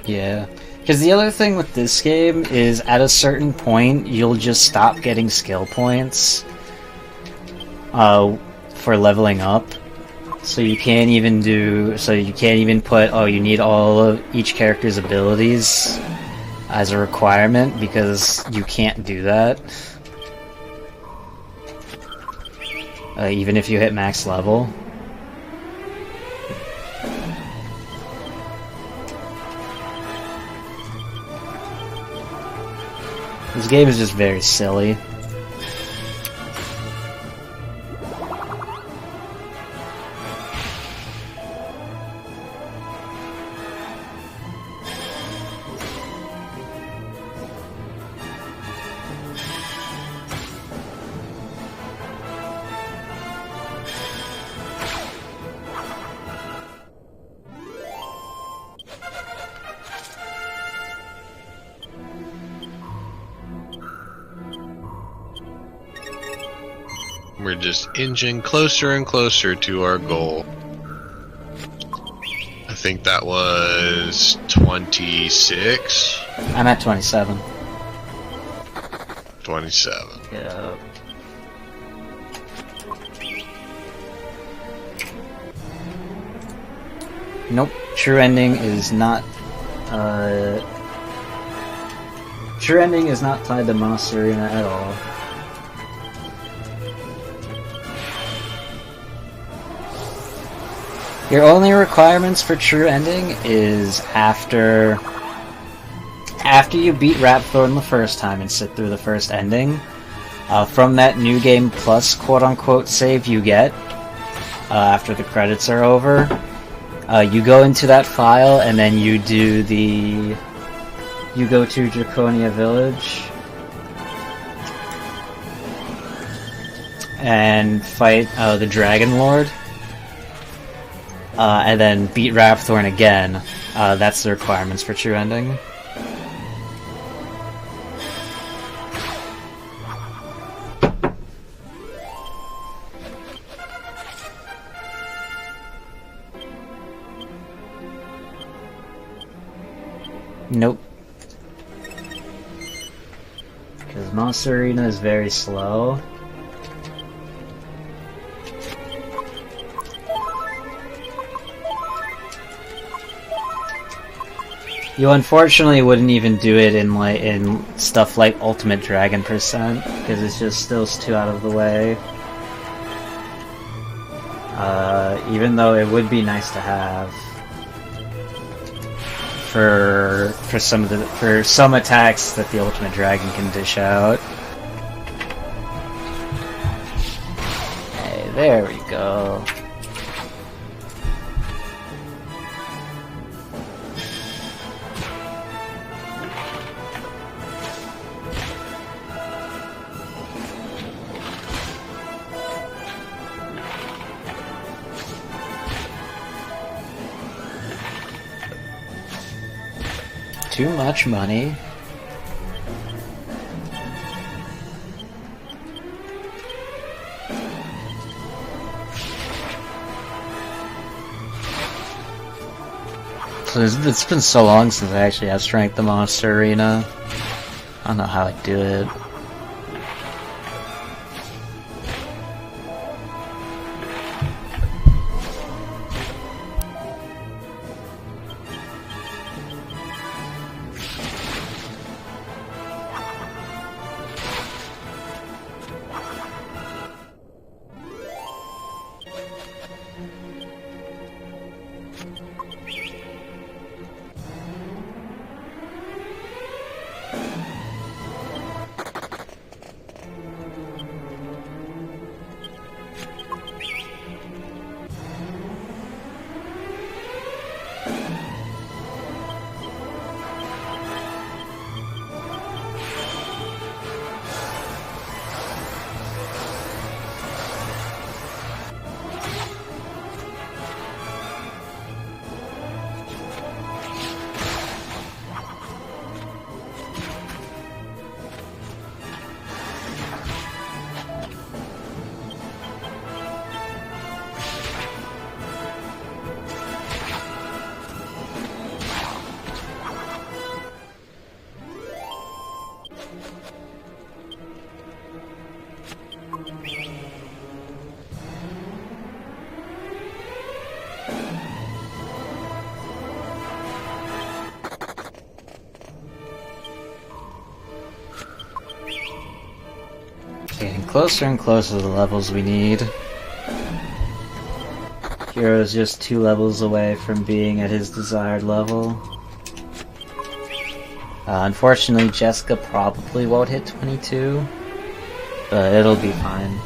Yeah, because the other thing with this game is at a certain point you'll just stop getting skill points for leveling up. So you can't even put, oh, you need all of each character's abilities as a requirement, because you can't do that. Even if you hit max level. This game is just very silly. We're just inching closer and closer to our goal. I think that was 26. I'm at 27. 27. Yeah. Nope. True ending is not. True ending is not tied to Monster Arena at all. Your only requirements for true ending is after you beat Rapthorn the first time and sit through the first ending, from that New Game Plus quote-unquote save you get, after the credits are over, you go into that file and then you go to Draconia Village and fight the Dragon Lord. And then beat Rapthorn again. That's the requirements for true ending. Nope. Because Monster Arena is very slow. You unfortunately wouldn't even do it in stuff like Ultimate Dragon Percent, because it's just still too out of the way. Even though it would be nice to have for some attacks that the Ultimate Dragon can dish out. Hey, there we go. Too much money. So it's been so long since I actually have strength the Monster Arena. I don't know how I do it. Getting closer and closer to the levels we need. Hero's just 2 levels away from being at his desired level. Unfortunately, Jessica probably won't hit 22, but it'll be fine.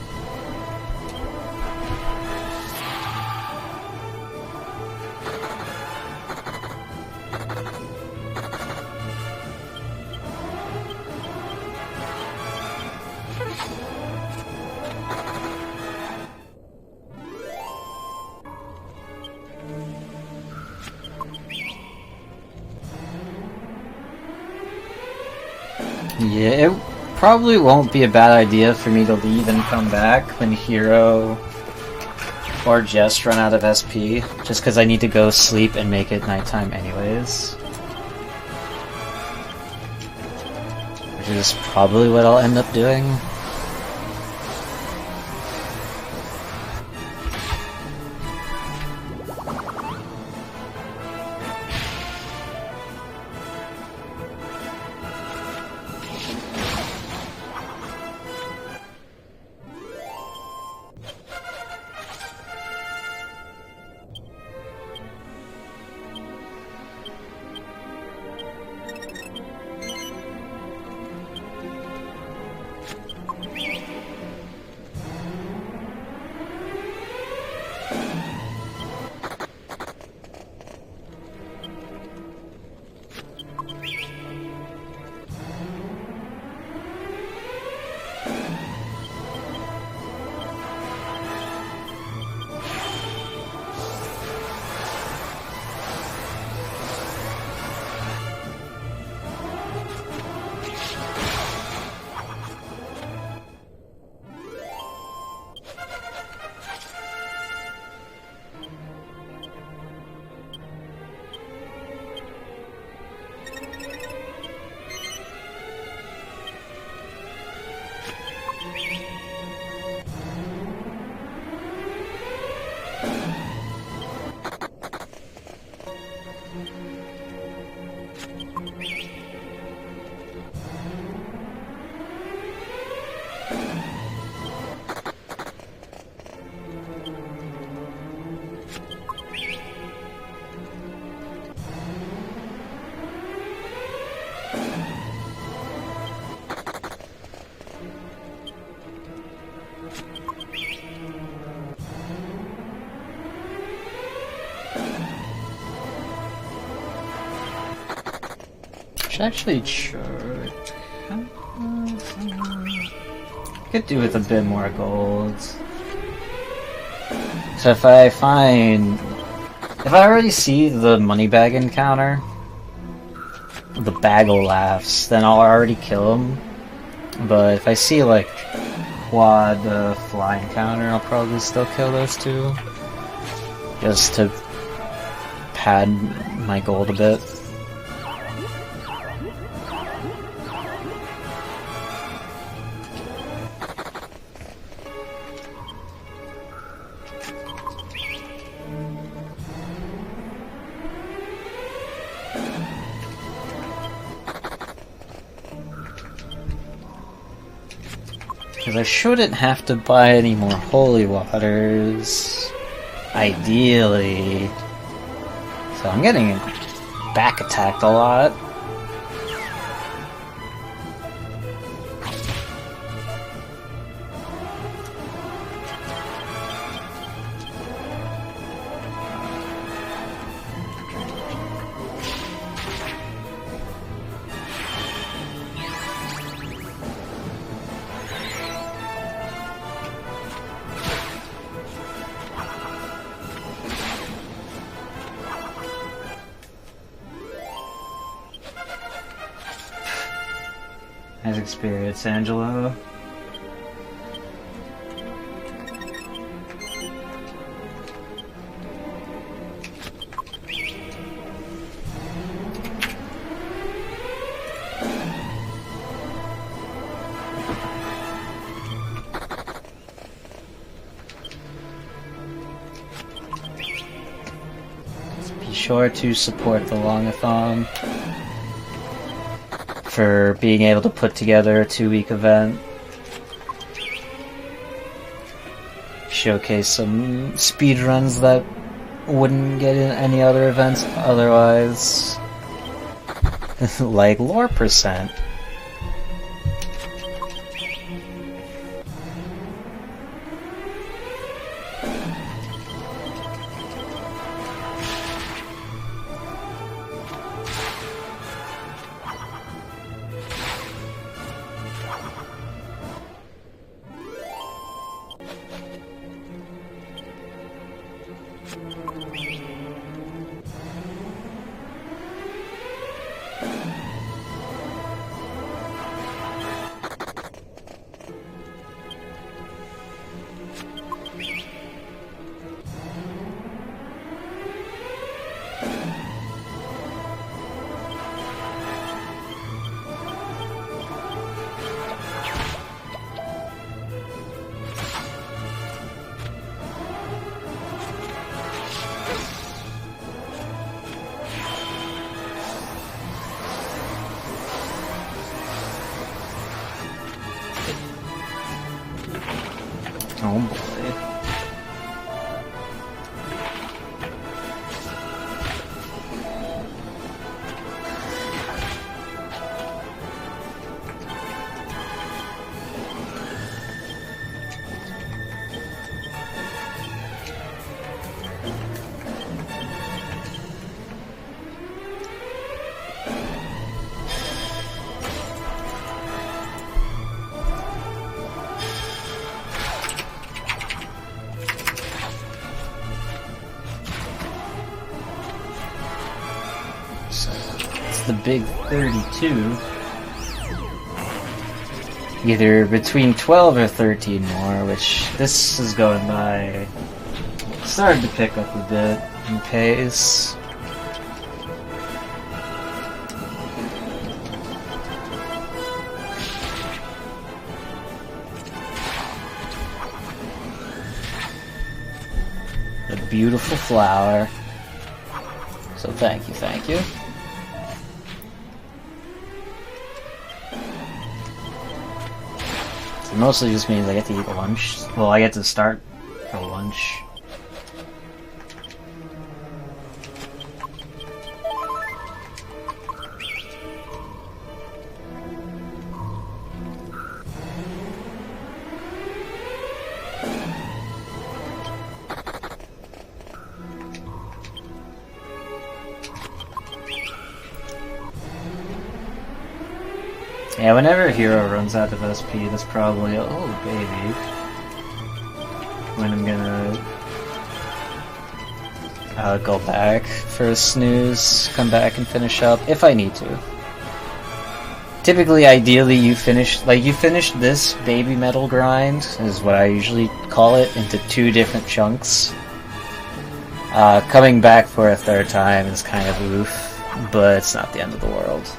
Yeah, it probably won't be a bad idea for me to leave and come back when Hero or Jess run out of SP, just because I need to go sleep and make it nighttime anyways. Which is probably what I'll end up doing. Should actually could do with a bit more gold. So if I already see the money bag encounter, the bagel laughs, then I'll already kill him. But if I see like quad fly encounter, I'll probably still kill those two, just to pad my gold a bit. Because I shouldn't have to buy any more holy waters, ideally. So I'm getting back attacked a lot. Nice experience, Angelo. Be sure to support the Longathon for being able to put together a 2-week event. Showcase some speedruns that wouldn't get in any other events otherwise. Like lore percent. Oh boy. The big 32. Either between 12 or 13 more, which this is going by. Started to pick up a bit in pace. A beautiful flower. So thank you, thank you. It mostly just means I get to eat lunch. Well, I get to start for lunch. Yeah, whenever a hero runs out of SP, that's probably, oh baby, when I'm gonna go back for a snooze, come back and finish up, if I need to. Typically, ideally, you finish this baby metal grind, is what I usually call it, into 2 different chunks. Coming back for a 3rd time is kind of oof, but it's not the end of the world.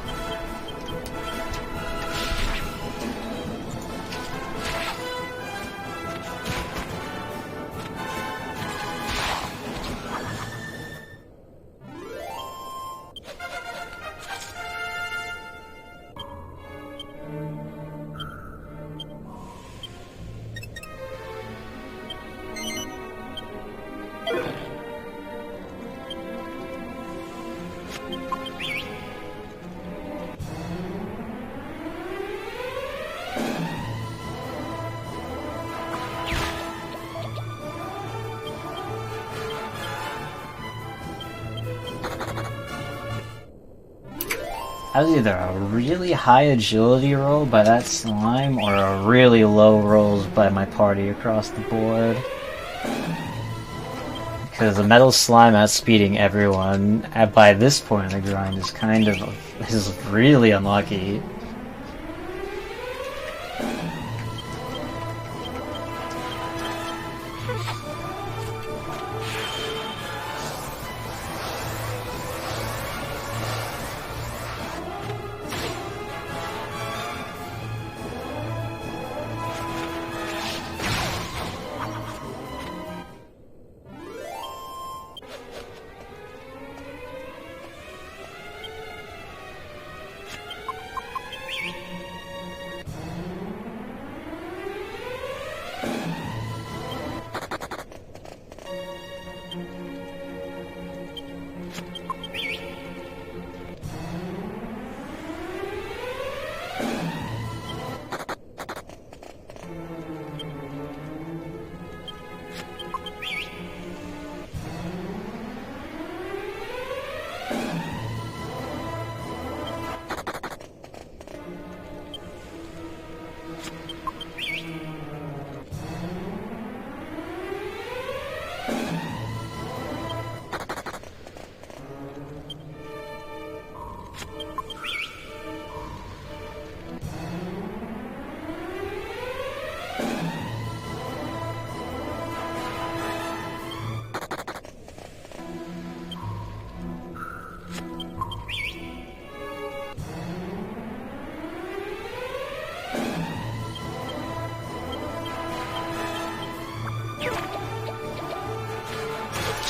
That was either a really high agility roll by that slime, or a really low rolls by my party across the board. Because the metal slime outspeeding everyone by this point in the grind is really unlucky.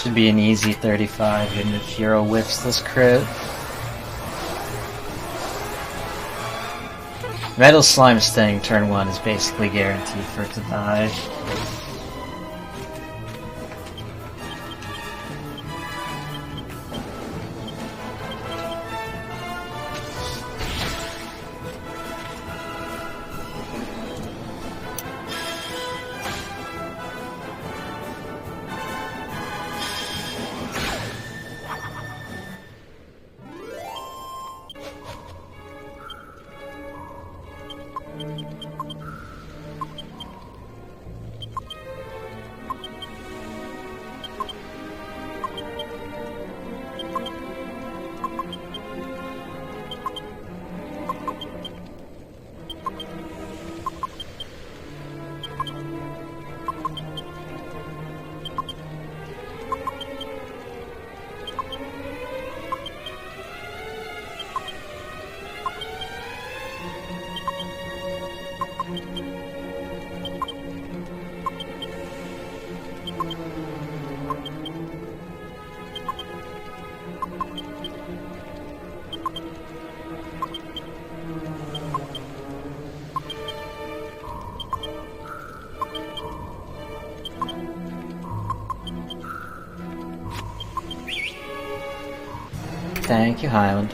Should be an easy 35 even if hero whiffs this crit. Metal Slime's thing, turn 1, is basically guaranteed for it to die. Thank you, Highland.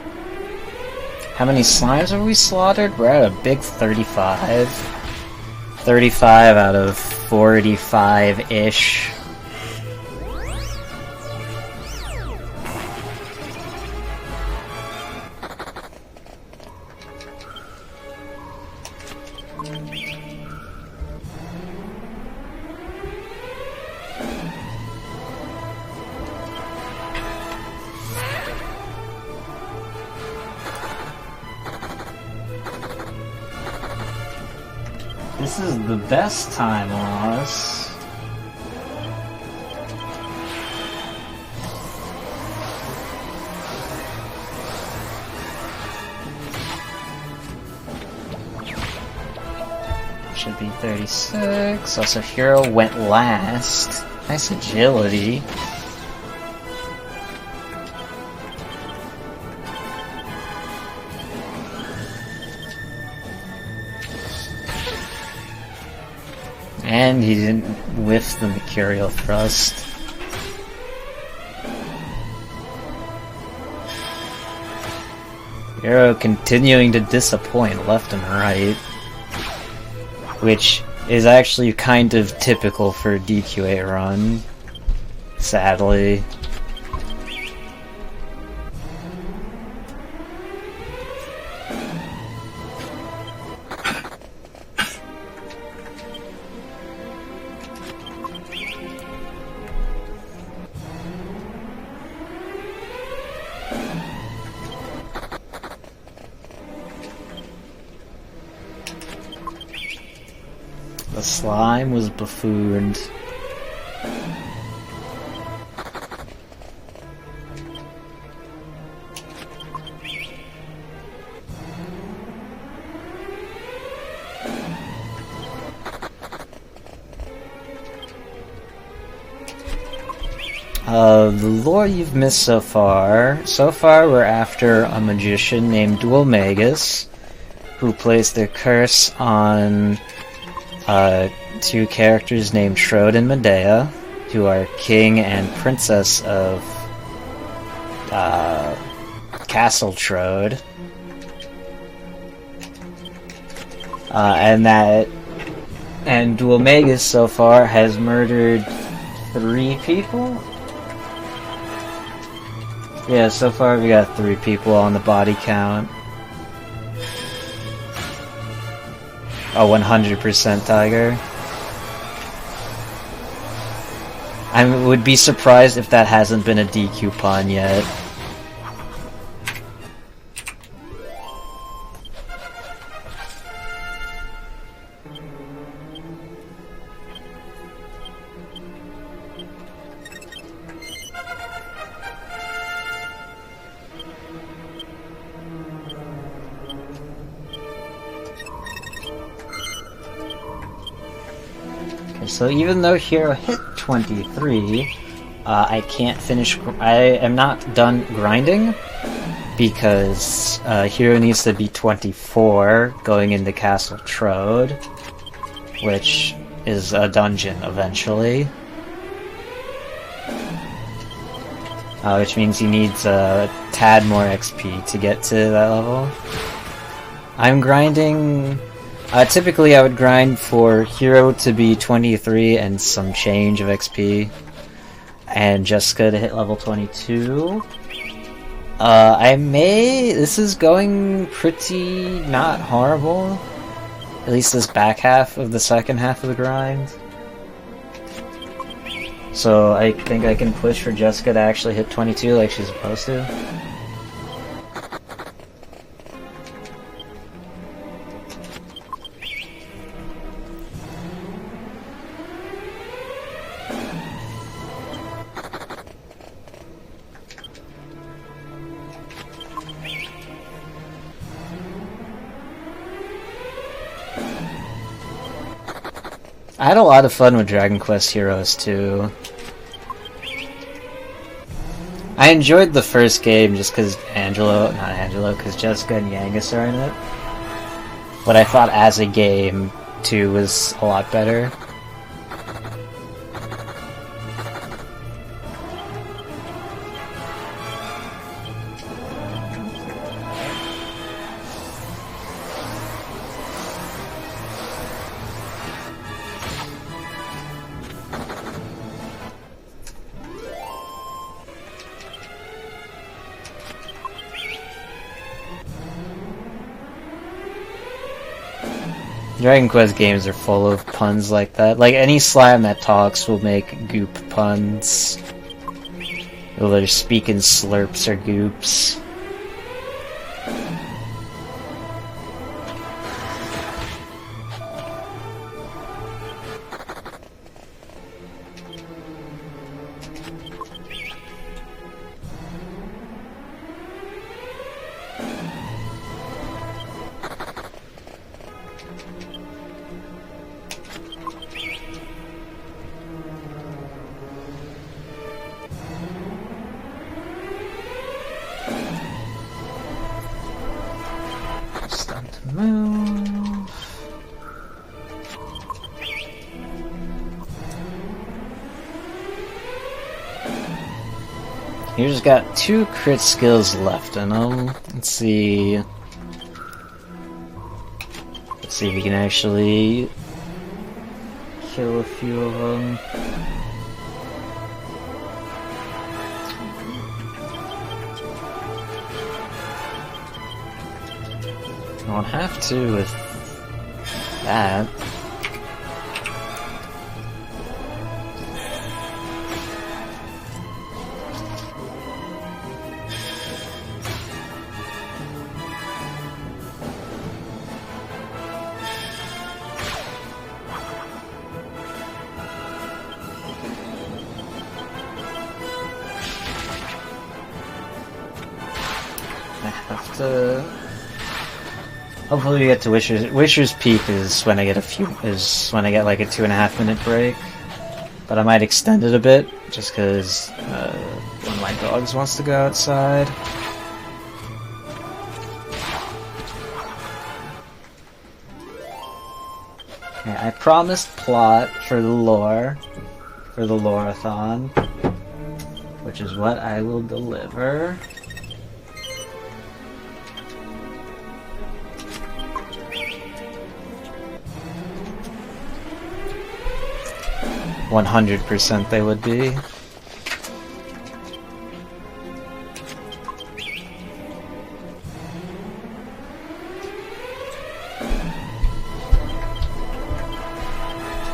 How many slimes have we slaughtered? We're at a big 35. 35 out of 45-ish. This is the best time on us. Should be 36. Also, Hero went last. Nice agility. And he didn't whiff the Mercurial Thrust. Hero continuing to disappoint left and right. Which is actually kind of typical for a DQ8 run, sadly. The slime was buffooned. The lore you've missed so far. So far we're after a magician named Dualmagus, who placed a curse on two characters named Trode and Medea, who are king and princess of Castle Trode. And Dualmagus so far has murdered 3 people? Yeah, so far we got 3 people on the body count. A 100% Tiger. I would be surprised if that hasn't been a DQ pun yet. So even though Hero hit 23, I can't finish. I am not done grinding because Hero needs to be 24 going into Castle Trode, which is a dungeon eventually. Which means he needs a tad more XP to get to that level. I'm grinding. Typically I would grind for Hero to be 23 and some change of XP, and Jessica to hit level 22. This is going pretty not horrible. At least this back half of the second half of the grind. So I think I can push for Jessica to actually hit 22 like she's supposed to. I had a lot of fun with Dragon Quest Heroes too. I enjoyed the first game just because because Jessica and Yangus are in it. But I thought as a game, 2 was a lot better. Dragon Quest games are full of puns like that. Like, any slime that talks will make goop puns. Whether they're speaking slurps or goops. Move. He's just got 2 crit skills left in him. Let's see. Let's see if we can actually kill a few of them. I won't have to with that. Hopefully we get to Wisher's Peak is when I get like a 2.5 minute break. But I might extend it a bit, just because one of my dogs wants to go outside. Okay, I promised plot for the lore-a-thon, which is what I will deliver. 100% they would be.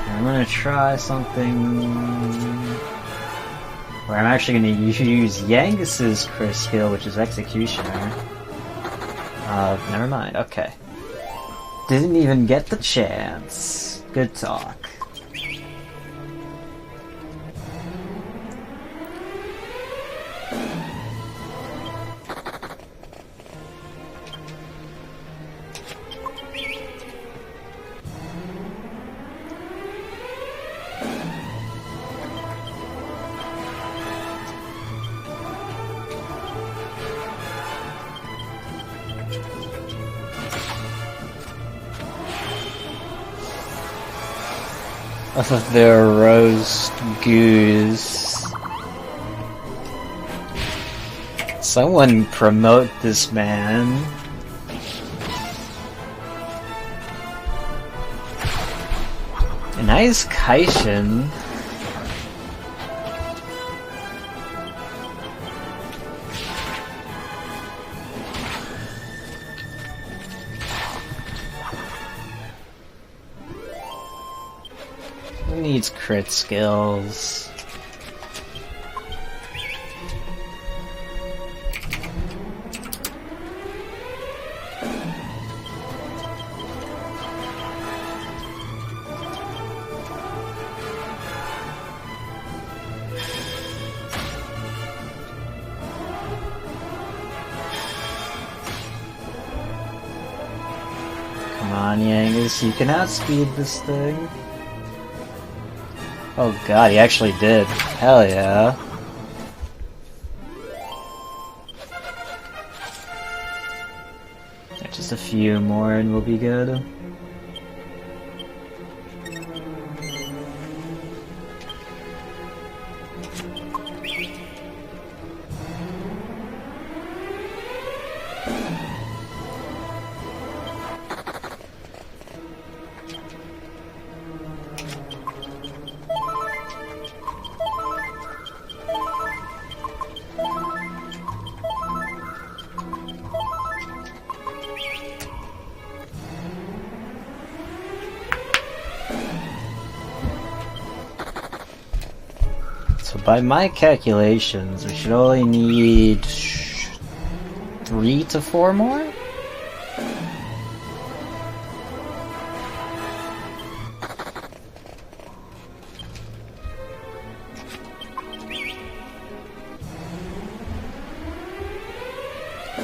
I'm gonna try something where I'm actually gonna use Yangus's crit skill, which is Executioner. Never mind, okay. Didn't even get the chance. Good talk. 'Off of their roast goose. Someone promote this man. A nice Kaishin. Who needs crit skills? Come on, Yangus, you can outspeed this thing. Oh god, he actually did. Hell yeah. Just a few more and we'll be good. So by my calculations, we should only need 3 to 4 more?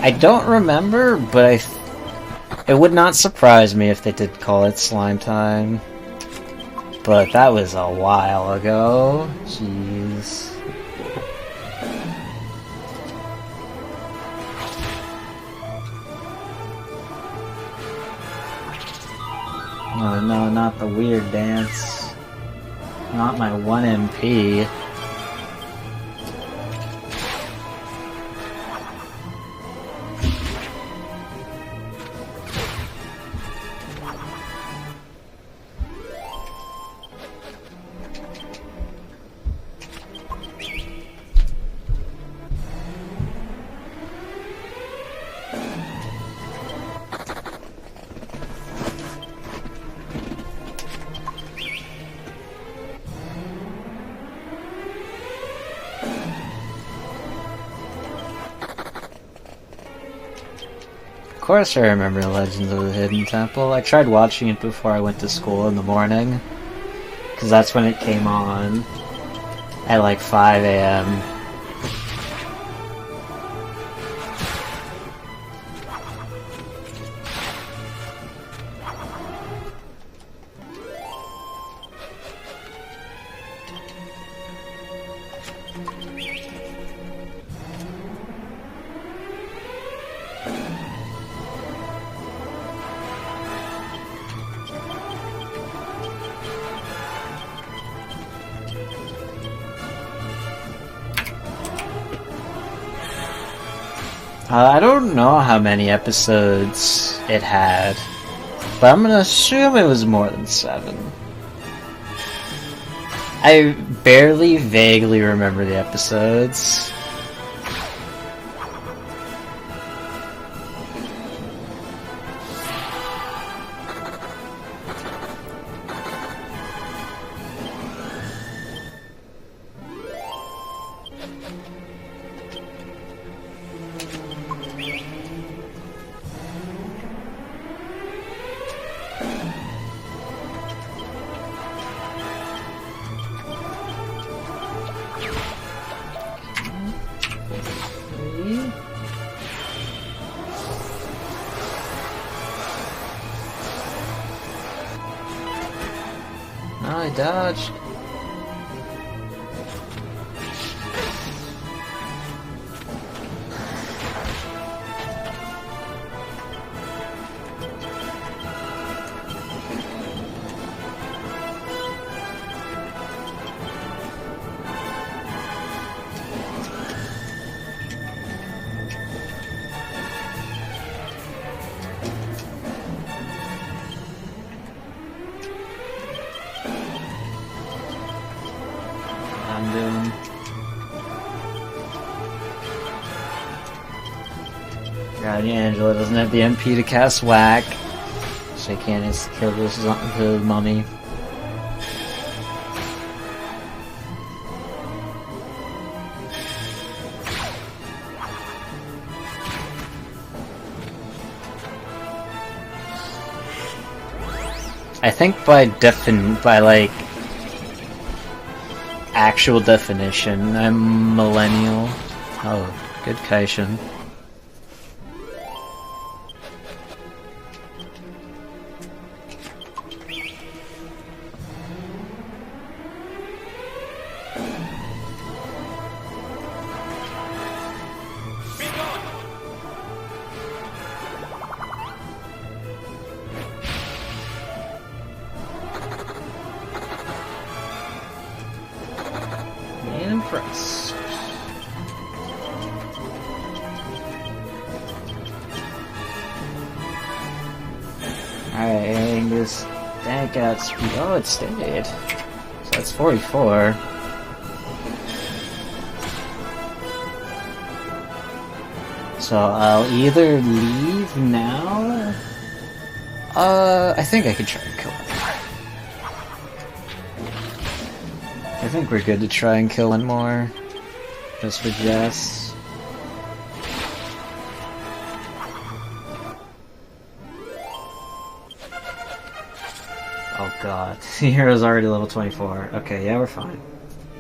I don't remember, but it would not surprise me if they did call it slime time. But that was a while ago. Jeez. Oh no, not the weird dance. Not my 1 MP. Of course I remember Legends of the Hidden Temple. I tried watching it before I went to school in the morning, because that's when it came on at like 5 AM. I don't know how many episodes it had, but I'm gonna assume it was more than 7. I barely vaguely remember the episodes. I dodged. God, Angelo doesn't have the MP to cast Whack, so he can't just kill the mummy. I think by like actual definition, I'm millennial. Oh, good Kaishin. Alright, Angus. That got speed. Oh, it stayed. So that's 44. So I'll either leave now. I think I could try and kill him. I think we're good to try and kill one more. Just for Jess. Oh god, the hero's already level 24. Okay, yeah, we're fine.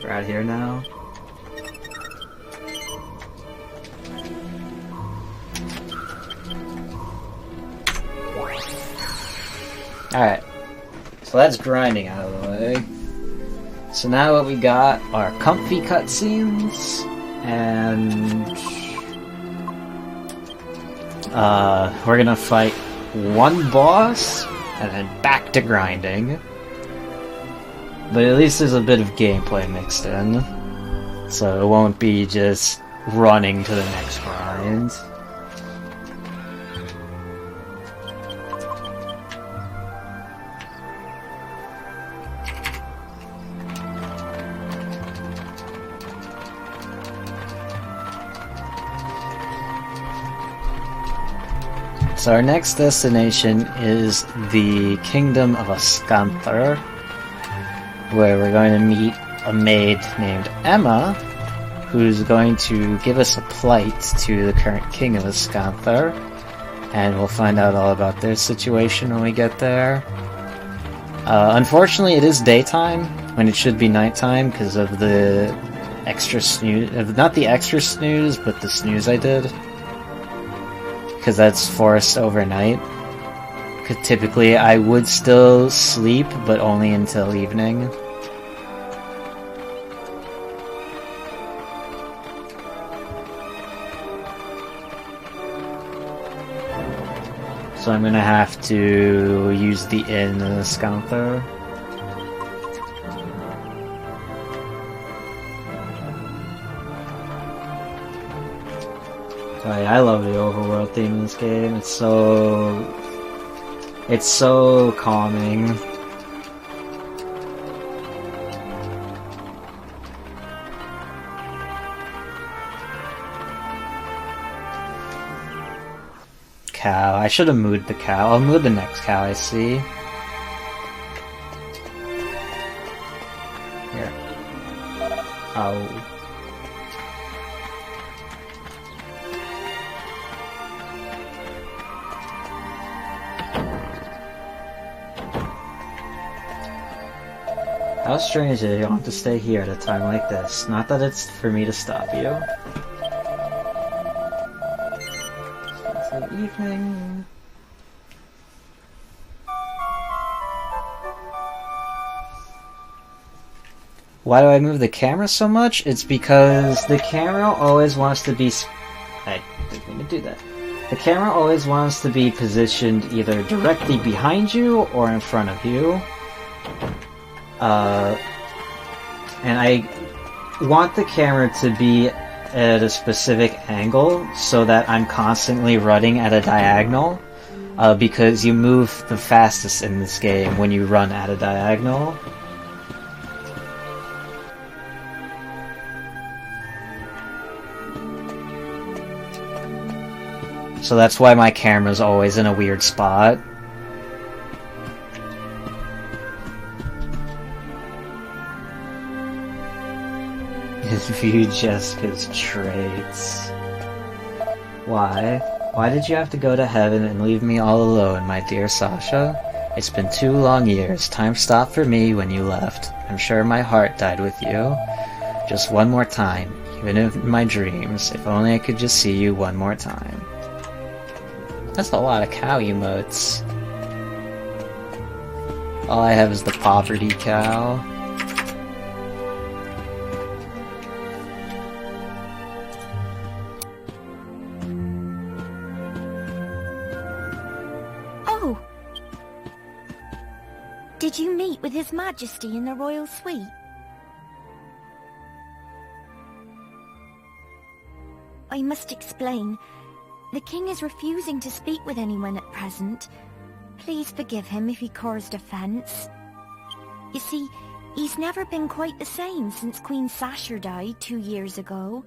We're out here now. Alright, so that's grinding out of the way. So now what we got are comfy cutscenes, and we're gonna fight one boss and then back to grinding. But at least there's a bit of gameplay mixed in, so it won't be just running to the next grind. So our next destination is the Kingdom of Ascanther, where we're going to meet a maid named Emma, who's going to give us a plight to the current king of Ascanther, and we'll find out all about their situation when we get there. Unfortunately, it is daytime when it should be nighttime because of the extra snooze, not the extra snooze, but the snooze I did. Because that's forced overnight. Because typically I would still sleep, but only until evening. So I'm gonna have to use the inn in Ascanther. I love the overworld theme in this game. It's so calming. Cow. I should have moved the cow. I'll move the next cow I see. Here. Oh. How strange that you want to stay here at a time like this. Not that it's for me to stop you. It's the evening. Why do I move the camera so much? It's because the camera always wants to be... I didn't mean to do that. The camera always wants to be positioned either directly behind you or in front of you. And I want the camera to be at a specific angle so that I'm constantly running at a diagonal, because you move the fastest in this game when you run at a diagonal. So that's why my camera's always in a weird spot. View Jessica's traits. Why? Why did you have to go to heaven and leave me all alone, my dear Sasha? It's been 2 long years. Time stopped for me when you left. I'm sure my heart died with you. Just one more time, even in my dreams. If only I could just see you one more time. That's a lot of cow emotes. All I have is the poverty cow. Did you meet with His Majesty in the royal suite? I must explain. The king is refusing to speak with anyone at present. Please forgive him if he caused offence. You see, he's never been quite the same since Queen Sasha died 2 years ago.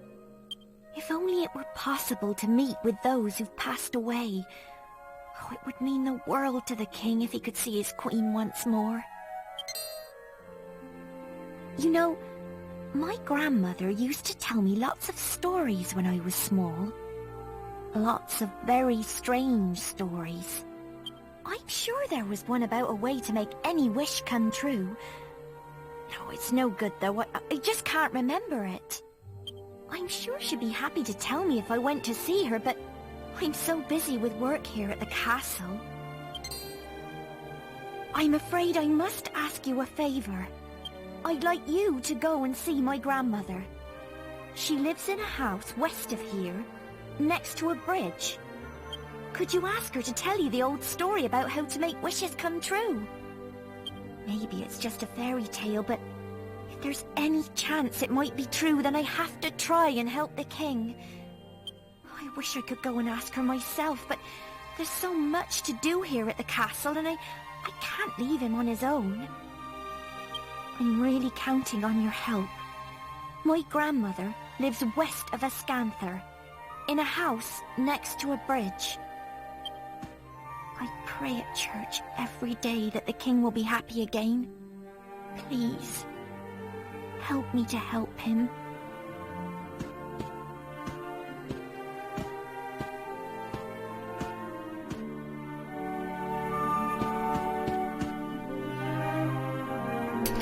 If only it were possible to meet with those who've passed away. Oh, it would mean the world to the king if he could see his queen once more. You know, my grandmother used to tell me lots of stories when I was small. Lots of very strange stories. I'm sure there was one about a way to make any wish come true. No, it's no good though. I just can't remember it. I'm sure she'd be happy to tell me if I went to see her, but I'm so busy with work here at the castle. I'm afraid I must ask you a favor. I'd like you to go and see my grandmother. She lives in a house west of here, next to a bridge. Could you ask her to tell you the old story about how to make wishes come true? Maybe it's just a fairy tale, but if there's any chance it might be true, then I have to try and help the king. I wish I could go and ask her myself, but there's so much to do here at the castle, and I can't leave him on his own. I'm really counting on your help. My grandmother lives west of Ascanther, in a house next to a bridge. I pray at church every day that the king will be happy again. Please, help me to help him.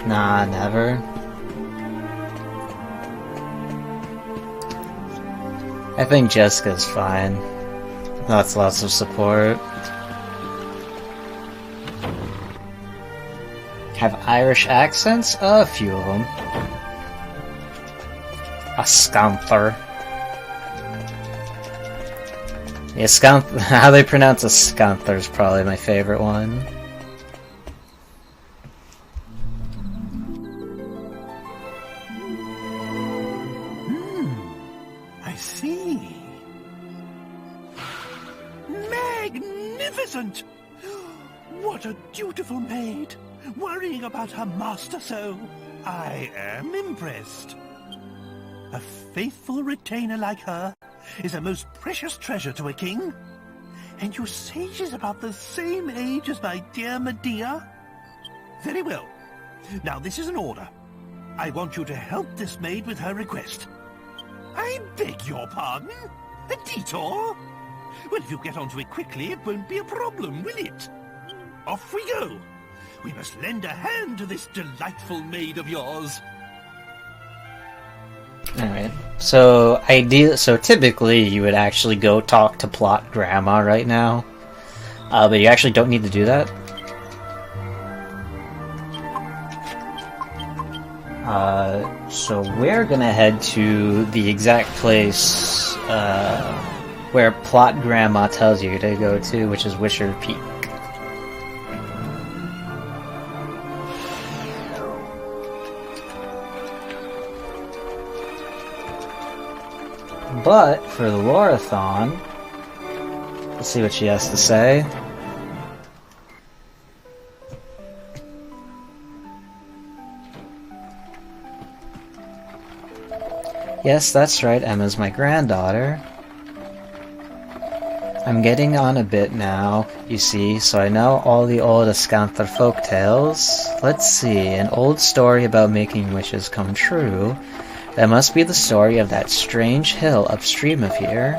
Nah, never. I think Jessica's fine. Lots of support. Have Irish accents? A few of them. Ascanther. Yeah, how they pronounce Ascanther is probably my favorite one. I see. Magnificent! What a dutiful maid! Worrying about her master so. I am impressed. A faithful retainer like her is a most precious treasure to a king. And you say she's about the same age as my dear Medea? Very well. Now this is an order. I want you to help this maid with her request. I beg your pardon? A detour? Well, if you get onto it quickly, it won't be a problem, will it? Off we go. We must lend a hand to this delightful maid of yours. Alright, so typically you would actually go talk to Plot Grandma right now, but you actually don't need to do that. So we're gonna head to the exact place where Plot Grandma tells you to go to, which is Wisher Peak. But for the Lorathon, let's see what she has to say. Yes, that's right, Emma's my granddaughter. I'm getting on a bit now, you see, so I know all the old Ascanther folk tales. Let's see, an old story about making wishes come true. That must be the story of that strange hill upstream of here.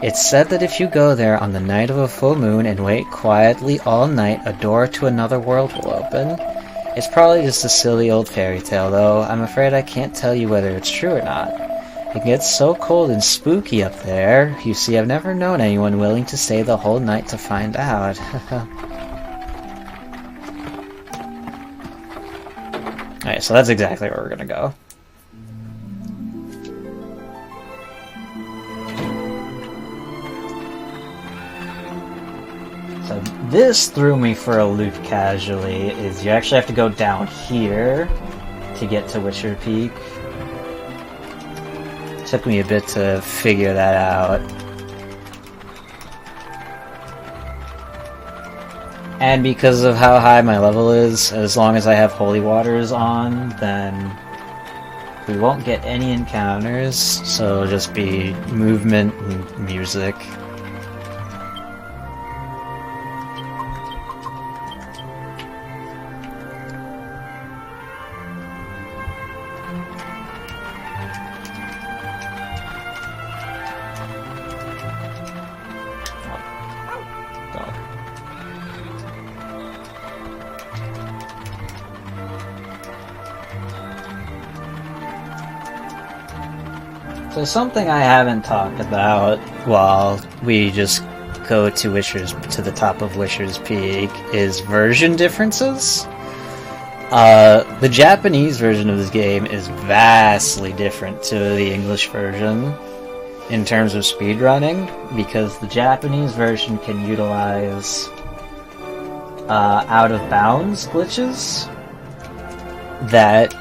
It's said that if you go there on the night of a full moon and wait quietly all night, a door to another world will open. It's probably just a silly old fairy tale, though. I'm afraid I can't tell you whether it's true or not. It gets so cold and spooky up there. You see, I've never known anyone willing to stay the whole night to find out. Alright, so that's exactly where we're gonna go. So this threw me for a loop casually, is you actually have to go down here to get to Wisher Peak. Took me a bit to figure that out. And because of how high my level is, as long as I have holy waters on, then we won't get any encounters, so it'll just be movement and music. So something I haven't talked about while we just go to the top of Wisher's Peak is version differences. The Japanese version of this game is vastly different to the English version. in terms of speedrunning, because the Japanese version can utilize out-of-bounds glitches that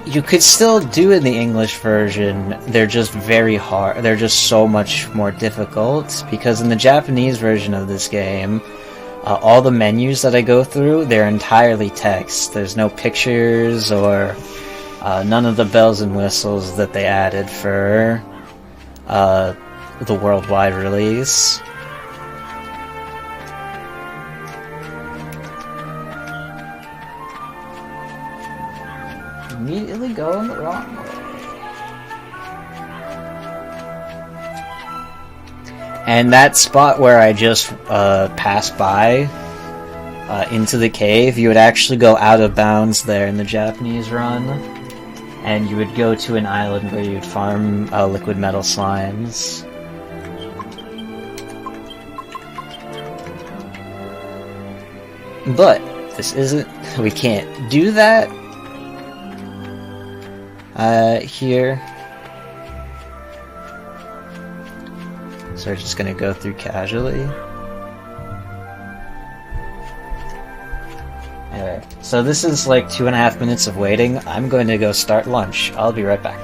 you could still do in the English version. They're just very hard. They're just so much more difficult, because in the Japanese version of this game, all the menus that I go through, they're entirely text. There's no pictures or none of the bells and whistles that they added for the worldwide release. Immediately going the wrong way. And that spot where I just passed by into the cave, you would actually go out of bounds there in the Japanese run, and you would go to an island where you'd farm liquid metal slimes. But this isn't. We can't do that here. So we're just gonna go through casually. Anyway, so this is like 2.5 minutes of waiting. I'm going to go start lunch. I'll be right back.